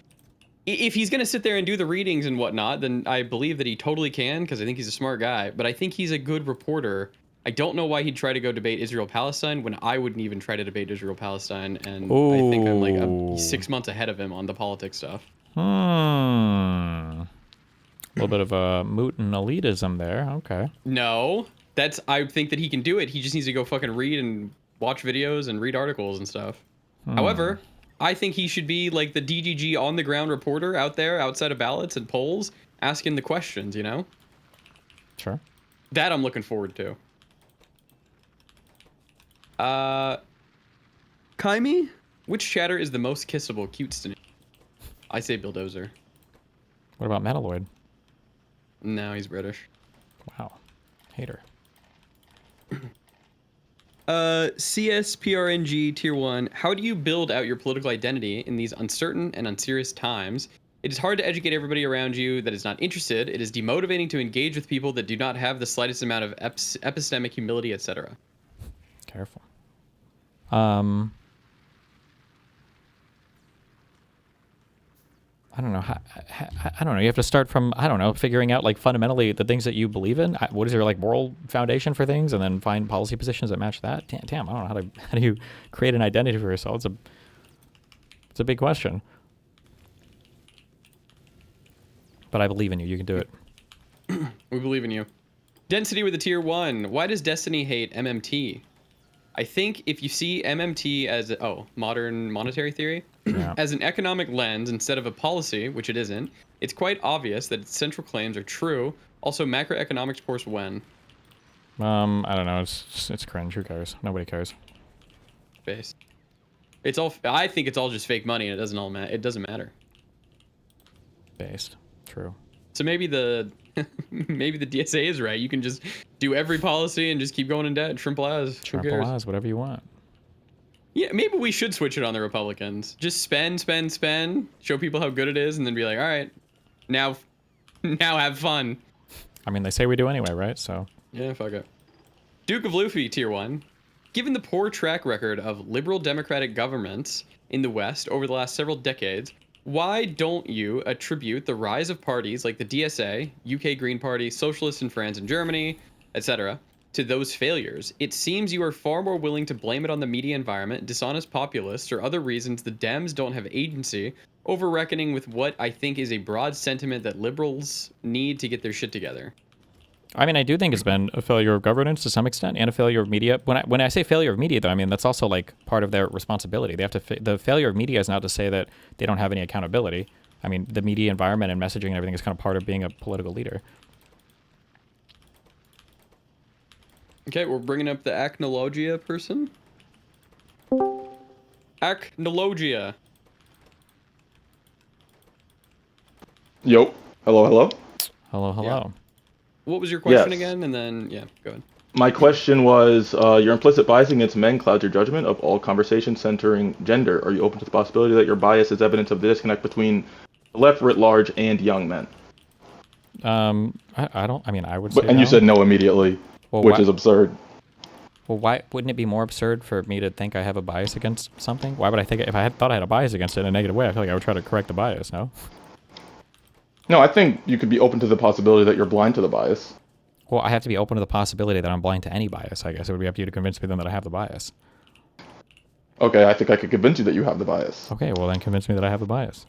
if he's going to sit there and do the readings and whatnot, then I believe that he totally can, because I think he's a smart guy. But I think he's a good reporter. I don't know why he'd try to go debate Israel-Palestine when I wouldn't even try to debate Israel-Palestine. And I think I'm like 6 months ahead of him on the politics stuff. A little bit of a Moot and elitism there. Okay. No, I think that he can do it. He just needs to go fucking read and watch videos and read articles and stuff. However, I think he should be like the DGG on the ground reporter out there outside of ballots and polls asking the questions, you know? Sure. That I'm looking forward to. Kaimi? Which chatter is the most kissable cutes to me? I say Bulldozer. What about Metaloid? No, he's British. Wow. Hater. CSPRNG Tier 1. How do you build out your political identity in these uncertain and unserious times? It is hard to educate everybody around you that is not interested. It is demotivating to engage with people that do not have the slightest amount of epistemic humility, etc. Careful. I don't know. I don't know. You have to start from, I don't know, figuring out like fundamentally the things that you believe in. What is your like moral foundation for things, and then find policy positions that match that. Damn, I don't know how do you create an identity for yourself? It's a big question. But I believe in you. You can do it. We believe in you. Density with a tier 1. Why does Destiny hate MMT? I think if you see MMT as modern monetary theory, as an economic lens instead of a policy, which it isn't, it's quite obvious that its central claims are true. Also, macroeconomics course when? I don't know. It's cringe. Who cares? Nobody cares. Base. It's all. I think it's all just fake money, and it doesn't matter. Based. True. So maybe the DSA is right. You can just do every policy and just keep going in debt. Triple as. Triple as, whatever you want. Yeah, maybe we should switch it on the Republicans. Just spend, show people how good it is, and then be like, all right, now have fun. I mean, they say we do anyway, right? So. Yeah, fuck it. Duke of Luffy, Tier 1. Given the poor track record of liberal democratic governments in the West over the last several decades, why don't you attribute the rise of parties like the DSA, UK Green Party, Socialists in France and Germany, etc., to those failures? It seems you are far more willing to blame it on the media environment, dishonest populists, or other reasons the Dems don't have agency over reckoning with what I think is a broad sentiment that liberals need to get their shit together. I mean, I do think it's been a failure of governance to some extent and a failure of media. When I say failure of media, though, I mean, that's also like part of their responsibility. They have to. The failure of media is not to say that they don't have any accountability. I mean, the media environment and messaging and everything is kind of part of being a political leader. Okay, we're bringing up the Acnologia person. Acnologia. Yo. Hello, hello. Hello, hello. Yeah. What was your question Yes. again? And then, yeah, go ahead. My question was, your implicit bias against men clouds your judgment of all conversations centering gender. Are you open to the possibility that your bias is evidence of the disconnect between the left writ large and young men? I don't. I mean, I would say. And you said no immediately, which is absurd. Well, why wouldn't it be more absurd for me to think I have a bias against something? Why would I think if I thought I had a bias against it in a negative way? I feel like I would try to correct the bias. No. No, I think you could be open to the possibility that you're blind to the bias. Well, I have to be open to the possibility that I'm blind to any bias. I guess it would be up to you to convince me then that I have the bias. Okay, I think I could convince you that you have the bias. Okay, well then convince me that I have the bias.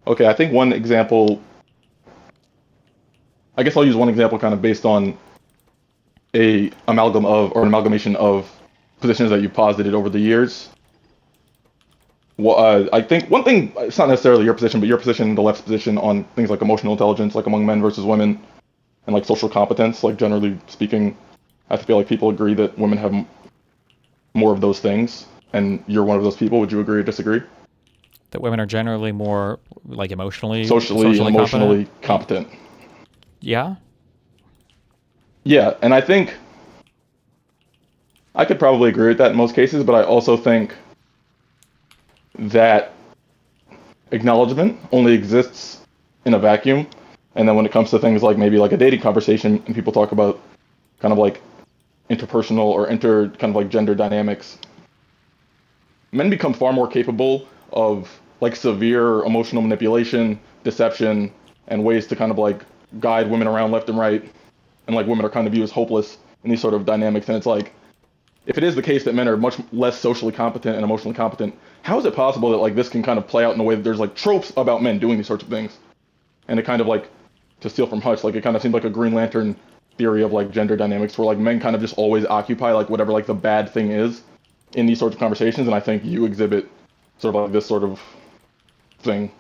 Okay, I think one example... I guess I'll use one example kind of based on an amalgamation of positions that you posited over the years. Well, I think one thing, it's not necessarily your position, but your position, the left's position on things like emotional intelligence, like among men versus women, and like social competence, like generally speaking, I feel like people agree that women have more of those things, and you're one of those people. Would you agree or disagree? That women are generally more like socially and emotionally competent. Yeah? Yeah, and I think I could probably agree with that in most cases, but I also think that acknowledgement only exists in a vacuum. And then when it comes to things like maybe like a dating conversation and people talk about kind of like interpersonal or kind of like gender dynamics, men become far more capable of like severe emotional manipulation, deception, and ways to kind of like guide women around left and right. And like women are kind of viewed as hopeless in these sort of dynamics. And it's like, if it is the case that men are much less socially competent and emotionally competent, how is it possible that like this can kind of play out in a way that there's like tropes about men doing these sorts of things? And it kind of like, to steal from Hutch, like it kind of seems like a Green Lantern theory of like gender dynamics where like men kind of just always occupy like whatever like the bad thing is in these sorts of conversations. And I think you exhibit sort of like this sort of thing.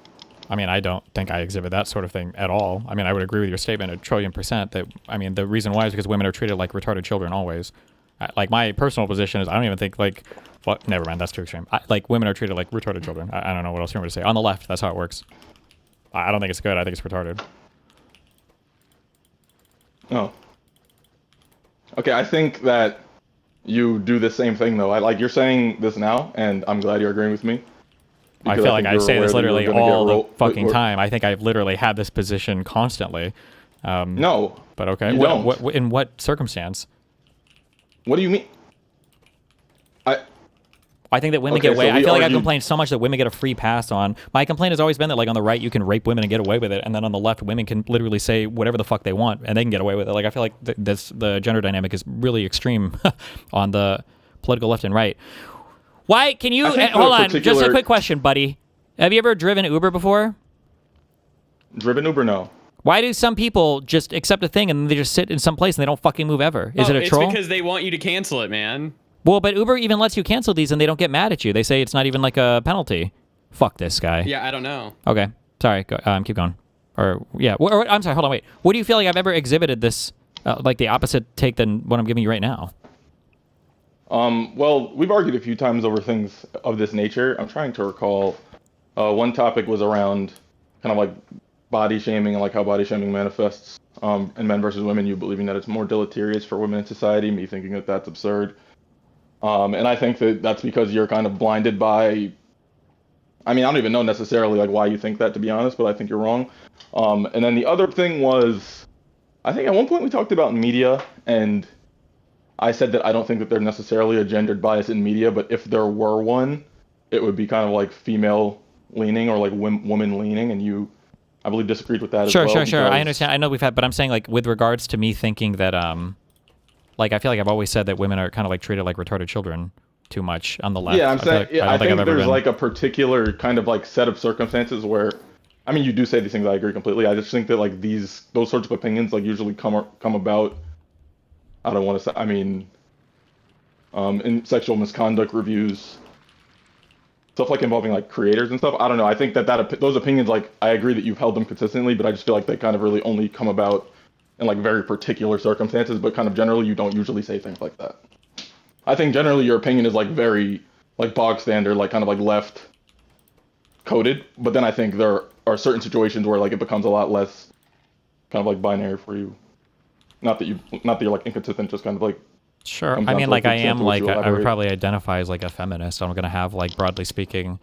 I mean, I don't think I exhibit that sort of thing at all. I mean, I would agree with your statement 1,000,000,000% that, I mean, the reason why is because women are treated like retarded children always. Like, my personal position is I don't even think, like, well, never mind, that's too extreme. Like, women are treated like retarded children. I don't know what else you want me to say. On the left, that's how it works. I don't think it's good. I think it's retarded. Oh. Okay, I think that you do the same thing, though. Like, you're saying this now, and I'm glad you're agreeing with me. I feel like I say this literally all the fucking time. I think I've literally had this position constantly. No. But okay. You don't. In what circumstance? What do you mean? I think that women get away. I feel like I've complained so much that women get a free pass on. My complaint has always been that, like, on the right, you can rape women and get away with it. And then on the left, women can literally say whatever the fuck they want and they can get away with it. Like, I feel like the gender dynamic is really extreme on the political left and right. Why can you hold on? Just a quick question, buddy. Have you ever driven Uber before? Driven Uber, no. Why do some people just accept a thing and then they just sit in some place and they don't fucking move ever? Is it a troll? It's because they want you to cancel it, man. Well, but Uber even lets you cancel these and they don't get mad at you. They say it's not even like a penalty. Fuck this guy. Yeah, I don't know. Okay, sorry. Keep going. Or yeah. I'm sorry. Hold on. Wait. What do you feel like I've ever exhibited this, like the opposite take than what I'm giving you right now? Well, we've argued a few times over things of this nature. I'm trying to recall. One topic was around kind of like body shaming and like how body shaming manifests in men versus women. You believing that it's more deleterious for women in society. Me thinking that that's absurd. And I think that that's because you're kind of blinded by. I mean, I don't even know necessarily like why you think that, to be honest, but I think you're wrong. And then the other thing was, I think at one point we talked about media, and I said that I don't think that there's necessarily a gendered bias in media, but if there were one, it would be kind of like female leaning or like woman leaning, and you, I believe, disagreed with that as well. Sure. I understand. I know we've had, but I'm saying like with regards to me thinking that, like I feel like I've always said that women are kind of like treated like retarded children too much on the left. Yeah, I'm saying, I think I've there's like a particular kind of like set of circumstances where, I mean, you do say these things, I agree completely. I just think that like those sorts of opinions like usually come about, I don't want to say, I mean, in sexual misconduct reviews, stuff like involving like creators and stuff. I don't know. I think that those opinions, like, I agree that you've held them consistently, but I just feel like they kind of really only come about in like very particular circumstances, but kind of generally you don't usually say things like that. I think generally your opinion is like very like bog standard, like kind of like left coded, but then I think there are certain situations where like it becomes a lot less kind of like binary for you. Not that you're like inconsistent, just kind of like. Sure. I mean, like I am like I would probably identify as like a feminist. I'm gonna have like broadly speaking,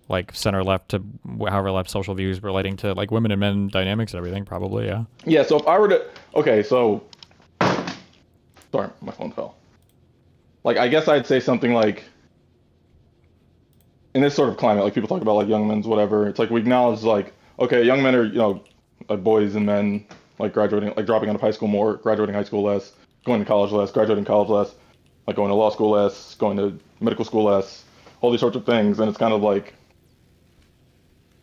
like center left to however left social views relating to like women and men dynamics and everything. Probably, yeah. Yeah. So if I were to, okay, so sorry, my phone fell. Like I guess I'd say something like, in this sort of climate, like people talk about like young men's whatever. It's like we acknowledge like, okay, young men are, you know, like boys and men, like graduating, like dropping out of high school more, graduating high school less, going to college less, graduating college less, like going to law school less, going to medical school less, all these sorts of things. And it's kind of like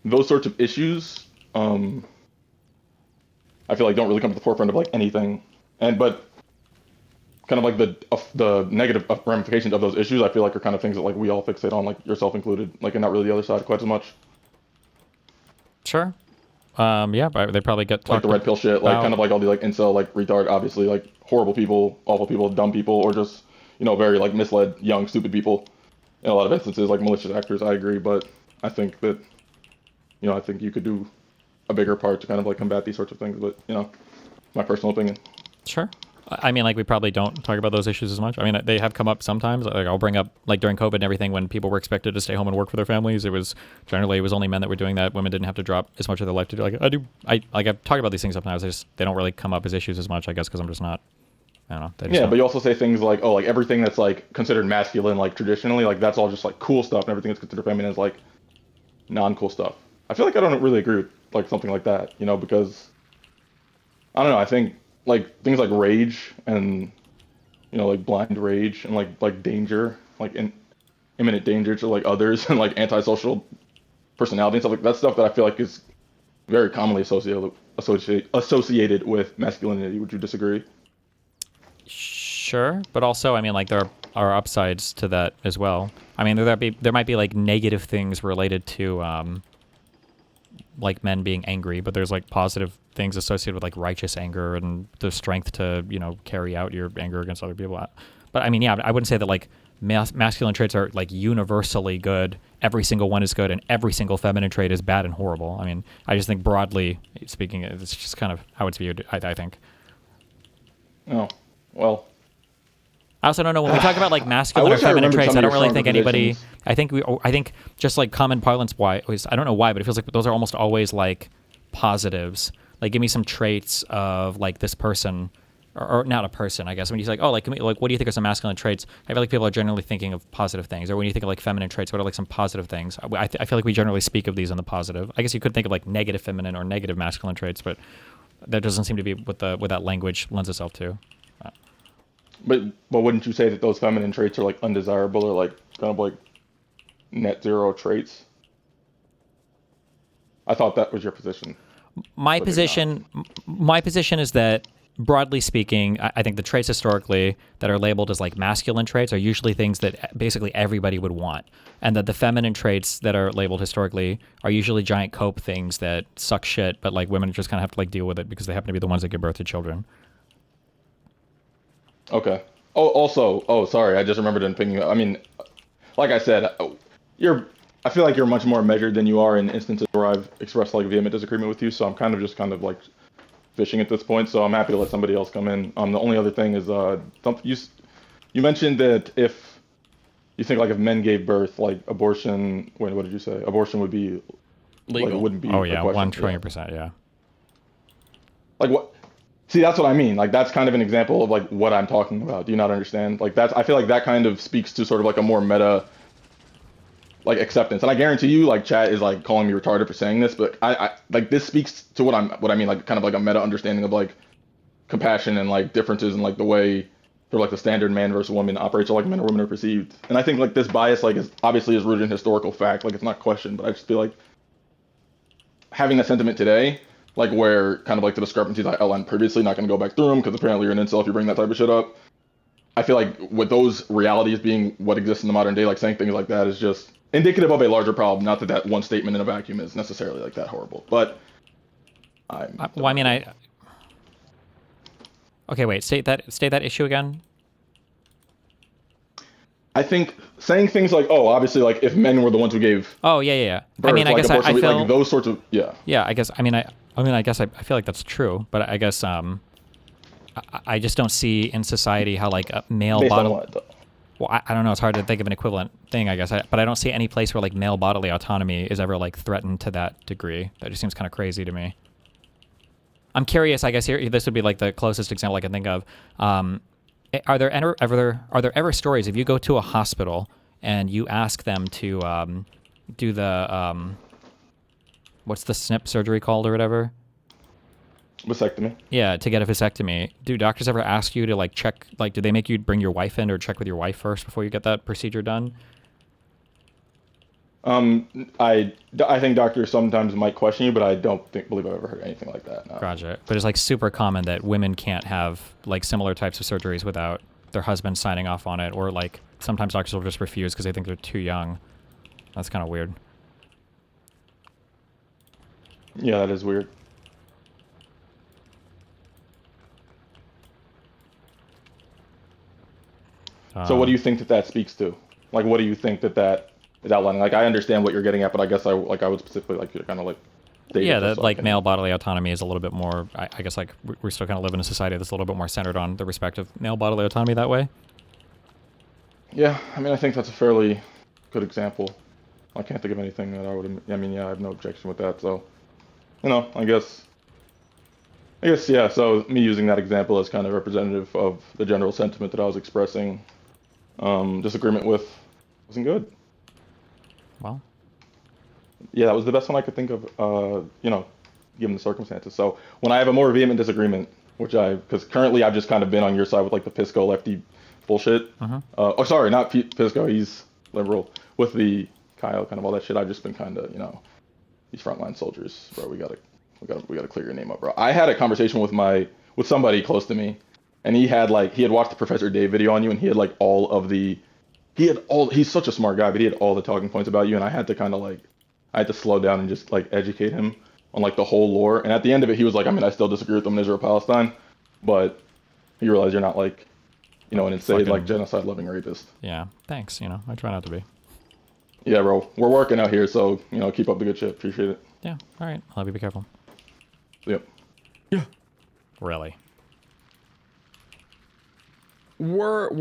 those sorts of issues, I feel like don't really come to the forefront of like anything. But kind of like the negative ramifications of those issues, I feel like are kind of things that like we all fixate on, like yourself included, like and not really the other side quite as much. Sure. Yeah, but they probably get like the red pill shit, like kind of like all the like incel, like retard, obviously like horrible people, awful people, dumb people, or just, you know, very like misled, young, stupid people. In a lot of instances, like malicious actors, I agree, but I think that, you know, I think you could do a bigger part to kind of like combat these sorts of things. But, you know, my personal opinion. Sure. I mean, like, we probably don't talk about those issues as much. I mean, they have come up sometimes. Like, I'll bring up, like, during COVID and everything, when people were expected to stay home and work for their families, it was only men that were doing that. Women didn't have to drop as much of their life to do. Like, I've talked about these things sometimes. They don't really come up as issues as much, I guess, because I'm just not, I don't know. Yeah, but you also say things like, oh, like, everything that's, like, considered masculine, like, traditionally, like, that's all just, like, cool stuff, and everything that's considered feminine is, like, non-cool stuff. I feel like I don't really agree with, like, something like that, you know, because, I don't know, I think, like, things like rage and, you know, like blind rage and like danger, like imminent danger to like others, and like antisocial personality and stuff like that stuff that I feel like is very commonly associated with masculinity. Would you disagree? Sure, but also, I mean, like there are upsides to that as well. I mean, there might be like negative things related to like men being angry, but there's like positive things associated with like righteous anger and the strength to, you know, carry out your anger against other people. But I mean, yeah, I wouldn't say that like masculine traits are like universally good. Every single one is good, and every single feminine trait is bad and horrible. I mean, I just think broadly speaking, it's just kind of how it's viewed, I think. Oh, well. I also don't know, when we talk about like masculine or feminine traits, I don't really think anybody, I think just like common parlance wise, I don't know why, but it feels like those are almost always like positives. Like, give me some traits of like this person, or not a person, I guess. When you say like, oh, like what do you think are some masculine traits? I feel like people are generally thinking of positive things. Or when you think of like feminine traits, what are like some positive things? I feel like we generally speak of these in the positive. I guess you could think of like negative feminine or negative masculine traits, but that doesn't seem to be what that language lends itself to. But wouldn't you say that those feminine traits are like undesirable, or like kind of like net zero traits? I thought that was your position. My position is that, broadly speaking, I think the traits historically that are labeled as like masculine traits are usually things that basically everybody would want, and that the feminine traits that are labeled historically are usually giant cope things that suck shit, but like women just kind of have to like deal with it because they happen to be the ones that give birth to children. Okay. Oh, also, sorry, I just remembered an opinion. I mean, like I said, I feel like you're much more measured than you are in instances where I've expressed like vehement disagreement with you. So I'm kind of like fishing at this point. So I'm happy to let somebody else come in. The only other thing is, you mentioned that if you think like if men gave birth, like abortion. Wait, what did you say? Abortion would be legal. Like, it wouldn't be. Oh a yeah, question. 120%. Yeah. Like what? See, that's what I mean. Like that's kind of an example of like what I'm talking about. Do you not understand? Like that's. I feel like that kind of speaks to sort of like a more meta, like acceptance. And I guarantee you, like chat is like calling me retarded for saying this, but I like this speaks to what I mean, like kind of like a meta understanding of like compassion and like differences in like the way for like the standard man versus woman operates, or like men or women are perceived. And I think like this bias like is obviously is rooted in historical fact. Like it's not questioned, but I just feel like having that sentiment today, like where kind of like the discrepancies I outlined previously, not going to go back through them because apparently you're an incel if you bring that type of shit up. I feel like with those realities being what exists in the modern day, like saying things like that is just indicative of a larger problem. Not that that one statement in a vacuum is necessarily like that horrible, but well, I mean, okay, wait, state that issue again. I think saying things like, "Oh, obviously, like if men were the ones who gave." Oh yeah. Birth, I mean, I like, guess I feel like those sorts of Yeah, I guess. I mean, I guess I feel like that's true, but I guess I just don't see in society how like a male Based on bodily. what, though? Well, I don't know. It's hard to think of an equivalent thing, I guess. But I don't see any place where like male bodily autonomy is ever like threatened to that degree. That just seems kind of crazy to me. I'm curious. I guess here this would be like the closest example I can think of. Are there ever stories if you go to a hospital and you ask them to do the what's the snip surgery called or whatever? Vasectomy. Yeah, to get a vasectomy. Do doctors ever ask you to like check, like, do they make you bring your wife in or check with your wife first before you get that procedure done? I think doctors sometimes might question you, but I don't believe I've ever heard anything like that. No. Gotcha. But it's like super common that women can't have like similar types of surgeries without their husband signing off on it, or like sometimes doctors will just refuse because they think they're too young. That's kind of weird. Yeah, that is weird. So what do you think that speaks to? Like, what do you think that is outlining? Like, I understand what you're getting at, but I guess I would specifically like you to kind of like. Yeah, that like male bodily autonomy is a little bit more. I guess like we still kind of live in a society that's a little bit more centered on the respect of male bodily autonomy that way. Yeah, I mean, I think that's a fairly good example. I can't think of anything that I would. I mean, yeah, I have no objection with that. So, you know, I guess yeah. So me using that example as kind of representative of the general sentiment that I was expressing, disagreement with, wasn't good. Well. Yeah, that was the best one I could think of, you know, given the circumstances. So when I have a more vehement disagreement, because currently I've just kind of been on your side with like the PISSCO lefty bullshit. Oh, sorry, not PISSCO, he's liberal. With the Kyle, kind of all that shit, I've just been kind of, you know, these frontline soldiers, bro. We gotta clear your name up, bro. I had a conversation with somebody close to me, and he had watched the Professor Dave video on you, and he had like he's such a smart guy, but he had all the talking points about you, and I had to kind of like. I had to slow down and just like educate him on like the whole lore. And at the end of it, he was like, I mean, I still disagree with them in Israel-Palestine, but you realize you're not like, you know, an insane like genocide-loving rapist. Yeah, thanks. You know, I try not to be. Yeah, bro, we're working out here, so you know, keep up the good shit. Appreciate it. Yeah. All right. I'll have you be careful. Yep. Yeah. Really. Wrath?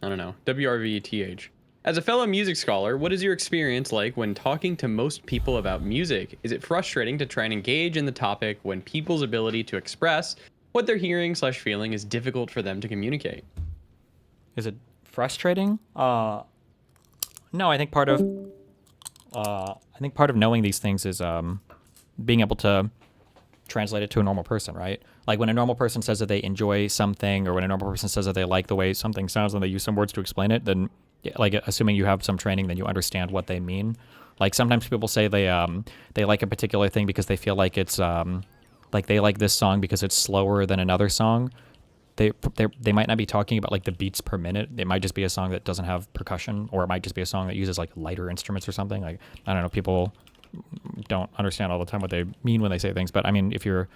I don't know. WRVTH. As a fellow music scholar, what is your experience like when talking to most people about music? Is it frustrating to try and engage in the topic when people's ability to express what they're hearing/feeling is difficult for them to communicate? Is it frustrating? No, I think part of knowing these things is being able to translate it to a normal person, right? Like when a normal person says that they enjoy something, or when a normal person says that they like the way something sounds and they use some words to explain it, then like assuming you have some training, then you understand what they mean. Like sometimes people say they like a particular thing because they feel like it's like they like this song because it's slower than another song. They might not be talking about like the beats per minute. It might just be a song that doesn't have percussion, or it might just be a song that uses like lighter instruments or something. Like I don't know, people don't understand all the time what they mean when they say things. But I mean, if you're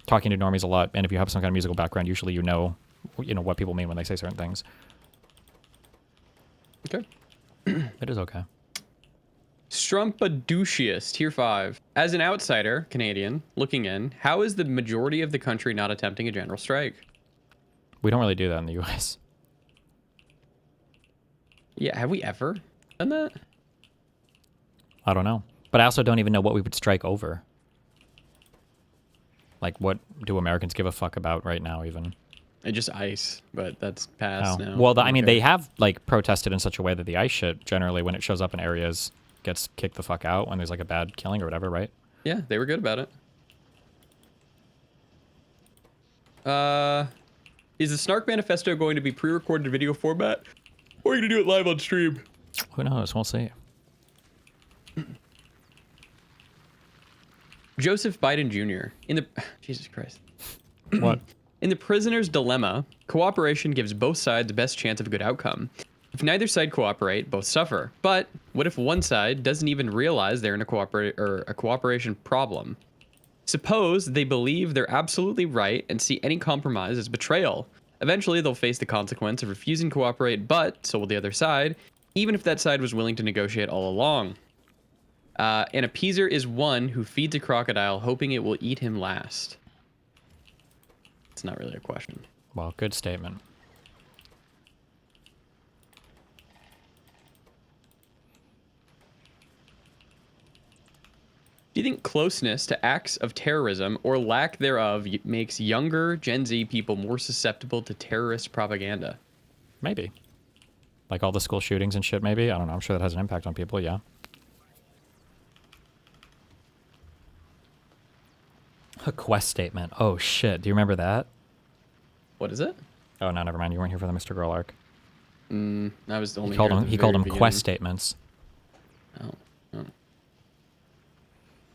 talking to normies a lot, and if you have some kind of musical background, usually you know what people mean when they say certain things. Okay. It is okay. Strumpadoucious, tier 5. As an outsider, Canadian, looking in, how is the majority of the country not attempting a general strike? We don't really do that in the U.S. Yeah, have we ever done that? I don't know. But I also don't even know what we would strike over. Like, what do Americans give a fuck about right now, even? Just ICE, but that's past now. Well, I mean, they have, like, protested in such a way that the ICE shit, generally, when it shows up in areas, gets kicked the fuck out when there's, like, a bad killing or whatever, right? Yeah, they were good about it. Is the Snark Manifesto going to be pre-recorded video format? Or are you going to do it live on stream? Who knows? We'll see. Joseph Biden Jr. in the... Jesus Christ. What? In the prisoner's dilemma, cooperation gives both sides the best chance of a good outcome. If neither side cooperate, both suffer. But what if one side doesn't even realize they're in a cooperation problem? Suppose they believe they're absolutely right and see any compromise as betrayal. Eventually, they'll face the consequence of refusing to cooperate, but so will the other side, even if that side was willing to negotiate all along. An appeaser is one who feeds a crocodile hoping it will eat him last. It's not really a question. Well, good statement. Do you think closeness to acts of terrorism or lack thereof makes younger Gen Z people more susceptible to terrorist propaganda? Maybe. Like all the school shootings and shit, maybe? I don't know. I'm sure that has an impact on people, yeah. A quest statement. Oh, shit. Do you remember that? What is it? Oh, no, never mind. You weren't here for the Mr. Girl arc. I was only He called here at them, the he called very them beginning. quest statements. Oh.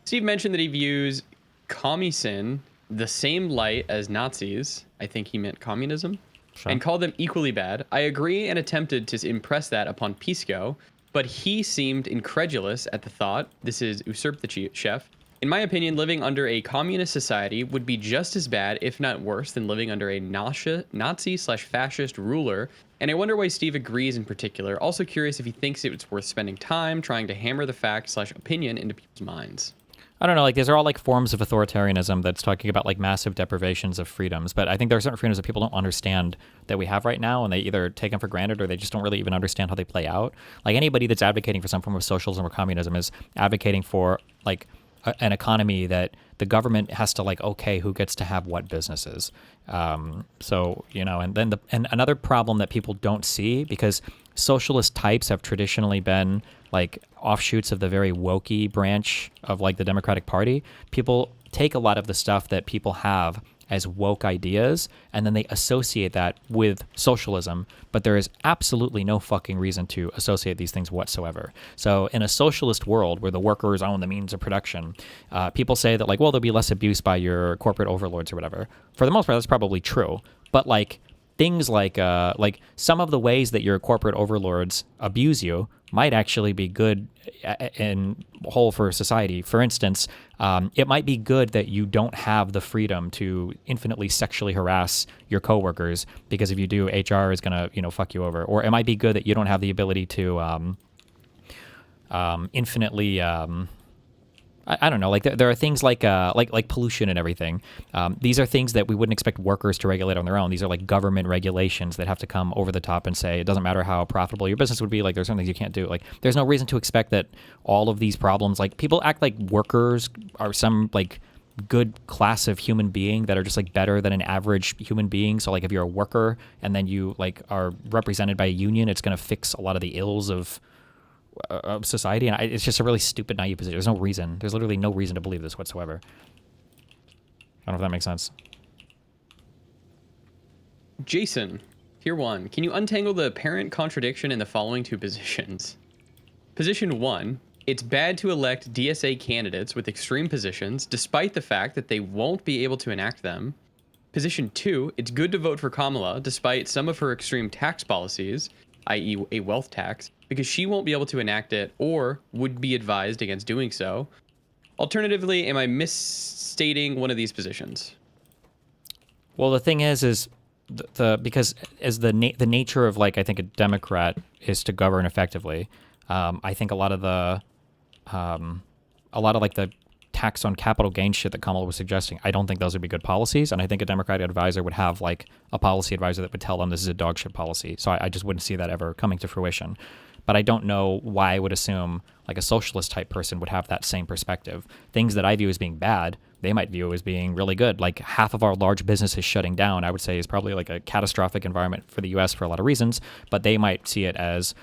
Steve mentioned that he views commiesin the same light as Nazis. I think he meant communism. Sure. And called them equally bad. I agree and attempted to impress that upon PISSCO, but he seemed incredulous at the thought. This is Usurp the Chef. In my opinion, living under a communist society would be just as bad, if not worse, than living under a Nazi/fascist ruler. And I wonder why Steve agrees in particular. Also curious if he thinks it's worth spending time trying to hammer the fact/opinion into people's minds. I don't know, like, these are all, like, forms of authoritarianism that's talking about, like, massive deprivations of freedoms. But I think there are certain freedoms that people don't understand that we have right now, and they either take them for granted or they just don't really even understand how they play out. Like, anybody that's advocating for some form of socialism or communism is advocating for, like, an economy that the government has to, like, okay who gets to have what businesses. So, you know, and then and another problem that people don't see, because socialist types have traditionally been like offshoots of the very wokey branch of like the Democratic Party. People take a lot of the stuff that people have as woke ideas and then they associate that with socialism, but there is absolutely no fucking reason to associate these things whatsoever. So in a socialist world where the workers own the means of production, people say that, like, well, there'll be less abuse by your corporate overlords or whatever. For the most part, that's probably true. But like things like some of the ways that your corporate overlords abuse you might actually be good in whole for society. For instance, it might be good that you don't have the freedom to infinitely sexually harass your coworkers, because if you do, HR is gonna, you know, fuck you over. Or it might be good that you don't have the ability to infinitely I don't know, like there are things like pollution and everything. These are things that we wouldn't expect workers to regulate on their own. These are like government regulations that have to come over the top and say it doesn't matter how profitable your business would be. Like, there's some things you can't do. Like, there's no reason to expect that all of these problems, like, people act like workers are some like good class of human being that are just like better than an average human being. So like if you're a worker and then you like are represented by a union, it's going to fix a lot of the ills of society, and it's just a really stupid, naive position. There's no reason. There's literally no reason to believe this whatsoever. I don't know if that makes sense. Jason, Tier 1. Can you untangle the apparent contradiction in the following two positions? Position 1. It's bad to elect DSA candidates with extreme positions, despite the fact that they won't be able to enact them. Position 2. It's good to vote for Kamala, despite some of her extreme tax policies, i.e. a wealth tax, because she won't be able to enact it or would be advised against doing so. Alternatively, am I misstating one of these positions? Well, the thing is because as the nature of, like, I think a Democrat is to govern effectively. I think a lot of like the tax on capital gain shit that Kamala was suggesting, I don't think those would be good policies. And I think a Democratic advisor would have like a policy advisor that would tell them this is a dog shit policy. So I just wouldn't see that ever coming to fruition. But I don't know why I would assume like a socialist type person would have that same perspective. Things that I view as being bad, they might view as being really good. Like half of our large businesses shutting down, I would say is probably like a catastrophic environment for the U.S. for a lot of reasons. But they might see it as,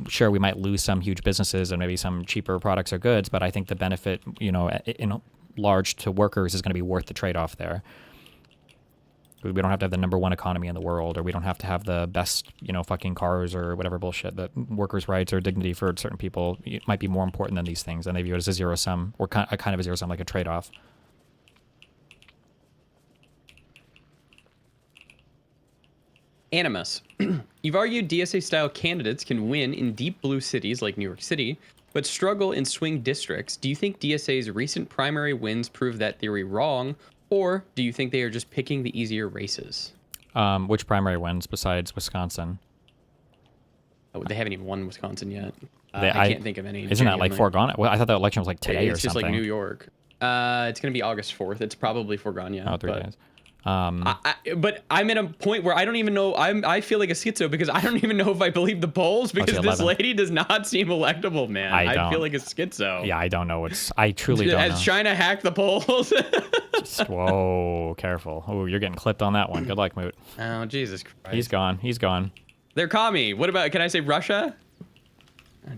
sure, we might lose some huge businesses and maybe some cheaper products or goods, but I think the benefit, you know, in large to workers is going to be worth the trade-off there. We don't have to have the #1 economy in the world, or we don't have to have the best, you know, fucking cars or whatever bullshit. That workers' rights or dignity for certain people it might be more important than these things, and they view it as a zero sum, or kind of a zero sum, like a trade-off. Animus. You've argued DSA-style candidates can win in deep blue cities like New York City, but struggle in swing districts. Do you think DSA's recent primary wins prove that theory wrong, or do you think they are just picking the easier races? Which primary wins besides Wisconsin? Oh, they haven't even won Wisconsin yet. I can't think of any. Isn't that like foregone? Well, I thought that election was like today or something. It's just like New York. It's going to be August 4th. It's probably foregone yet. Oh, 3 days. But I'm at a point where I don't even know. I feel like a schizo because I don't even know if I believe the polls because this lady does not seem electable, man. I feel like a schizo. Yeah, I don't know. I truly don't know. Has China hacked the polls? Whoa, careful. Oh, you're getting clipped on that one. Good luck, Moot. Oh, Jesus Christ. He's gone. He's gone. They're commie. What about, can I say Russia? Oh,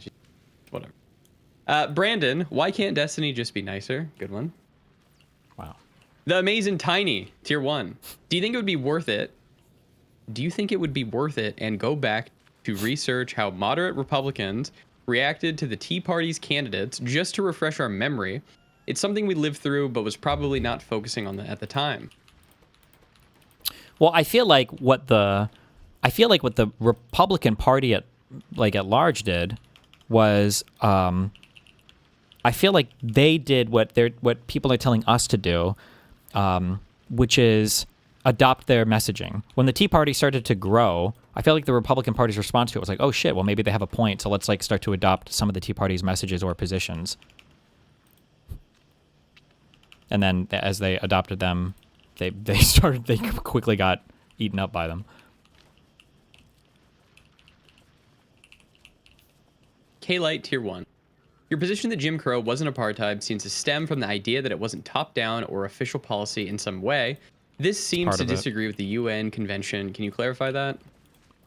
whatever. Brandon, why can't Destiny just be nicer? Good one. Wow. The Amazing Tiny, tier 1. Do you think it would be worth it? Do you think it would be worth it and go back to research how moderate Republicans reacted to the Tea Party's candidates just to refresh our memory? It's something we lived through, but was probably not focusing on at the time. Well, I feel like what the Republican Party at large did was, I feel like they did what people are telling us to do, which is adopt their messaging. When the Tea Party started to grow, I feel like the Republican Party's response to it was like, oh shit, well maybe they have a point, so let's like start to adopt some of the Tea Party's messages or positions. And then as they adopted them, they quickly got eaten up by them. K-Light tier 1. Your position that Jim Crow wasn't apartheid seems to stem from the idea that it wasn't top-down or official policy in some way. This seems to disagree with the UN convention. Can you clarify that?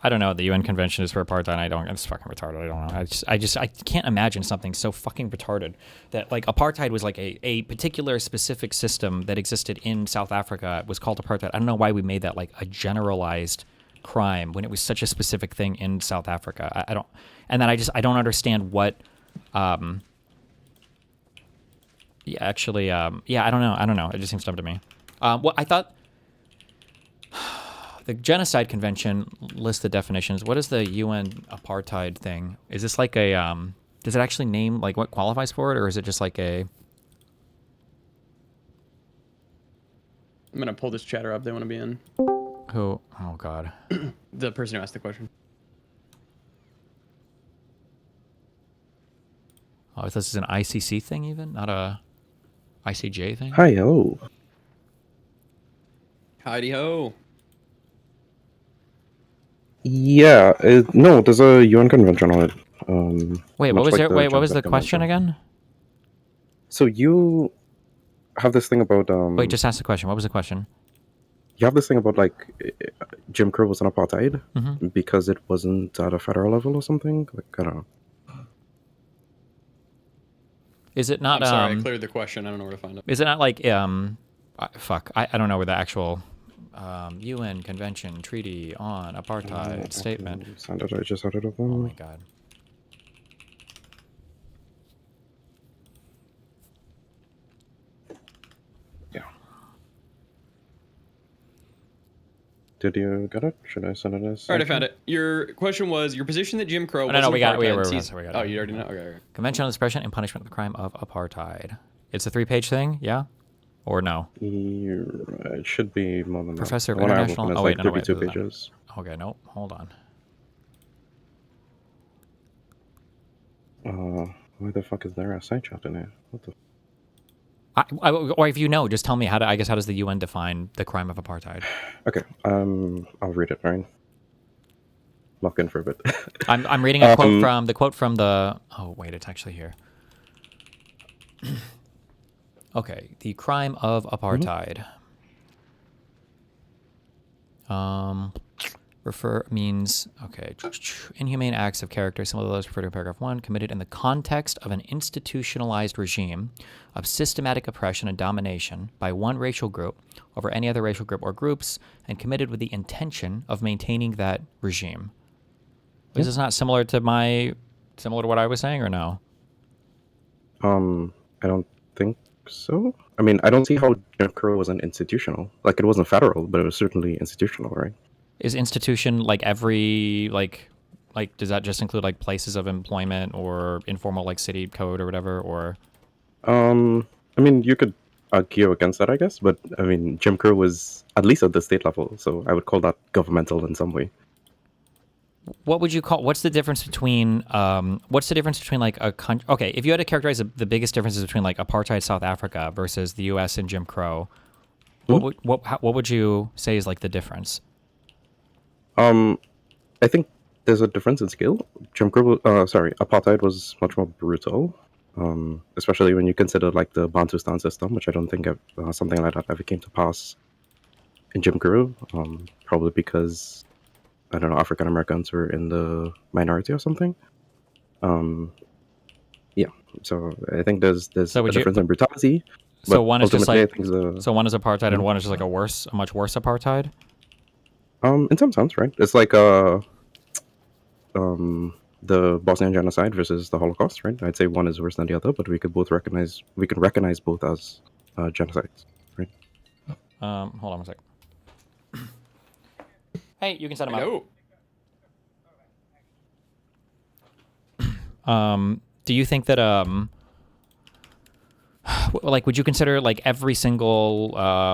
I don't know. The UN convention is for apartheid. It's fucking retarded. I don't know. I can't imagine something so fucking retarded that like apartheid was like a particular specific system that existed in South Africa. It was called apartheid. I don't know why we made that like a generalized crime when it was such a specific thing in South Africa. I don't, and then I don't understand what, I don't know. It just seems dumb to me. Well, I thought the Genocide Convention lists the definitions. What is the UN apartheid thing? Is this like a, does it actually name like what qualifies for it, or is it just like a? I'm gonna pull this chatter up. They want to be in. Who? Oh God. The person who asked the question. Oh, this is an ICC thing even, not a ICJ thing? Hi, hello. Heidi ho. Yeah, no, there's a UN convention on it. Wait, what was what was the question again? So you have this thing about Wait, just ask the question. What was the question? You have this thing about like Jim Crow was an apartheid Mm-hmm. because it wasn't at a federal level or something. Like I don't know. Is it not? I'm sorry, I cleared the question. I don't know where to find it. Is it not like fuck? I don't know where the actual UN Convention Treaty on Apartheid statement. I just had it up. Oh my God. Yeah. Did you get it? Should I send it as? All right, I found it. Your question was your position that Jim Crow. No, we got it. We got it. Oh, you already know. Okay. Convention on the Suppression and Punishment of the Crime of Apartheid. It's a 3-page thing, yeah, or no? It should be more than Professor that. of International. Oh wait, no, wait. 32 pages. Okay, nope. Hold on. Why the fuck is there a side shot in here? What the? Or if you know, just tell me how does the UN define the crime of apartheid? Okay, I'll read it, right? Lock in for a bit. I'm reading a quote from the. Oh wait, it's actually here. Okay, the crime of apartheid. Means okay. Inhumane acts of character similar to those referred to in paragraph 1, committed in the context of an institutionalized regime of systematic oppression and domination by one racial group over any other racial group or groups, and committed with the intention of maintaining that regime. Is this not similar to what I was saying, or no? I don't think so. I mean, I don't see how Jim Crow wasn't institutional. Like, it wasn't federal, but it was certainly institutional, right? Is institution like every like does that just include like places of employment or informal like city code or whatever, or? I mean, you could argue against that, I guess, but I mean, Jim Crow was at least at the state level, so I would call that governmental in some way. What would you call? What's the difference between like a country? Okay, if you had to characterize the biggest differences between like apartheid South Africa versus the U.S. and Jim Crow, what would you say is like the difference? I think there's a difference in scale. Apartheid was much more brutal, especially when you consider like the Bantustan system, which I don't think something like that ever came to pass in Jim Crow. Probably because I don't know, African Americans were in the minority or something. Yeah. So I think there's a difference in brutality. So one is just like so one is apartheid and one is just like a much worse apartheid. In some sense, right? It's like the Bosnian genocide versus the Holocaust, right? I'd say one is worse than the other, but we can recognize both as genocides, right? Hold on a sec. Hey, you can set them up. Do you think that like, would you consider like every single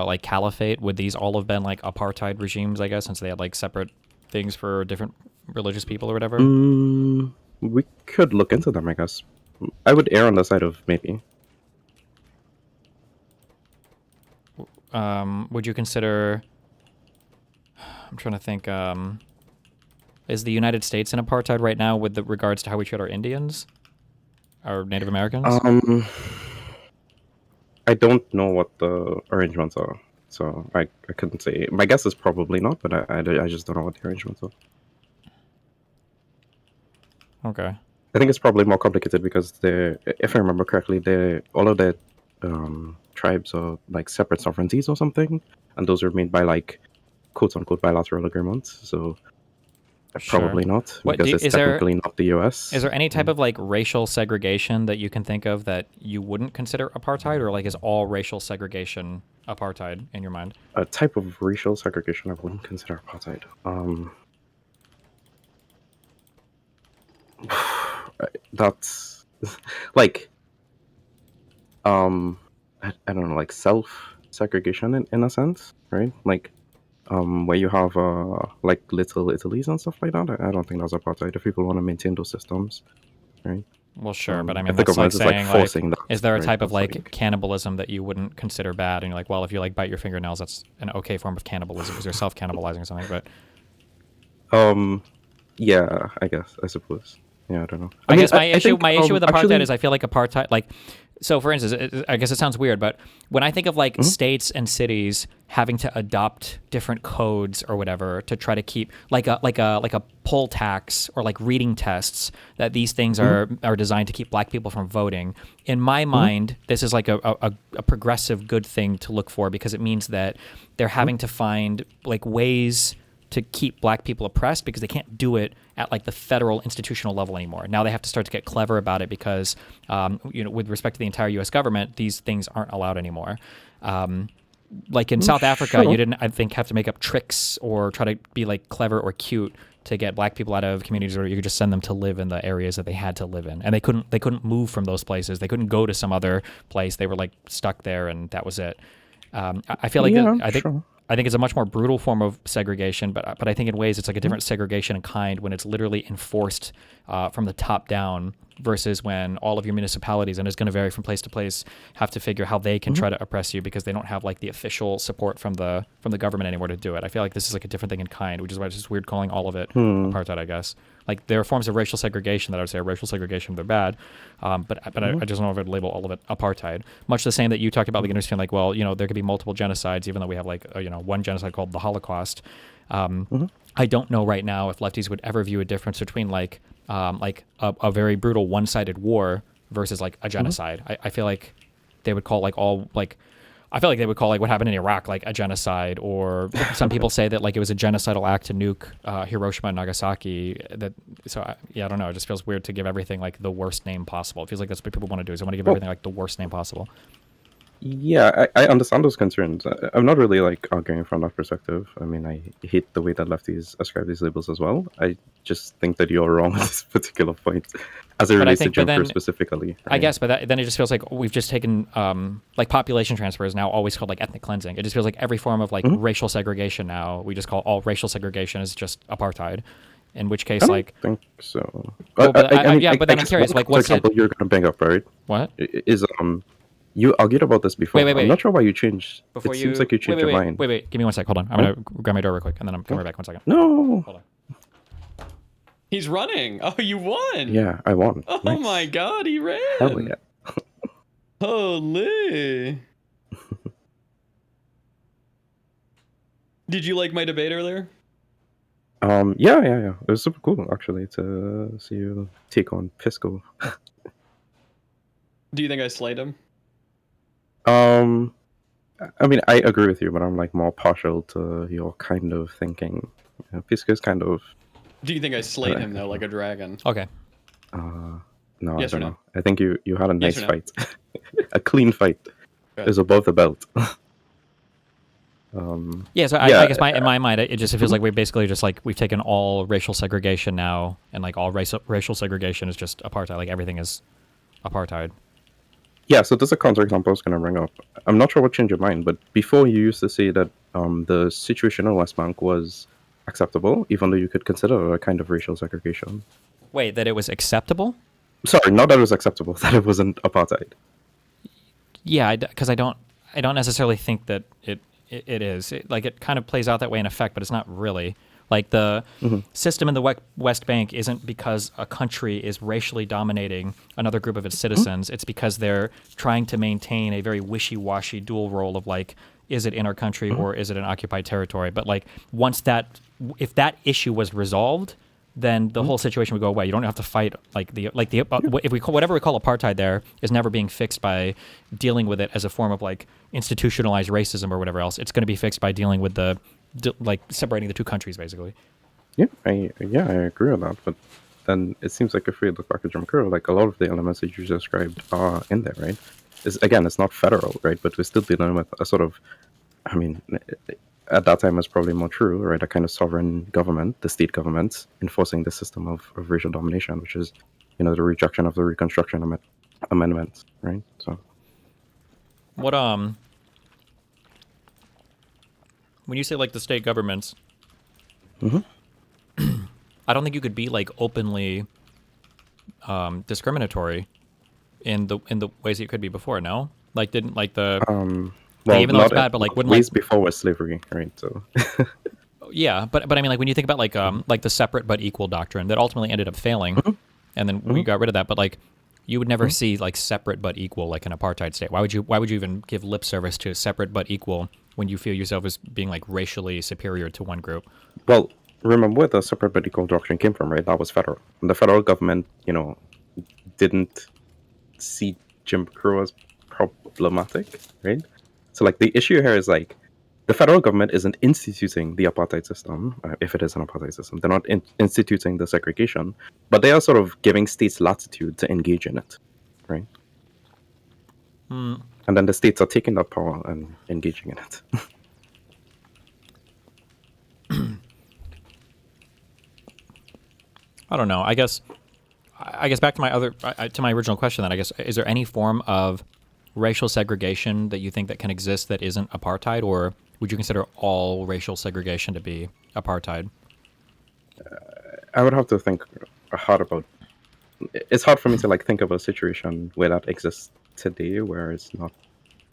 like caliphate, would these all have been like apartheid regimes, I guess, since they had like separate things for different religious people or whatever? We could look into them, I guess. I would err on the side of maybe. Would you consider, I'm trying to think, is the United States in apartheid right now with regards to how we treat our Indians, our Native Americans? I don't know what the arrangements are, so I couldn't say. My guess is probably not, but I just don't know what the arrangements are. Okay. I think it's probably more complicated because if I remember correctly, all of the tribes are like separate sovereignties or something, and those are made by like quote-unquote bilateral agreements, so probably not, because it's technically not the U.S. Is there any type of like racial segregation that you can think of that you wouldn't consider apartheid, or like is all racial segregation apartheid in your mind? A type of racial segregation I wouldn't consider apartheid. That's like I don't know, like self-segregation in a sense, right? Like where you have like little Italies and stuff like that. I don't think that's apartheid if people want to maintain those systems, right? Well, sure, but I mean, that's like saying, like, is there a type of like cannibalism that you wouldn't consider bad? And you're like, well, if you like bite your fingernails, that's an okay form of cannibalism because you're self-cannibalizing or something. But yeah, I suppose. Yeah, I don't know. I guess my issue with apartheid is I feel like apartheid, like, so for instance, I guess it sounds weird, but when I think of like states and cities having to adopt different codes or whatever to try to keep like a poll tax or like reading tests, that these things are designed to keep black people from voting. In my mind, this is like a progressive good thing to look for, because it means that they're having to find like ways to keep black people oppressed because they can't do it at like the federal institutional level anymore. Now they have to start to get clever about it because, with respect to the entire U.S. government, these things aren't allowed anymore. Like in South Africa, you didn't, I think, have to make up tricks or try to be like clever or cute to get black people out of communities, or you could just send them to live in the areas that they had to live in, and they couldn't move from those places. They couldn't go to some other place. They were like stuck there, and that was it. I feel like I think it's a much more brutal form of segregation, but I think in ways it's like a different segregation in kind when it's literally enforced from the top down, versus when all of your municipalities, and it's going to vary from place to place, have to figure how they can try to oppress you because they don't have like the official support from the government anymore to do it. I feel like this is like a different thing in kind, which is why it's just weird calling all of it apartheid, I guess. Like there are forms of racial segregation that I would say are racial segregation, they're bad, but I just don't know if I'd label all of it apartheid. Much the same that you talked about, like understanding like, well, there could be multiple genocides, even though we have like one genocide called the Holocaust. I don't know right now if lefties would ever view a difference between like a very brutal one-sided war versus like a genocide. I feel like they would call like all like I feel like they would call like what happened in Iraq like a genocide, or some people say that like it was a genocidal act to nuke Hiroshima and Nagasaki. I don't know. It just feels weird to give everything like the worst name possible. It feels like that's what people want to do, is they want to give everything like the worst name possible. Yeah, I understand those concerns. I'm not really like arguing from that perspective. I mean, I hate the way that lefties ascribe these labels as well. I just think that you're wrong at this particular point, as it relates to Jim Crow specifically. Right? I guess, but then it just feels like we've just taken like population transfer is now always called like ethnic cleansing. It just feels like every form of like racial segregation now we just call all racial segregation is just apartheid. In which case, I think so. Well, but then I'm curious, like what's example you're gonna bring up, right? What is You argued about this before. Wait. I'm not sure why you changed. Seems like you changed your mind. Wait. Give me 1 sec. Hold on. I'm going to grab my door real quick, and then I'm coming right back. 1 second. No. Hold on. He's running. Oh, you won. Yeah, I won. Oh nice. my God, he ran. Hell yeah. Holy. Did you like my debate earlier? Yeah. It was super cool actually to see you take on PISSCO. Do you think I slayed him? I mean, I agree with you, but I'm like more partial to your kind of thinking. PISSCO's kind of. Do you think I slayed him though, like a dragon? Okay. No, yes I don't no? know. I think you had a nice no? fight, a clean fight. Good. It was above the belt. Yeah, so I guess in my mind, it feels like we basically just like we've taken all racial segregation now, and like all racial segregation is just apartheid. Like everything is apartheid. Yeah, so there's a counterexample I was going to bring up. I'm not sure what changed your mind, but before you used to say that the situation in West Bank was acceptable, even though you could consider a kind of racial segregation. Wait, that it was acceptable? Sorry, not that it was acceptable, that it wasn't apartheid. Yeah, because I don't necessarily think that it is. It kind of plays out that way in effect, but it's not really. Like the system in the West Bank isn't because a country is racially dominating another group of its citizens. It's because they're trying to maintain a very wishy-washy dual role of like, is it in our country or is it an occupied territory? But like if that issue was resolved, then the whole situation would go away. You don't have to fight if we call whatever we call apartheid there is never being fixed by dealing with it as a form of like institutionalized racism or whatever else. It's going to be fixed by dealing with like separating the two countries, basically. Yeah, I agree with that. But then it seems like if we look back at Jim Crow, like a lot of the elements that you described are in there, right? It's not federal, right? But we're still dealing with a sort of, I mean, at that time it's probably more true, right? A kind of sovereign government, the state government, enforcing the system of racial domination, which is, the rejection of the Reconstruction Amendment, right? So, what when you say like the state governments, I don't think you could be like openly discriminatory in the ways that you could be before. No, like didn't like the even though it's bad, but like wouldn't ways before was slavery, right? So yeah, but I mean like when you think about like the separate but equal doctrine that ultimately ended up failing, and then we got rid of that, but like you would never see like separate but equal like an apartheid state. Why would you even give lip service to separate but equal when you feel yourself as being like racially superior to one group? Well, remember where the separate but equal doctrine came from, right? That was federal. And the federal government, didn't see Jim Crow as problematic, right? So like the issue here is like the federal government isn't instituting the apartheid system, if it is an apartheid system. They're not instituting the segregation, but they are sort of giving states latitude to engage in it, right? And then the states are taking that power and engaging in it. I don't know. I guess back to my original question. Then I guess, is there any form of racial segregation that you think that can exist that isn't apartheid, or would you consider all racial segregation to be apartheid? I would have to think hard about it's hard for me to like think of a situation where that exists today, where it's not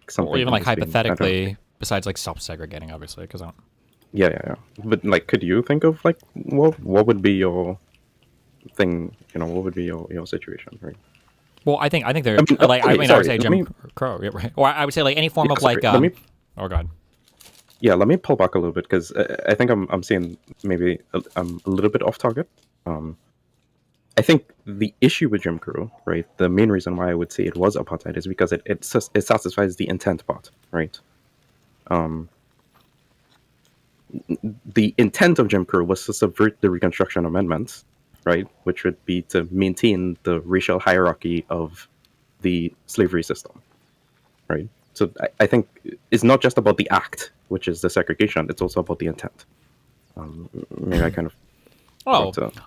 something. Or even like that's being- I don't- hypothetically, besides like self-segregating, obviously, because I don't. Yeah. But like, could you think of like what would be your thing? What would be your situation, right? Well, I think they're like I would say Jim Crow, yeah, right? Or I would say like any form of like. Oh God. Yeah, let me pull back a little bit because I think I'm seeing maybe I'm a little bit off target. I think the issue with Jim Crow, right? The main reason why I would say it was apartheid is because it satisfies the intent part, right? The intent of Jim Crow was to subvert the Reconstruction Amendments, right? Which would be to maintain the racial hierarchy of the slavery system, right? So I think it's not just about the act, which is the segregation. It's also about the intent. Maybe I kind of.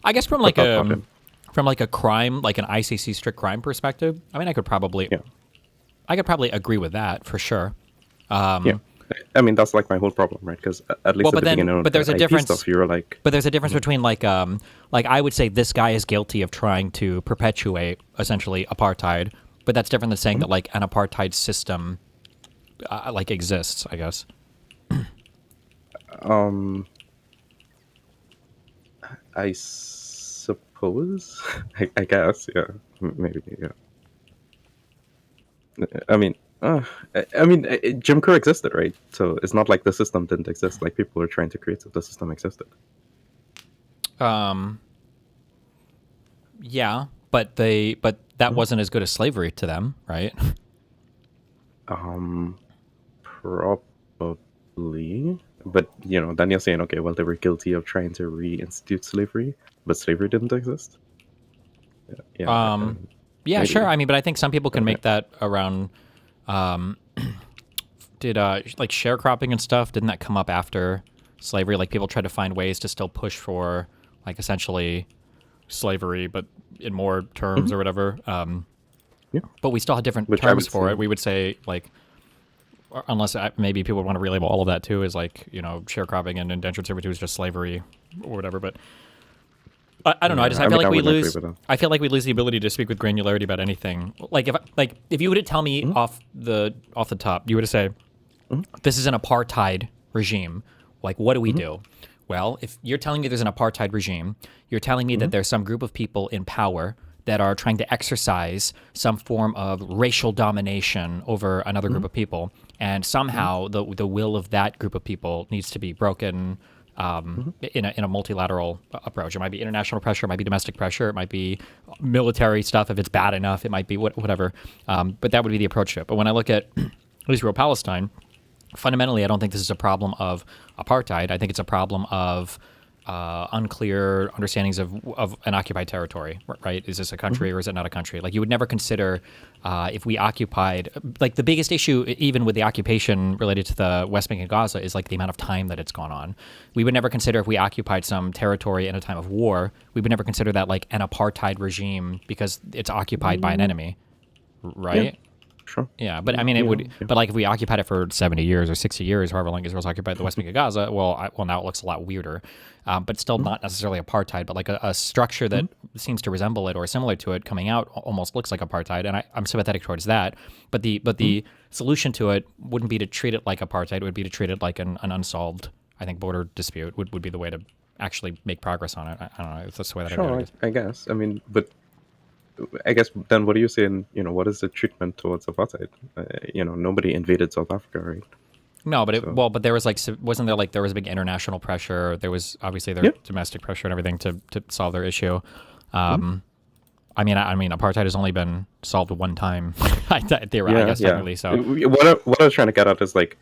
I guess from like a crime, like an ICC strict crime perspective. I mean, I could probably agree with that for sure. Yeah. I mean, that's like my whole problem, right? Because at least at the beginning of there's a IP difference. Stuff, you're like, but there's a difference between like I would say this guy is guilty of trying to perpetuate essentially apartheid, but that's different than saying that like an apartheid system like exists, I guess. I suppose. I guess, yeah, maybe, yeah. I mean, Jim Crow existed, right? So it's not like the system didn't exist. Like people were trying to create if the system existed. Yeah, but that wasn't as good as slavery to them, right? Probably. But then you're saying, okay, well, they were guilty of trying to reinstitute slavery, but slavery didn't exist. Yeah. Yeah, sure. I mean, but I think some people can make that around. Did like sharecropping and stuff? Didn't that come up after slavery? Like people tried to find ways to still push for like essentially slavery, but in more terms or whatever. But we still had different terms for it. We would say like, unless maybe people want to relabel all of that too, is like sharecropping and indentured servitude is just slavery or whatever. But I don't know. I feel like we lose. I feel like we lose the ability to speak with granularity about anything. Like if you were to tell me off the top, you were to say, "This is an apartheid regime." Like, what do we do? Well, if you're telling me there's an apartheid regime, you're telling me that there's some group of people in power that are trying to exercise some form of racial domination over another group of people, and somehow the will of that group of people needs to be broken. In a multilateral approach. It might be international pressure, it might be domestic pressure, it might be military stuff if it's bad enough, it might be whatever. But that would be the approach to it. But when I look at Israel-Palestine, fundamentally, I don't think this is a problem of apartheid. I think it's a problem of unclear understandings of an occupied territory, right? Is this a country or is it not a country? Like you would never consider if we occupied, like the biggest issue even with the occupation related to the West Bank and Gaza is like the amount of time that it's gone on. We would never consider if we occupied some territory in a time of war, we would never consider that like an apartheid regime because it's occupied by an enemy, right? Yeah. Sure. Yeah, but I mean, it would. But like, if we occupied it for 70 years or 60 years, however long Israel's occupied the West Bank of Gaza, well, now it looks a lot weirder. But still not necessarily apartheid, but like a structure that seems to resemble it or similar to it coming out almost looks like apartheid, and I'm sympathetic towards that. But the solution to it wouldn't be to treat it like apartheid; it would be to treat it like an unsolved, I think, border dispute would be the way to actually make progress on it. I don't know if that's the way that sure, I guess. I mean, but. I guess then what are you saying, what is the treatment towards apartheid? Nobody invaded South Africa, right? No, but but there was like, wasn't there was big international pressure. There was obviously domestic pressure and everything to solve their issue. I mean, apartheid has only been solved one time, I guess technically. So what I was trying to get at is like,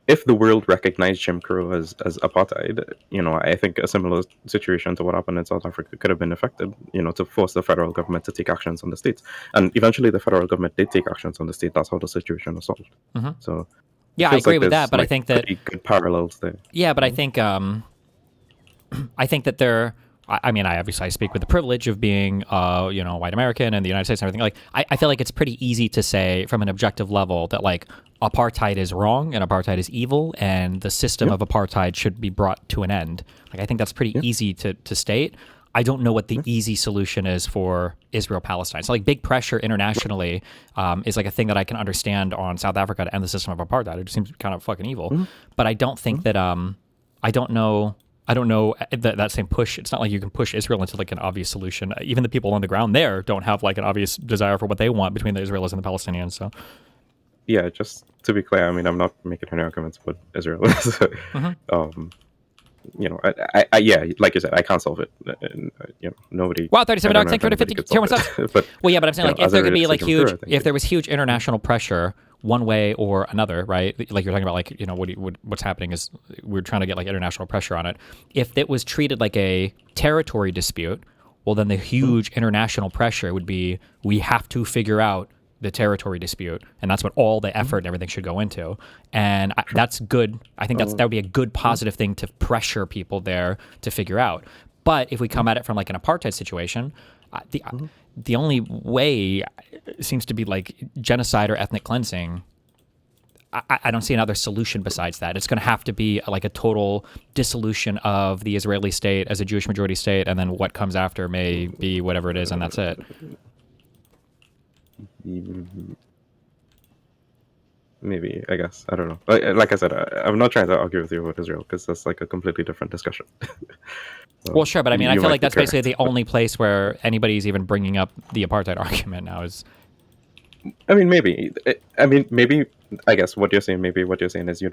if the world recognized Jim Crow as apartheid, I think a similar situation to what happened in South Africa could have been effected, to force the federal government to take actions on the states. And eventually the federal government did take actions on the state. That's how the situation was solved. So yeah, I agree with that, but I think that good parallels there. Yeah, but I think that there. I mean, I speak with the privilege of being, white American and the United States and everything. Like, I feel like it's pretty easy to say from an objective level that like apartheid is wrong and apartheid is evil and the system of apartheid should be brought to an end. Like, I think that's pretty easy to state. I don't know what the easy solution is for Israel-Palestine. So like big pressure internationally is like a thing that I can understand on South Africa to end the system of apartheid. It just seems kind of fucking evil. But I don't think that I don't know that same push. It's not like you can push Israel into like an obvious solution. Even the people on the ground there don't have like an obvious desire for what they want between the Israelis and the Palestinians. So yeah, just to be clear, I mean, I'm not making any arguments about Israel. You know, I yeah, like you said, I can't solve it. And, you know, nobody. Wow, 37 dollars, thank you for 50. But well, yeah, but I'm saying like if there could be like huge, if there was huge international pressure one way or another, right? Like you're talking about, like, you know, what's happening is we're trying to get like international pressure on it. If it was treated like a territory dispute, well, then the huge international pressure would be we have to figure out the territory dispute, and that's what all the effort and everything should go into. And that's good. I think that would be a good positive thing to pressure people there to figure out. But if we come at it from like an apartheid situation, the only way seems to be like genocide or ethnic cleansing. I don't see another solution besides that. It's going to have to be like a total dissolution of the Israeli state as a Jewish majority state, and then what comes after may be whatever it is, and that's it. Maybe, I guess. I don't know. Like I said, I'm not trying to argue with you about Israel, because that's like a completely different discussion. Well, sure, but I mean, I feel like that's basically the only place where anybody's even bringing up the apartheid argument now is... I mean, maybe. I guess what you're saying is you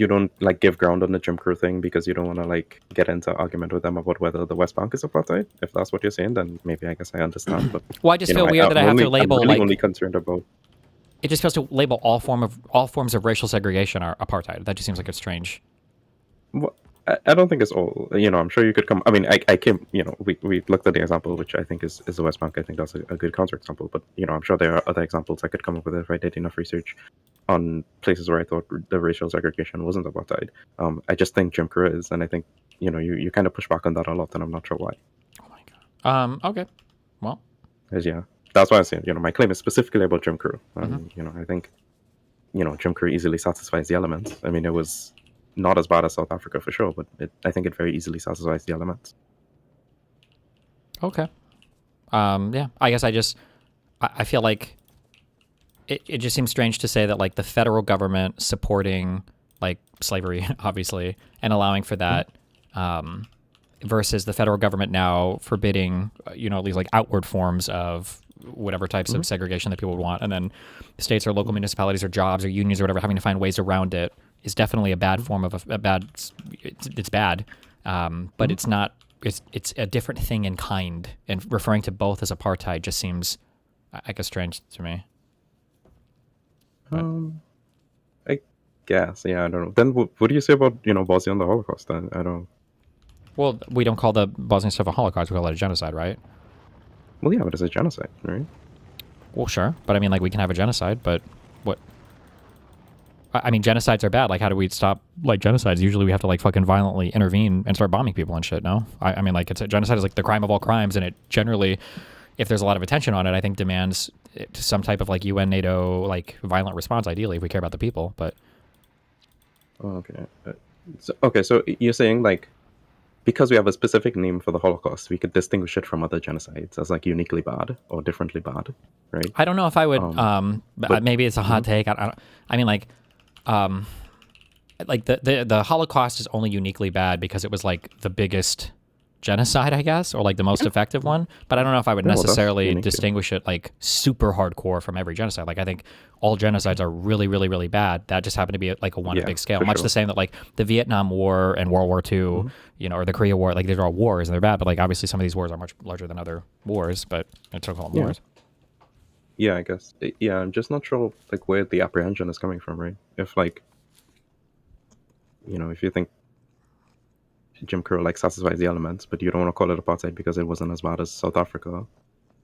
don't like give ground on the Jim Crow thing because you don't want to like get into argument with them about whether the West Bank is apartheid. If that's what you're saying, then maybe I guess I understand. But well, I just feel weird that I have to label I'm like only concerned about. It just feels to label all forms of racial segregation are apartheid. That just seems like it's strange. Well, I don't think it's all. You know, I'm sure you could come. I mean, I came. You know, we looked at the example, which I think is the West Bank. I think that's a good counterexample. But you know, I'm sure there are other examples I could come up with if I did enough research on places where I thought the racial segregation wasn't apartheid. I just think Jim Crow is, and I think you know you kind of push back on that a lot, and I'm not sure why. Oh my god. Okay. Well. Yeah, that's why I'm saying. You know, my claim is specifically about Jim Crow. You know, I think you know Jim Crow easily satisfies the elements. I mean, it was not as bad as South Africa for sure, but I think it very easily satisfies the elements. Okay. Yeah, I guess I feel like it just seems strange to say that like the federal government supporting like slavery, obviously, and allowing for that, versus the federal government now forbidding, you know, these like outward forms of whatever types of segregation that people would want, and then states or local municipalities or jobs or unions or whatever having to find ways around it is definitely a bad form of it's bad, but it's not. It's a different thing in kind, and referring to both as apartheid just seems, I guess, strange to me. I guess, yeah, I don't know. Then what do you say about Bosnia and the Holocaust? I don't. Well, we don't call the Bosnian stuff a Holocaust. We call it a genocide, right? Well, yeah, but it's a genocide, right? Well, sure, but I mean, like, we can have a genocide, but what? I mean, genocides are bad. Like, how do we stop, like, genocides? Usually we have to, like, fucking violently intervene and start bombing people and shit, no? I mean, like, genocide is, like, the crime of all crimes, and it generally, if there's a lot of attention on it, I think demands some type of, like, UN, NATO, like, violent response, ideally, if we care about the people, but... Okay. So you're saying, like, because we have a specific name for the Holocaust, we could distinguish it from other genocides as, like, uniquely bad or differently bad, right? I don't know if I would, but maybe it's a hot take. I mean, like... like the Holocaust is only uniquely bad because it was like the biggest genocide, I guess, or like the most effective one. But I don't know if I would necessarily distinguish it like super hardcore from every genocide. Like I think all genocides are really, really, really bad. That just happened to be like a one big scale. Much the same that like the Vietnam War and World War II, you know, or the Korea War, like these are all wars and they're bad. But like obviously some of these wars are much larger than other wars, but I still call them wars. Yeah, I guess. Yeah, I'm just not sure like where the apprehension is coming from, right? If like, you know, if you think Jim Crow like satisfies the elements, but you don't want to call it apartheid because it wasn't as bad as South Africa.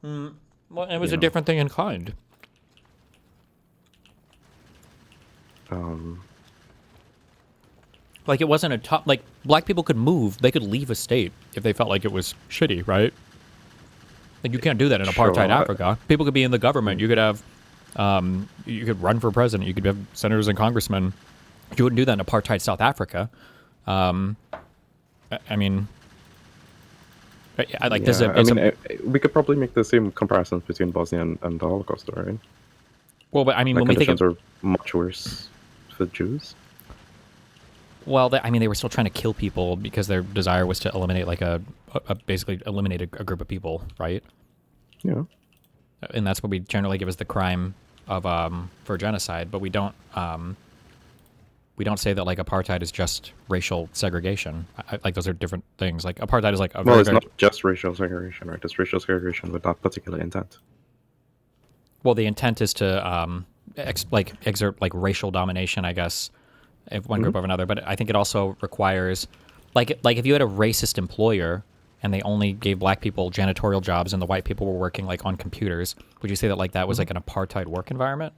Well, it was a different thing in kind. Like it wasn't a top. Like black people could move; they could leave a state if they felt like it was shitty, right? Like you can't do that in apartheid Africa. People could be in the government. You could have, you could run for president. You could have senators and congressmen. You wouldn't do that in apartheid South Africa. I mean, I like Yeah, this. We could probably make the same comparisons between Bosnia and the Holocaust, right? Well, but I mean, the when we think conditions are much worse for Jews. Well, I mean, they were still trying to kill people because their desire was to eliminate, like basically eliminate a group of people, right? Yeah. And that's what we generally give as the crime of for genocide, but we don't say that like apartheid is just racial segregation. Like those are different things. Like apartheid is like a Well, it's not just racial segregation, right? It's racial segregation with that particular intent. Well, the intent is to exert like racial domination, I guess, of one group over another. But I think it also requires, like if you had a racist employer and they only gave black people janitorial jobs and the white people were working like on computers, would you say that like that was like an apartheid work environment?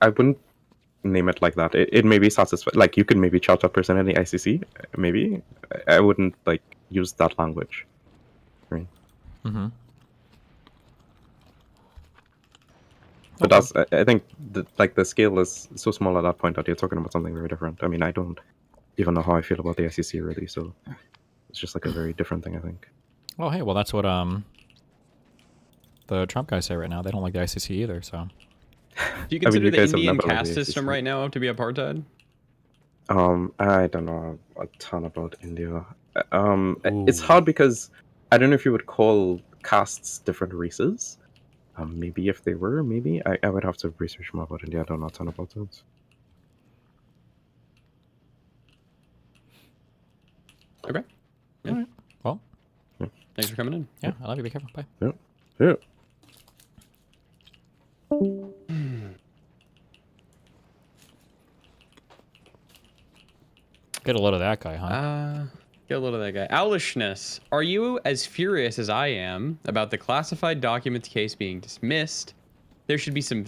I wouldn't name it like that. It may be satisfied. Like you could maybe charge that person in the ICC. Maybe I wouldn't like use that language. Right. Mm-hmm. But that's, I think, the scale is so small at that point that you're talking about something very different. I mean, I don't even know how I feel about the ICC really, so it's just like a very different thing, I think. Oh, hey, well, that's what the Trump guys say right now. They don't like the ICC either, so. Do you consider the Indian caste system right now to be apartheid? I don't know a ton about India. It's hard because I don't know if you would call castes different races. Maybe if they were, maybe. I would have to research more about India. I don't know a ton about that. Okay. Yeah. All right. Well. Yeah. Thanks for coming in. Yeah, I love you. Be careful. Bye. Yeah. Yeah. Get a load of that guy, huh? Get a load of that guy. Owlishness. Are you as furious as I am about the classified documents case being dismissed? There should be some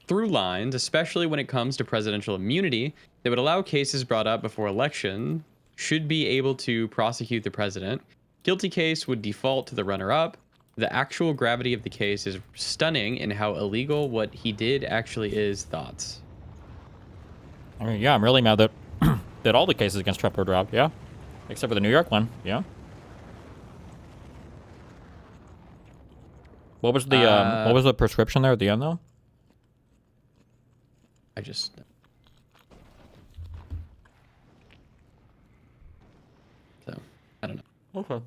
through lines, especially when it comes to presidential immunity, that would allow cases brought up before election should be able to prosecute the president. Guilty case would default to the runner-up. The actual gravity of the case is stunning in how illegal what he did actually is. Thoughts? I mean, yeah, I'm really mad that that all the cases against Trump were dropped, yeah. Except for the New York one, yeah. What was the prescription there at the end, though? I just... So, I don't know. Okay.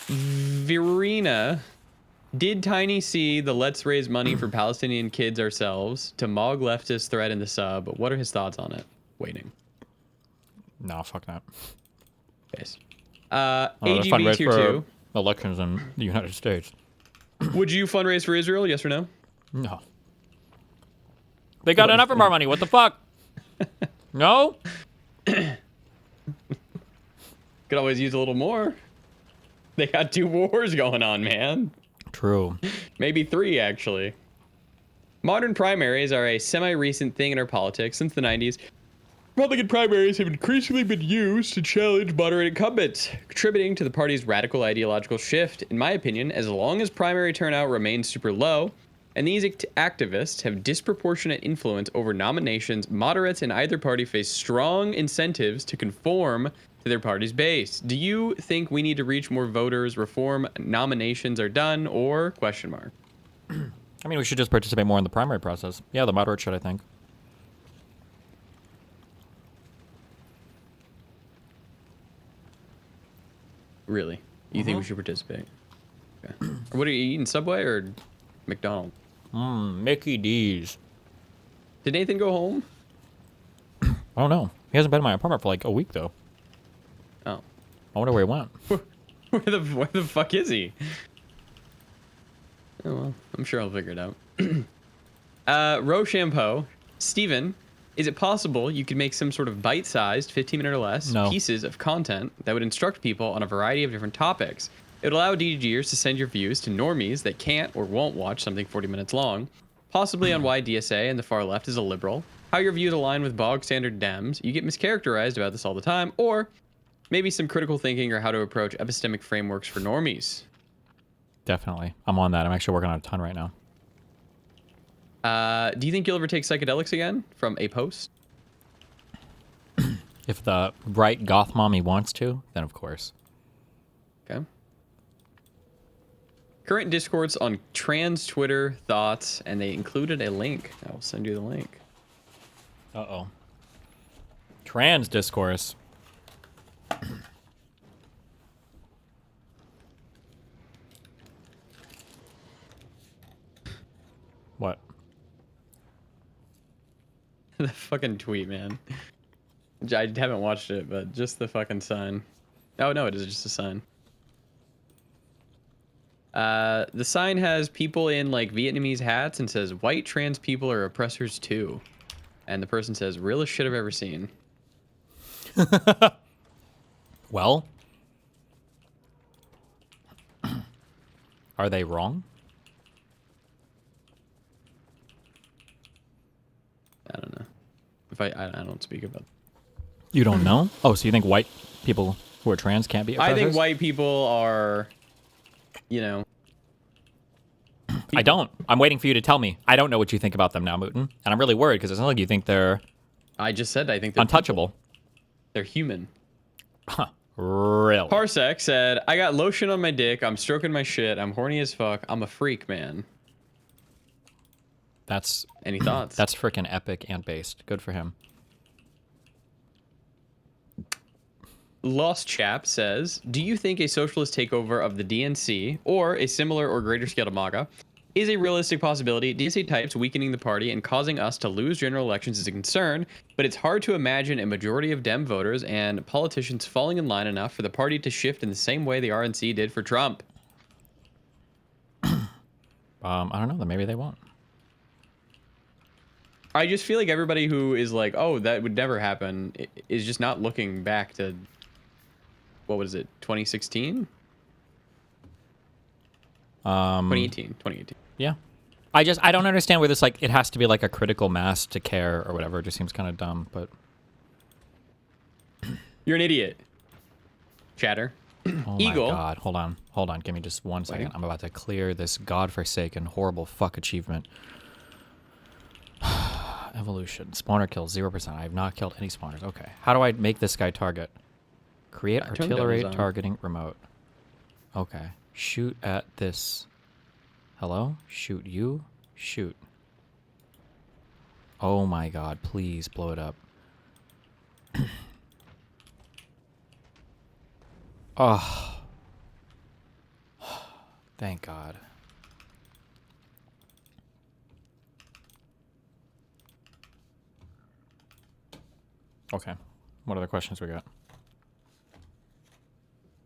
Verena, did Tiny see the let's raise money for Palestinian kids ourselves to Mog leftist thread in the sub? What are his thoughts on it? Waiting. No, fuck that. Face. AGB tier 2. Elections in the United States. Would you fundraise for Israel? Yes or no? No. They got enough of our money. What the fuck? No? Could always use a little more. They got 2 wars going on, man. True. Maybe 3, actually. Modern primaries are a semi-recent thing in our politics. Since the 90s, Republican primaries have increasingly been used to challenge moderate incumbents, contributing to the party's radical ideological shift. In my opinion, as long as primary turnout remains super low, and these activists have disproportionate influence over nominations, moderates in either party face strong incentives to conform to their party's base. Do you think we need to reach more voters, reform nominations are done, or question mark? I mean, we should just participate more in the primary process. Yeah, the moderate should, I think. Really? You think we should participate? Okay. What are you eating, Subway or McDonald's? Mickey D's. Did Nathan go home? I don't know. He hasn't been in my apartment for like a week, though. Oh. I wonder where he went. Where the fuck is he? Oh, well, I'm sure I'll figure it out. Rochambeau. Steven, is it possible you could make some sort of bite-sized, 15-minute or less, pieces of content that would instruct people on a variety of different topics? It would allow DGers to send your views to normies that can't or won't watch something 40 minutes long, possibly on why DSA and the far left is a liberal, how your views align with bog standard Dems, you get mischaracterized about this all the time, or maybe some critical thinking or how to approach epistemic frameworks for normies. Definitely. I'm on that. I'm actually working on a ton right now. Do you think you'll ever take psychedelics again from a post? If the right goth mommy wants to, then of course. Okay. Current discourse on trans Twitter thoughts, and they included a link. I will send you the link. Uh-oh. Trans discourse. What? The fucking tweet, man. I haven't watched it, but just the fucking sign. Oh, no, it is just a sign. The sign has people in, like, Vietnamese hats and says, white trans people are oppressors too. And the person says, realest shit I've ever seen. Well? Are they wrong? I don't know. If I don't speak about. You don't know? Oh, so you think white people who are trans can't be oppressors? I think white people are, you know. I don't. I'm waiting for you to tell me. I don't know what you think about them now, Mootin. And I'm really worried because it's not like you think they're... I just said I think they're untouchable. People. They're human. Huh. Really? Parsec said, I got lotion on my dick. I'm stroking my shit. I'm horny as fuck. I'm a freak, man. That's... Any thoughts? That's freaking epic and based. Good for him. Lost Chap says, do you think a socialist takeover of the DNC, or a similar or greater scale to MAGA, is a realistic possibility? DSA types weakening the party and causing us to lose general elections is a concern, but it's hard to imagine a majority of Dem voters and politicians falling in line enough for the party to shift in the same way the RNC did for Trump. I don't know. Then maybe they won't. I just feel like everybody who is like, oh, that would never happen, is just not looking back to... What was it? 2016? 2018. Yeah. I don't understand where this, like, it has to be like a critical mass to care or whatever. It just seems kind of dumb, but... You're an idiot. Chatter. Oh Eagle. My God. Hold on. Give me just 1 second. I'm about to clear this godforsaken, horrible fuck achievement. Evolution. Spawner kills 0%. I have not killed any spawners. Okay. How do I make this guy target? Create artillery targeting remote. Okay. Shoot at this. Hello? Shoot you? Shoot. Oh my God. Please blow it up. Oh. Thank God. Okay. What other questions we got?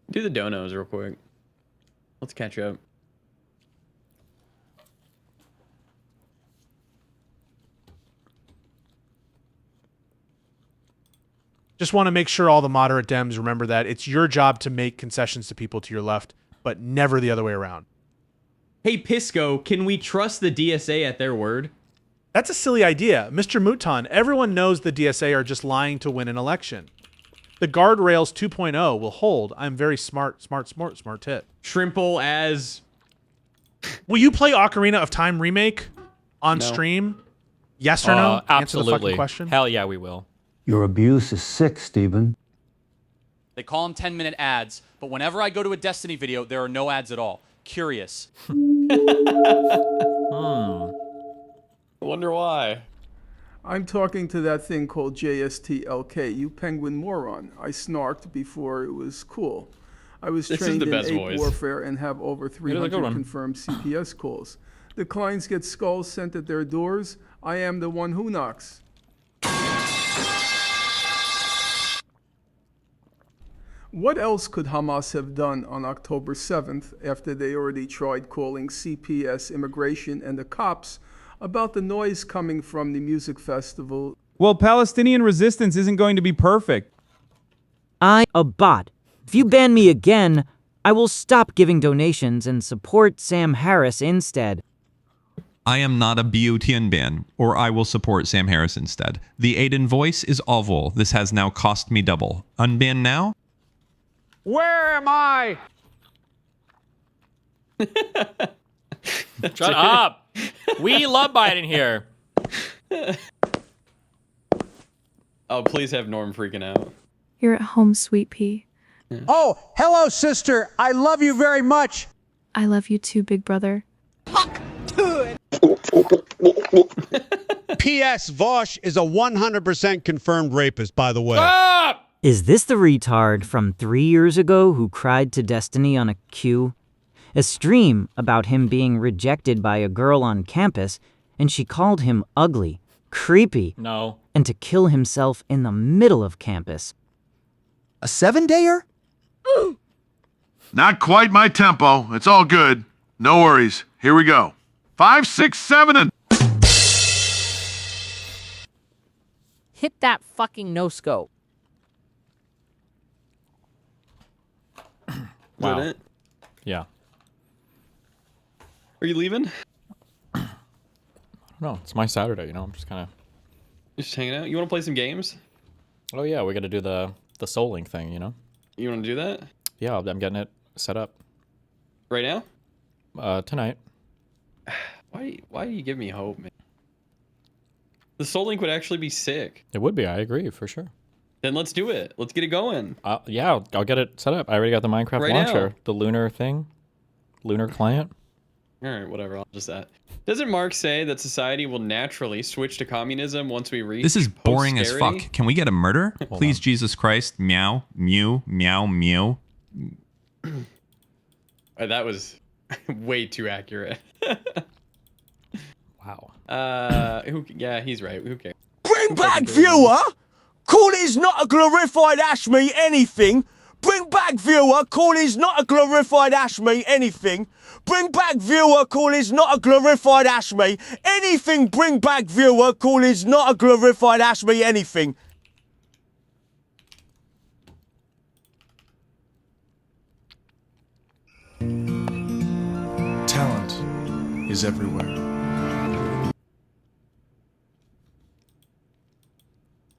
Do the donos real quick. Let's catch up. Just want to make sure all the moderate Dems remember that it's your job to make concessions to people to your left, but never the other way around. Hey, PISSCO, can we trust the DSA at their word? That's a silly idea. Mr. Mouton, everyone knows the DSA are just lying to win an election. The guardrails 2.0 will hold. I'm very smart tit. Shrimple as... Will you play Ocarina of Time Remake on stream? Yes or no? Absolutely. Answer the fucking question. Hell yeah, we will. Your abuse is sick, Stephen. They call them 10-minute ads, but whenever I go to a Destiny video, there are no ads at all. Curious. I wonder why. I'm talking to that thing called JSTLK, you penguin moron. I snarked before it was cool. I was trained in ape warfare and have over 300 confirmed CPS calls. The clients get skulls sent at their doors. I am the one who knocks. What else could Hamas have done on October 7th after they already tried calling CPS immigration and the cops about the noise coming from the music festival? Well, Palestinian resistance isn't going to be perfect. I'm a bot. If you ban me again, I will stop giving donations and support Sam Harris instead. I am not a BOTN ban, or I will support Sam Harris instead. The Aiden voice is awful. This has now cost me double. Unban now? Where am I? Shut up. We love Biden here. Oh, please have Norm freaking out. You're at home, sweet pea. Yeah. Oh, hello, sister. I love you very much. I love you too, big brother. P.S. Vosh is a 100% confirmed rapist, by the way. Stop! Is this the retard from 3 years ago who cried to Destiny on a queue? A stream about him being rejected by a girl on campus, and she called him ugly, creepy, no, and to kill himself in the middle of campus. A 7-dayer? Not quite my tempo. It's all good. No worries. Here we go. 5, 6, 7, and... Hit that fucking no-scope. Wow. Is that it? Yeah. Are you leaving? No, it's my Saturday, you know, I'm just kind of... Just hanging out? You want to play some games? Oh yeah, we got to do the Soul Link thing, you know? You want to do that? Yeah, I'm getting it set up. Right now? Tonight. Why do you give me hope, man? The Soul Link would actually be sick. It would be, I agree, for sure. Then let's do it. Let's get it going. Yeah, I'll get it set up. I already got the Minecraft Right launcher. now. The Lunar thing. Lunar client. Alright, whatever, I'll just that. Doesn't Mark say that society will naturally switch to communism once we reach This is boring as posterity? fuck. Can we get a murder? Please, Jesus Christ. Meow, mew, meow, mew. That was way too accurate. Wow. Yeah, he's right. Who cares? Bring back viewer! Call is not a glorified ash me anything! Bring back viewer, call is not a glorified ash me anything! Bring back viewer, call is not a glorified ash me anything! Bring back viewer, call is not a glorified ash me anything! Talent is everywhere.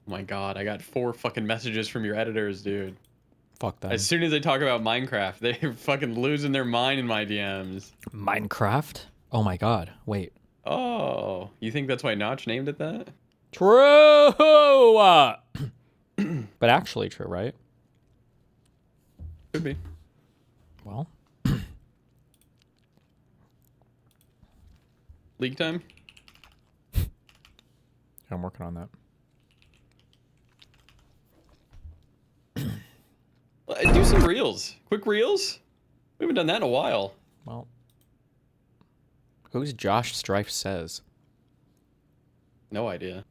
Oh my god, I got 4 fucking messages from your editors, dude. Fuck that. As soon as they talk about Minecraft, they're fucking losing their mind in my DMs. Minecraft? Oh my god, wait. Oh, you think that's why Notch named it that? True! But actually true, right? Could be. Well. League time? I'm working on that. Do some reels. Quick reels? We haven't done that in a while. Well. Who's Josh Strife Says? No idea.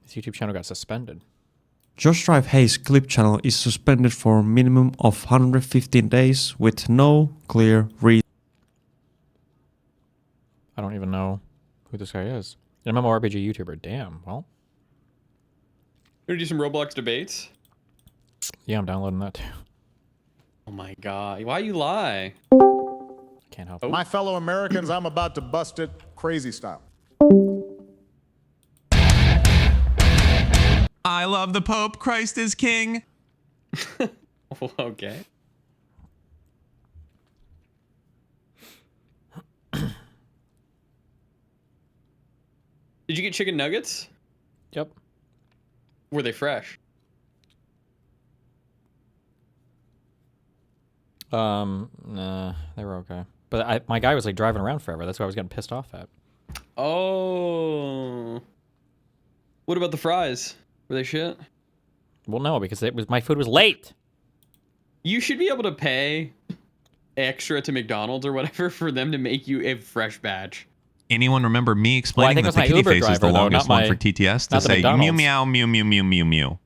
His YouTube channel got suspended. Josh Strife Hayes' clip channel is suspended for a minimum of 115 days with no clear reason. I don't even know who this guy is. An MMORPG YouTuber. Damn, well. Gonna do some Roblox debates? Yeah, I'm downloading that too. Oh my god. Why you lie? Can't help it. My fellow Americans, I'm about to bust it crazy style. I love the Pope. Christ is king. Okay. Did you get chicken nuggets? Yep. Were they fresh? Nah, they were okay. But my guy was like driving around forever. That's why I was getting pissed off at. Oh. What about the fries? Were they shit? Well, no, because my food was late. You should be able to pay extra to McDonald's or whatever for them to make you a fresh batch. Anyone remember me explaining that the kitty face is the longest one for TTS to say mew meow mew mew mew mew mew?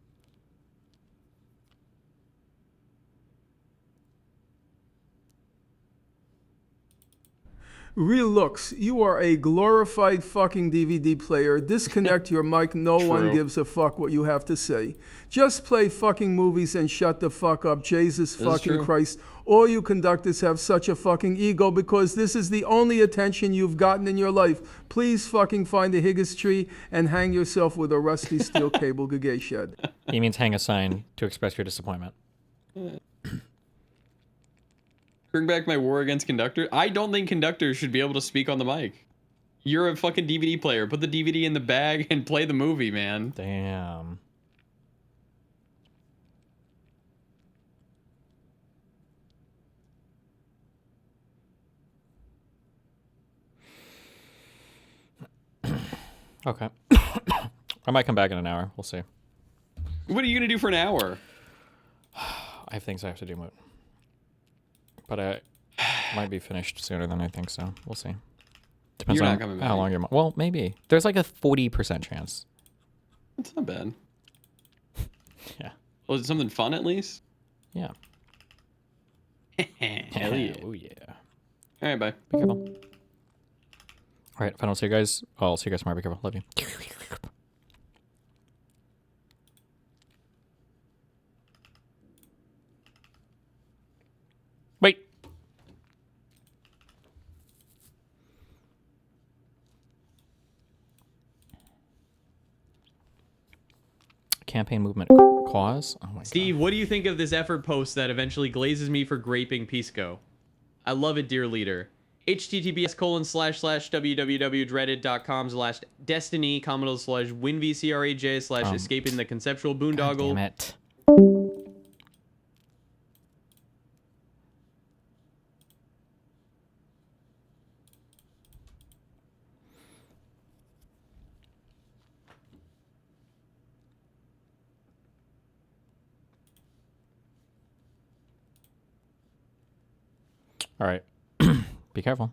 Real looks, you are a glorified fucking DVD player. Disconnect your mic. No one gives a fuck what you have to say. Just play fucking movies and shut the fuck up. Jesus fucking Christ. All you conductors have such a fucking ego because this is the only attention you've gotten in your life. Please fucking find a Higgis tree and hang yourself with a rusty steel cable gagay shed. He means hang a sign to express your disappointment. Bring back my war against conductor. I don't think conductors should be able to speak on the mic. You're a fucking DVD player. Put the DVD in the bag and play the movie, man. Damn. Okay. I might come back in an hour. We'll see. What are you gonna do for an hour? I have things I have to do, Moot. But I might be finished sooner than I think, so we'll see. Depends You're not on coming how back. long you're. Well, maybe. There's like a 40% chance. It's not bad. Yeah. Was it something fun at least? Yeah. Hell yeah. Oh yeah. All right, bye. Be careful. All right. If I don't see you guys, I'll see you guys tomorrow. Be careful. Love you. Wait. Campaign movement cause? Oh my Steve, what do you think of this effort post that eventually glazes me for graping PISSCO? I love it, dear leader. https://www.dreaded.com/destiny:/winvcraj/escaping the conceptual boondoggle. Damn it. All right. Be careful.